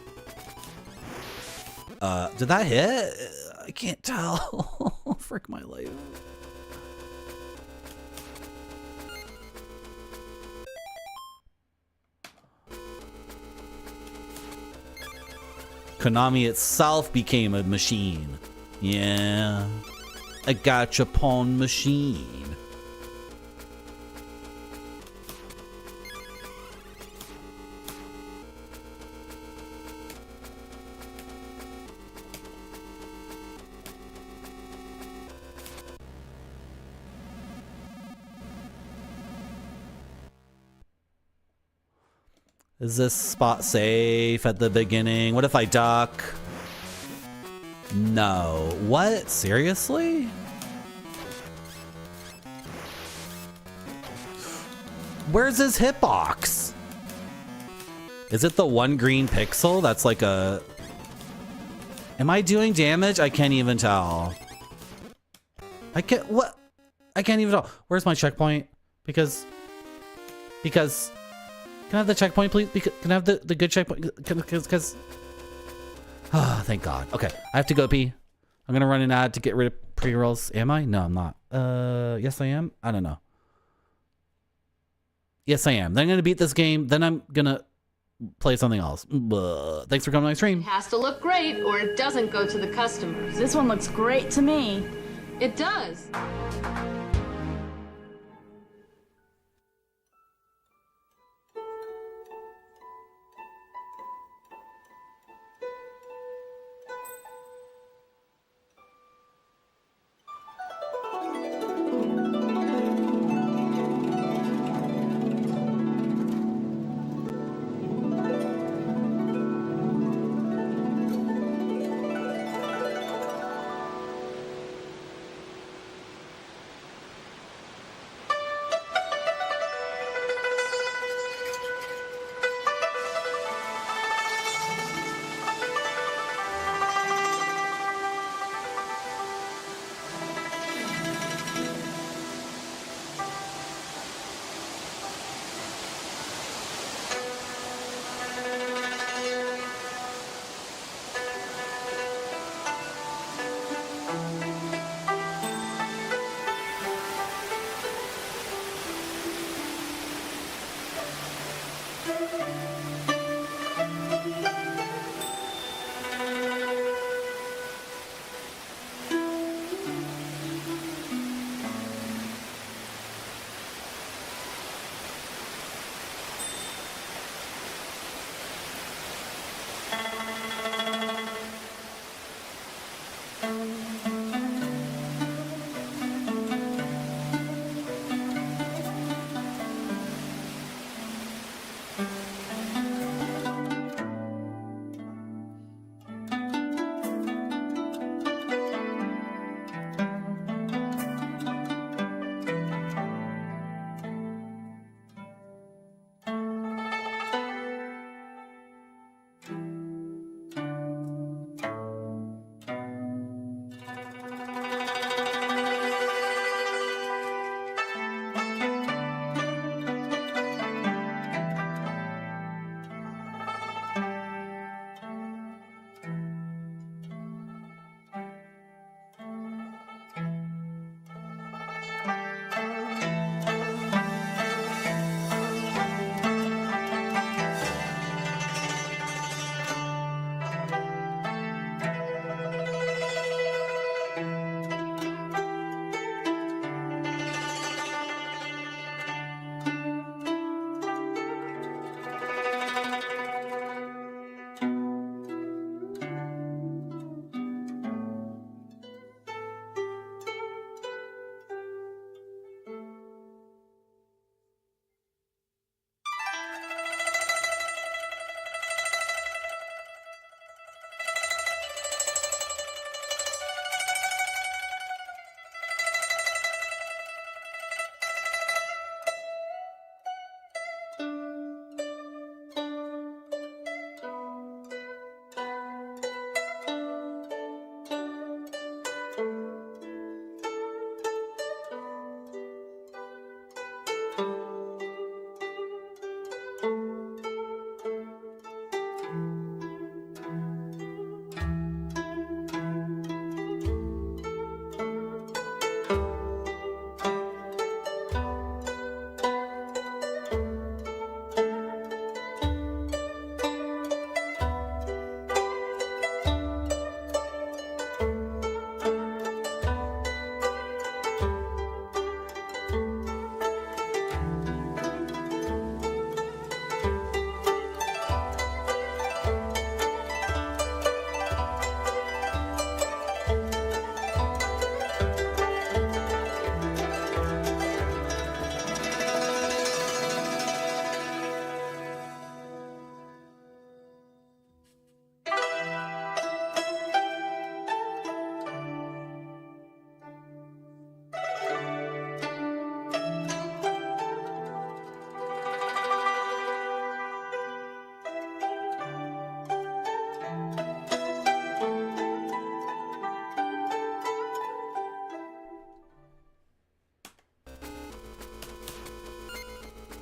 did that hit? I can't tell. Frick my life. Konami itself became a machine. Yeah. A gachapon machine. Is this spot safe at the beginning? What if I duck? No. What? Seriously? Where's his hitbox? Is it the one green pixel? That's like a... Am I doing damage? I can't even tell. I can't... What? I can't even tell. Where's my checkpoint? Because... Can I have the checkpoint, please? Can I have the good checkpoint? Because... Oh, thank God. Okay, I have to go pee. I'm gonna run an ad to get rid of pre-rolls. Am I? No, I'm not. Yes, I am. I don't know. Yes, I am. Then I'm gonna beat this game. Then I'm gonna play something else. Thanks for coming to my stream. It has to look great or it doesn't go to the customers. This one looks great to me. It does.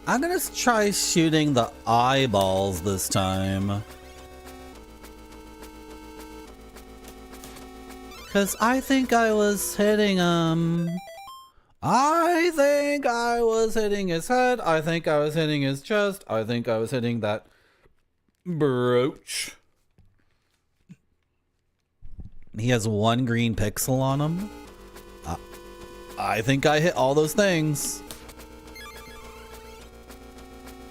I'm gonna try shooting the eyeballs this time. Cause I think I was hitting I think I was hitting his head. I think I was hitting his chest. I think I was hitting that brooch. He has one green pixel on him. I think I hit all those things.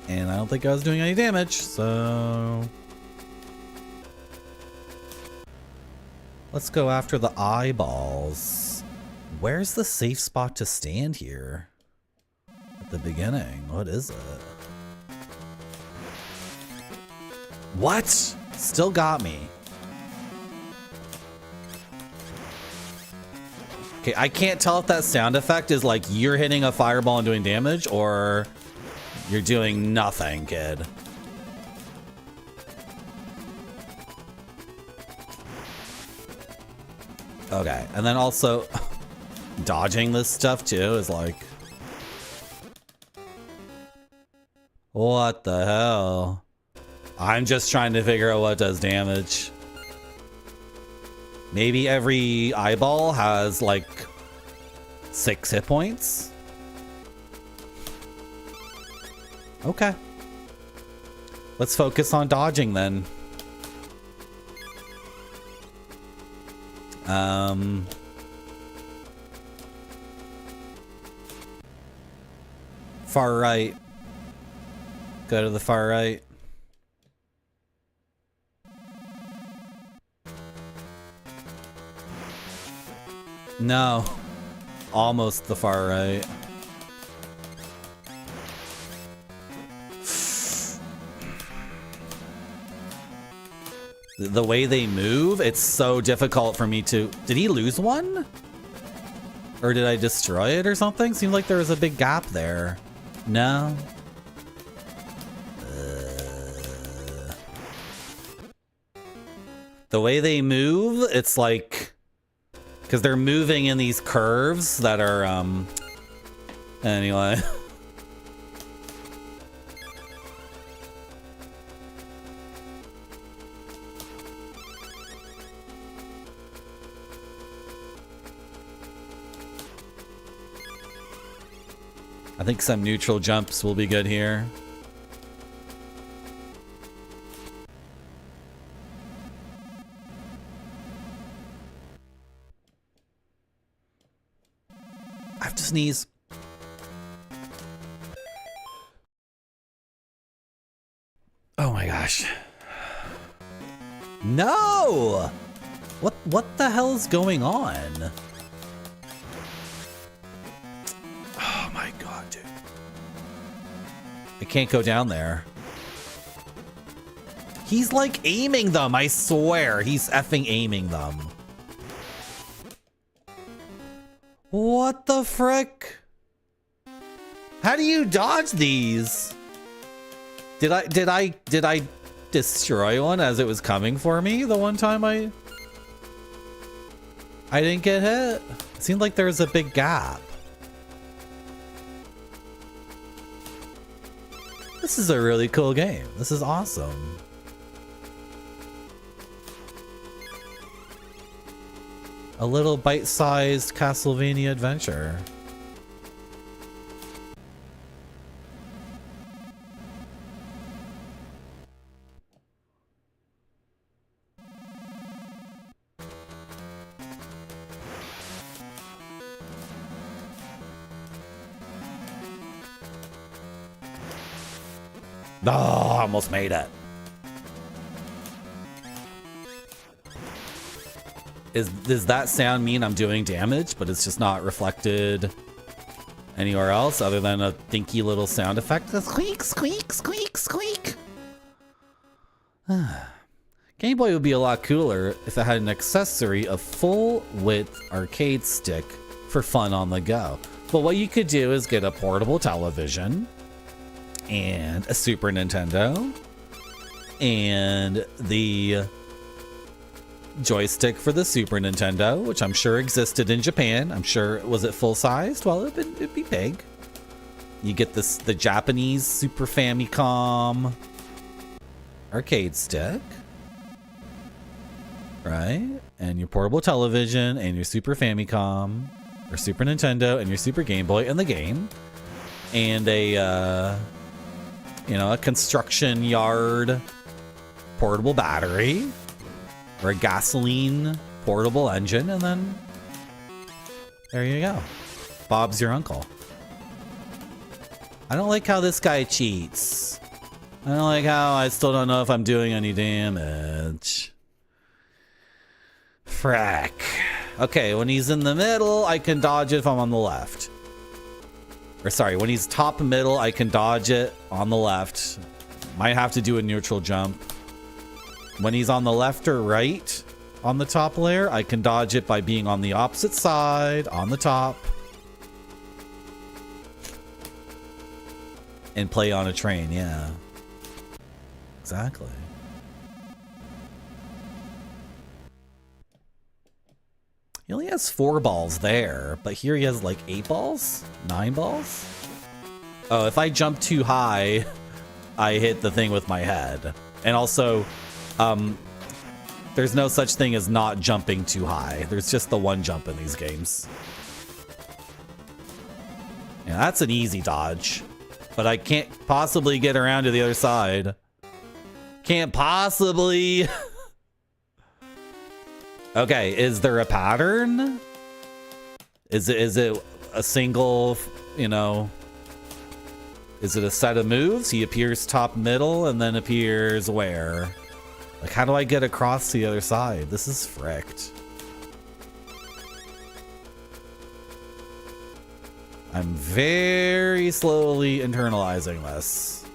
And I don't think I was doing any damage, so... Let's go after the eyeballs. Where's the safe spot to stand here? At the beginning, what is it? What? Still got me. Okay, I can't tell if that sound effect is like you're hitting a fireball and doing damage, or you're doing nothing, kid. Okay, and then also dodging this stuff too is like, what the hell? I'm just trying to figure out what does damage. Maybe every eyeball has like 6 hit points. Okay. Let's focus on dodging then. Far right. Go to the far right. No. Almost the far right. The way they move, it's so difficult for me to... Did he lose one? Or did I destroy it or something? Seemed like there was a big gap there. No? The way they move, it's like... Because they're moving in these curves that are, Anyway. I think some neutral jumps will be good here. I have to sneeze. Oh my gosh. No! What the hell is going on? Oh my god, dude. I can't go down there. He's like aiming them, I swear. He's effing aiming them. What the frick? How do you dodge these? Did I destroy one as it was coming for me the one time I didn't get hit? It seemed like there was a big gap. This is a really cool game. This is awesome. A little bite-sized Castlevania adventure. Oh, I almost made it. Does that sound mean I'm doing damage, but it's just not reflected anywhere else other than a dinky little sound effect? The squeak, squeak, squeak, squeak. Game Boy would be a lot cooler if it had an accessory of full-width arcade stick for fun on the go. But what you could do is get a portable television and a Super Nintendo and the joystick for the Super Nintendo, which I'm sure existed in Japan. I'm sure, was it full-sized? Well, it'd be big. You get the Japanese Super Famicom arcade stick, right? And your portable television and your Super Famicom or Super Nintendo and your Super Game Boy and the game, and a a construction yard portable battery or a gasoline portable engine, and then there you go. Bob's your uncle. I don't like how this guy cheats. I don't like how I still don't know if I'm doing any damage. Frack. Okay, when he's in the middle, I can dodge it if I'm on the left. Or sorry, when he's top middle, I can dodge it on the left. Might have to do a neutral jump. When he's on the left or right on the top layer, I can dodge it by being on the opposite side on the top. And play on a train, yeah. Exactly. He only has 4 balls there, but here he has like 8 balls? 9 balls? Oh, if I jump too high, I hit the thing with my head. And also, there's no such thing as not jumping too high. There's just the one jump in these games. Yeah, that's an easy dodge. But I can't possibly get around to the other side. Can't possibly. Okay, is there a pattern? Is it a single, is it a set of moves? He appears top middle and then appears where? Like, how do I get across to the other side? This is fricked. I'm very slowly internalizing this.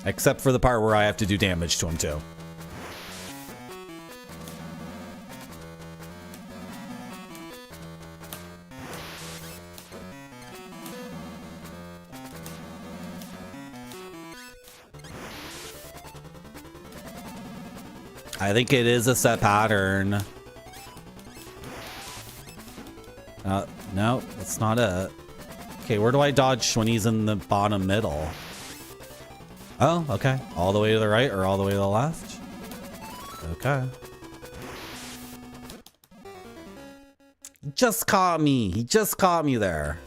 Except for the part where I have to do damage to him too. I think it is a set pattern. No, that's not it. Okay, where do I dodge when he's in the bottom middle? Oh, okay. All the way to the right or all the way to the left? Okay. He just caught me. He just caught me there.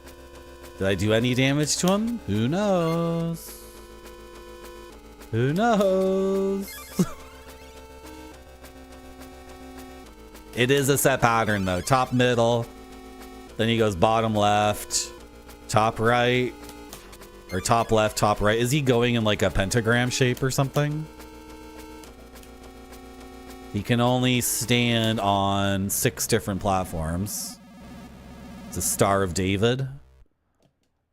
Did I do any damage to him? Who knows? Who knows? It is a set pattern though. Top middle, then he goes bottom left, top right, or top left, top right. Is he going in like a pentagram shape or something? He can only stand on 6 different platforms. It's a Star of David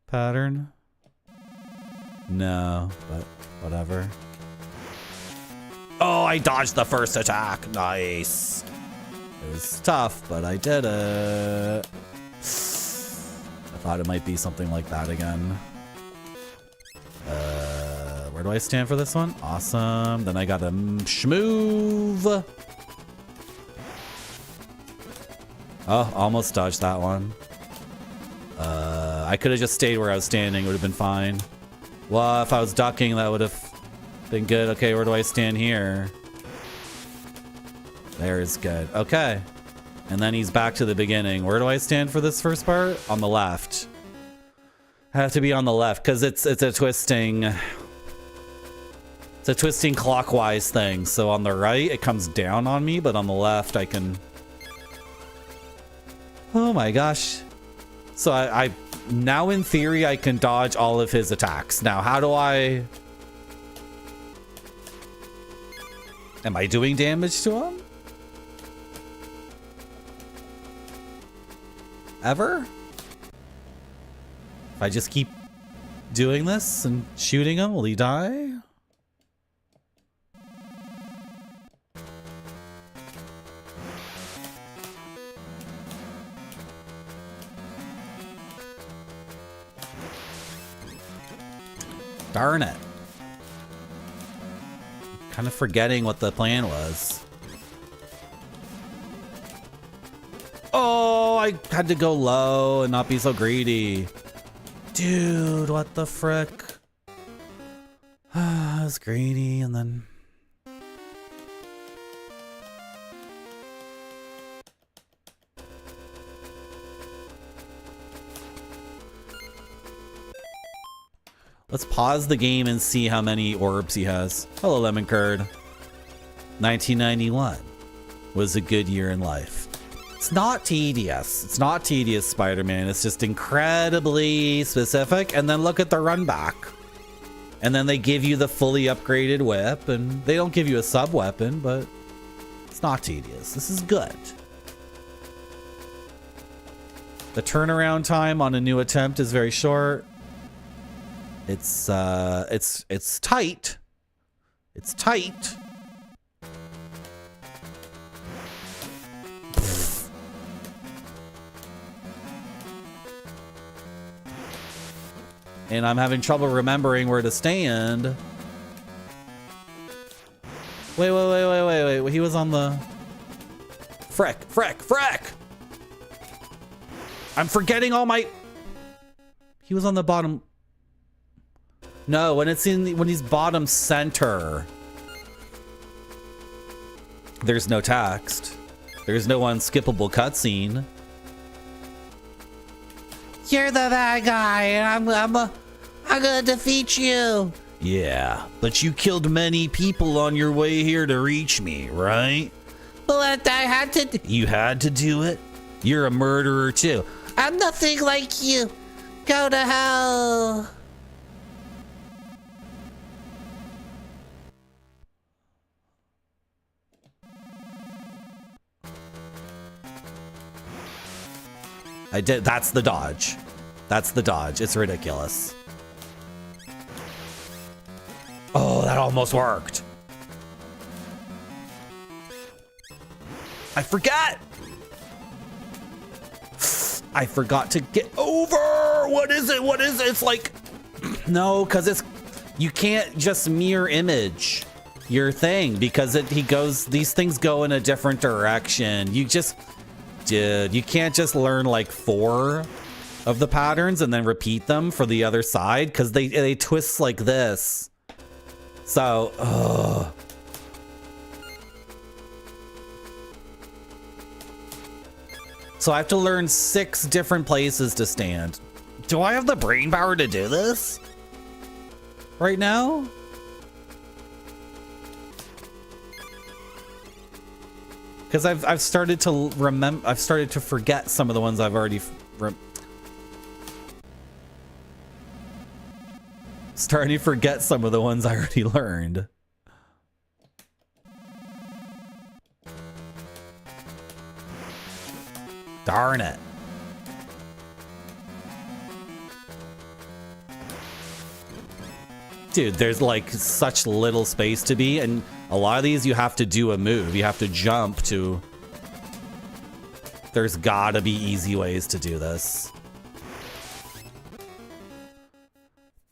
pattern. No, but whatever. Oh, I dodged the first attack. Nice. It was tough, but I did it. I thought it might be something like that again. Where do I stand for this one? Awesome. Then I got a shmove. Oh, almost dodged that one. I could have just stayed where I was standing. It would have been fine. Well, if I was ducking, that would have been good. Okay, where do I stand here? There's good. Okay. And then he's back to the beginning. Where do I stand for this first part? On the left. I have to be on the left because it's a twisting. It's a twisting clockwise thing. So on the right, it comes down on me, but on the left, I can. Oh my gosh. So I now in theory, I can dodge all of his attacks. Now, how do I? Am I doing damage to him? Ever? If I just keep doing this and shooting him, will he die? Darn it. Kind of forgetting what the plan was. Oh, I had to go low and not be so greedy. Dude, what the frick? I was greedy and then... Let's pause the game and see how many orbs he has. Hello, Lemon Curd. 1991 was a good year in life. It's not tedious. It's not tedious, Spider-Man. It's just incredibly specific. And then look at the run back. And then they give you the fully upgraded whip. And they don't give you a sub-weapon, but it's not tedious. This is good. The turnaround time on a new attempt is very short. It's tight. It's tight. And I'm having trouble remembering where to stand. Wait. He was on the... Frick. I'm forgetting all my... He was on the bottom... No, when he's bottom center, there's no text. There's no unskippable cutscene. You're the bad guy, and I'm gonna defeat you. Yeah, but you killed many people on your way here to reach me, right? But I had to. You had to do it? You're a murderer too. I'm nothing like you. Go to hell. I did. That's the dodge. That's the dodge. It's ridiculous. Oh, that almost worked. I forgot. I forgot to get over. What is it? It's like, no, because it's, you can't just mirror image your thing because these things go in a different direction. Dude, you can't just learn like 4 of the patterns and then repeat them for the other side because they twist like this. So, ugh. So I have to learn 6 different places to stand. Do I have the brain power to do this right now? Because I've started to remember, I've started to forget some of the ones I've already starting to forget some of the ones I already learned. Darn it. Dude, there's like such little space to be, and a lot of these you have to do a move. You have to jump to... There's gotta be easy ways to do this.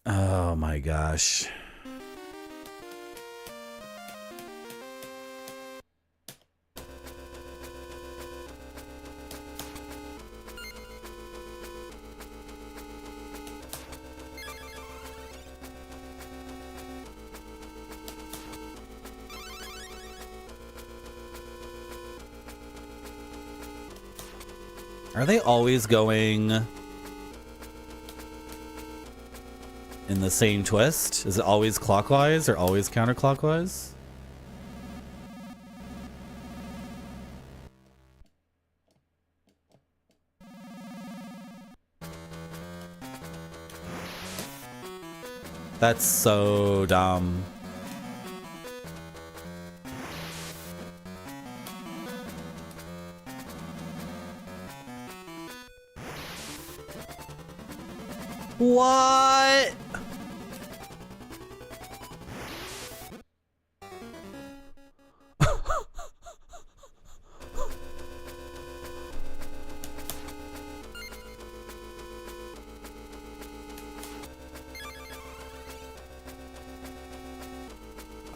Oh my gosh. Are they always going in the same twist? Is it always clockwise or always counterclockwise? That's so dumb. What?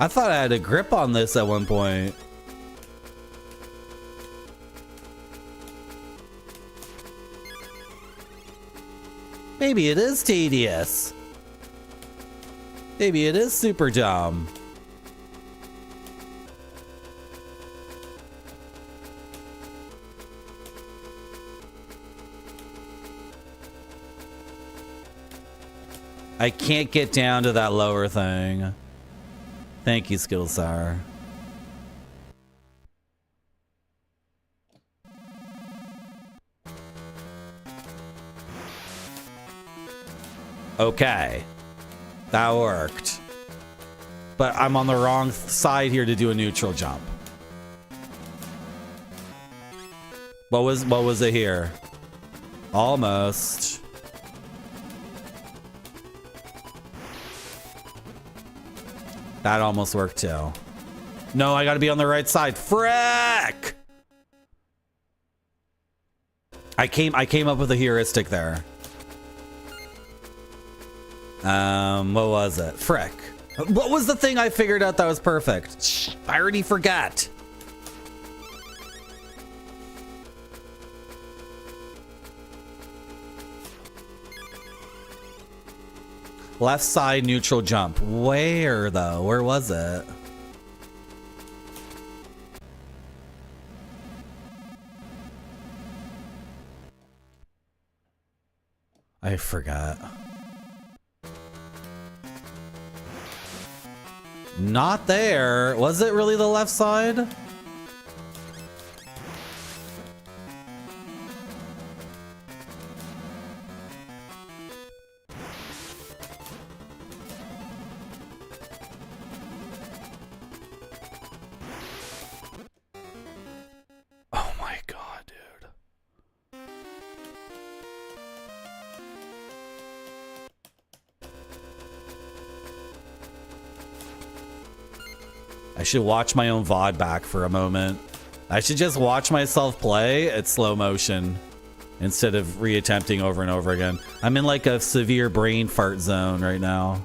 I thought I had a grip on this at one point. Maybe it is tedious. Maybe it is super dumb. I can't get down to that lower thing. Thank you, Skillsar. Okay. That worked. But I'm on the wrong side here to do a neutral jump. What was it here? Almost. That almost worked too. No, I gotta be on the right side. Frick! I came up with a heuristic there. What was it? Frick. What was the thing I figured out that was perfect? Shh, I already forgot. Left side neutral jump. Where though? Where was it? I forgot. Not there. Was it really the left side? Oh my god, dude. I should watch my own VOD back for a moment. I should just watch myself play at slow motion instead of reattempting over and over again. I'm in like a severe brain fart zone right now.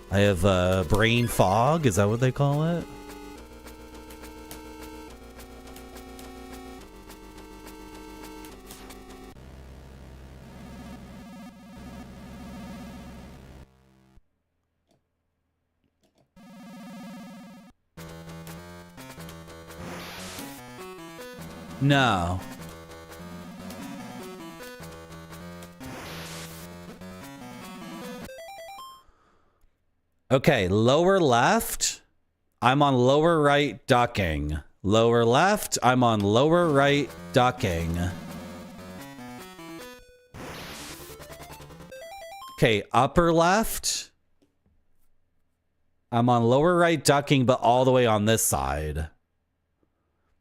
I have brain fog. Is that what they call it? No. Okay, lower left. I'm on lower right ducking. Lower left. I'm on lower right ducking. Okay, upper left. I'm on lower right ducking, but all the way on this side.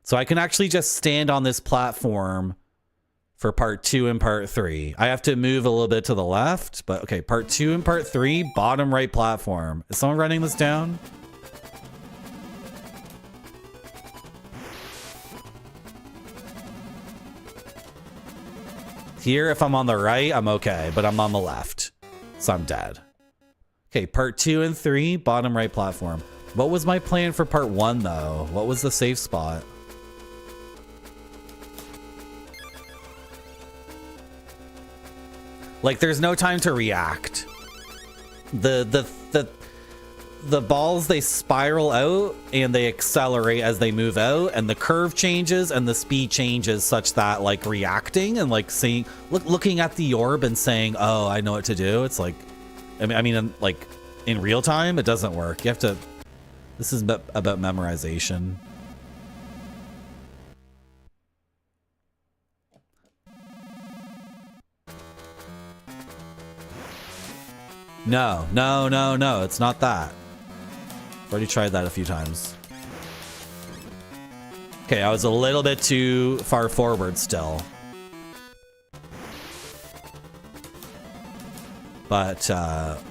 So I can actually just stand on this platform for part 2 and part 3. I have to move a little bit to the left, but okay, part 2 and part 3, bottom right platform. Is someone writing this down? Here, if I'm on the right, I'm okay, but I'm on the left, so I'm dead. Okay, part 2 and 3, bottom right platform. What was my plan for part 1, though? What was the safe spot? Like, there's no time to react. The balls, they spiral out and they accelerate as they move out, and the curve changes and the speed changes such that, like, reacting and like seeing, looking at the orb and saying, "Oh, I know what to do." It's like, I mean, like in real time, it doesn't work. You have to. This is about memorization. No, no, no, no, it's not that. I've already tried that a few times. Okay, I was a little bit too far forward still. But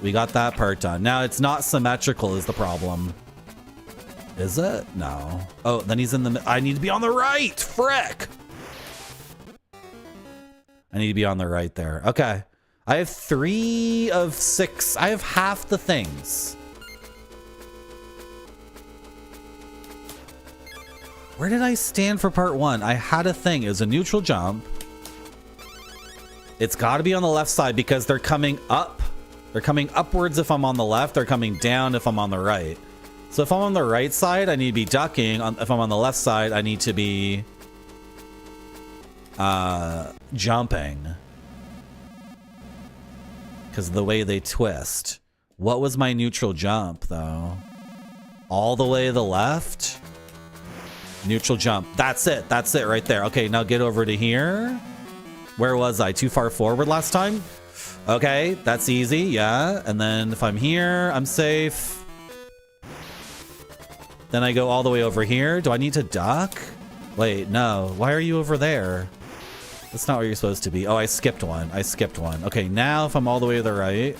we got that part done. Now it's not symmetrical is the problem. Is it? No. Oh, then he's in the... I need to be on the right! Frick! I need to be on the right there. Okay. I have 3 of 6. I have half the things. Where did I stand for part 1? I had a thing. It was a neutral jump. It's got to be on the left side because they're coming up. They're coming upwards if I'm on the left. They're coming down if I'm on the right. So if I'm on the right side, I need to be ducking. If I'm on the left side, I need to be jumping. Because of the way they twist. What was my neutral jump, though? All the way to the left? Neutral jump. That's it. That's it right there. Okay, now get over to here. Where was I? Too far forward last time? Okay, that's easy. Yeah. And then if I'm here, I'm safe. Then I go all the way over here. Do I need to duck? Wait, no. Why are you over there? That's not where you're supposed to be. Oh, I skipped one. I skipped one. Okay, now if I'm all the way to the right,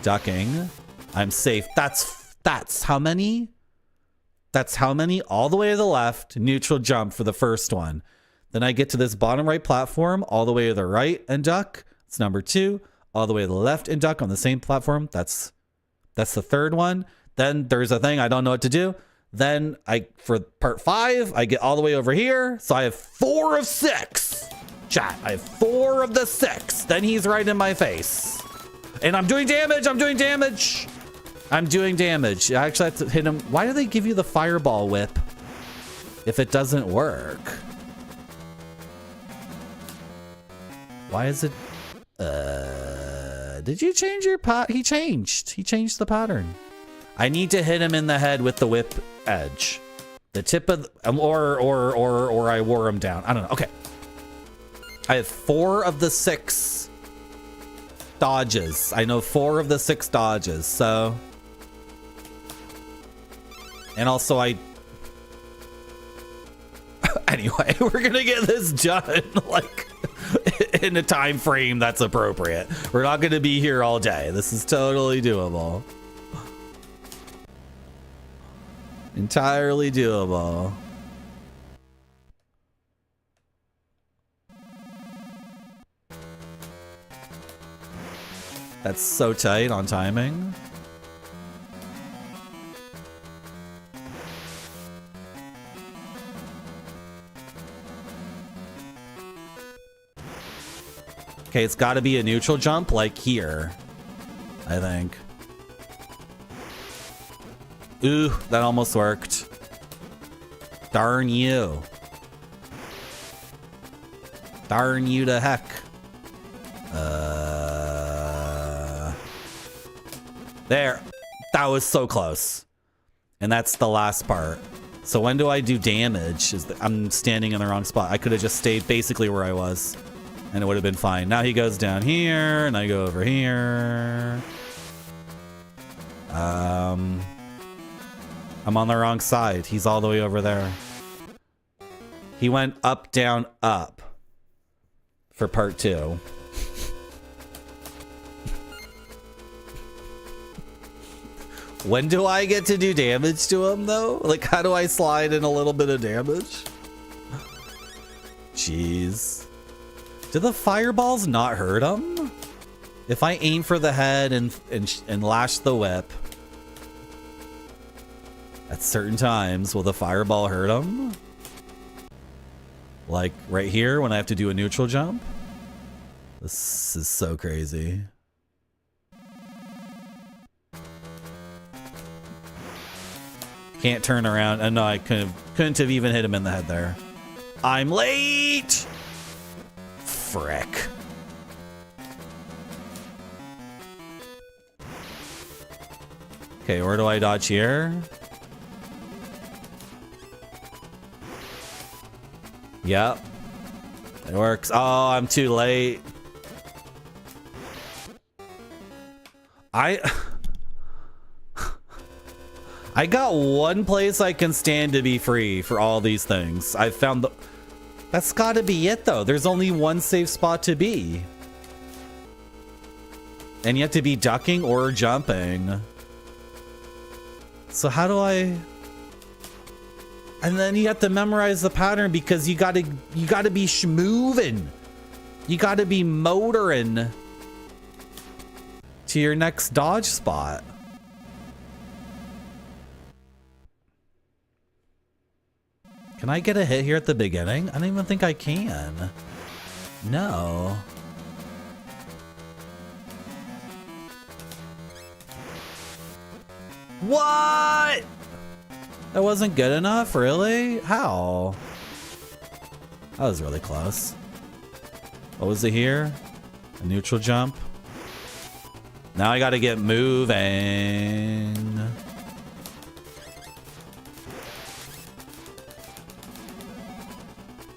ducking, I'm safe. That's how many? That's how many? All the way to the left, neutral jump for the first one. Then I get to this bottom right platform, all the way to the right and duck. It's number 2. All the way to the left and duck on the same platform. That's the third one. Then there's a thing I don't know what to do. Then for part 5, I get all the way over here. So I have 4 of 6. Chat, I have 4 of the 6. Then he's right in my face. And I'm doing damage. I'm doing damage. I'm doing damage. I actually have to hit him. Why do they give you the fireball whip if it doesn't work? Why is it? Did you change your pot? He changed the pattern. I need to hit him in the head with the whip edge. The tip of, or I wore him down. I don't know. Okay. I have 4 of the 6 dodges. I know 4 of the 6 dodges. So, and also anyway, we're gonna get this done like in a time frame that's appropriate. We're not gonna be here all day. This is totally doable. Entirely doable. That's so tight on timing. Okay, it's got to be a neutral jump like here, I think. Ooh, that almost worked. Darn you. Darn you to heck. There. That was so close. And that's the last part. So when do I do damage? I'm standing in the wrong spot. I could have just stayed basically where I was. And it would have been fine. Now he goes down here, and I go over here. I'm on the wrong side. He's all the way over there. He went up, down, up for part 2. When do I get to do damage to him, though? Like, how do I slide in a little bit of damage? Jeez. Do the fireballs not hurt him? If I aim for the head and lash the whip at certain times, will the fireball hurt him? Like right here when I have to do a neutral jump? This is so crazy. Can't turn around. No, I couldn't have even hit him in the head there. I'm late! Frick. Okay, where do I dodge here? Yep. It works. Oh, I'm too late. I got one place I can stand to be free for all these things. I found the... That's gotta be it, though. There's only one safe spot to be. And you have to be ducking or jumping. So how do I... And then you have to memorize the pattern because you gotta be moving. You gotta be motoring to your next dodge spot. Can I get a hit here at the beginning? I don't even think I can. No. What? That wasn't good enough, really? How? That was really close. What was it here? A neutral jump. Now I gotta get moving.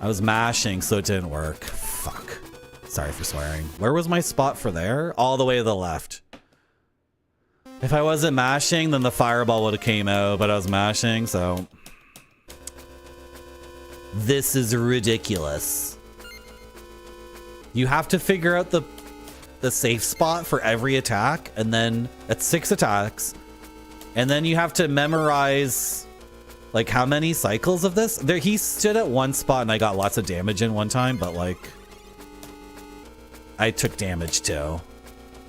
I was mashing, so it didn't work. Fuck. Sorry for swearing. Where was my spot for there? All the way to the left. If I wasn't mashing, then the fireball would have came out, but I was mashing, so... This is ridiculous. You have to figure out the safe spot for every attack, and then that's 6 attacks. And then you have to memorize, like, how many cycles of this? There, he stood at one spot and I got lots of damage in one time, but, like... I took damage too,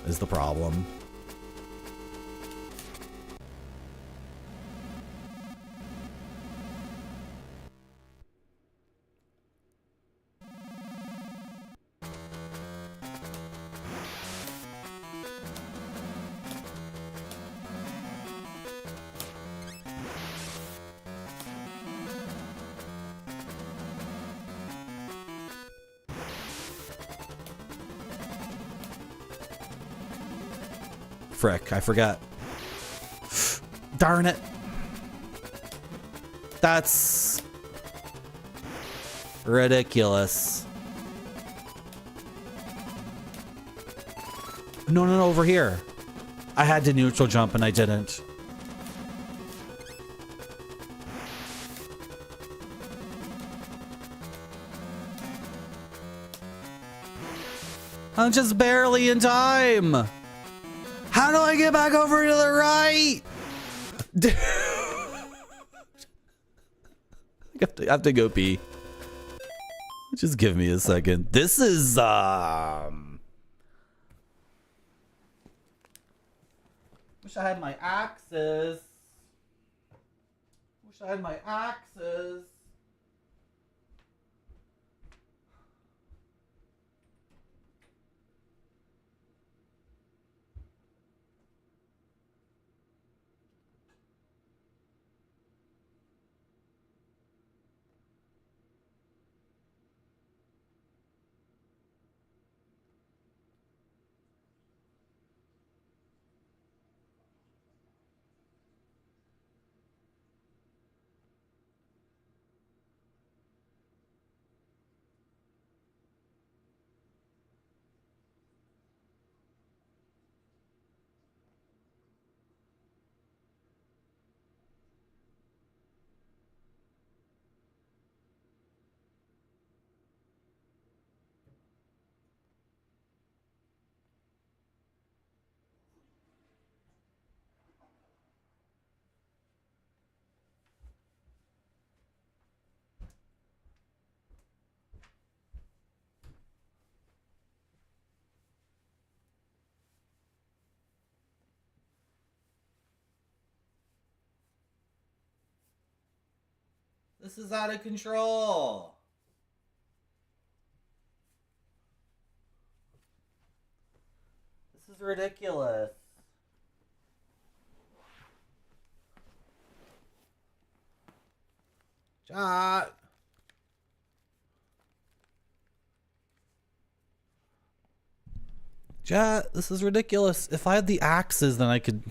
is the problem. Frick, I forgot. Darn it. That's ridiculous. No, no, no, over here. I had to neutral jump and I didn't. I'm just barely in time. How do I get back over to the right? Dude. I have to go pee. Just give me a second. This is, Wish I had my axes. Wish I had my axes. This is out of control. This is ridiculous. Chat. Chat, this is ridiculous. If I had the axes, then I could...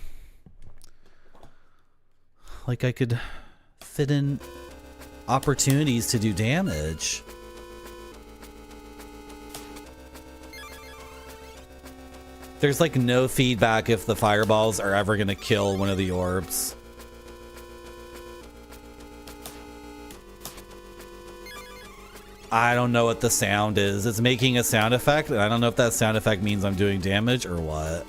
Like, I could fit in opportunities to do damage. There's like no feedback if the fireballs are ever gonna kill one of the orbs. I don't know what the sound is. It's making a sound effect, and I don't know if that sound effect means I'm doing damage or what.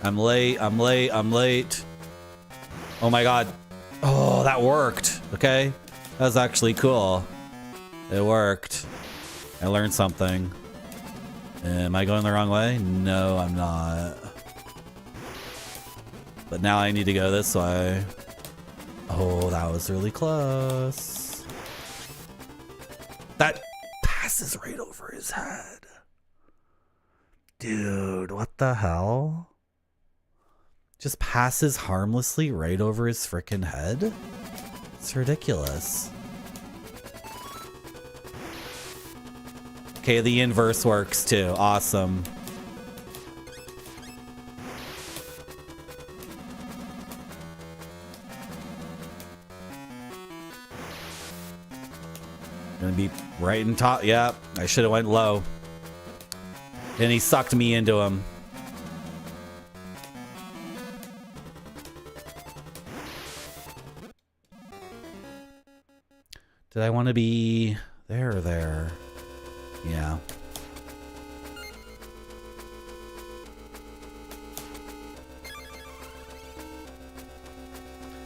I'm late, I'm late, I'm late. Oh my god. Oh, that worked. Okay. That was actually cool. It worked. I learned something. Am I going the wrong way? No, I'm not. But now I need to go this way. Oh, that was really close. That passes right over his head. Dude, what the hell? Just passes harmlessly right over his frickin' head? It's ridiculous. Okay, the inverse works too. Awesome. Gonna be right in top. Yep, I should have went low. And he sucked me into him. Did I want to be there or there? Yeah.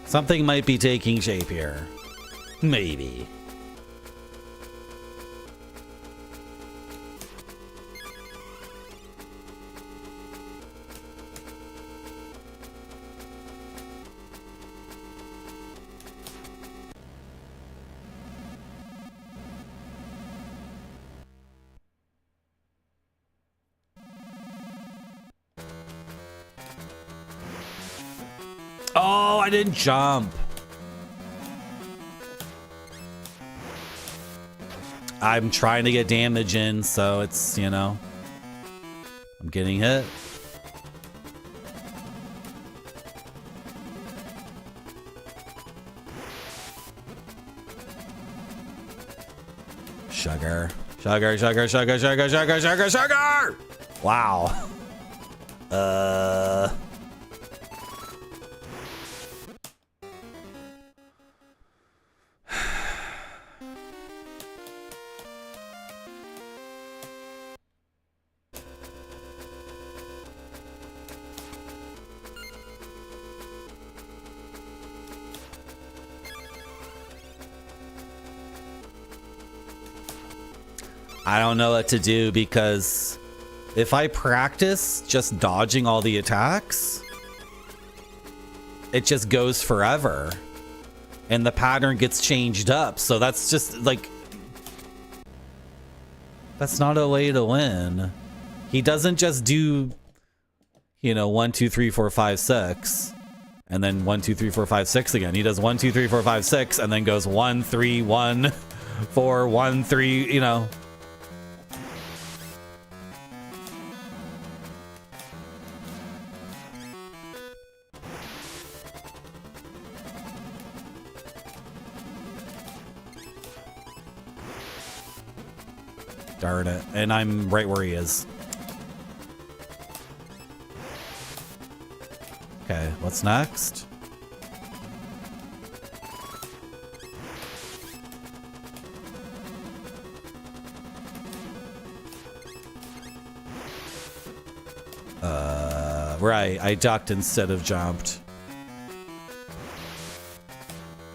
Something might be taking shape here. Maybe. Oh, I didn't jump. I'm trying to get damage in, so it's, you know, I'm getting hit. Sugar. Sugar, sugar, sugar, sugar, sugar, sugar, sugar! Wow. I don't know what to do because if I practice just dodging all the attacks, it just goes forever and the pattern gets changed up. So that's just like, that's not a way to win. He doesn't just do, you know, 1, 2, 3, 4, 5, 6 and then 1, 2, 3, 4, 5, 6 again. He does 1, 2, 3, 4, 5, 6 and then goes 1, 3, 1, 4, 1, 3, you know. Darn it. And I'm right where he is. Okay, what's next? Right, I ducked instead of jumped.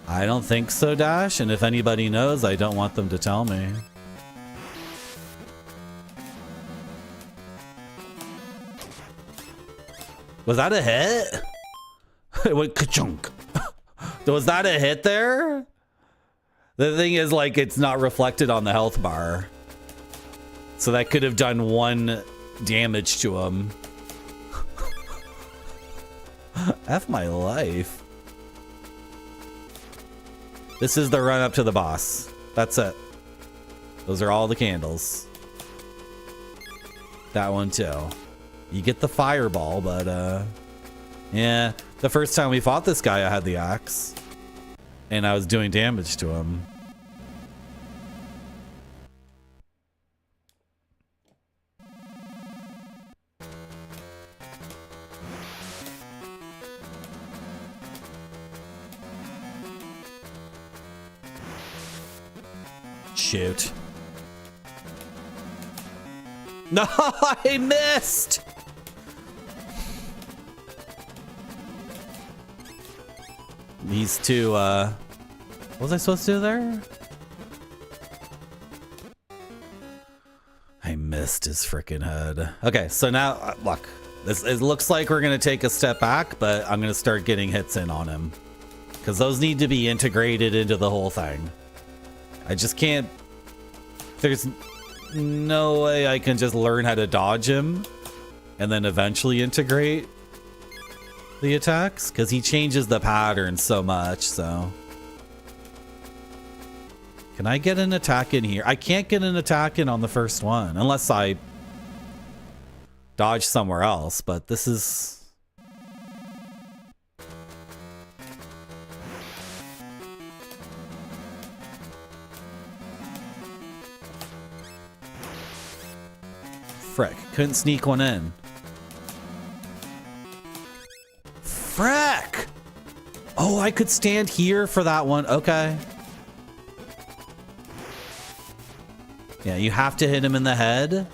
I don't think so, Dash, and if anybody knows, I don't want them to tell me. Was that a hit? It went ka-chunk. Was that a hit there? The thing is, like, it's not reflected on the health bar. So that could have done 1 damage to him. F my life. This is the run up to the boss. That's it. Those are all the candles. That one too. You get the fireball, but yeah. The first time we fought this guy, I had the axe. And I was doing damage to him. Shoot. No, I missed! These two What was I supposed to do there? I missed his freaking head. Okay, so now, look. It looks like we're going to take a step back, but I'm going to start getting hits in on him. Because those need to be integrated into the whole thing. I just can't... There's no way I can just learn how to dodge him and then eventually integrate the attacks. Because he changes the pattern so much, so... Can I get an attack in here? I can't get an attack in on the first one, unless I... dodge somewhere else, but this is... Frick, couldn't sneak one in. Frick! Oh, I could stand here for that one. Okay. Yeah, you have to hit him in the head.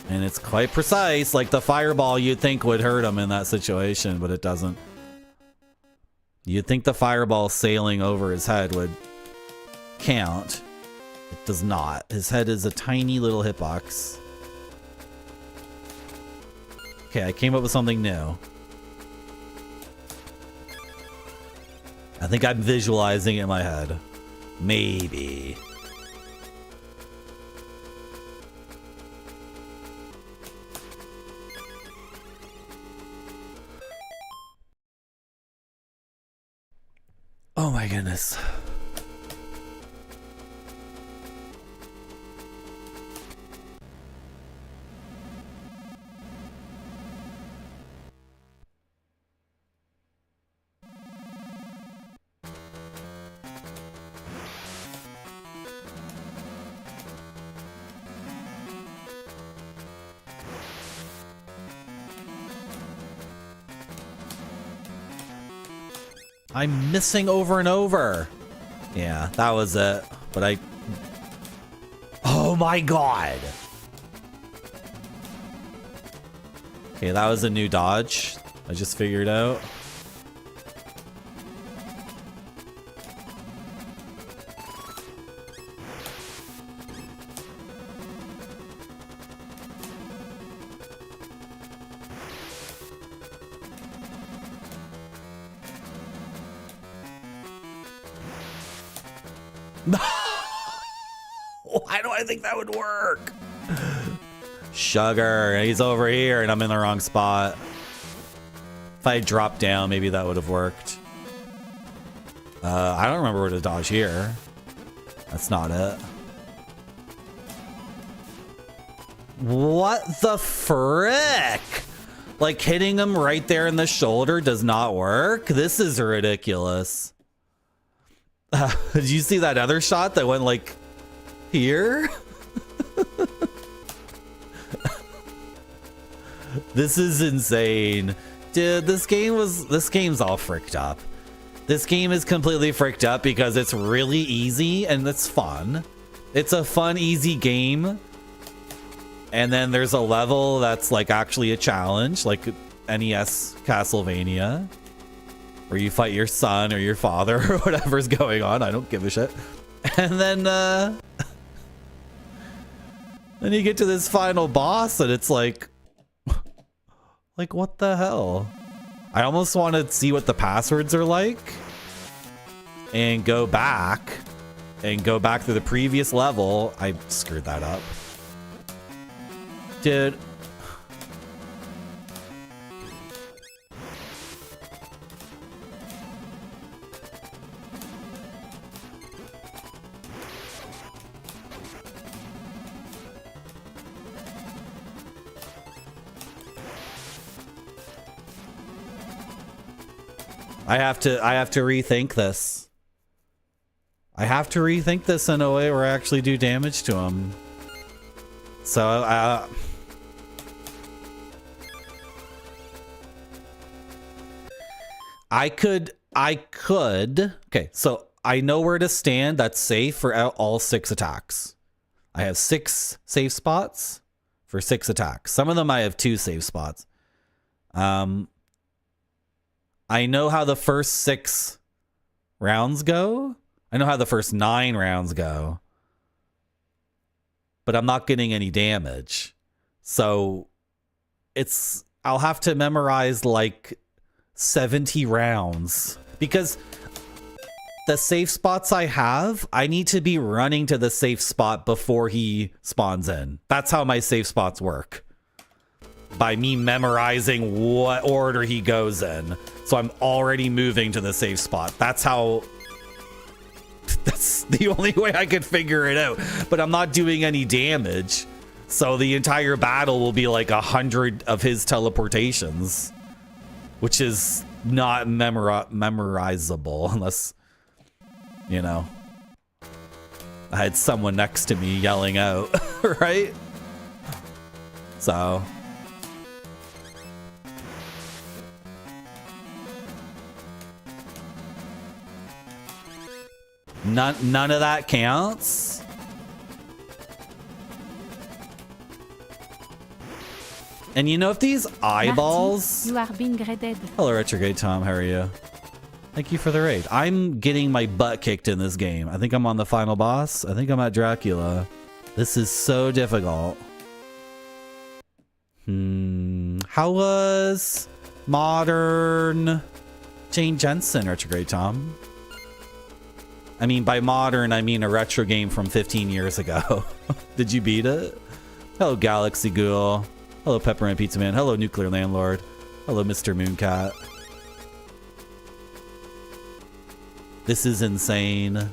And it's quite precise, like the fireball you'd think would hurt him in that situation, but it doesn't. You'd think the fireball sailing over his head would count. It does not. His head is a tiny little hitbox. Okay, I came up with something new. I think I'm visualizing it in my head. Maybe. Oh my goodness. I'm missing over and over. Yeah, that was it. But I... Oh my god! Okay, that was a new dodge. I just figured out. Why do I think that would work? Sugar, he's over here and I'm in the wrong spot. If I dropped down, maybe that would have worked. I don't remember where to dodge here. That's not it. What the frick? Like hitting him right there in the shoulder does not work? This is ridiculous. Did you see that other shot that went like here? This is insane. Dude, this game's all fricked up. This game is completely fricked up because it's really easy and it's fun. It's a fun, easy game. And then there's a level that's like actually a challenge, like NES Castlevania, where you fight your son or your father or whatever's going on. I don't give a shit. And then then you get to this final boss and it's like what the hell? I almost want to see what the passwords are like and go back to the previous level. I screwed that up. Dude. I have to rethink this. I have to rethink this in a way where I actually do damage to him. So I could. Okay, so I know where to stand that's safe for all 6 attacks. I have 6 safe spots for 6 attacks. Some of them I have 2 safe spots. I know how the first 6 rounds go. I know how the first 9 rounds go. But I'm not getting any damage. So I'll have to memorize like 70 rounds. Because the safe spots I have, I need to be running to the safe spot before he spawns in. That's how my safe spots work. By me memorizing what order he goes in. So I'm already moving to the safe spot. That's the only way I could figure it out. But I'm not doing any damage. So the entire battle will be like 100 of his teleportations. Which is not memorizable unless, you know, I had someone next to me yelling out, right? So... None of that counts. And you know, if these eyeballs... Marty, you are being raided. Hello, Retrograde Tom. How are you? Thank you for the raid. I'm getting my butt kicked in this game. I think I'm on the final boss. I think I'm at Dracula. This is so difficult. How was modern Jane Jensen, Retrograde Tom? I mean, by modern, I mean a retro game from 15 years ago. Did you beat it? Hello, Galaxy Ghoul. Hello, Peppermint Pizza Man. Hello, Nuclear Landlord. Hello, Mr. Mooncat. This is insane.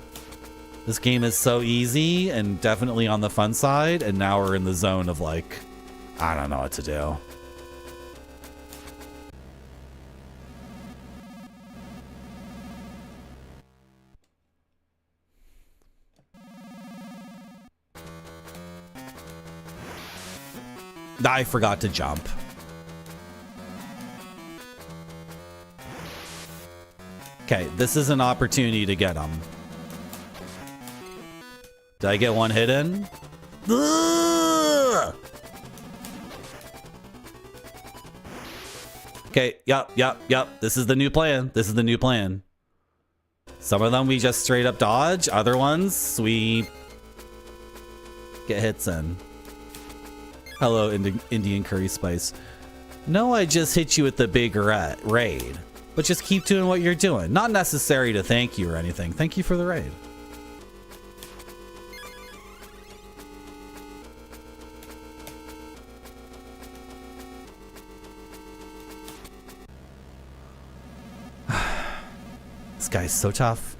This game is so easy and definitely on the fun side. And now we're in the zone of like, I don't know what to do. I forgot to jump. Okay, this is an opportunity to get him. Did I get one hit in? Ugh! Okay, yep. This is the new plan. This is the new plan. Some of them we just straight up dodge. Other ones we get hits in. Hello, Indian Curry Spice. No, I just hit you with the big raid. But just keep doing what you're doing. Not necessary to thank you or anything. Thank you for the raid. This guy's so tough.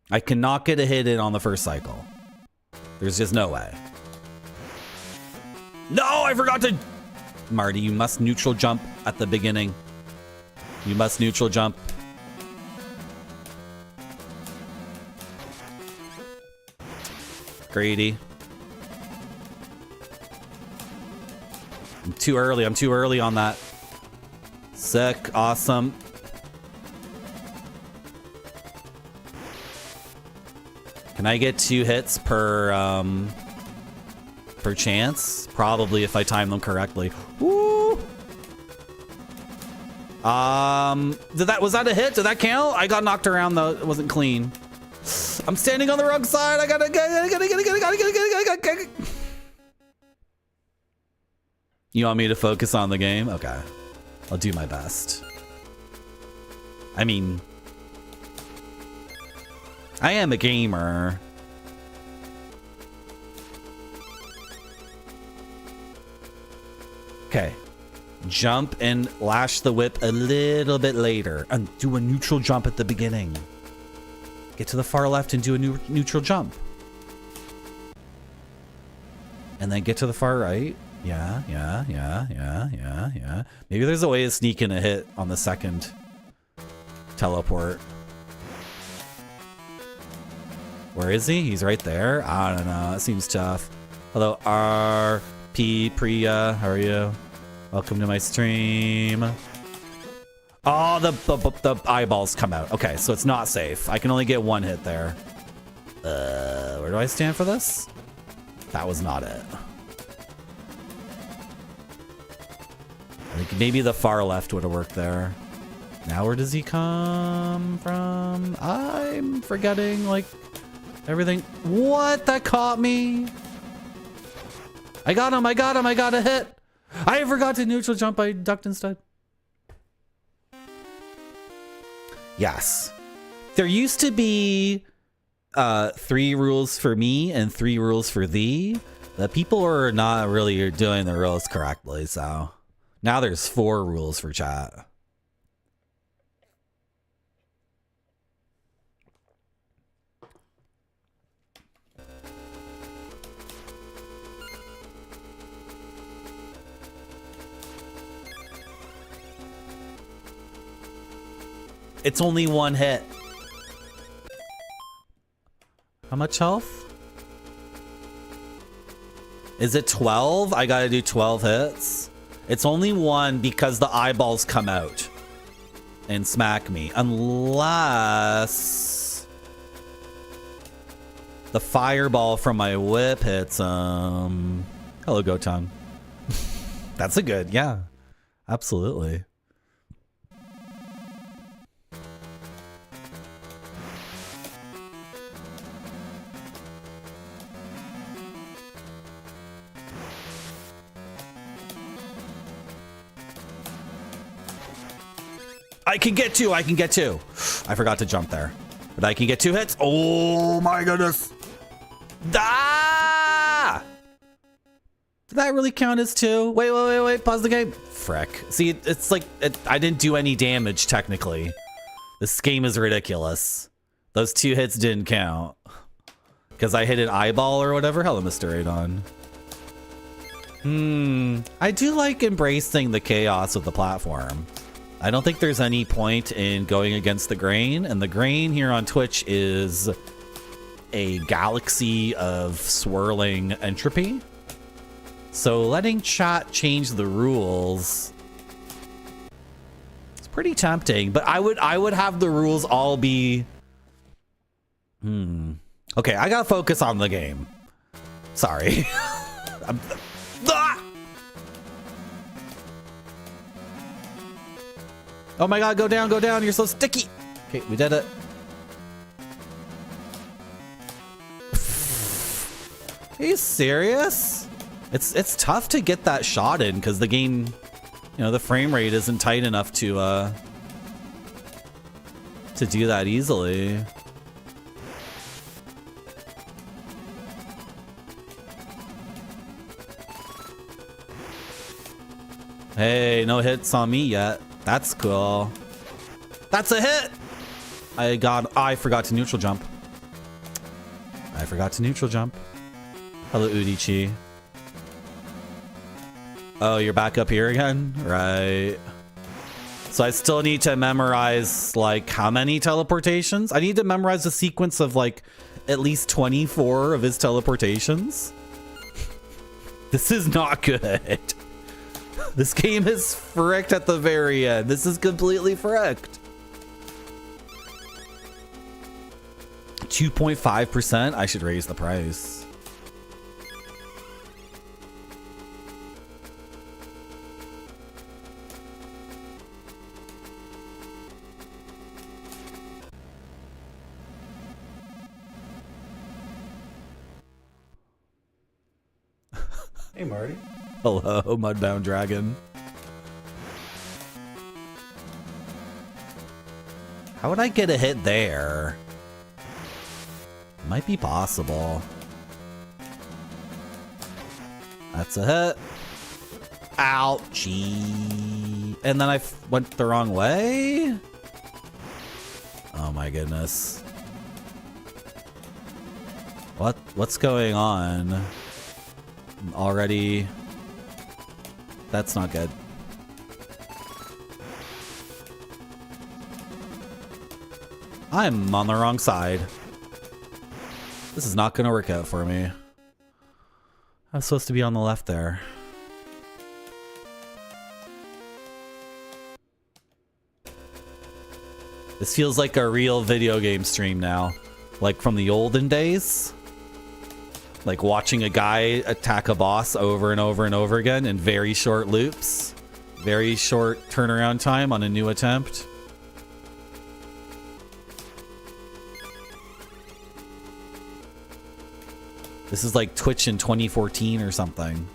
I cannot get a hit in on the first cycle. There's just no way. No, I forgot to... Marty, you must neutral jump at the beginning. You must neutral jump. Grady. I'm too early. I'm too early on that. Sick. Awesome. Can I get 2 hits per chance? Probably if I time them correctly. Woo! Was that a hit? Did that count? I got knocked around though. It wasn't clean. I'm standing on the wrong side. I gotta get. You want me to focus on the game? Okay. I'll do my best. I mean, I am a gamer. Okay. Jump and lash the whip a little bit later. And do a neutral jump at the beginning. Get to the far left and do a neutral jump. And then get to the far right. Yeah. Maybe there's a way to sneak in a hit on the second teleport. Where is he? He's right there. I don't know. That seems tough. Hello, RP Priya. How are you? Welcome to my stream. Oh, the eyeballs come out. Okay, so it's not safe. I can only get 1 hit there. Where do I stand for this? That was not it. I think maybe the far left would have worked there. Now where does he come from? I'm forgetting, like, everything. What? That caught me. I got him. I got him. I got a hit. I forgot to neutral jump. I ducked instead. Yes. There used to be 3 rules for me and 3 rules for thee. The people are not really doing the rules correctly, so now there's 4 rules for chat. It's only 1 hit. How much health? Is it 12? I gotta do 12 hits. It's only 1 because the eyeballs come out and smack me. Unless the fireball from my whip hits him. Hello, Gotan. That's a good, yeah. Absolutely. I can get 2. I can get 2. I forgot to jump there. But I can get 2 hits. Oh my goodness. Ah! Did that really count as 2? Wait. Pause the game. Frick. See, it's like I didn't do any damage technically. This game is ridiculous. Those 2 hits didn't count. Because I hit an eyeball or whatever. Hello, Mr. Adon. I do like embracing the chaos of the platform. I don't think there's any point in going against the grain, and the grain here on Twitch is a galaxy of swirling entropy. So letting chat change the rules, it's pretty tempting, but I would have the rules all be okay, I gotta focus on the game. Sorry. Oh my god, go down, you're so sticky. Okay, we did it. Are you serious? It's tough to get that shot in because the game, you know, the frame rate isn't tight enough to do that easily. Hey, no hits on me yet. That's cool. That's a hit! I forgot to neutral jump. Hello, Udichi. Oh, you're back up here again? Right. So I still need to memorize, like, how many teleportations? I need to memorize a sequence of, like, at least 24 of his teleportations. This is not good. This game is fricked at the very end. This is completely fricked. 2.5%? I should raise the price. Hey, Marty. Hello, Mudbound Dragon. How would I get a hit there? Might be possible. That's a hit. Ouchie. And then I went the wrong way? Oh my goodness. What's going on? Already... That's not good. I'm on the wrong side. This is not going to work out for me. I was supposed to be on the left there. This feels like a real video game stream now. Like from the olden days. Like watching a guy attack a boss over and over and over again in very short loops. Very short turnaround time on a new attempt. This is like Twitch in 2014 or something.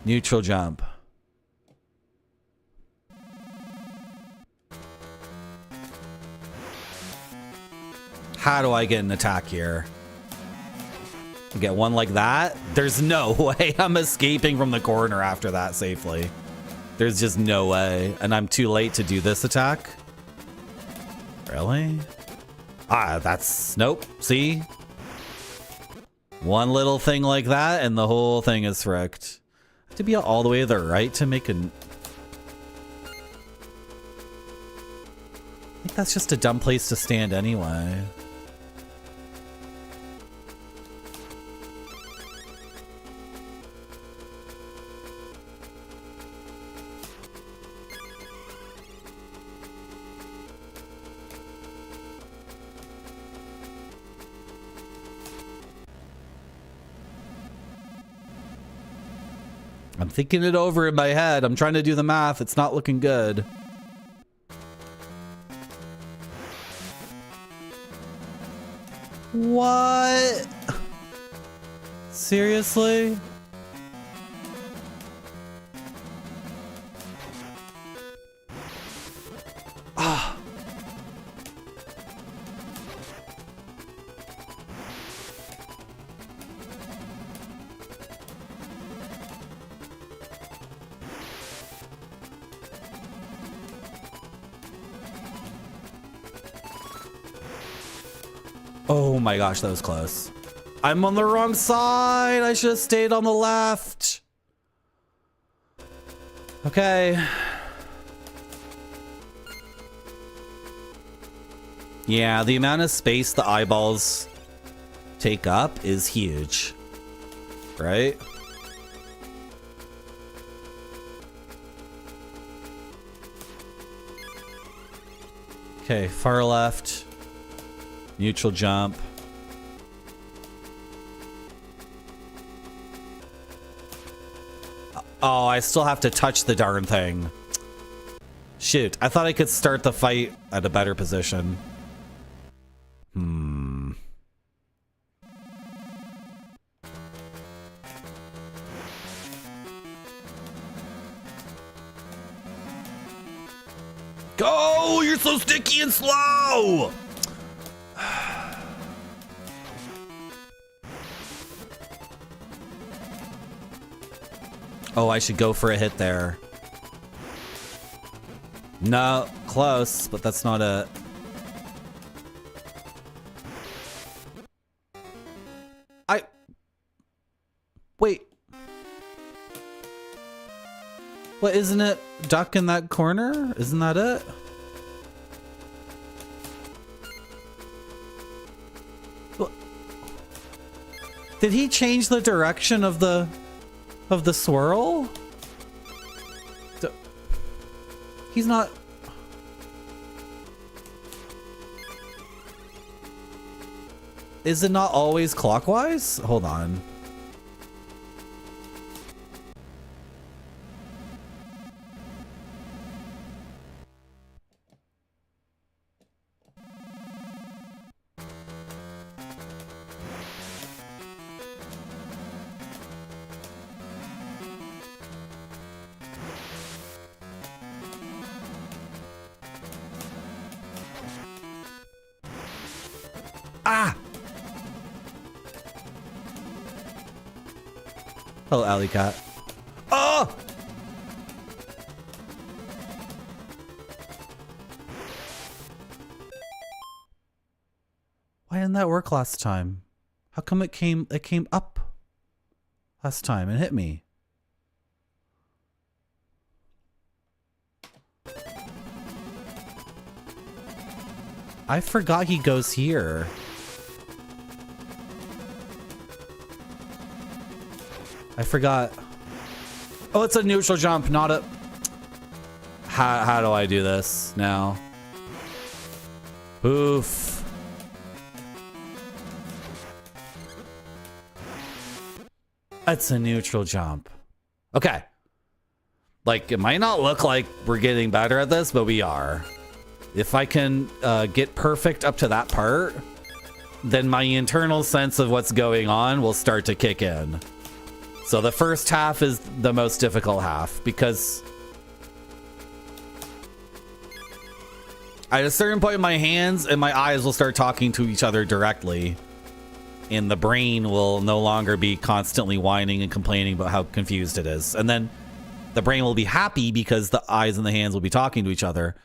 Neutral jump. How do I get an attack here? Get one like that? There's no way I'm escaping from the corner after that safely. There's just no way. And I'm too late to do this attack? Really? Ah, that's... Nope. See? One little thing like that and the whole thing is fricked. I have to be all the way to the right to make a... I think that's just a dumb place to stand anyway. I'm thinking it over in my head. I'm trying to do the math. It's not looking good. What? Seriously? Ah. Oh my gosh, that was close. I'm on the wrong side. I should have stayed on the left. Okay. Yeah, the amount of space the eyeballs take up is huge. Right? Okay, far left. Neutral jump. Oh, I still have to touch the darn thing. Shoot, I thought I could start the fight at a better position. Go! You're so sticky and slow! Oh, I should go for a hit there. No, close, but that's not it. Wait. What, isn't it duck in that corner? Isn't that it? What? Did he change the direction of the swirl? He's not... Is it not always clockwise? Hold on. Ah! Hello, alley cat. Oh! Why didn't that work last time? How come it came up last time and hit me? I forgot he goes here. I forgot. Oh, it's a neutral jump, not a... How do I do this now? Oof. It's a neutral jump. Okay. Like, it might not look like we're getting better at this, but we are. If I can get perfect up to that part, then my internal sense of what's going on will start to kick in. So the first half is the most difficult half because at a certain point, my hands and my eyes will start talking to each other directly, and the brain will no longer be constantly whining and complaining about how confused it is. And then the brain will be happy because the eyes and the hands will be talking to each other.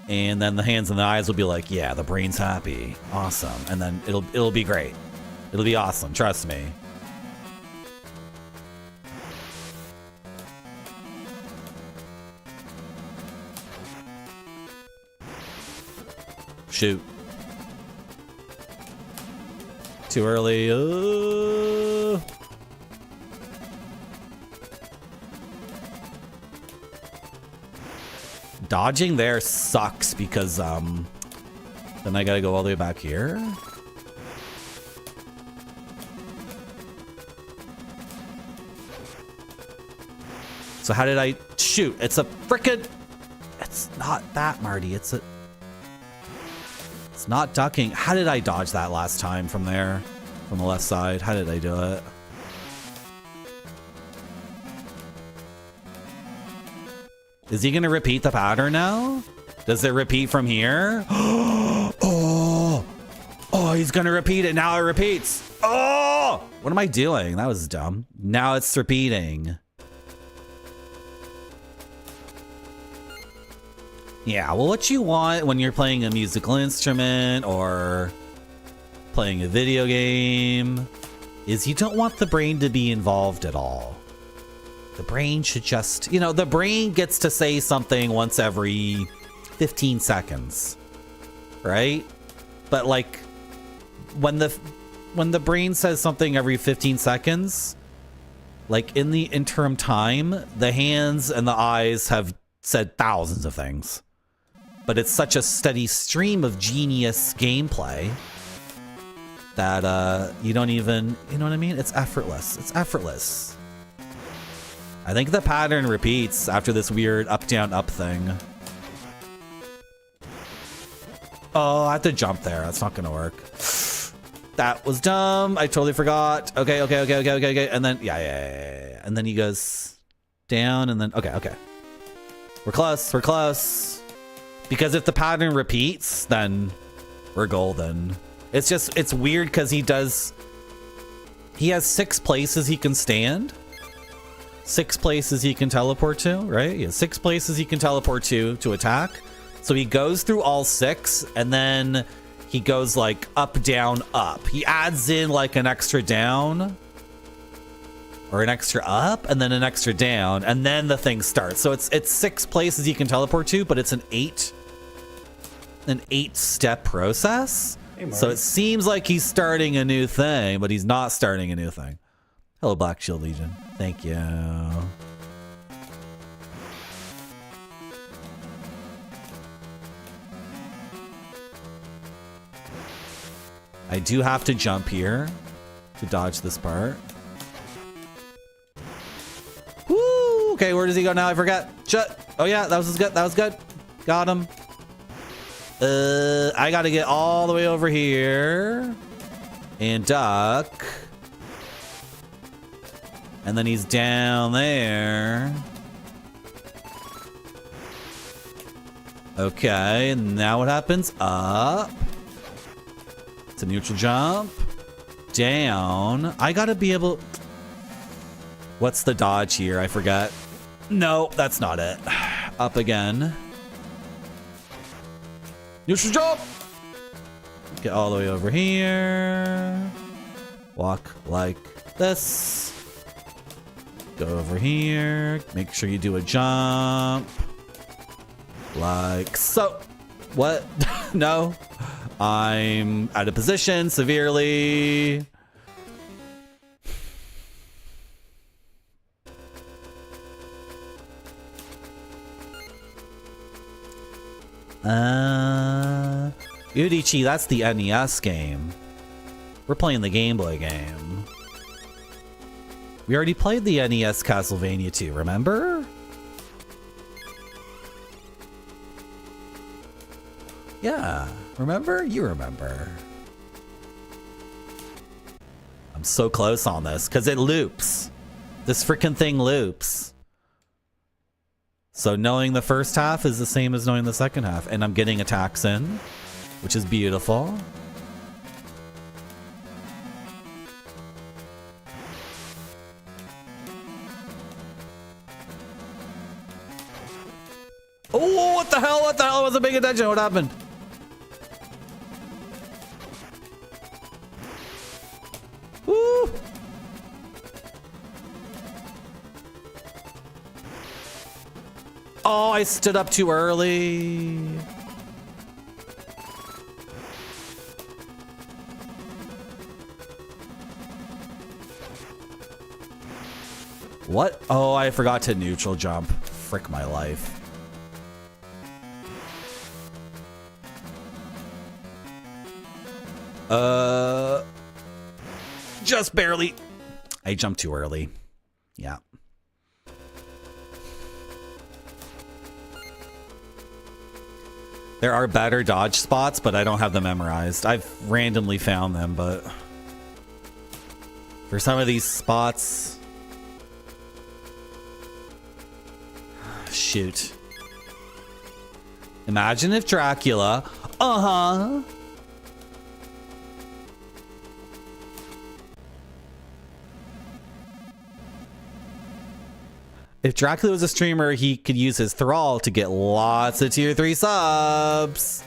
And then the hands and the eyes will be like, yeah, the brain's happy. Awesome. And then it'll be great. It'll be awesome. Trust me. Shoot. Too early. Dodging there sucks because then I gotta go all the way back here. So how did I shoot? It's a frickin'. It's not that, Marty. It's not ducking. How did I dodge that last time from there? From the left side? How did I do it? Is he gonna repeat the pattern now? Does it repeat from here? Oh, he's gonna repeat it. Now it repeats. Oh, what am I doing? That was dumb. Now it's repeating. Yeah, well, what you want when you're playing a musical instrument or playing a video game is you don't want the brain to be involved at all. The brain should just, you know, the brain gets to say something once every 15 seconds, right? But like when the brain says something every 15 seconds, like in the interim time, the hands and the eyes have said thousands of things. But it's such a steady stream of genius gameplay that you don't even, you know what I mean? It's effortless. It's effortless. I think the pattern repeats after this weird up, down, up thing. Oh, I have to jump there. That's not going to work. That was dumb. I totally forgot. Okay. And then, yeah. And then he goes down and then, okay. We're close. Because if the pattern repeats, then we're golden. It's weird because he has 6 places he can stand. 6 places he can teleport to, right? He has 6 places he can teleport to attack. So he goes through all 6 and then he goes like up, down, up. He adds in like an extra down or an extra up and then an extra down and then the thing starts. So it's 6 places you can teleport to, but it's an 8-step process. Hey, so it seems like he's starting a new thing, but he's not starting a new thing. Hello, Black Shield Legion. Thank you. I do have to jump here to dodge this part. Woo! Okay, where does he go now? I forgot. Shut. Oh yeah, that was good. That was good. Got him. I gotta get all the way over here and duck. And then he's down there. Okay, and now what happens? Up. It's a neutral jump. Down. I gotta be able... What's the dodge here? I forgot. No, that's not it. Up again. Neutral jump! Get all the way over here. Walk like this. Go over here. Make sure you do a jump. Like so. What? No. I'm out of position severely. Udichi, that's the NES game. We're playing the Game Boy game. We already played the NES Castlevania 2, remember? Yeah. Remember? You remember. I'm so close on this because it loops. This freaking thing loops. So knowing the first half is the same as knowing the second half. And I'm getting attacks in, which is beautiful. Oh, what the hell? What the hell? I wasn't paying attention. What happened? Woo! Oh, I stood up too early. What? Oh, I forgot to neutral jump. Frick my life. Just barely. I jumped too early. Yeah. There are better dodge spots, but I don't have them memorized. I've randomly found them, but for some of these spots, shoot. Imagine if Dracula, if Dracula was a streamer, he could use his thrall to get lots of tier 3 subs.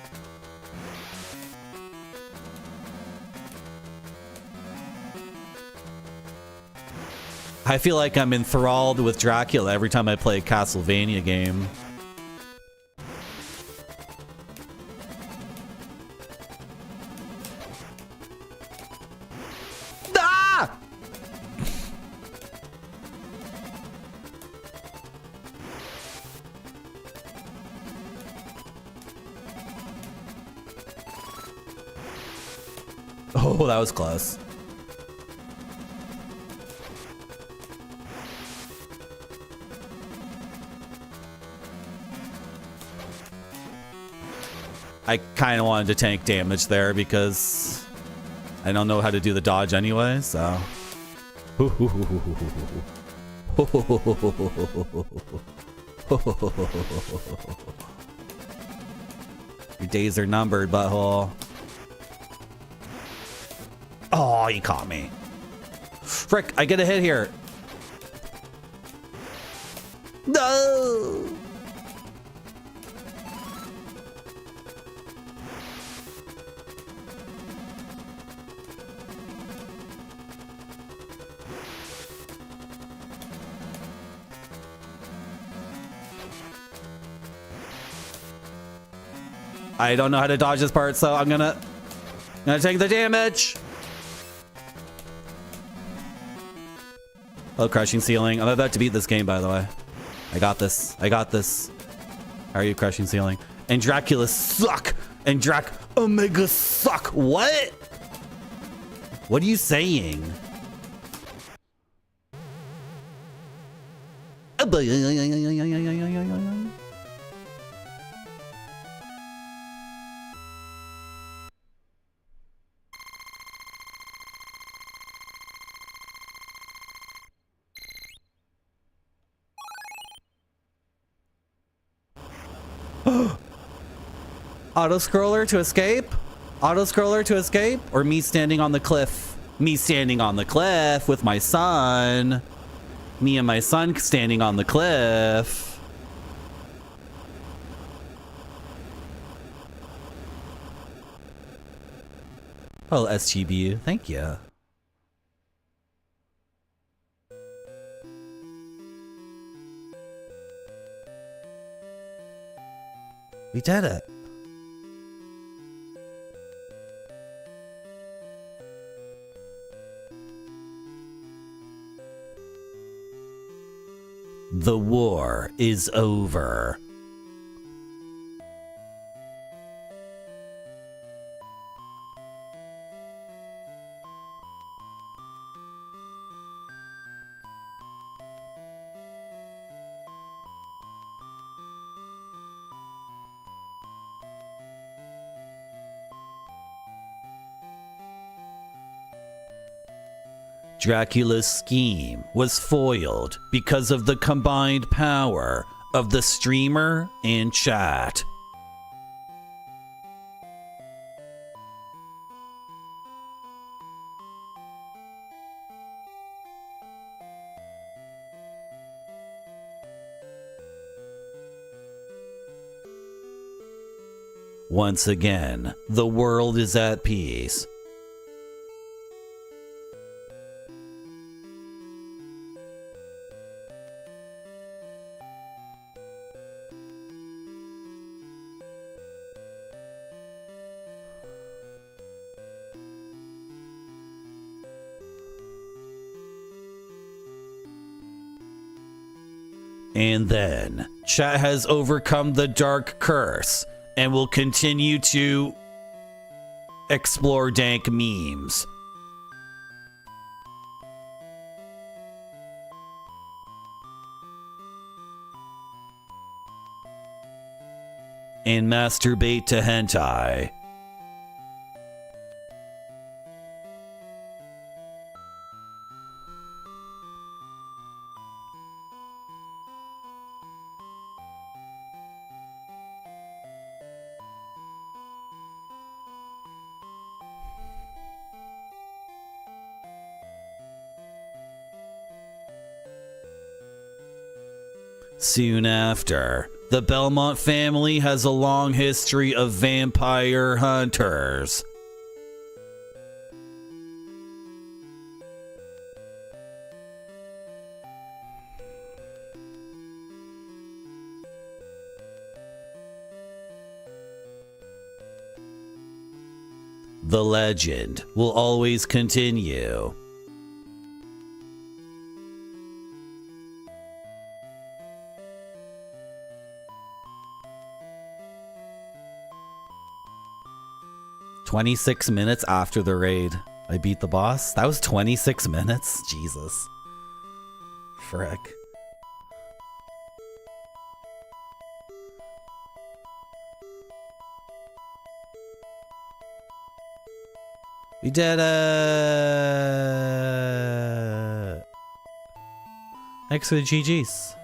I feel like I'm enthralled with Dracula every time I play a Castlevania game. Oh, that was close. I kind of wanted to tank damage there because I don't know how to do the dodge anyway, so. Your days are numbered, butthole. Oh, you caught me. Frick, I get a hit here. No! I don't know how to dodge this part, so I'm gonna take the damage. Oh, crushing ceiling. I'm about to beat this game, by the way. I got this. I got this. How are you, crushing ceiling? And Dracula suck. And Omega suck. What? What are you saying? Auto scroller to escape? Auto scroller to escape? Or me standing on the cliff? Me standing on the cliff with my son. Me and my son standing on the cliff. Oh, SGBU. Thank you. We did it. The war is over. Dracula's scheme was foiled because of the combined power of the streamer and chat. Once again, the world is at peace. And then, chat has overcome the dark curse and will continue to explore dank memes. And masturbate to hentai. Soon after, the Belmont family has a long history of vampire hunters. The legend will always continue. "26 minutes after the raid, I beat the boss." That was 26 minutes? Jesus. Frick. We did it! Thanks for the GGs.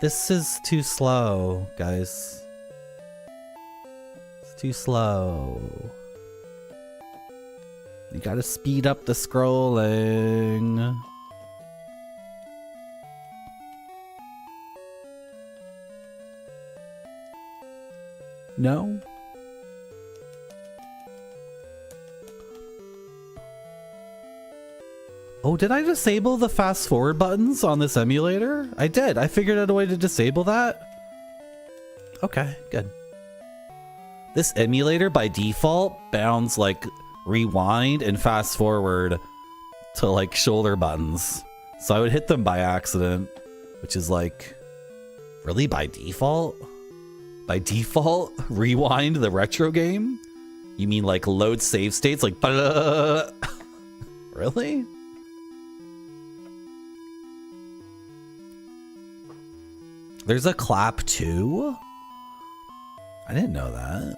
This is too slow, guys. Too slow. You gotta speed up the scrolling. No? Oh, did I disable the fast forward buttons on this emulator? I did. I figured out a way to disable that. Okay, good. This emulator by default bounds like rewind and fast forward to like shoulder buttons. So I would hit them by accident, which is like, really by default? By default, rewind the retro game? You mean like load save states like really? There's a clap too? I didn't know that.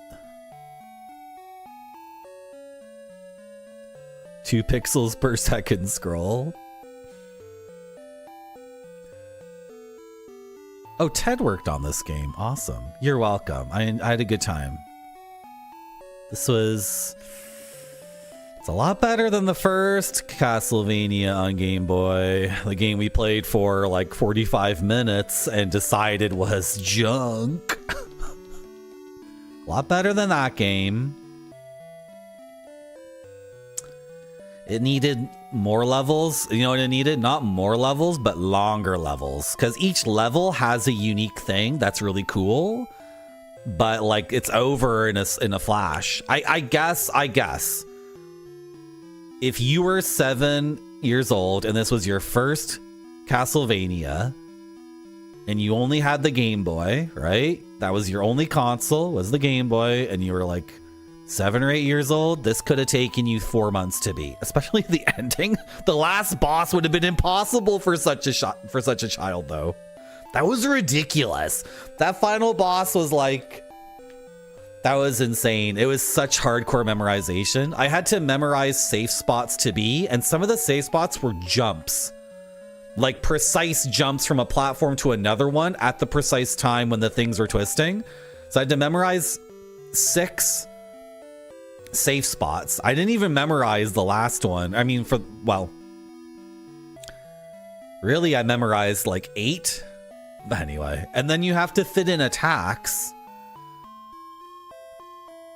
2 pixels per second scroll. Oh, Ted worked on this game. Awesome. You're welcome. I had a good time. This was... It's a lot better than the first Castlevania on Game Boy. The game we played for like 45 minutes and decided was junk. A lot better than that game. It needed more levels. You know what it needed? Not more levels, but longer levels. Because each level has a unique thing that's really cool. But like it's over in a flash. I guess. If you were 7 years old and this was your first Castlevania, and you only had the Game Boy, right? That was your only console, was the Game Boy, and you were like 7 or 8 years old, this could have taken you 4 months to beat. Especially the ending. The last boss would have been impossible for such a child, though. That was ridiculous. That final boss was like... That was insane. It was such hardcore memorization. I had to memorize safe spots to be, and some of the safe spots were jumps. Like precise jumps from a platform to another one at the precise time when the things were twisting. So I had to memorize 6 safe spots. I didn't even memorize the last one. I mean, well, really I memorized like 8. But anyway, and then you have to fit in attacks.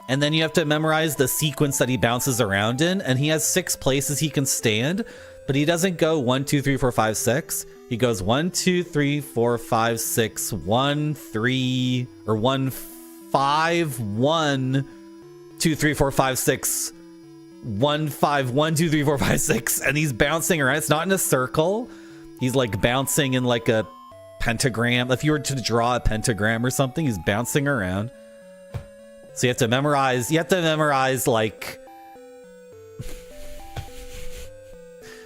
And then you have to memorize the sequence that he bounces around in. And he has 6 places he can stand, but he doesn't go 1, 2, 3, 4, 5, 6. He goes 1, 2, 3, 4, 5, 6, 1, 3, or 1, 5, 1, 2, 3, 4, 5, 6, 1, 5, 1, 2, 3, 4, 5, 6. And he's bouncing around. It's not in a circle. He's like bouncing in like a pentagram. If you were to draw a pentagram or something, he's bouncing around. So you have to memorize like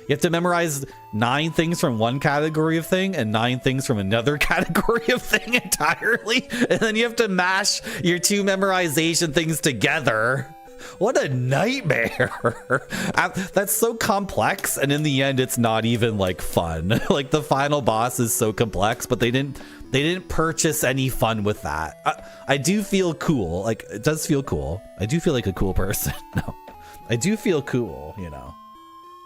you have to memorize 9 things from one category of thing and 9 things from another category of thing entirely. And then you have to mash your 2 memorization things together. What a nightmare. That's so complex. And in the end, it's not even like fun. Like the final boss is so complex, but they didn't purchase any fun with that. I do feel cool. Like it does feel cool. I do feel like a cool person. No, I do feel cool, you know.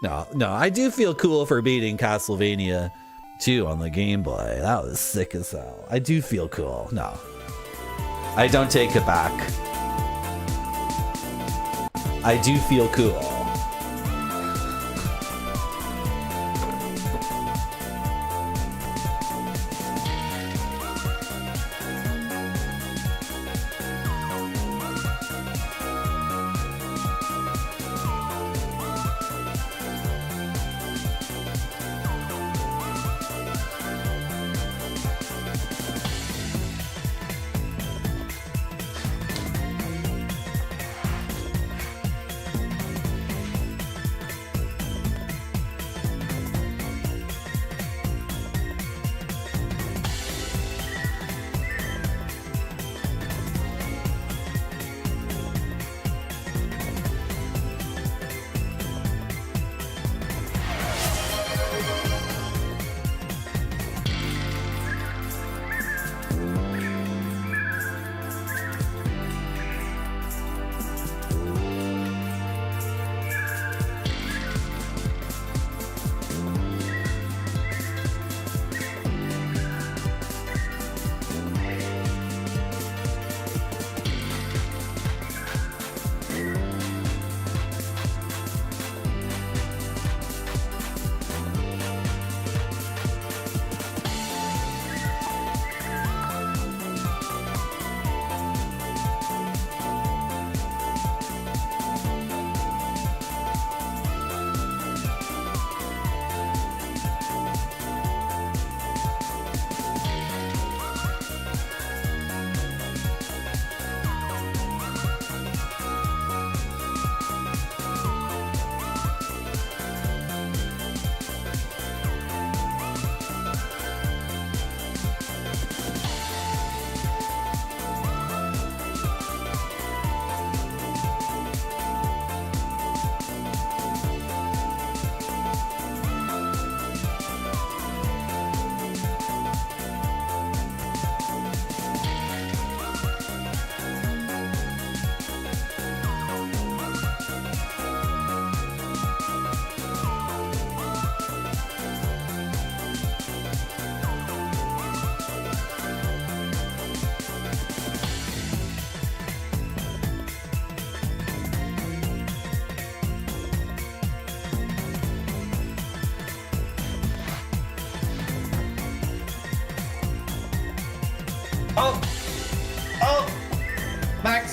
No, I do feel cool for beating Castlevania 2 on the Game Boy. That was sick as hell. I do feel cool. No, I don't take it back. I do feel cool.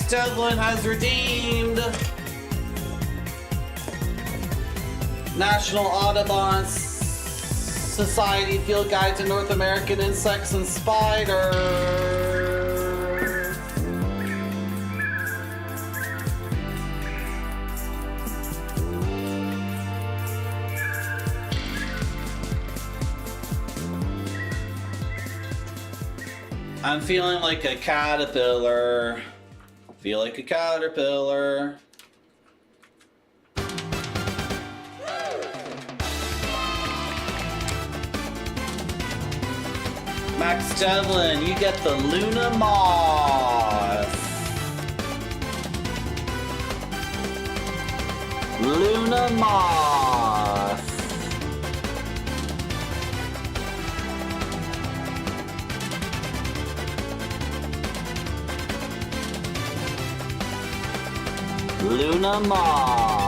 Dublin has redeemed National Audubon Society Field Guide to North American Insects and Spiders. I'm feeling like a caterpillar. Feel like a caterpillar. Max Devlin, you get the Luna Moth. Luna Moth. Luna Moth.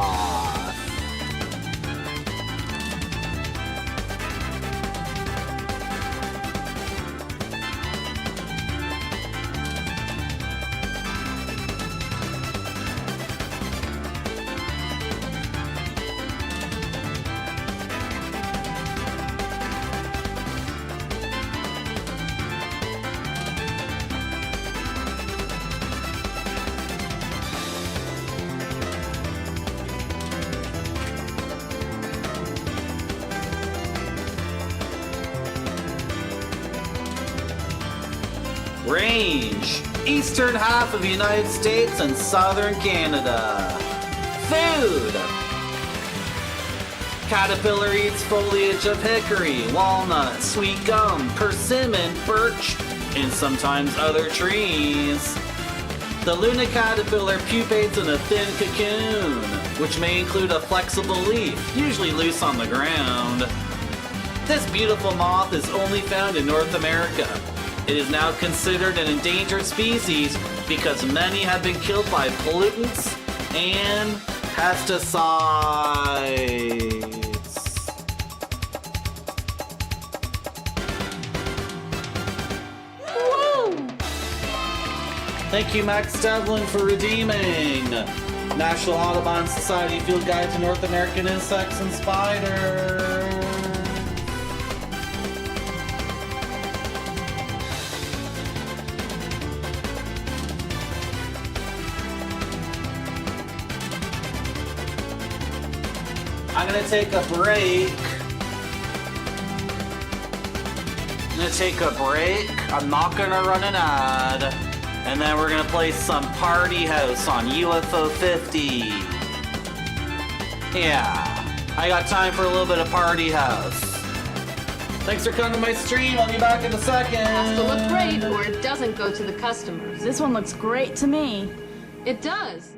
Range, eastern half of the United States and southern Canada. Food. Caterpillar eats foliage of hickory, walnut, sweet gum, persimmon, birch, and sometimes other trees. The Luna caterpillar pupates in a thin cocoon, which may include a flexible leaf, usually loose on the ground. This beautiful moth is only found in North America. It is now considered an endangered species because many have been killed by pollutants and pesticides. Woo! Thank you, Max Devlin, for redeeming National Audubon Society Field Guide to North American Insects and Spiders. I'm gonna take a break. I'm not gonna run an ad. And then we're gonna play some Party House on UFO 50. Yeah, I got time for a little bit of Party House. Thanks for coming to my stream. I'll be back in a second. Has to look great or it doesn't go to the customers. This one looks great to me. It does.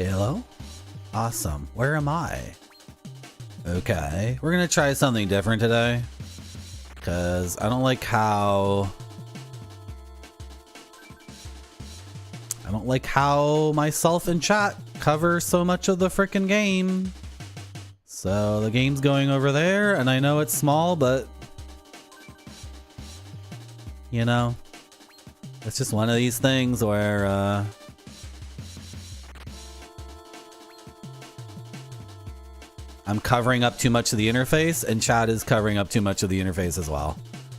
Hello? Awesome. Where am I? Okay. We're gonna try something different today. Because I don't like how... myself and chat cover so much of the frickin' game. So the game's going over there, and I know it's small, but... you know... it's just one of these things where, I'm covering up too much of the interface, and chat is covering up too much of the interface as well.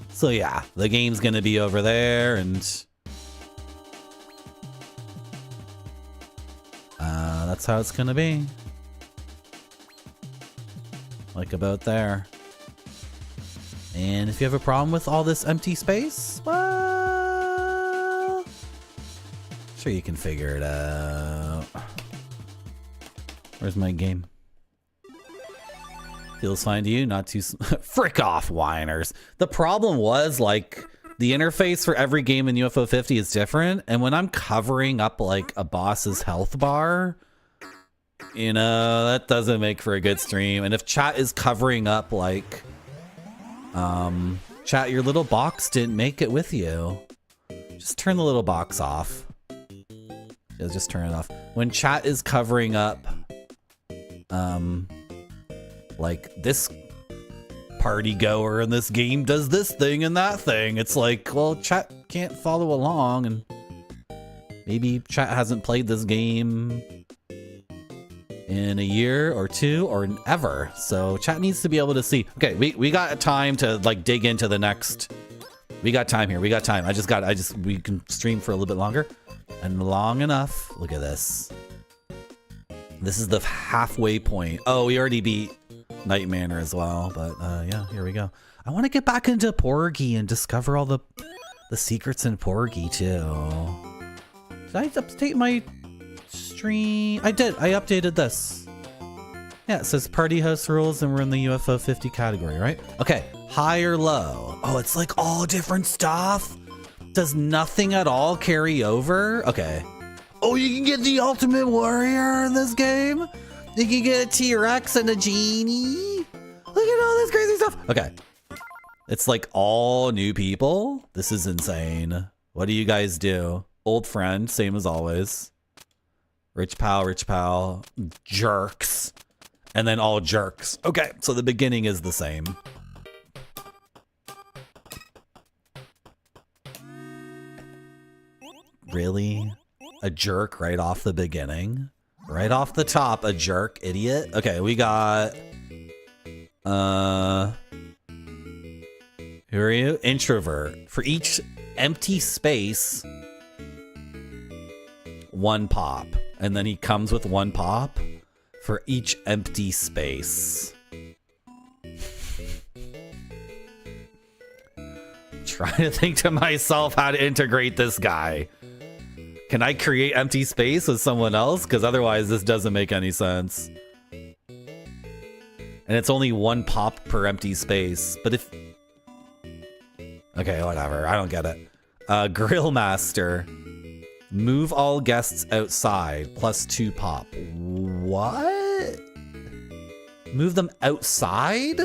So yeah, the game's gonna be over there, and... that's how it's gonna be. Like about there. And if you have a problem with all this empty space, well... sure you can figure it out. Where's my game? Feels fine to you? Not too... frick off, whiners. The problem was, like, the interface for every game in UFO 50 is different, and when I'm covering up, like, a boss's health bar, you know, that doesn't make for a good stream. And if chat is covering up, like... chat, your little box didn't make it with you. Just turn the little box off. Yeah, just turn it off. When chat is covering up, like this party goer in this game does this thing and that thing, it's like, well, chat can't follow along, and maybe chat hasn't played this game in a year or two or ever, so chat needs to be able to see. Okay, we got time to like dig into the next. We got time here. We got time. We can stream for a little bit longer, and long enough. Look at this. This is the halfway point. Oh, we already beat Night Manor as well, but yeah, here we go. I want to get back into Porgy and discover all the secrets in Porgy too. Did I update my stream? I did. I updated this. Yeah, it says party house rules, and we're in the UFO 50 category, right? Okay, high or low? Oh, it's like all different stuff. Does nothing at all carry over? Okay. Oh, you can get the ultimate warrior in this game. You can get a T-Rex and a genie. Look at all this crazy stuff. Okay. It's like all new people. This is insane. What do you guys do? Old friend, same as always. Rich pal, jerks. And then all jerks. Okay, so the beginning is the same. Really? A jerk right off the beginning? Right off the top, a jerk, idiot. Okay, we got... who are you? Introvert. For each empty space, one pop. And then he comes with one pop for each empty space. Trying to think to myself how to integrate this guy. Can I create empty space with someone else? Because otherwise this doesn't make any sense. And it's only one pop per empty space. But if... okay, whatever. I don't get it. Grill Master. Move all guests outside. Plus 2 pop. What? Move them outside?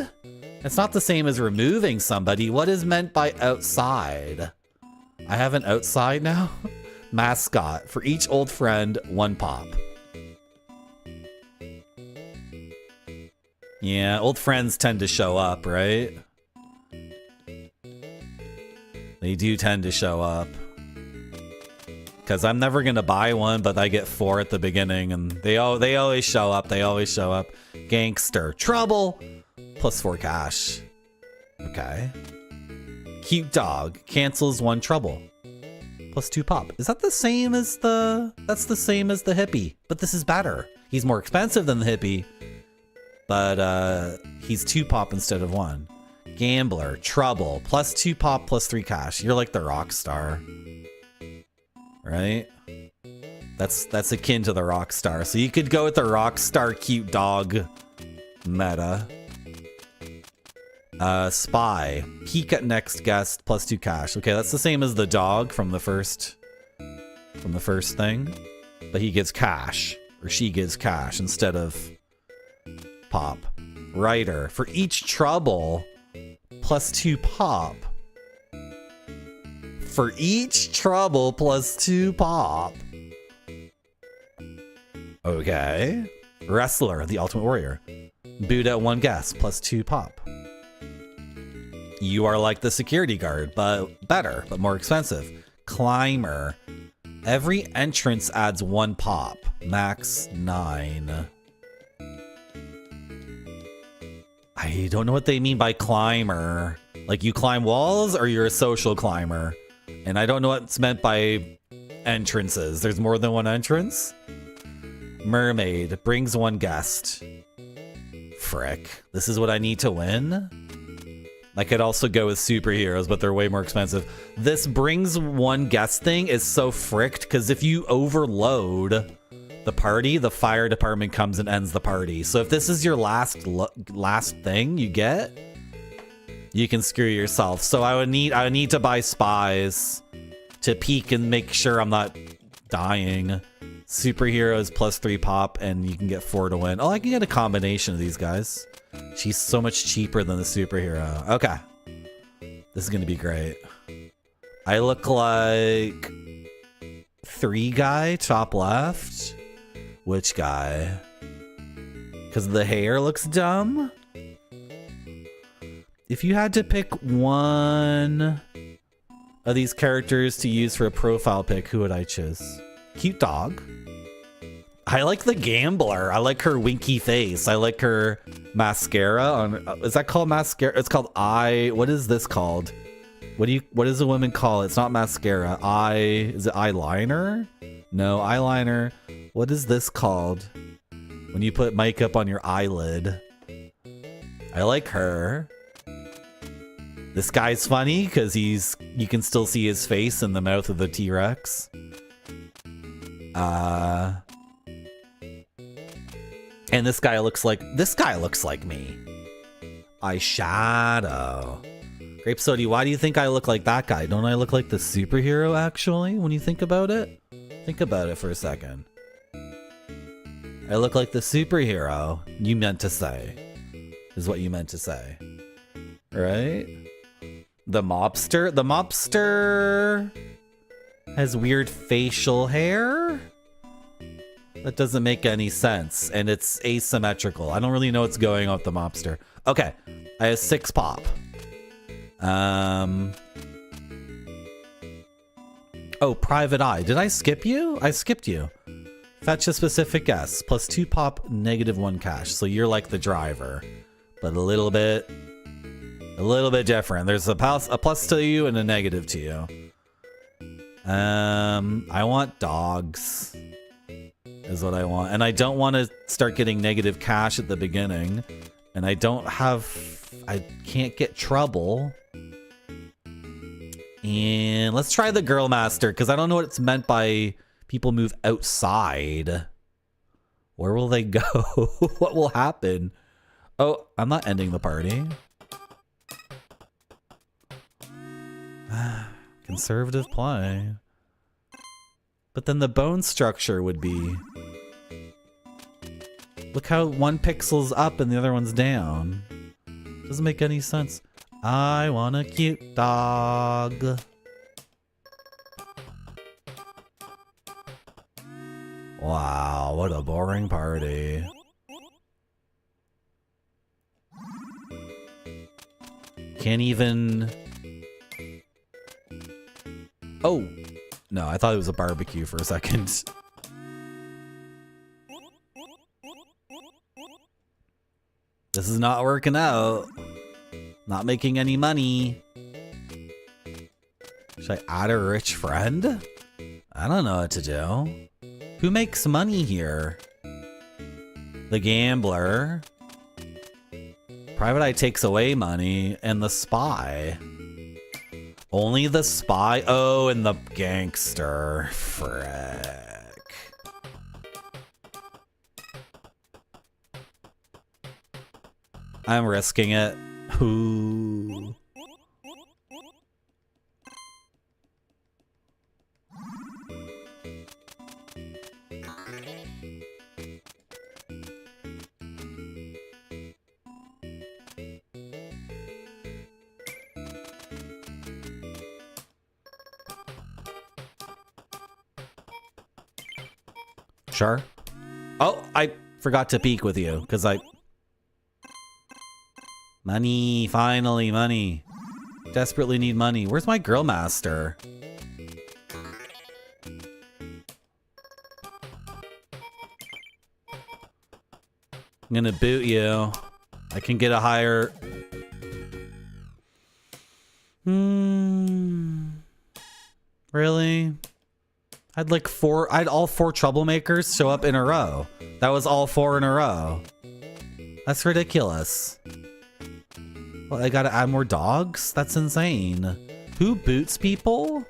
It's not the same as removing somebody. What is meant by outside? I have an outside now? Mascot. For each old friend, 1 pop. Yeah, old friends tend to show up, right? They do tend to show up. Because I'm never going to buy one, but I get 4 at the beginning, and they always show up. They always show up. Gangster. Trouble. Plus 4 cash. Okay. Cute dog. Cancels 1 trouble. Plus 2 pop. Is that the same as the... that's the same as the hippie, but this is better. He's more expensive than the hippie, but he's 2 pop instead of 1. Gambler. Trouble. Plus 2 pop, plus 3 cash. You're like the rock star. Right? That's akin to the rock star. So you could go with the rock star cute dog meta. Spy. Peek at next guest, plus 2 cash. Okay, that's the same as the dog from the first thing. But he gets cash. Or she gives cash instead of pop. Writer. For each trouble, plus 2 pop. For each trouble, plus 2 pop. Okay. Wrestler, the ultimate warrior. Buddha, 1 guess, plus 2 pop. You are like the security guard, but better, but more expensive. Climber. Every entrance adds 1 pop. Max 9. I don't know what they mean by climber. Like you climb walls or you're a social climber? And I don't know what's meant by entrances. There's more than 1 entrance? Mermaid. Brings 1 guest. Frick. This is what I need to win? I could also go with superheroes, but they're way more expensive. This brings 1 guest thing is so fricked because if you overload the party, the fire department comes and ends the party. So if this is your last thing you get, you can screw yourself. So I would need to buy spies to peek and make sure I'm not dying. Superheroes plus 3 pop, and you can get 4 to win. Oh, I can get a combination of these guys. She's so much cheaper than the superhero. Okay. This is going to be great. I look like 3 guy, top left. Which guy? Because the hair looks dumb? If you had to pick one of these characters to use for a profile pic, who would I choose? Cute dog. I like the gambler. I like her winky face. I like her mascara on. Is that called mascara? It's called eye. What is this called? What does a woman call it? It's not mascara. Is it eyeliner? No, eyeliner. What is this called? When you put makeup on your eyelid. I like her. This guy's funny because you can still see his face in the mouth of the T-Rex. And this guy looks like me. Eyeshadow. Grape Sody, why do you think I look like that guy? Don't I look like the superhero actually when you think about it? Think about it for a second. I look like the superhero you meant to say. Is what you meant to say. Right? The mobster? The mobster has weird facial hair? That doesn't make any sense, and it's asymmetrical. I don't really know what's going on with the mobster. Okay, I have 6 pop. Oh, private eye. Did I skip you? I skipped you. Fetch a specific guess. Plus 2 pop, -1 cash. So you're like the driver, but a little bit different. There's a plus to you and a negative to you. I want dogs. Is what I want. And I don't want to start getting negative cash at the beginning. And I can't get trouble. And let's try the Girl Master, because I don't know what it's meant by people move outside. Where will they go? What will happen? Oh, I'm not ending the party. Conservative play. But then the bone structure would be... Look how 1 pixel's up and the other one's down. Doesn't make any sense. I want a cute dog. Wow, what a boring party. Can't even... Oh! No, I thought it was a barbecue for a second. This is not working out. Not making any money. Should I add a rich friend? I don't know what to do. Who makes money here? The gambler. Private Eye takes away money. And the spy. Only the spy? Oh, and the gangster. Frick. I'm risking it. Ooh. Sure. Oh, I forgot to peek with you because money, finally money. Desperately need money. Where's my grill master? I'm gonna boot you. I can get a higher... Really? I'd all 4 troublemakers show up in a row. That was all 4 in a row. That's ridiculous. Well, I gotta add more dogs? That's insane. Who boots people?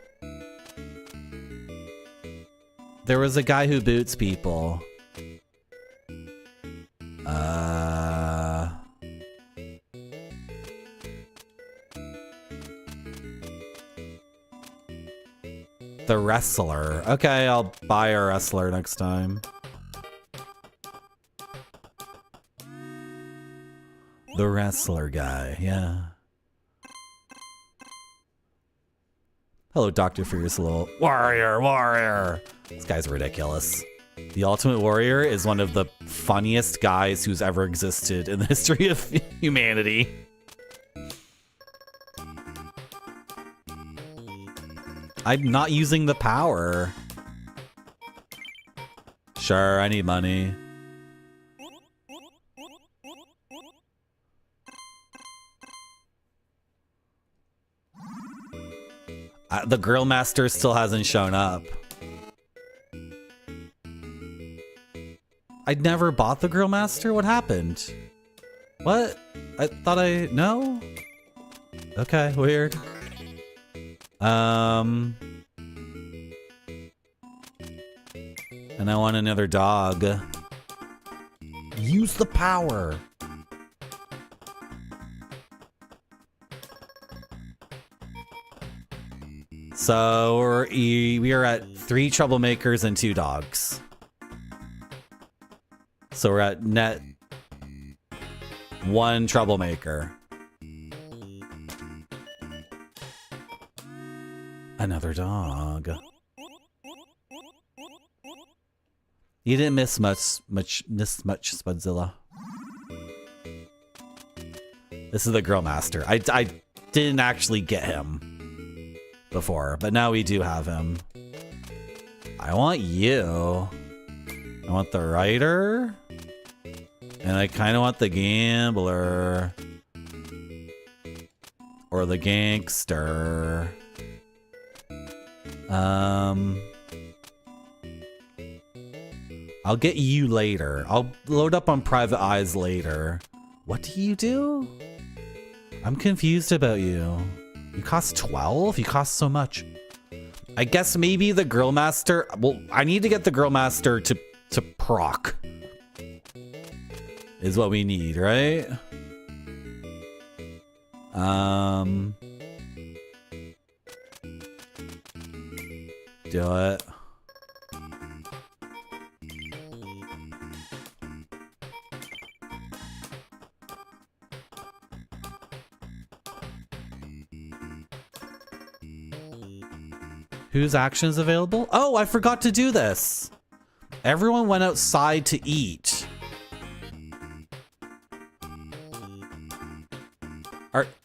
There was a guy who boots people. The wrestler. Okay, I'll buy a wrestler next time. The wrestler guy, yeah. Hello, Dr. Fierce Little Warrior. This guy's ridiculous. The Ultimate Warrior is one of the funniest guys who's ever existed in the history of humanity. I'm not using the power. Sure, I need money. The grill master still hasn't shown up. I never bought the grill master? What happened? What? I thought no? Okay, weird. And I want another dog. Use the power. So we are at 3 troublemakers and 2 dogs. So we're at net 1 troublemaker. Another dog. You didn't miss much, Spudzilla. This is the grill master. I didn't actually get him before, but now we do have him. I want you. I want the writer. And I kind of want the gambler. Or the gangster. I'll get you later. I'll load up on private eyes later. What do you do? I'm confused about you. You cost 12? You cost so much. I guess maybe the grill master. Well, I need to get the grill master to proc. Is what we need, right? Do it. Whose actions available? Oh, I forgot to do this. Everyone went outside to eat.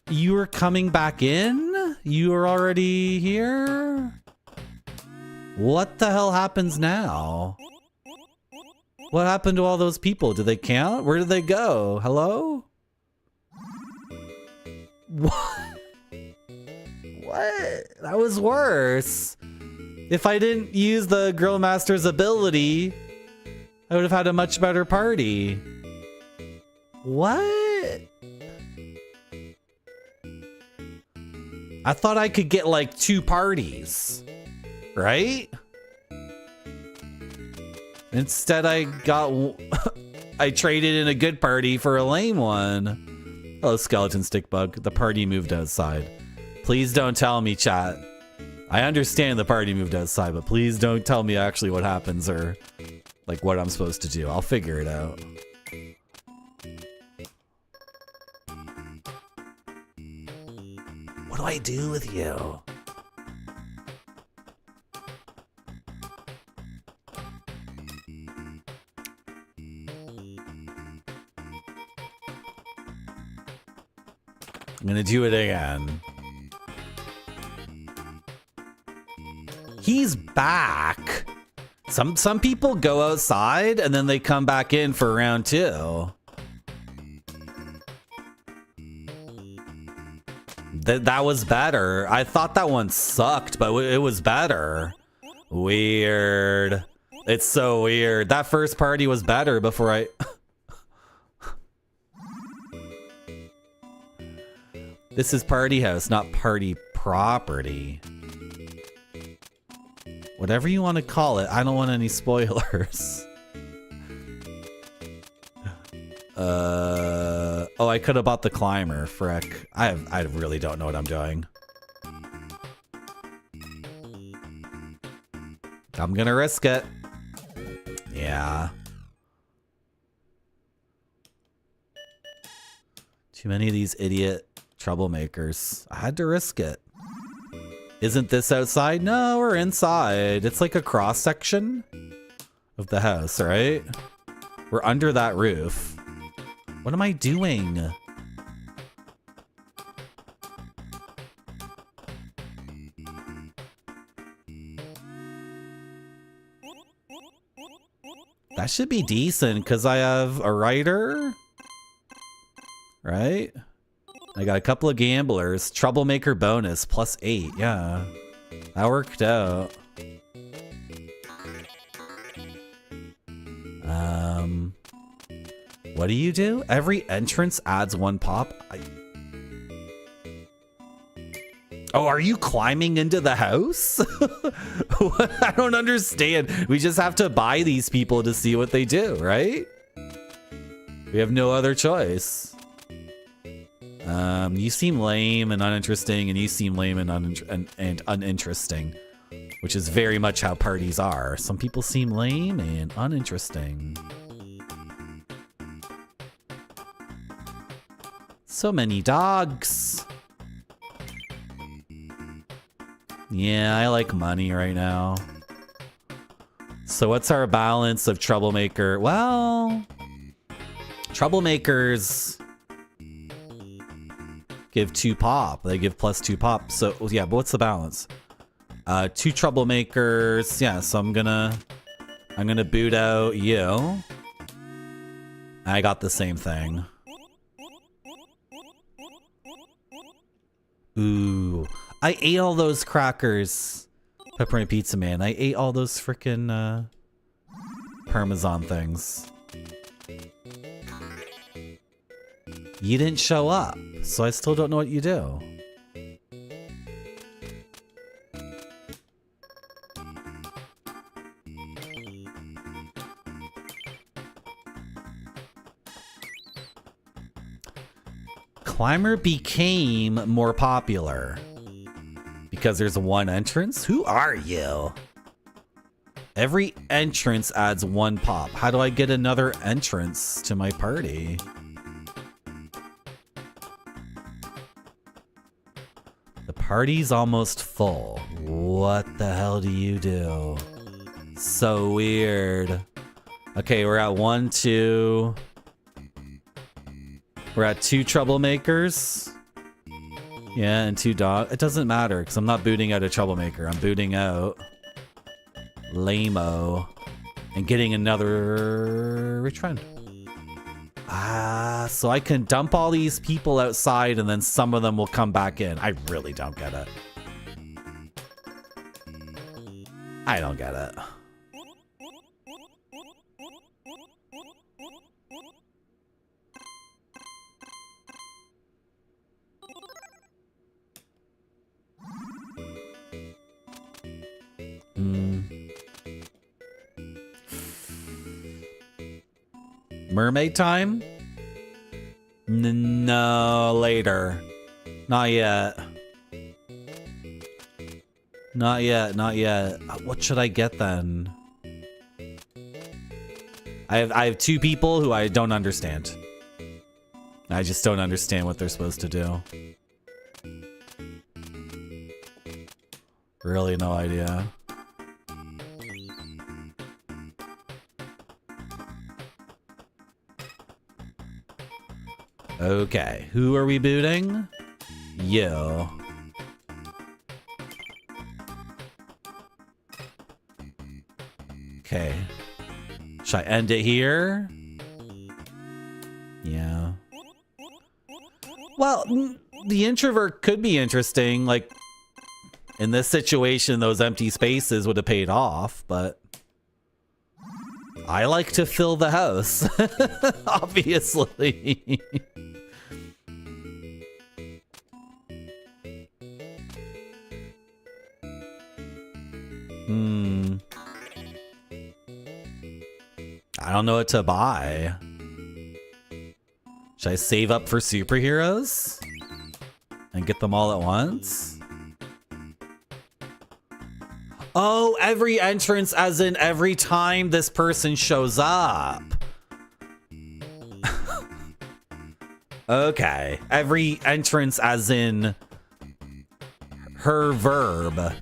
You were coming back in? You were already here? What the hell happens now? What happened to all those people? Did they count? Where did they go? Hello? What? What? That was worse. If I didn't use the grill master's ability, I would have had a much better party. What? I thought I could get like 2 parties, right? Instead, I traded in a good party for a lame one. Oh, skeleton stick bug. The party moved outside. Please don't tell me, chat. I understand the party moved outside, but please don't tell me actually what happens or like what I'm supposed to do. I'll figure it out. What do I do with you? I'm gonna do it again. He's back. Some people go outside and then they come back in for round 2. That was better. I thought that one sucked, but it was better. Weird. It's so weird. That first party was better before I... This is party house, not party property. Whatever you want to call it, I don't want any spoilers. Oh, I could have bought the climber, frick. I really don't know what I'm doing. I'm gonna risk it. Yeah. Too many of these idiot troublemakers. I had to risk it. Isn't this outside? No, we're inside. It's like a cross section of the house, right? We're under that roof. What am I doing? That should be decent because I have a writer, right? I got a couple of gamblers. Troublemaker bonus +8. Yeah, that worked out. What do you do? Every entrance adds 1 pop. Oh, are you climbing into the house? I don't understand. We just have to buy these people to see what they do, right? We have no other choice. You seem lame and uninteresting, and you seem lame and uninteresting, which is very much how parties are. Some people seem lame and uninteresting. So many dogs. Yeah, I like money right now. So what's our balance of troublemaker? Well, troublemakers give 2 pop. They give +2 pop. So yeah, but what's the balance? 2 troublemakers. Yeah, so I'm gonna boot out you. I got the same thing. Ooh, I ate all those crackers. Pepperoni pizza man. I ate all those frickin' Parmesan things. You didn't show up, so I still don't know what you do. Climber became more popular because there's 1 entrance. Who are you? Every entrance adds 1 pop. How do I get another entrance to my party? The party's almost full. What the hell do you do? So weird. Okay, we're at 1, 2. We're at 2 troublemakers. Yeah, and 2 dogs. It doesn't matter because I'm not booting out a troublemaker. I'm booting out Lame-o and getting another rich friend. Ah, so I can dump all these people outside and then some of them will come back in. I really don't get it. I don't get it. Mermaid time? No, later. Not yet. Not yet, not yet. What should I get then? I have 2 people who I don't understand. I just don't understand what they're supposed to do. Really no idea. Okay, who are we booting? you. Okay. Should I end it here? Yeah. Well, the introvert could be interesting. Like, in this situation, those empty spaces would have paid off, but I like to fill the house, obviously. I don't know what to buy. Should I save up for superheroes and get them all at once? Oh, every entrance as in every time this person shows up. Okay. Every entrance as in her verb.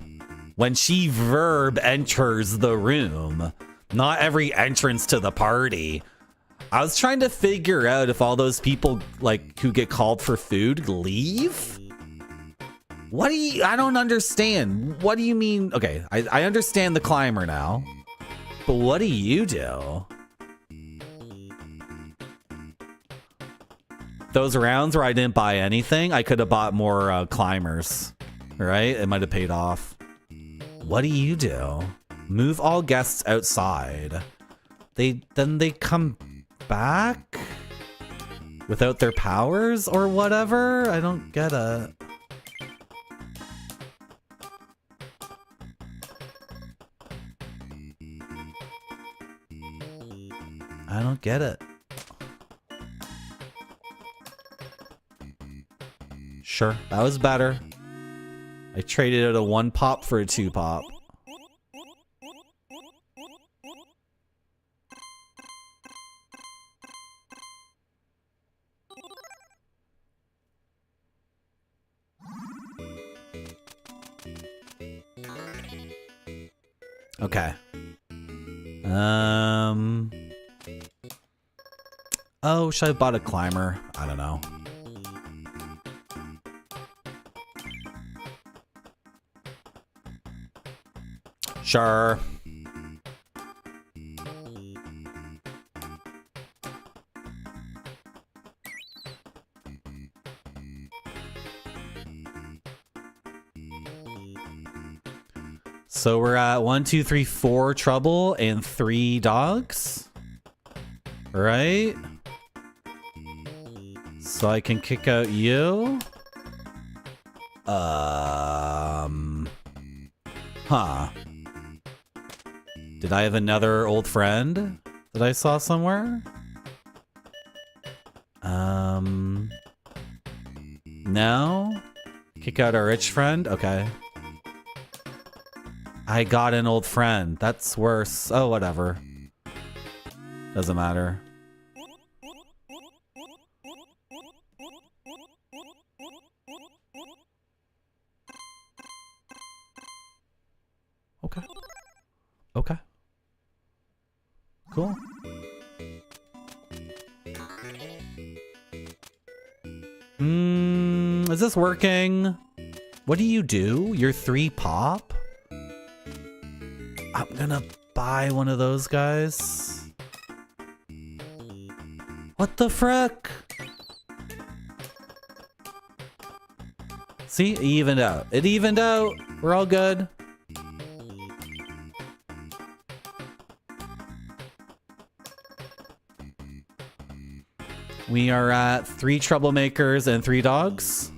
When she verb enters the room. Not every entrance to the party. I was trying to figure out if all those people like who get called for food leave. What do you, I don't understand. What do you mean? Okay, I understand the climber now, but what do you do? Those rounds where I didn't buy anything, I could have bought more climbers, right? It might have paid off. What do you do? Move all guests outside. Then they come back without their powers or whatever? I don't get it. I don't get it. Sure, that was better. I traded out a 1 pop for a 2 pop. Okay. Oh, should I have bought a climber? I don't know. Sure. So we're at 1, 2, 3, 4 trouble and 3 dogs. Right? So I can kick out you. Huh. Did I have another old friend that I saw somewhere? No? Kick out our rich friend? Okay. I got an old friend. That's worse. Oh, whatever. Doesn't matter. Okay. Okay. Cool. Is this working? What do you do? You're 3 pop? I'm gonna buy one of those guys. What the frick? See, it evened out. It evened out. We're all good. We are at 3 troublemakers and 3 dogs.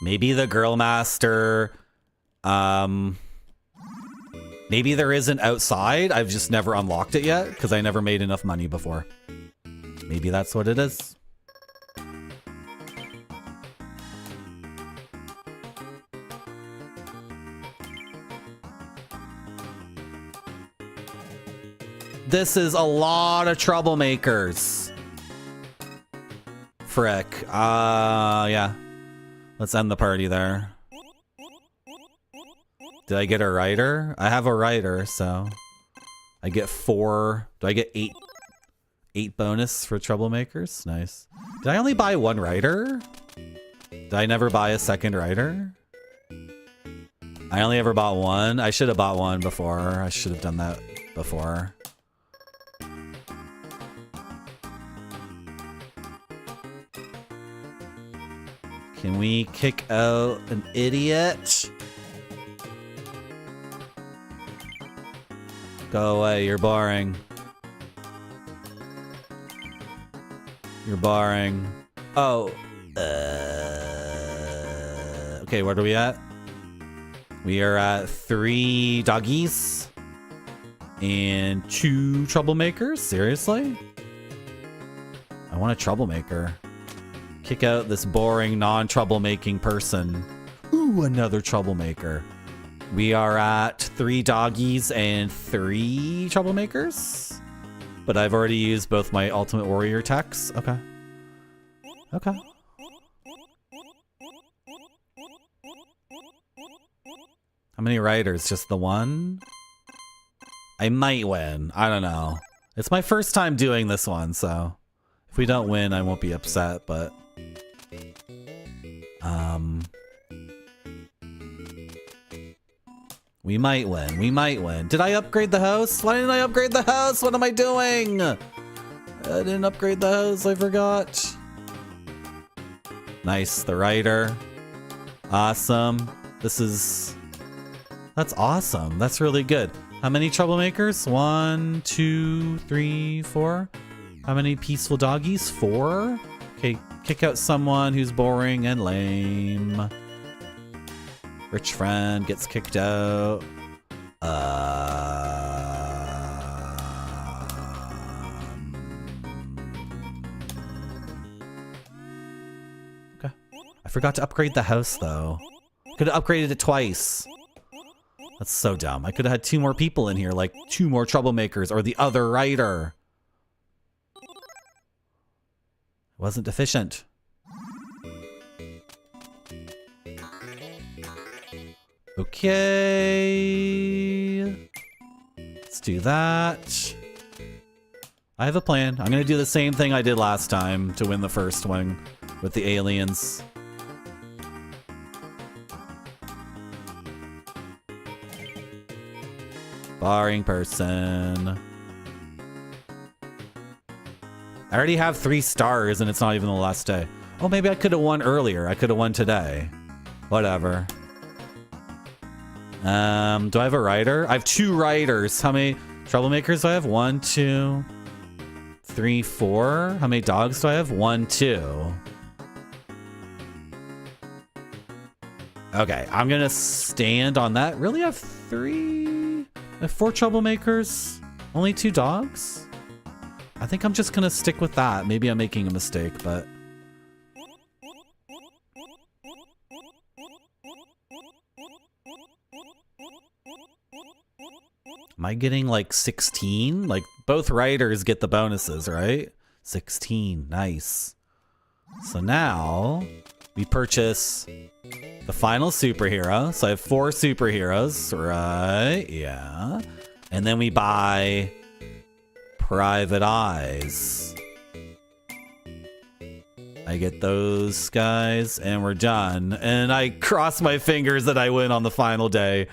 Maybe the girl master, maybe there isn't outside. I've just never unlocked it yet because I never made enough money before. Maybe that's what it is. This is a lot of troublemakers. Frick. Yeah. Let's end the party there. Did I get a writer? I have a writer, so I get 4. Do I get 8? 8 bonus for troublemakers? Nice. Did I only buy 1 writer? Did I never buy a second writer? I only ever bought 1. I should have bought 1 before. I should have done that before. Can we kick out an idiot? Go away, you're boring. You're boring. Oh. Okay, what are we at? We are at 3 doggies and 2 troublemakers. Seriously? I want a troublemaker. Kick out this boring, non-troublemaking person. Ooh, another troublemaker. We are at 3 doggies and 3 troublemakers. But I've already used both my Ultimate Warrior techs. Okay. Okay. How many riders? Just the 1? I might win. I don't know. It's my first time doing this one, so if we don't win, I won't be upset, but we might win. We might win. Did I upgrade the house? Why didn't I upgrade the house? What am I doing? I didn't upgrade the house. I forgot. Nice. The rider. Awesome. That's awesome. That's really good. How many troublemakers? 1, 2, 3, 4. How many peaceful doggies? 4. Okay, kick out someone who's boring and lame. Rich friend gets kicked out. Okay. I forgot to upgrade the house though. Could have upgraded it twice. That's so dumb. I could have had 2 more people in here, like 2 more troublemakers or the other writer. Wasn't efficient. Okay. Let's do that. I have a plan. I'm gonna do the same thing I did last time to win the first one with the aliens. Barring person. I already have 3 stars and it's not even the last day. Oh, maybe I could have won earlier. I could have won today. Whatever. Do I have a rider? I have 2 riders. How many troublemakers do I have? 1, 2, 3, 4. How many dogs do I have? 1, 2. Okay, I'm gonna stand on that. Really, I have 3? I have 4 troublemakers? Only 2 dogs? I think I'm just gonna stick with that. Maybe I'm making a mistake, but... Am I getting like 16? Like both riders get the bonuses, right? 16, nice. So now we purchase the final superhero. So I have 4 superheroes, right? Yeah. And then we buy Private Eyes. I get those guys and we're done. And I cross my fingers that I win on the final day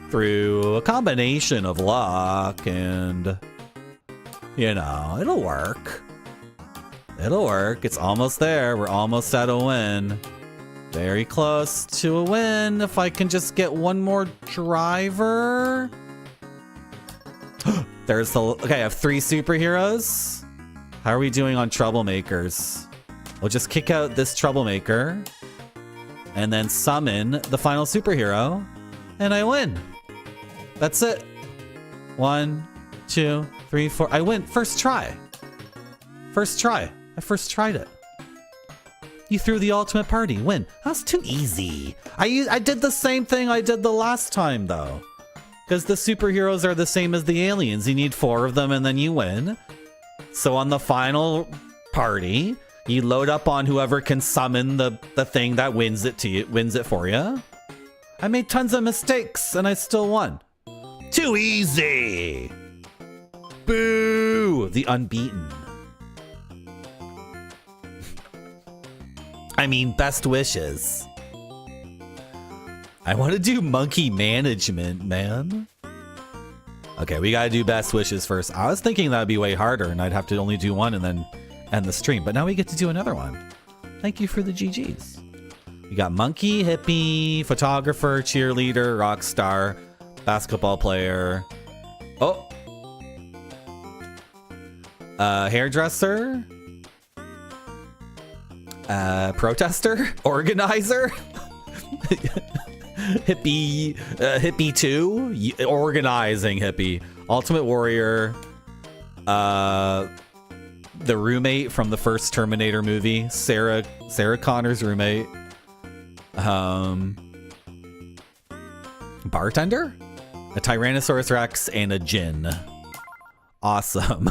through a combination of luck and, you know, it'll work. It'll work. It's almost there. We're almost at a win. Very close to a win. If I can just get one more driver. There's the... Okay, I have 3 superheroes. How are we doing on troublemakers? We'll just kick out this troublemaker and then summon the final superhero and I win. That's it. 1, 2, 3, 4. I win. First try. First try. I first tried it. You threw the ultimate party. Win. That's too easy. I did the same thing I did the last time though. Because the superheroes are the same as the aliens. You need 4 of them and then you win. So on the final party, You load up on whoever can summon the thing that wins it for you. I made tons of mistakes and I still won. Too easy. Boo! The unbeaten. I mean, best wishes. I want to do monkey management, man. Okay, we gotta do best wishes first. I was thinking that'd be way harder and I'd have to only do one and then end the stream. But now we get to do another one. Thank you for the GGs. We got monkey, hippie, photographer, cheerleader, rock star, basketball player. Oh. Hairdresser. Protester. Organizer. Hippie. Hippie 2. Organizing hippie. Ultimate warrior. The roommate from the first Terminator movie. Sarah Connor's roommate. Bartender, a Tyrannosaurus Rex, and a Djinn. Awesome.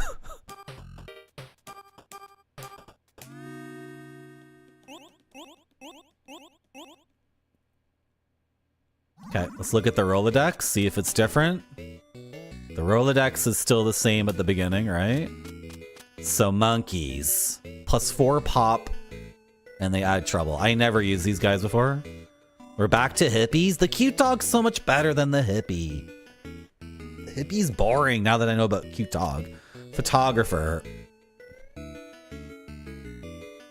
Okay, let's look at the Rolodex, see if it's different. The Rolodex is still the same at the beginning, right? So monkeys, +4 pop, and they add trouble. I never used these guys before. We're back to hippies. The cute dog's so much better than the hippie. The hippie's boring now that I know about cute dog. Photographer.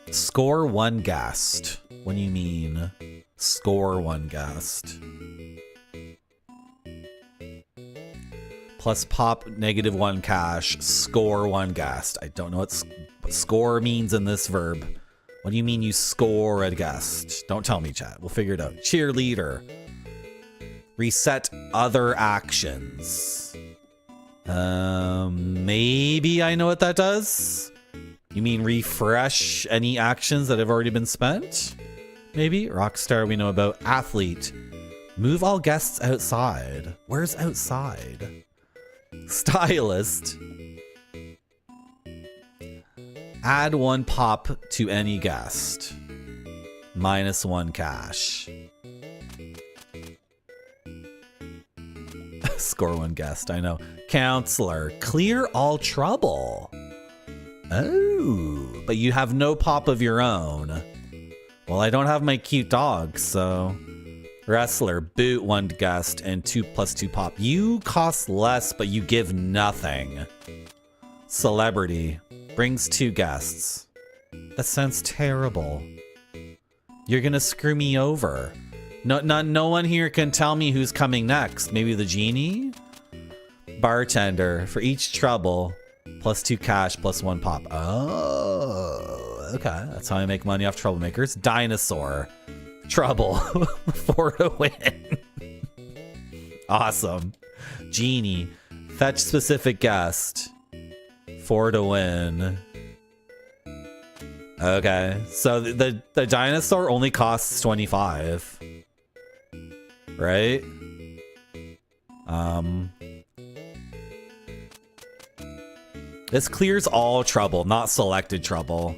Score 1 guest. What do you mean? Score 1 guest. Plus pop, -1 cash. Score 1 guest. I don't know what score means in this verb. What do you mean you score a guest? Don't tell me, chat. We'll figure it out. Cheerleader. Reset other actions. Maybe I know what that does. You mean refresh any actions that have already been spent? Maybe. Rockstar we know about. Athlete. Move all guests outside. Where's outside? Stylist. Add 1 pop to any guest. -1 cash. Score 1 guest, I know. Counselor. Clear all trouble. Oh, but you have no pop of your own. Well, I don't have my cute dog, so... Wrestler. Boot 1 guest and 2 + 2 pop. You cost less, but you give nothing. Celebrity. Brings 2 guests. That sounds terrible. You're gonna screw me over. No one here can tell me who's coming next. Maybe the genie? Bartender. For each trouble, +2 cash, +1 pop. Oh, okay. That's how I make money off troublemakers. Dinosaur. Trouble. 4 to win. Awesome. Genie. Fetch specific guest. 4 to win. Okay, so the dinosaur only costs 25, right? This clears all trouble, not selected trouble.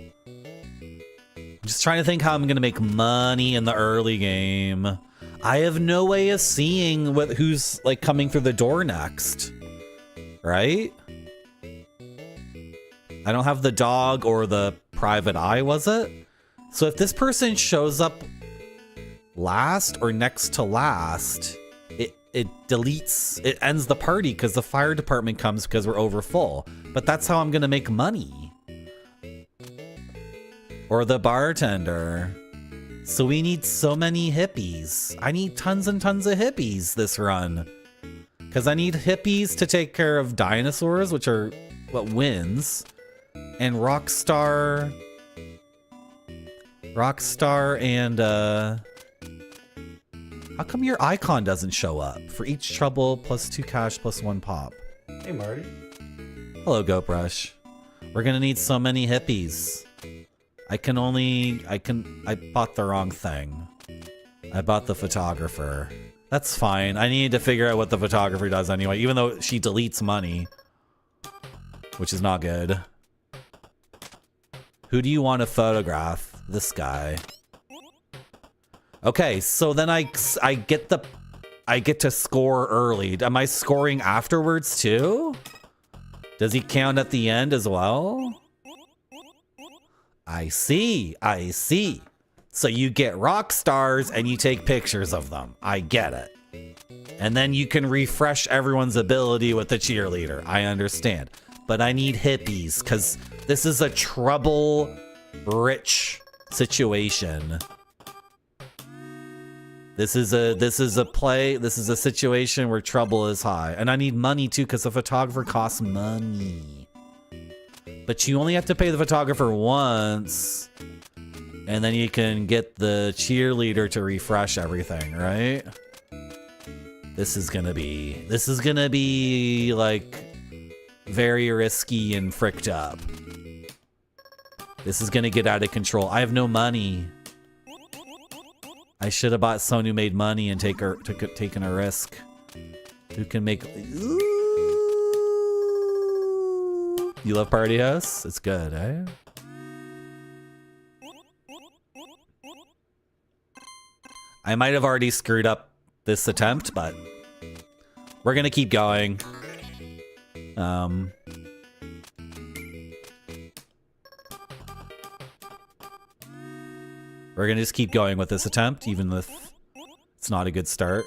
I'm just trying to think how I'm gonna make money in the early game. I have no way of seeing who's like coming through the door next, right? I don't have the dog or the private eye, was it? So if this person shows up last or next to last, it deletes, it ends the party because the fire department comes because we're over full. But that's how I'm gonna make money. Or the bartender. So we need so many hippies. I need tons and tons of hippies this run. Because I need hippies to take care of dinosaurs, which are what wins. And Rockstar and how come your icon doesn't show up? For each trouble, +2 cash, +1 pop. Hey, Marty. Hello, Goat Brush. We're gonna need so many hippies. I bought the wrong thing. I bought the photographer. That's fine. I need to figure out what the photographer does anyway, even though she deletes money, which is not good. Who do you want to photograph? This guy. Okay, so then I get to score early. Am I scoring afterwards too? Does he count at the end as well? I see. I see. So you get rock stars and you take pictures of them. I get it. And then you can refresh everyone's ability with the cheerleader. I understand. But I need hippies because this is a trouble-rich situation. This is a situation where trouble is high. And I need money too because the photographer costs money. But you only have to pay the photographer once. And then you can get the cheerleader to refresh everything, right? This is gonna be like very risky and fricked up. This is gonna get out of control. I have no money. I should have bought someone who made money and taken a risk. Who can make... Ooh. You love Party House? It's good, eh? I might have already screwed up this attempt, but we're gonna keep going. We're gonna just keep going with this attempt, even if it's not a good start.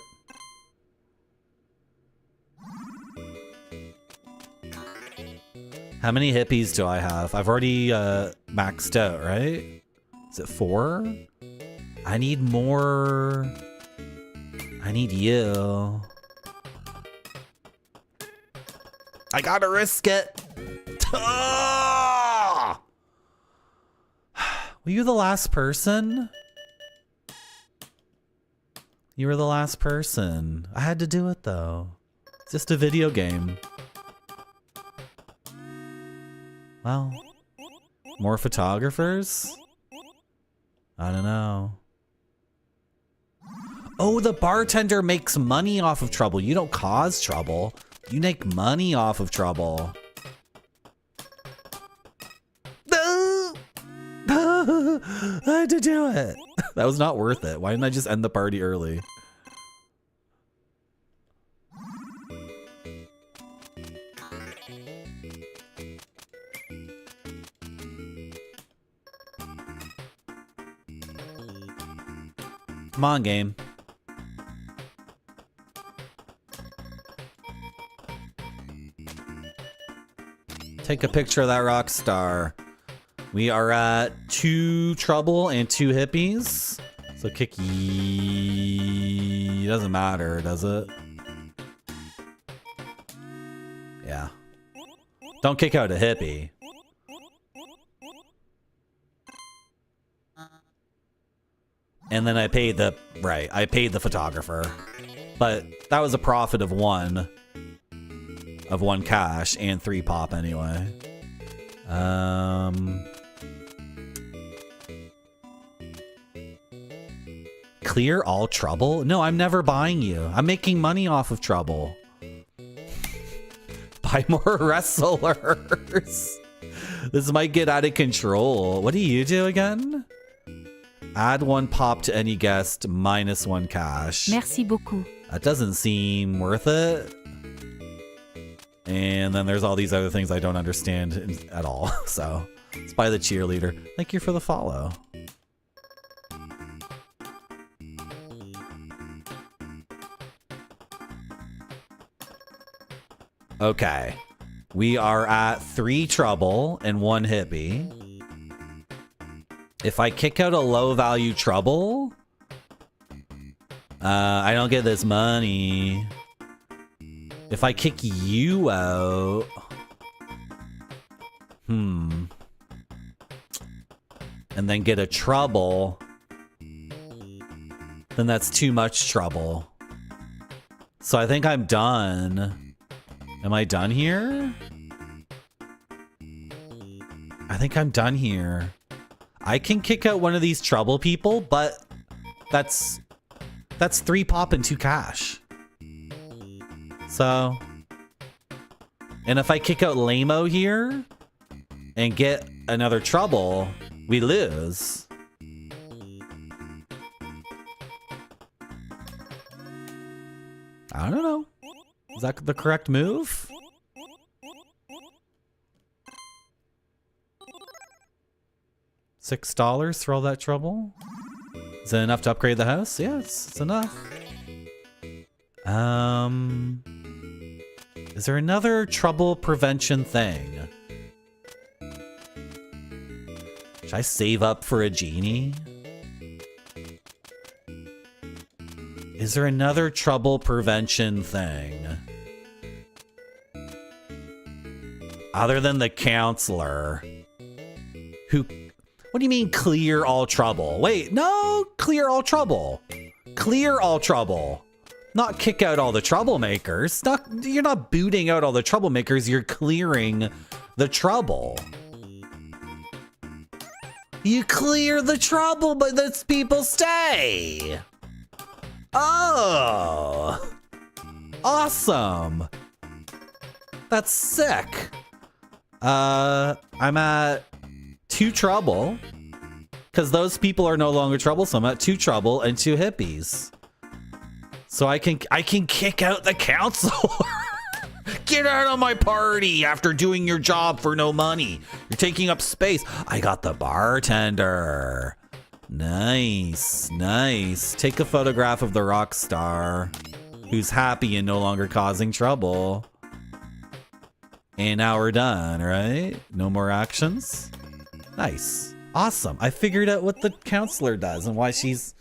How many hippies do I have? I've already maxed out, right? Is it 4? I need more. I need you. I gotta risk it. Were you the last person? You were the last person. I had to do it though. It's just a video game. Well, more photographers? I don't know. Oh, the bartender makes money off of trouble. You don't cause trouble. You make money off of trouble. I had to do it. That was not worth it. Why didn't I just end the party early? Come on, game. Take a picture of that rock star. We are at 2 trouble and 2 hippies. So Kiki doesn't matter, does it? Yeah. Don't kick out a hippie. And then I paid the photographer. But that was a profit of 1 cash and 3 pop anyway. Clear all trouble? No, I'm never buying you. I'm making money off of trouble. Buy more wrestlers. This might get out of control. What do you do again? Add 1 pop to any guest, minus 1 cash. Merci beaucoup. That doesn't seem worth it. And then there's all these other things I don't understand at all. So let's buy the cheerleader. Thank you for the follow. Okay. We are at 3 trouble and 1 hippie. If I kick out a low value trouble, I don't get this money. If I kick you out, and then get a trouble, then that's too much trouble. So I think I'm done. Am I done here? I think I'm done here. I can kick out one of these trouble people, but that's 3 pop and 2 cash. So, and if I kick out Lamo here, and get another trouble, we lose. I don't know. Is that the correct move? $6 for all that trouble? Is that enough to upgrade the house? Yeah, it's enough. Is there another trouble prevention thing? Should I save up for a genie? Is there another trouble prevention thing? Other than the counselor. Who... What do you mean clear all trouble? Wait, no, clear all trouble. Clear all trouble. Not kick out all the troublemakers. You're not booting out all the troublemakers, you're clearing the trouble. You clear the trouble, but those people stay. Oh. Awesome. That's sick. I'm at 2 trouble. Because those people are no longer troublesome. I'm at 2 trouble and 2 hippies. So I can kick out the counselor. Get out of my party after doing your job for no money. You're taking up space. I got the bartender. Nice, nice. Take a photograph of the rock star who's happy and no longer causing trouble. And now we're done, right? No more actions. Nice. Awesome. I figured out what the counselor does and why she's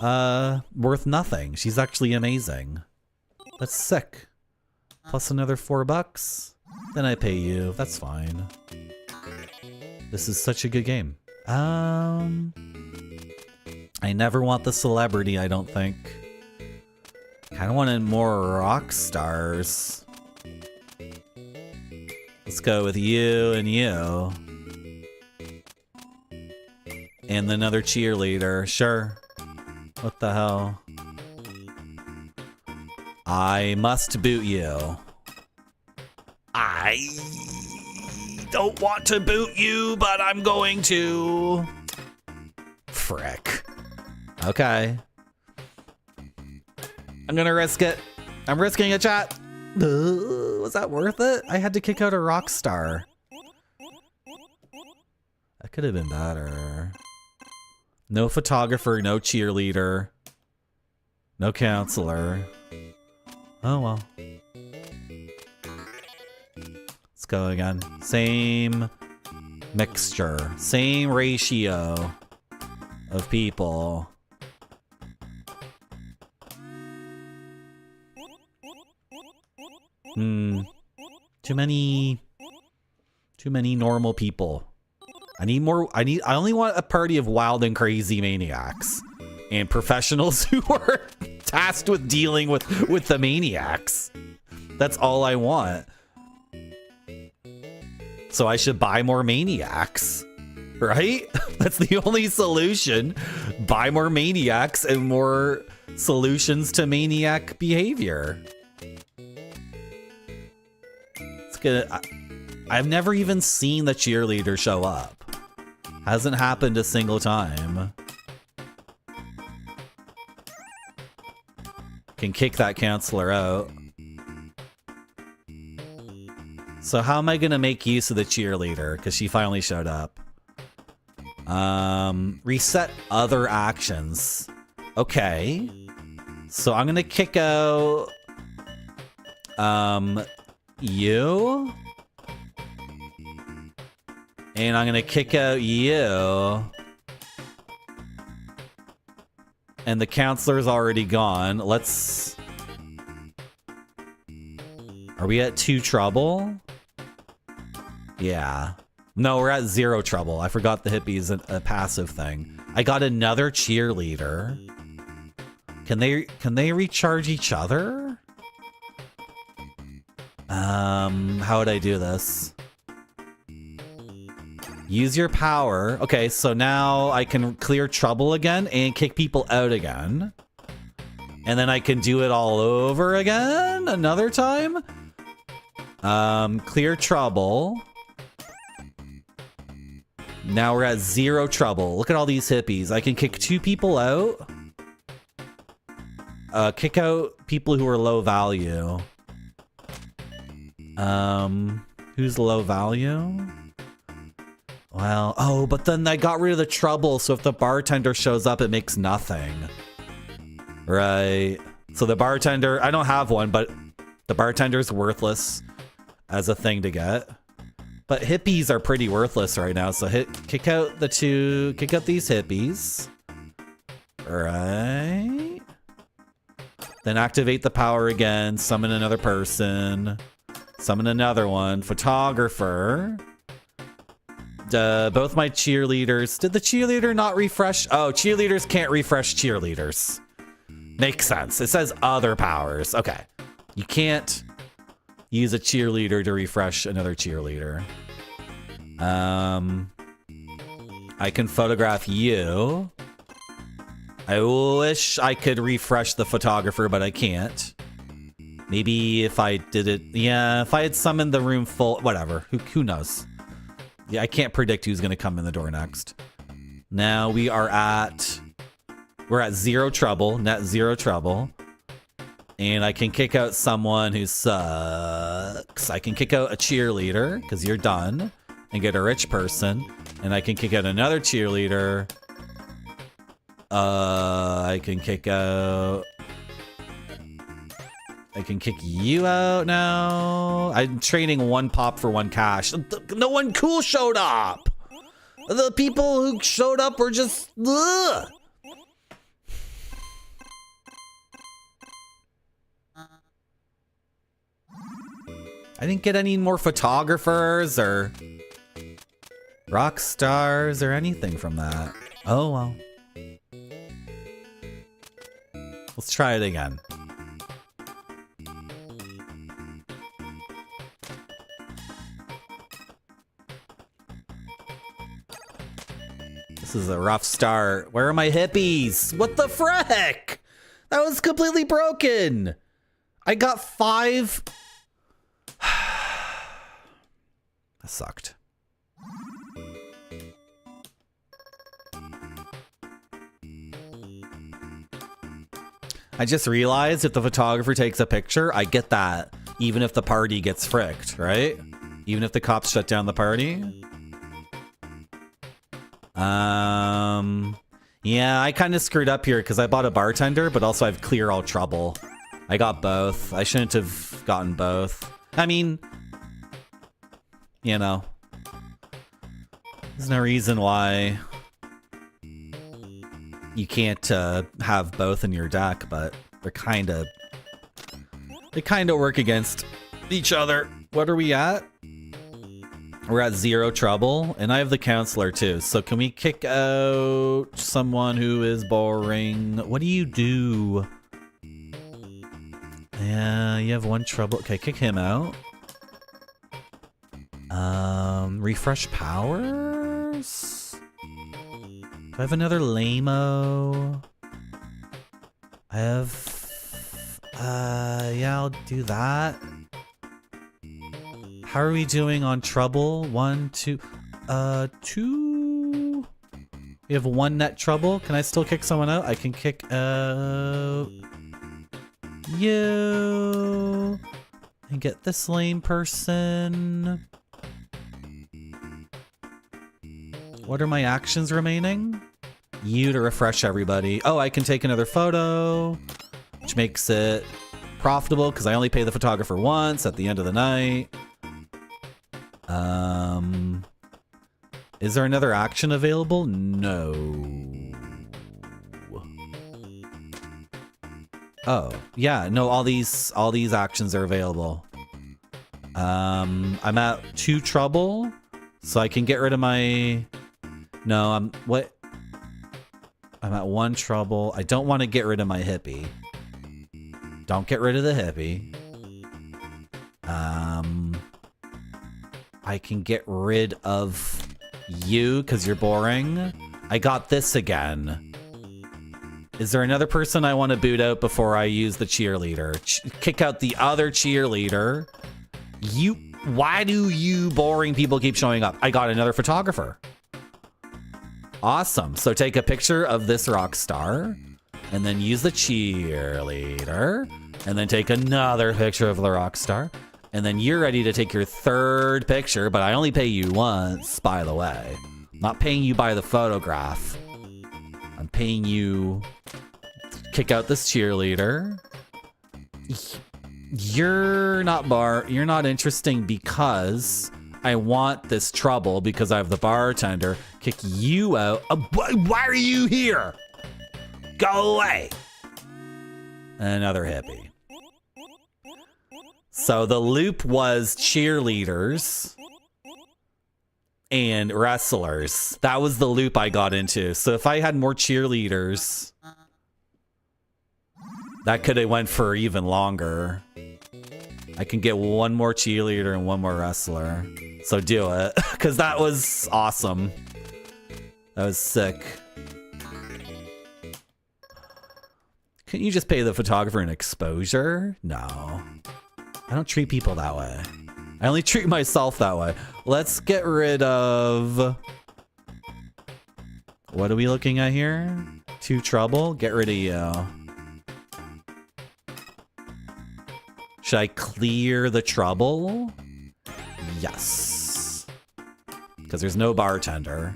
worth nothing. She's actually amazing. That's sick. Plus another $4. Then I pay you. That's fine. This is such a good game. I never want the celebrity, I don't think. Kinda wanted more rock stars. Let's go with you and you. And another cheerleader. Sure. What the hell? I must boot you. I don't want to boot you, but I'm going to. Frick. Okay. I'm gonna risk it. I'm risking a chat. Was that worth it? I had to kick out a rock star. That could have been better. No photographer, no cheerleader. No counselor. Oh well. Let's go again. Same mixture. Same ratio of people. Too many normal people. I only want a party of wild and crazy maniacs and professionals who are tasked with dealing with the maniacs. That's all I want. So I should buy more maniacs, right? That's the only solution. Buy more maniacs and more solutions to maniac behavior. It's gonna... I've never even seen the cheerleader show up. Hasn't happened a single time. Can kick that counselor out. So how am I gonna make use of the cheerleader? Because she finally showed up. Reset other actions. Okay. So I'm gonna kick out you. And I'm gonna kick out you. And the counselor's already gone. Let's... Are we at 2 trouble? Yeah. No, we're at 0 trouble. I forgot the hippie is a passive thing. I got another cheerleader. Can they recharge each other? How would I do this? Use your power. Okay, so now I can clear trouble again and kick people out again. And then I can do it all over again another time. Clear trouble. Now we're at 0 trouble. Look at all these hippies. I can kick 2 people out. Kick out people who are low value. Who's low value? Well, oh, but then I got rid of the trouble, so if the bartender shows up, it makes nothing. Right. So the bartender, I don't have one, but the bartender's worthless as a thing to get. But hippies are pretty worthless right now, so kick out these hippies. Right. Then activate the power again, summon another person, summon another one, photographer. Both my cheerleaders. Did the cheerleader not refresh? Oh, cheerleaders can't refresh cheerleaders. Makes sense. It says other powers. Okay. You can't use a cheerleader to refresh another cheerleader. I can photograph you. I wish I could refresh the photographer, but I can't. Maybe if I did it, yeah, if I had summoned the room full, whatever. Who knows? Yeah, I can't predict who's going to come in the door next. Now we're at 0 trouble, net 0 trouble. And I can kick out someone who sucks. I can kick out a cheerleader because you're done and get a rich person. And I can kick out another cheerleader. I can kick you out now. I'm trading 1 pop for 1 cash. No one cool showed up. The people who showed up were just... Ugh. I didn't get any more photographers or rock stars or anything from that. Oh, well. Let's try it again. This is a rough start. Where are my hippies? What the frick? That was completely broken. I got 5. That sucked. I just realized if the photographer takes a picture, I get that. Even if the party gets fricked, right? Even if the cops shut down the party. Yeah, I kind of screwed up here because I bought a bartender, but also I've clear all trouble. I got both. I shouldn't have gotten both. I mean, you know, there's no reason why you can't have both in your deck, but they kind of work against each other. What are we at? We're at 0 trouble, and I have the counselor too. So can we kick out someone who is boring? What do you do? Yeah, you have 1 trouble. Okay, kick him out. Refresh powers? Do I have another lame-o? I have... yeah, I'll do that. How are we doing on trouble? 1, 2... 2... We have 1 net trouble. Can I still kick someone out? I can kick out... you... And get this lame person. What are my actions remaining? You to refresh everybody. Oh, I can take another photo, which makes it profitable because I only pay the photographer once at the end of the night. Is there another action available? No. Oh, yeah, no, all these actions are available. I'm at 2 trouble, so I can get rid of my... No, I'm at 1 trouble. I don't want to get rid of my hippie. Don't get rid of the hippie. I can get rid of you because you're boring. I got this again. Is there another person I want to boot out before I use the cheerleader? Kick out the other cheerleader. Why do you boring people keep showing up? I got another photographer. Awesome. So take a picture of this rock star and then use the cheerleader and then take another picture of the rock star. And then you're ready to take your third picture, but I only pay you once, by the way. I'm not paying you by the photograph. I'm paying you to kick out this cheerleader. You're not interesting because I want this trouble because I have the bartender. Kick you out. Why are you here? Go away. Another hippie. So the loop was cheerleaders and wrestlers. That was the loop I got into. So if I had more cheerleaders, that could have went for even longer. I can get one more cheerleader and one more wrestler. So do it, because that was awesome. That was sick. Couldn't you just pay the photographer an exposure? No. I don't treat people that way. I only treat myself that way. Let's get rid of... What are we looking at here? Two trouble? Get rid of you. Should I clear the trouble? Yes. Because there's no bartender.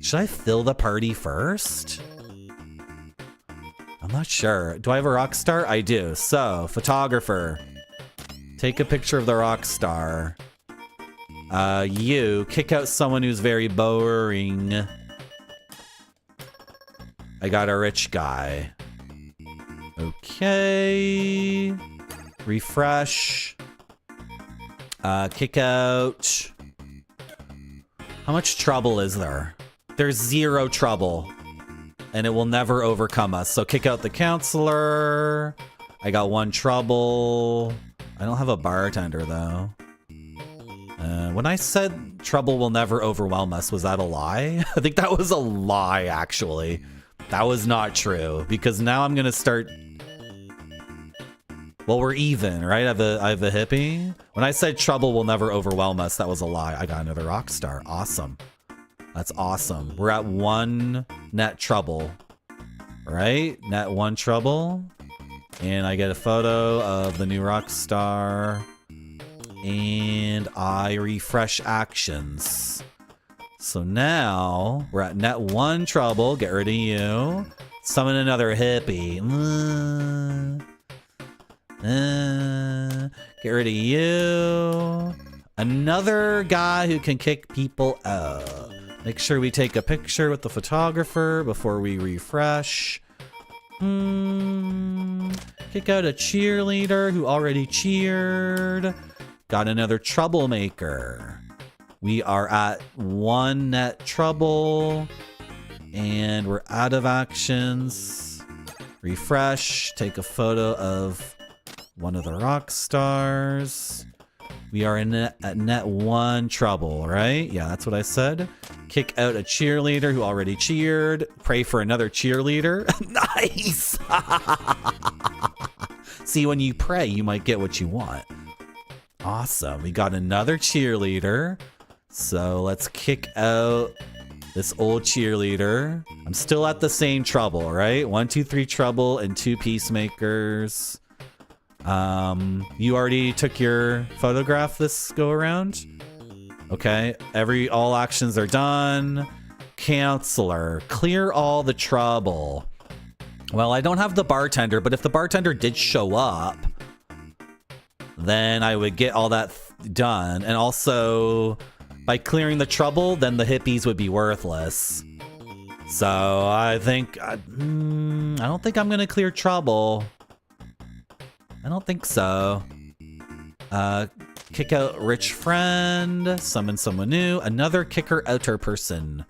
Should I fill the party first? I'm not sure. Do I have a rock star? I do. So, photographer. Take a picture of the rock star. You kick out someone who's very boring. I got a rich guy. Okay. Refresh. Kick out. How much trouble is there? There's 0 trouble. And it will never overcome us. So kick out the counselor. I got 1 trouble. I don't have a bartender though. When I said trouble will never overwhelm us, was that a lie? I think that was a lie, actually. That was not true. Because now I'm going to start... Well, we're even, right? I have a hippie. When I said trouble will never overwhelm us, that was a lie. I got another rock star. Awesome. That's awesome. We're at 1 net trouble, right? Net 1 trouble. And I get a photo of the new rock star. And I refresh actions. So now we're at net 1 trouble. Get rid of you. Summon another hippie. Get rid of you. Another guy who can kick people out. Make sure we take a picture with the photographer before we refresh. Kick out a cheerleader who already cheered. Got another troublemaker. We are at 1 net trouble. And we're out of actions. Refresh. Take a photo of one of the rock stars. We are at net 1 trouble, right? Yeah, that's what I said. Kick out a cheerleader who already cheered. Pray for another cheerleader. Nice! See, when you pray, you might get what you want. Awesome. We got another cheerleader. So let's kick out this old cheerleader. I'm still at the same trouble, right? 1, 2, 3 trouble and 2 peacemakers. You already took your photograph this go around? Okay, all actions are done. Counselor, clear all the trouble. Well, I don't have the bartender, but if the bartender did show up, then I would get all that done. And also, by clearing the trouble, then the hippies would be worthless. So I think, I don't think I'm gonna clear trouble. I don't think so. Kick out rich friend. Summon someone new. Another kicker outer person.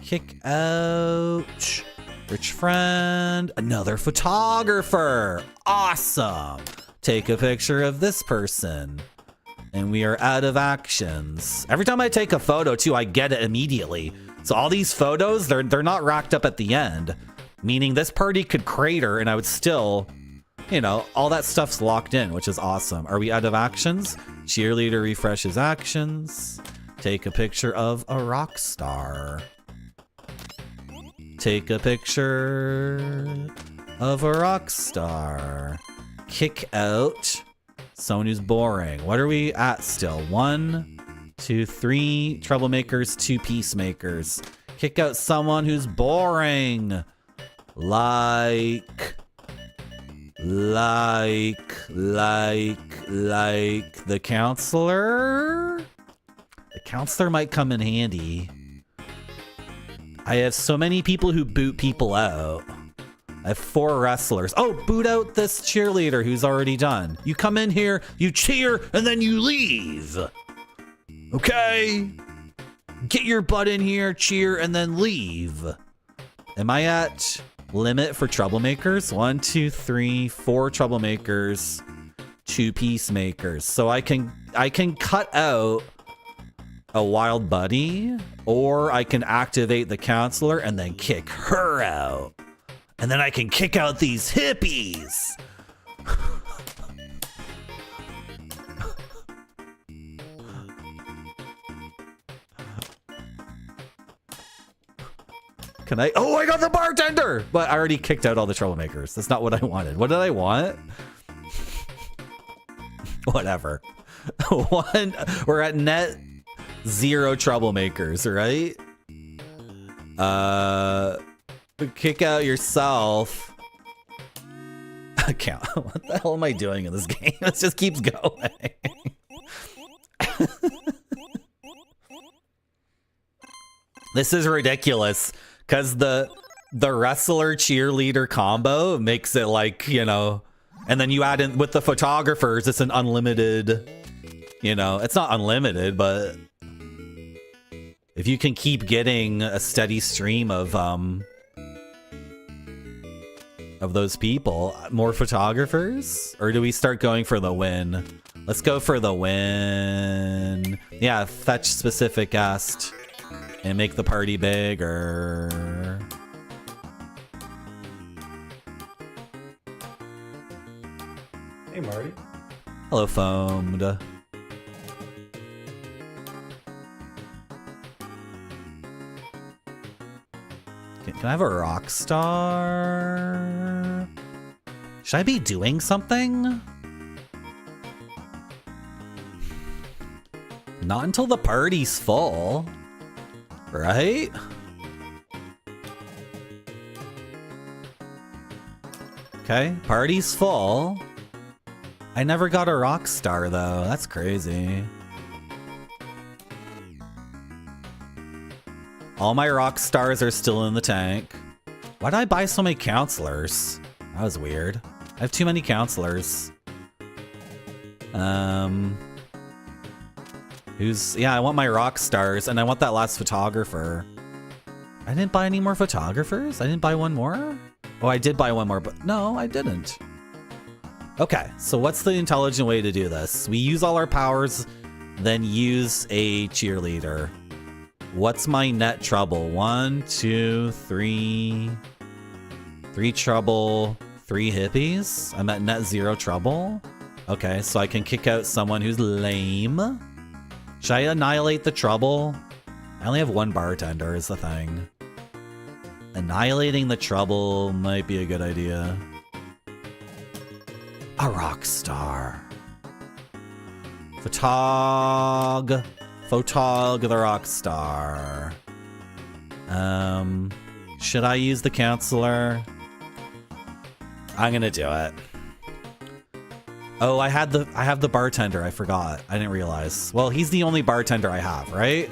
Kick out rich friend. Another photographer. Awesome. Take a picture of this person. And we are out of actions. Every time I take a photo too, I get it immediately. So all these photos, they're not racked up at the end. Meaning this party could crater and I would still you know, all that stuff's locked in, which is awesome. Are we out of actions? Cheerleader refreshes actions. Take a picture of a rock star. Take a picture of a rock star. Kick out someone who's boring. What are we at still? 1, 2, 3 troublemakers, 2 peacemakers. Kick out someone who's boring. Like the counselor? The counselor might come in handy. I have so many people who boot people out. I have 4 wrestlers. Oh, boot out this cheerleader who's already done. You come in here, you cheer, and then you leave. Okay? Get your butt in here, cheer, and then leave. Am I at limit for troublemakers? 1, 2, 3, 4 troublemakers, 2 peacemakers. So I can cut out a wild buddy, or I can activate the counselor and then kick her out. And then I can kick out these hippies. Can I? Oh, I got the bartender! But I already kicked out all the troublemakers. That's not what I wanted. What did I want? Whatever. We're at net 0 troublemakers, right? Kick out yourself. Count. What the hell am I doing in this game? This just keeps going. This is ridiculous because the wrestler cheerleader combo makes it like, you know, and then you add in with the photographers, it's an unlimited, you know, it's not unlimited, but if you can keep getting a steady stream of those people, more photographers, or do we start going for the win? Let's go for the win. Yeah, fetch specific guest and make the party bigger. Hey, Marty. Hello, foamed. Can I have a rock star? Should I be doing something? Not until the party's full, right? Okay, party's full. I never got a rock star though. That's crazy. All my rock stars are still in the tank. Why did I buy so many counselors? That was weird. I have too many counselors. Yeah, I want my rock stars and I want that last photographer. I didn't buy any more photographers? I didn't buy one more? Oh, I did buy one more, but no, I didn't. Okay, so what's the intelligent way to do this? We use all our powers, then use a cheerleader. What's my net trouble? 1, 2, 3. 3 trouble, 3 hippies? I'm at net 0 trouble? Okay, so I can kick out someone who's lame. Should I annihilate the trouble? I only have 1 bartender is the thing. Annihilating the trouble might be a good idea. A rock star. Photog the rock star. Should I use the counselor? I'm gonna do it. Oh, I have the bartender. I forgot. I didn't realize. Well, he's the only bartender I have, right?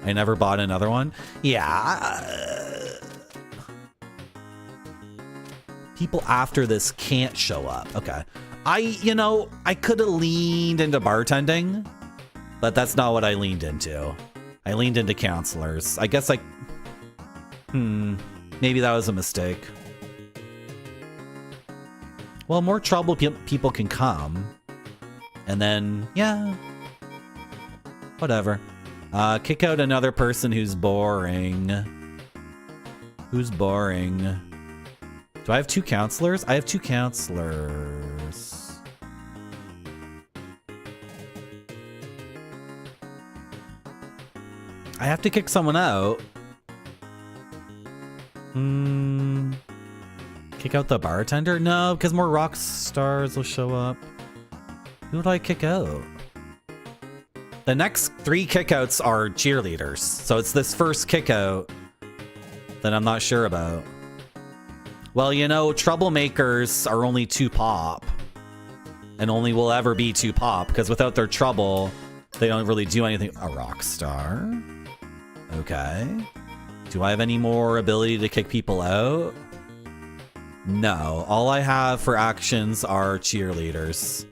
I never bought another one. Yeah. People after this can't show up. Okay. I could have leaned into bartending, but that's not what I leaned into. I leaned into counselors. I guess maybe that was a mistake. Well, more trouble people can come. And then, yeah. Whatever. Kick out another person who's boring. Who's boring? Do I have 2 counselors? I have 2 counselors. I have to kick someone out. Kick out the bartender? No, because more rock stars will show up. Who do I kick out? The next 3 kickouts are cheerleaders. So it's this first kickout that I'm not sure about. Well, you know, troublemakers are only 2 pop. And only will ever be 2 pop, because without their trouble, they don't really do anything. A rock star. Okay. Do I have any more ability to kick people out? No. All I have for actions are cheerleaders.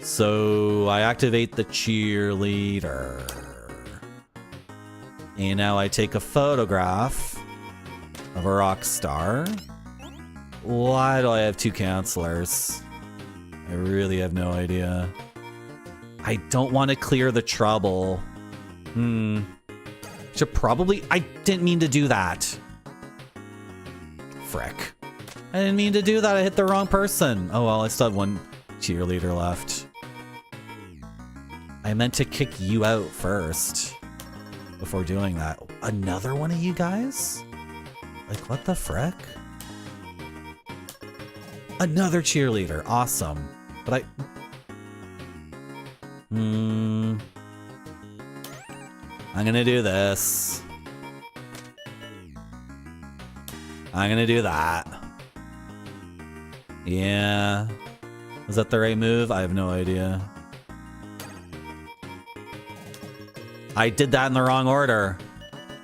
So I activate the cheerleader. And now I take a photograph of a rock star. Why do I have 2 counselors? I really have no idea. I don't want to clear the trouble. Should probably... I didn't mean to do that. Frick. I didn't mean to do that. I hit the wrong person. Oh well, I still have 1 cheerleader left. I meant to kick you out first before doing that. Another one of you guys? Like, what the frick? Another cheerleader. Awesome. But I'm gonna do this. I'm gonna do that. Yeah. Was that the right move? I have no idea. I did that in the wrong order.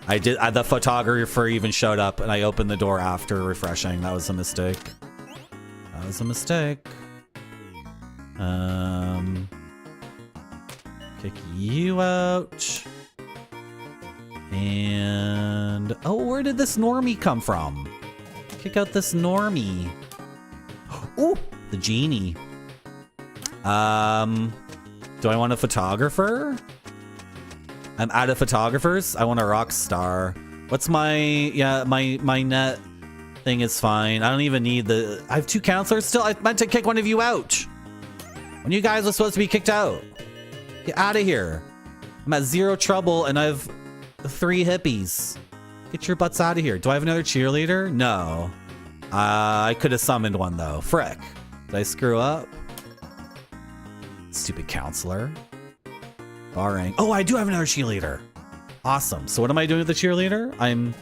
The photographer even showed up and I opened the door after refreshing. That was a mistake. That was a mistake. Kick you out. And... oh, where did this normie come from? Kick out this normie. Ooh, the genie. Do I want a photographer? I'm out of photographers. I want a rock star. What's my... yeah, my net thing is fine. I don't even need the... I have 2 counselors still. I meant to kick one of you out. When you guys are supposed to be kicked out. Get out of here. I'm at 0 trouble and I have 3 hippies. Get your butts out of here. Do I have another cheerleader? No. I could have summoned one though. Frick. Did I screw up? Stupid counselor. Barring. Oh, I do have another cheerleader. Awesome. So what am I doing with the cheerleader? I'm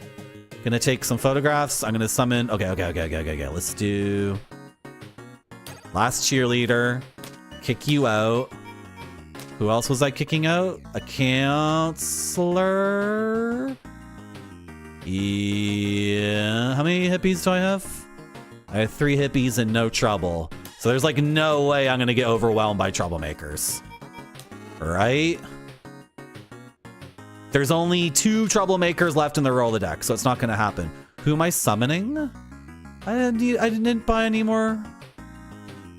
gonna take some photographs. I'm gonna summon. Okay. Let's do last cheerleader. Kick you out. Who else was I kicking out? A counselor. Yeah. How many hippies do I have? I have 3 hippies and no trouble. So there's like no way I'm gonna get overwhelmed by troublemakers. Right? There's only 2 troublemakers left in the Rolodex, so it's not gonna happen. Who am I summoning? I didn't buy any more.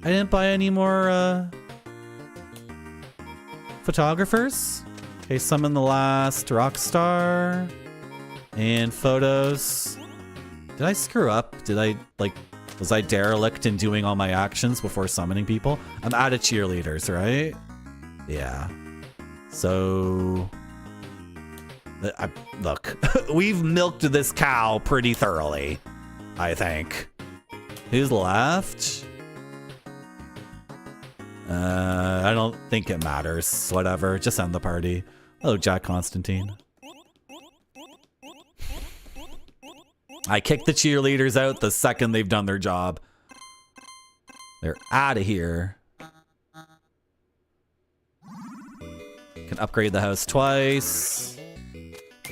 I didn't buy any more photographers. Okay, summon the last rock star and photos. Did I screw up? Did I was I derelict in doing all my actions before summoning people? I'm out of cheerleaders, right? Yeah. So, look, we've milked this cow pretty thoroughly, I think. Who's left? I don't think it matters. Whatever, just end the party. Hello, Jack Constantine. I kick the cheerleaders out the second they've done their job. They're out of here. Can upgrade the house twice.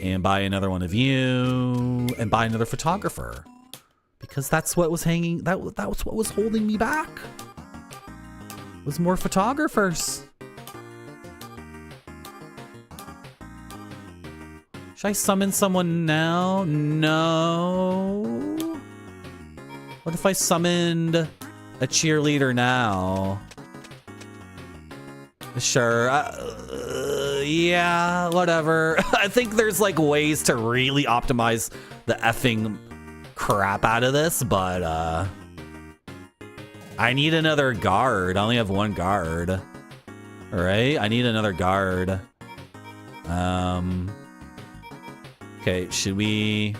And buy another one of you. And buy another photographer. Because that's what was hanging... That was what was holding me back. Was more photographers. Should I summon someone now? No. What if I summoned a cheerleader now? Sure. Yeah, whatever. I think there's like ways to really optimize the effing crap out of this, but I need another guard. I only have one guard. All right, I need another guard. Okay, should we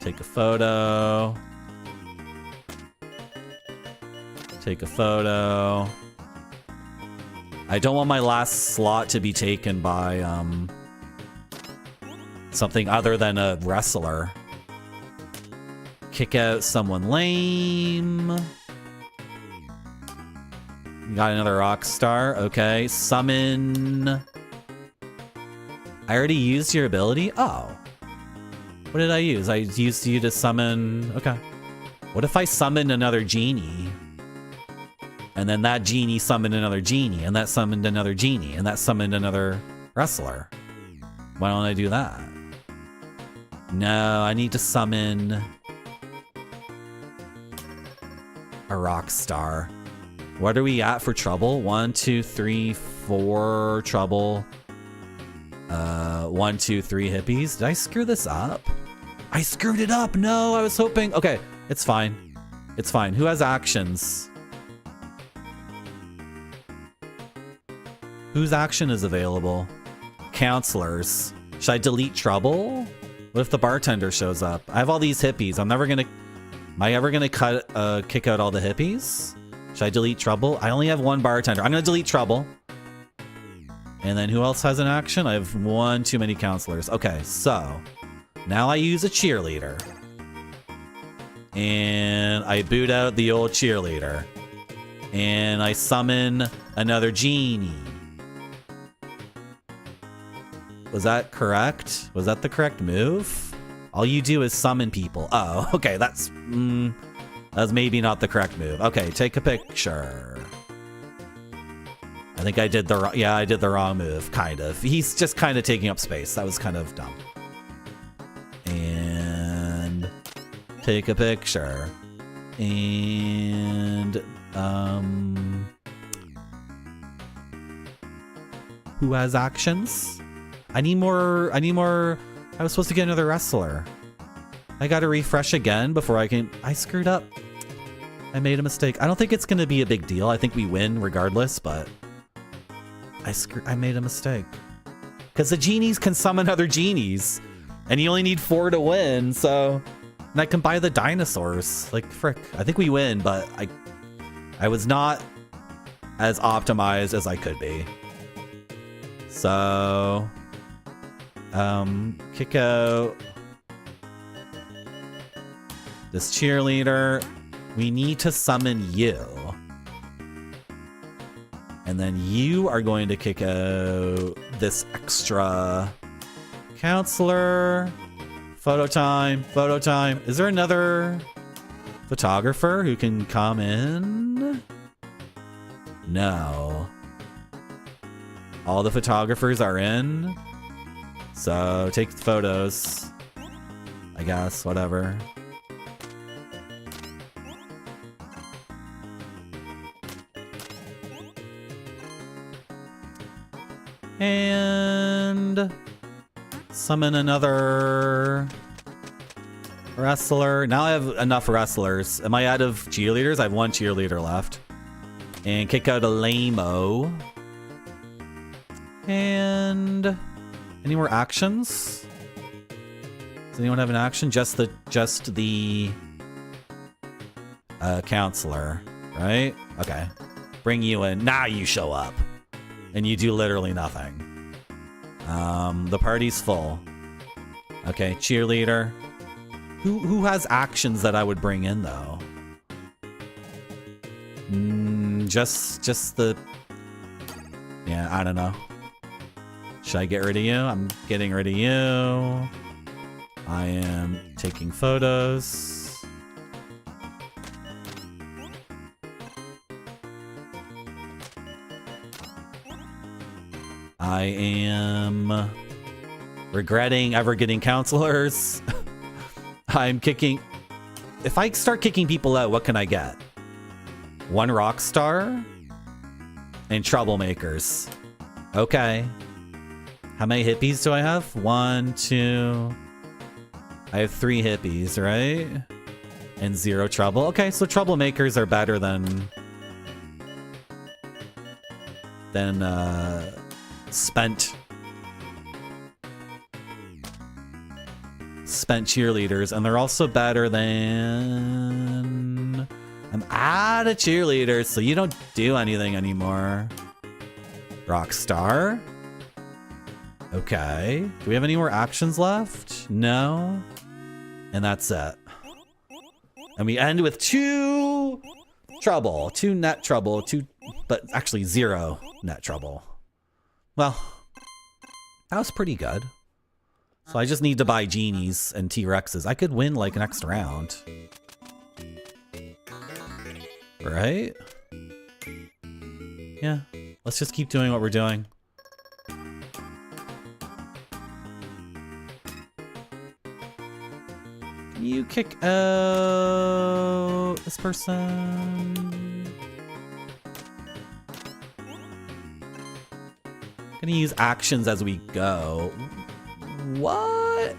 take a photo? Take a photo. I don't want my last slot to be taken by something other than a wrestler. Kick out someone lame. Got another rock star. Okay, summon. I already used your ability? Oh. What did I use? I used you to summon... Okay. What if I summoned another genie? And then that genie summoned another genie, and that summoned another genie, and that summoned another wrestler. Why don't I do that? No, I need to summon a rock star. What are we at for trouble? 1, 2, 3, 4 trouble. 1, 2, 3 hippies. Did I screw this up? I screwed it up. No, I was hoping. Okay, it's fine. It's fine. Who has actions? Whose action is available? Counselors. Should I delete trouble? What if the bartender shows up? I have all these hippies. I'm never gonna... Am I ever gonna kick out all the hippies? Should I delete trouble? I only have one bartender. I'm gonna delete trouble. And then who else has an action? I have one too many counselors. Okay, so now I use a cheerleader. And I boot out the old cheerleader. And I summon another genie. Was that correct? Was that the correct move? All you do is summon people. Oh, okay, that's maybe not the correct move. Okay, take a picture. I think I did I did the wrong move, kind of. He's just kind of taking up space. That was kind of dumb. And take a picture. And who has actions? I need more. I was supposed to get another wrestler. I gotta refresh again before I can... I screwed up. I made a mistake. I don't think it's gonna be a big deal. I think we win regardless, but... I made a mistake. Because the genies can summon other genies. And you only need 4 to win, so... And I can buy the dinosaurs. Like, frick. I think we win, but I was not as optimized as I could be. So... kick out this cheerleader. We need to summon you. And then you are going to kick out this extra counselor. Photo time, photo time. Is there another photographer who can come in? No. All the photographers are in. So take photos, I guess, whatever. And summon another wrestler. Now I have enough wrestlers. Am I out of cheerleaders? I have one cheerleader left. And kick out a lame-o. And... any more actions? Does anyone have an action? Just the counselor, right? Okay. Bring you in. Now you show up. And you do literally nothing. The party's full. Okay, cheerleader. Who has actions that I would bring in though? Just the... yeah, I don't know. Should I get rid of you? I'm getting rid of you. I am taking photos. I am regretting ever getting counselors. I'm kicking... if I start kicking people out, what can I get? One rock star? And troublemakers. Okay. How many hippies do I have? 1, 2... I have 3 hippies, right? And 0 trouble. Okay, so troublemakers are better than spent cheerleaders, and they're also better than... I'm out of cheerleaders, so you don't do anything anymore. Rockstar. Okay. Do we have any more actions left? No. And that's it. And we end with 2 trouble. 2 net trouble. 2, but actually 0 net trouble. Well, that was pretty good. So I just need to buy genies and T-Rexes. I could win like next round. Right? Yeah. Let's just keep doing what we're doing. Can you kick out this person? Gonna use actions as we go. What?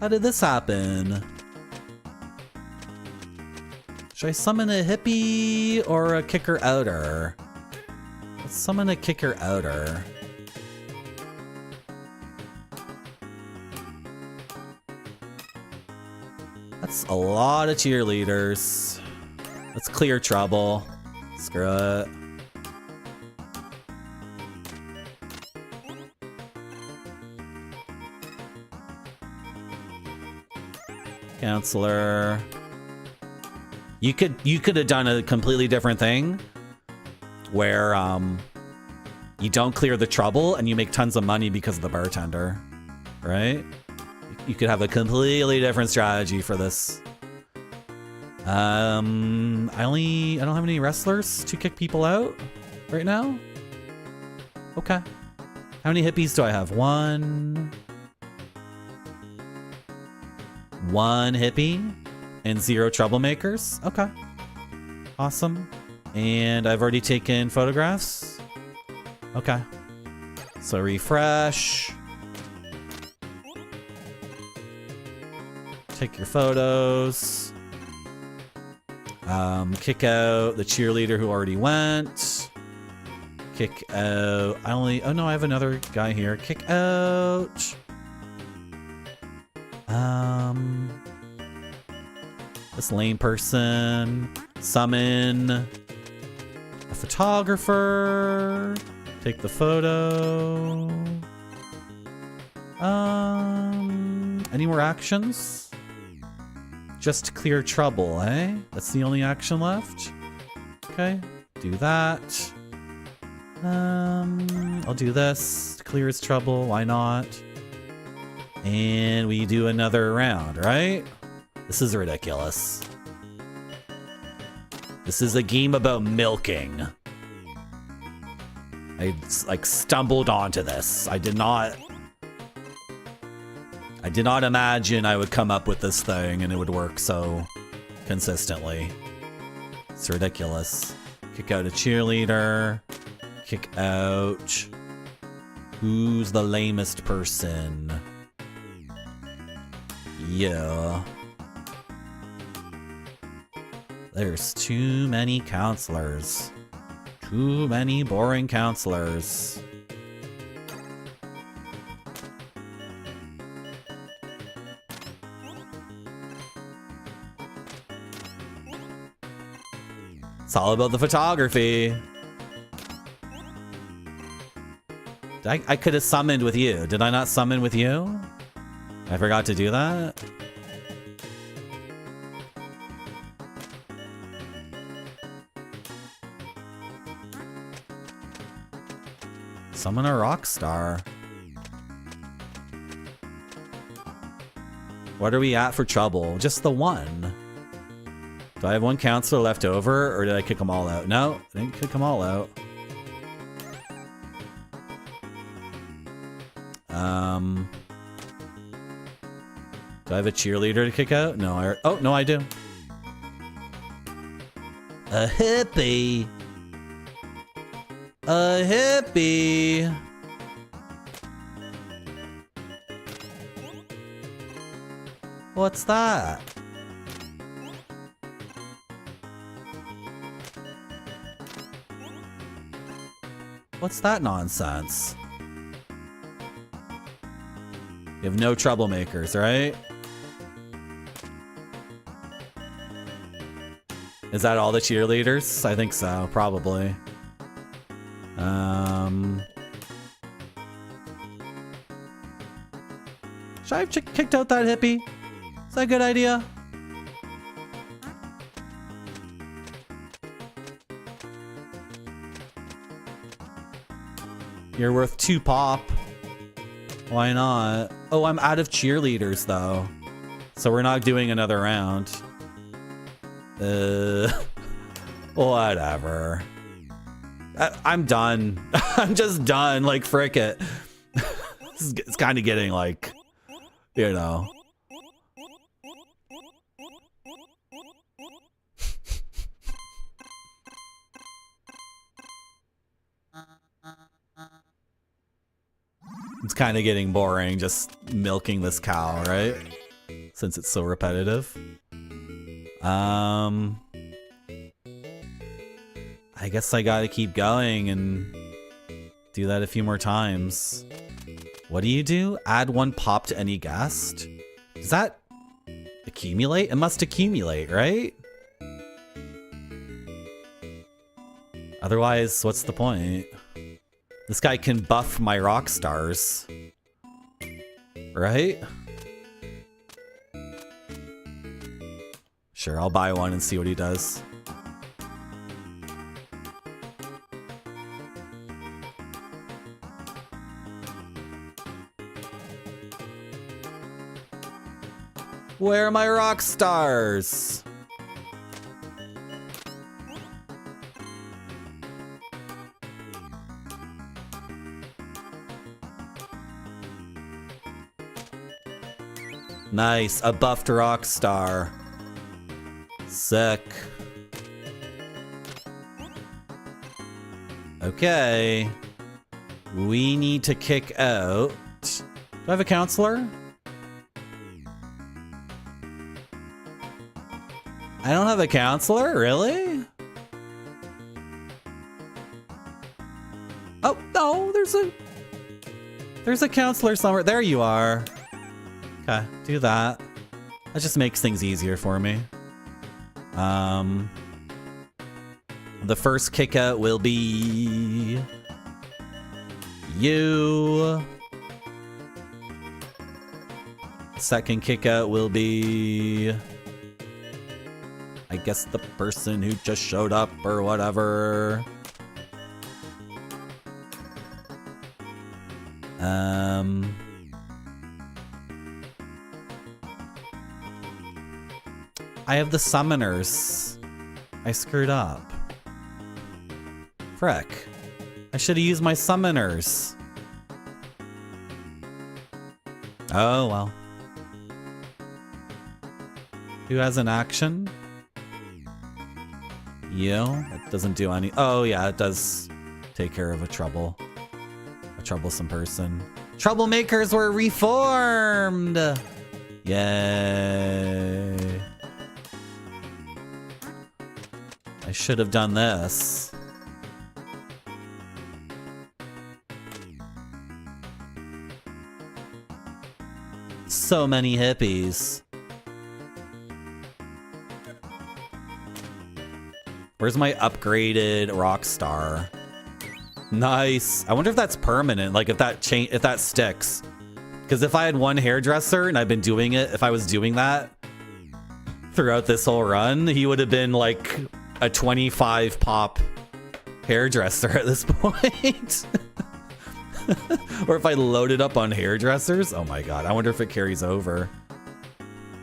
How did this happen? Should I summon a hippie or a kicker outer? Let's summon a kicker outer. That's a lot of cheerleaders. Let's clear trouble. Screw it. Counselor. You could have done a completely different thing where you don't clear the trouble and you make tons of money because of the bartender, right? You could have a completely different strategy for this. I don't have any wrestlers to kick people out right now. Okay. How many hippies do I have? 1 hippie and 0 troublemakers. Okay. Awesome. And I've already taken photographs. Okay. So refresh. Take your photos. Kick out the cheerleader who already went. Kick out... oh no, I have another guy here. Kick out... this lame person. Summon a photographer. Take the photo. Any more actions? Just clear trouble, eh? That's the only action left. Okay, do that. I'll do this. Clear his trouble, why not? And we do another round, right? This is ridiculous. This is a game about milking. I like stumbled onto this. I did not imagine I would come up with this thing and it would work so consistently. It's ridiculous. Kick out a cheerleader. Kick out... Who's the lamest person? Yeah. There's too many counselors. Too many boring counselors. It's all about the photography. I could have summoned with you. Did I not summon with you? I forgot to do that. Summon a rock star. What are we at for trouble? Just the 1. Do I have 1 counselor left over, or did I kick them all out? No, I didn't kick them all out. Do I have a cheerleader to kick out? No, oh, no, I do. A hippie. A hippie. What's that? What's that nonsense? You have no troublemakers, right? Is that all the cheerleaders? I think so, probably. Should I have kicked out that hippie? Is that a good idea? You're worth 2 pop. Why not? Oh, I'm out of cheerleaders though. So we're not doing another round. Whatever. I'm done. I'm just done. Like, frick it. It's kind of getting like, you know. It's kind of getting boring just milking this cow, right? Since it's so repetitive. I guess I gotta keep going and do that a few more times. What do you do? Add 1 pop to any guest? Does that accumulate? It must accumulate, right? Otherwise, what's the point? This guy can buff my rock stars. Right? Sure, I'll buy one and see what he does. Where are my rock stars? Nice, a buffed rock star. Sick. Okay. We need to kick out. Do I have a counselor? I don't have a counselor? Really? Oh, no, there's a counselor somewhere. There you are. Okay, do that. That just makes things easier for me. The first kick out will be you. Second kick out will be, I guess, the person who just showed up or whatever. I have the summoners. I screwed up. Frick. I should have used my summoners. Oh, well. Who has an action? You? It doesn't do any... Oh, yeah, it does take care of a troublesome person. Troublemakers were reformed! Yay. I should have done this. So many hippies. Where's my upgraded rock star? Nice. I wonder if that's permanent, like if that sticks. Because if I had one hairdresser and I've been doing it, if I was doing that throughout this whole run, he would have been like a 25 pop hairdresser at this point. Or if I loaded up on hairdressers. Oh my god, I wonder if it carries over.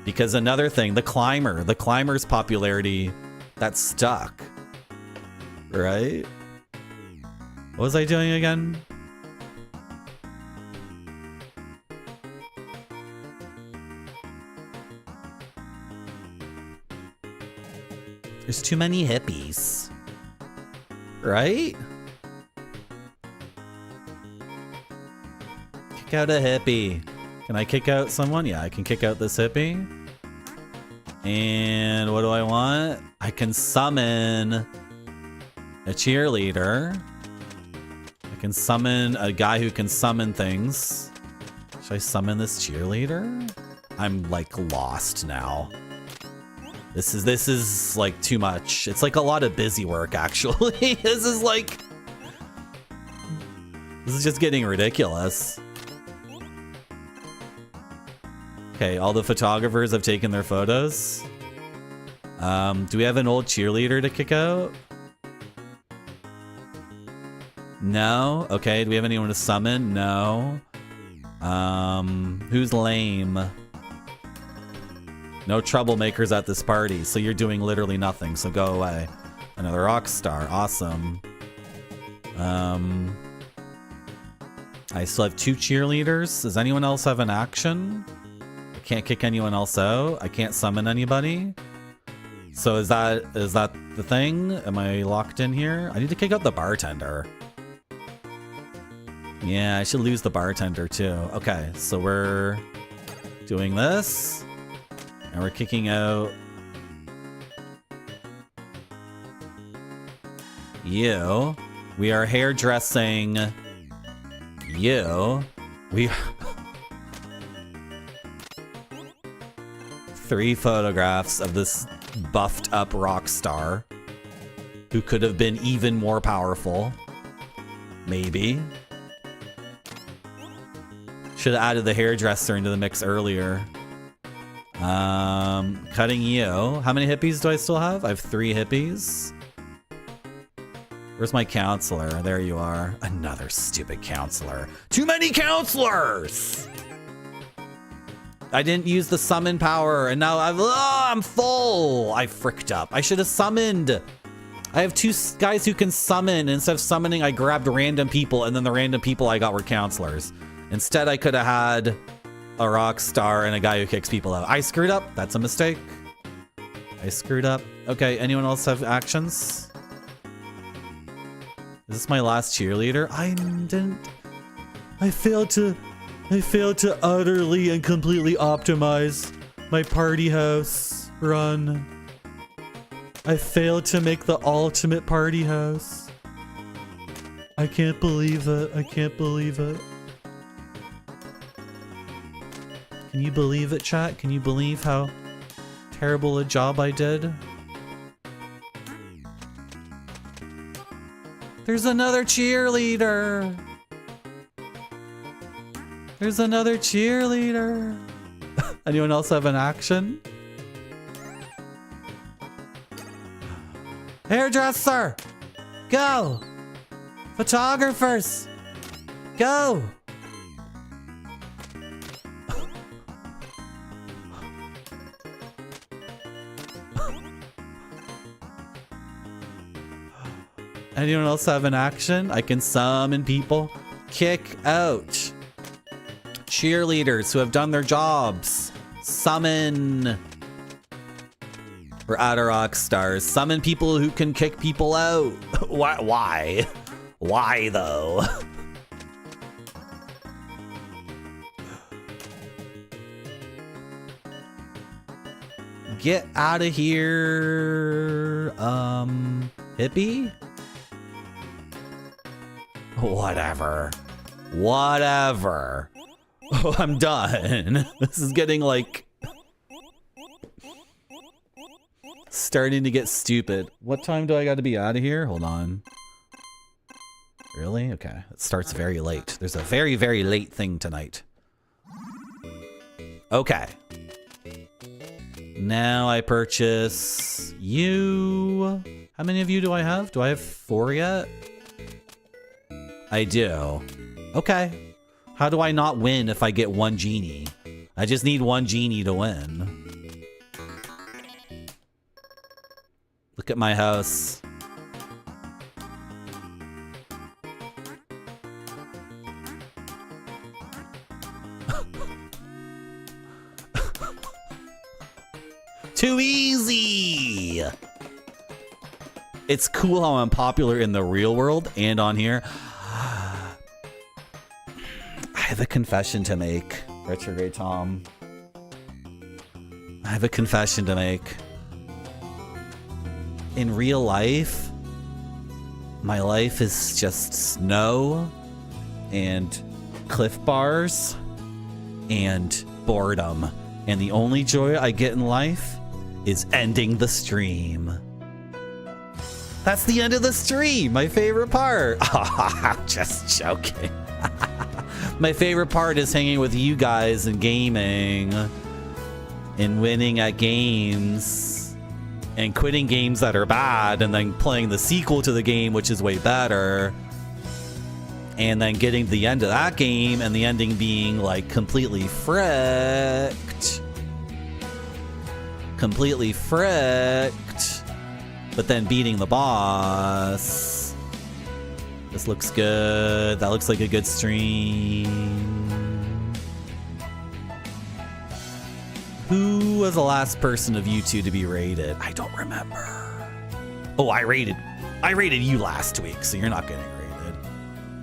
Because another thing, the climber's popularity, that's stuck. Right? What was I doing again? There's too many hippies. Right? Kick out a hippie. Can I kick out someone? Yeah, I can kick out this hippie. And what do I want? I can summon a cheerleader. I can summon a guy who can summon things. Should I summon this cheerleader? I'm like lost now. This is like too much. It's like a lot of busy work actually. This is just getting ridiculous. Okay, all the photographers have taken their photos. Do we have an old cheerleader to kick out? No? Okay, do we have anyone to summon? No. Who's lame? No troublemakers at this party, so you're doing literally nothing, so go away. Another rock star, awesome. I still have 2 cheerleaders. Does anyone else have an action? I can't kick anyone else out. I can't summon anybody. So is that the thing? Am I locked in here? I need to kick out the bartender. Yeah, I should lose the bartender too. Okay, so we're doing this. And we're kicking out you. We are hairdressing you. We 3 photographs of this buffed up rock star who could have been even more powerful. Maybe. Should have added the hairdresser into the mix earlier. Cutting you. How many hippies do I still have? I have 3 hippies. Where's my counselor? There you are. Another stupid counselor. Too many counselors! I didn't use the summon power, and now I'm full. I fricked up. I should have summoned. I have 2 guys who can summon. Instead of summoning, I grabbed random people, and then the random people I got were counselors. Instead, I could have had a rock star and a guy who kicks people out. I screwed up. That's a mistake. I screwed up. Okay, anyone else have actions? Is this my last cheerleader? I failed to utterly and completely optimize my party house run. I failed to make the ultimate party house. I can't believe it. I can't believe it. Can you believe it, chat? Can you believe how terrible a job I did? There's another cheerleader. There's another cheerleader. Anyone else have an action? Hairdresser, go. Photographers, go. Anyone else have an action? I can summon people. Kick out. Cheerleaders who have done their jobs. Summon. We're out of rock stars. Summon people who can kick people out. Why? Why though? Get out of here. Hippie? Whatever. Whatever. Oh, I'm done. This is getting like starting to get stupid. What time do I got to be out of here? Hold on. Really? Okay. It starts very late. There's a very, very late thing tonight. Okay. Now I purchase you. How many of you do I have? Do I have 4 yet? I do. Okay. How do I not win if I get 1 genie? I just need 1 genie to win. Look at my house. Too easy! It's cool how I'm popular in the real world and on here. I have a confession to make, Retrograde Tom. I have a confession to make. In real life, my life is just snow and Cliff Bars and boredom. And the only joy I get in life is ending the stream. That's the end of the stream, my favorite part. Just joking. My favorite part is hanging with you guys and gaming and winning at games and quitting games that are bad and then playing the sequel to the game, which is way better. And then getting to the end of that game and the ending being like completely fricked. Completely fricked. But then beating the boss. This looks good. That looks like a good stream. Who was the last person of you two to be rated? I don't remember. Oh, I rated you last week, so you're not getting rated.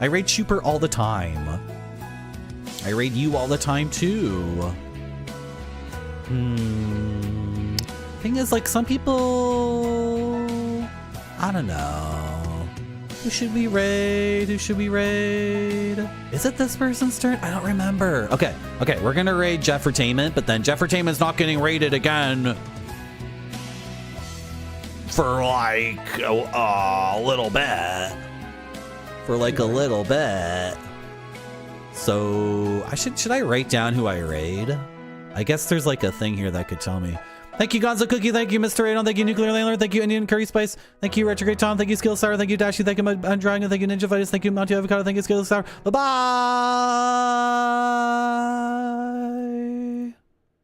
I raid Super all the time. I raid you all the time too. Thing is, like, some people, I don't know. Who should we raid? Who should we raid? Is it this person's turn? I don't remember. Okay, we're gonna raid Jeffertainment, but then Jeffertainment's not getting raided again for like a little bit. For like a little bit. So should I write down who I raid? I guess there's like a thing here that could tell me. Thank you, Gonzo Cookie. Thank you, Mr. Radon. Thank you, Nuclear Landlord. Thank you, Indian Curry Spice. Thank you, Retrograde Tom. Thank you, Skill Star. Thank you, Dashy. Thank you, Undragon. Thank you, Ninja Fighters. Thank you, Monty Avocado. Thank you, Skill Star. Bye-bye.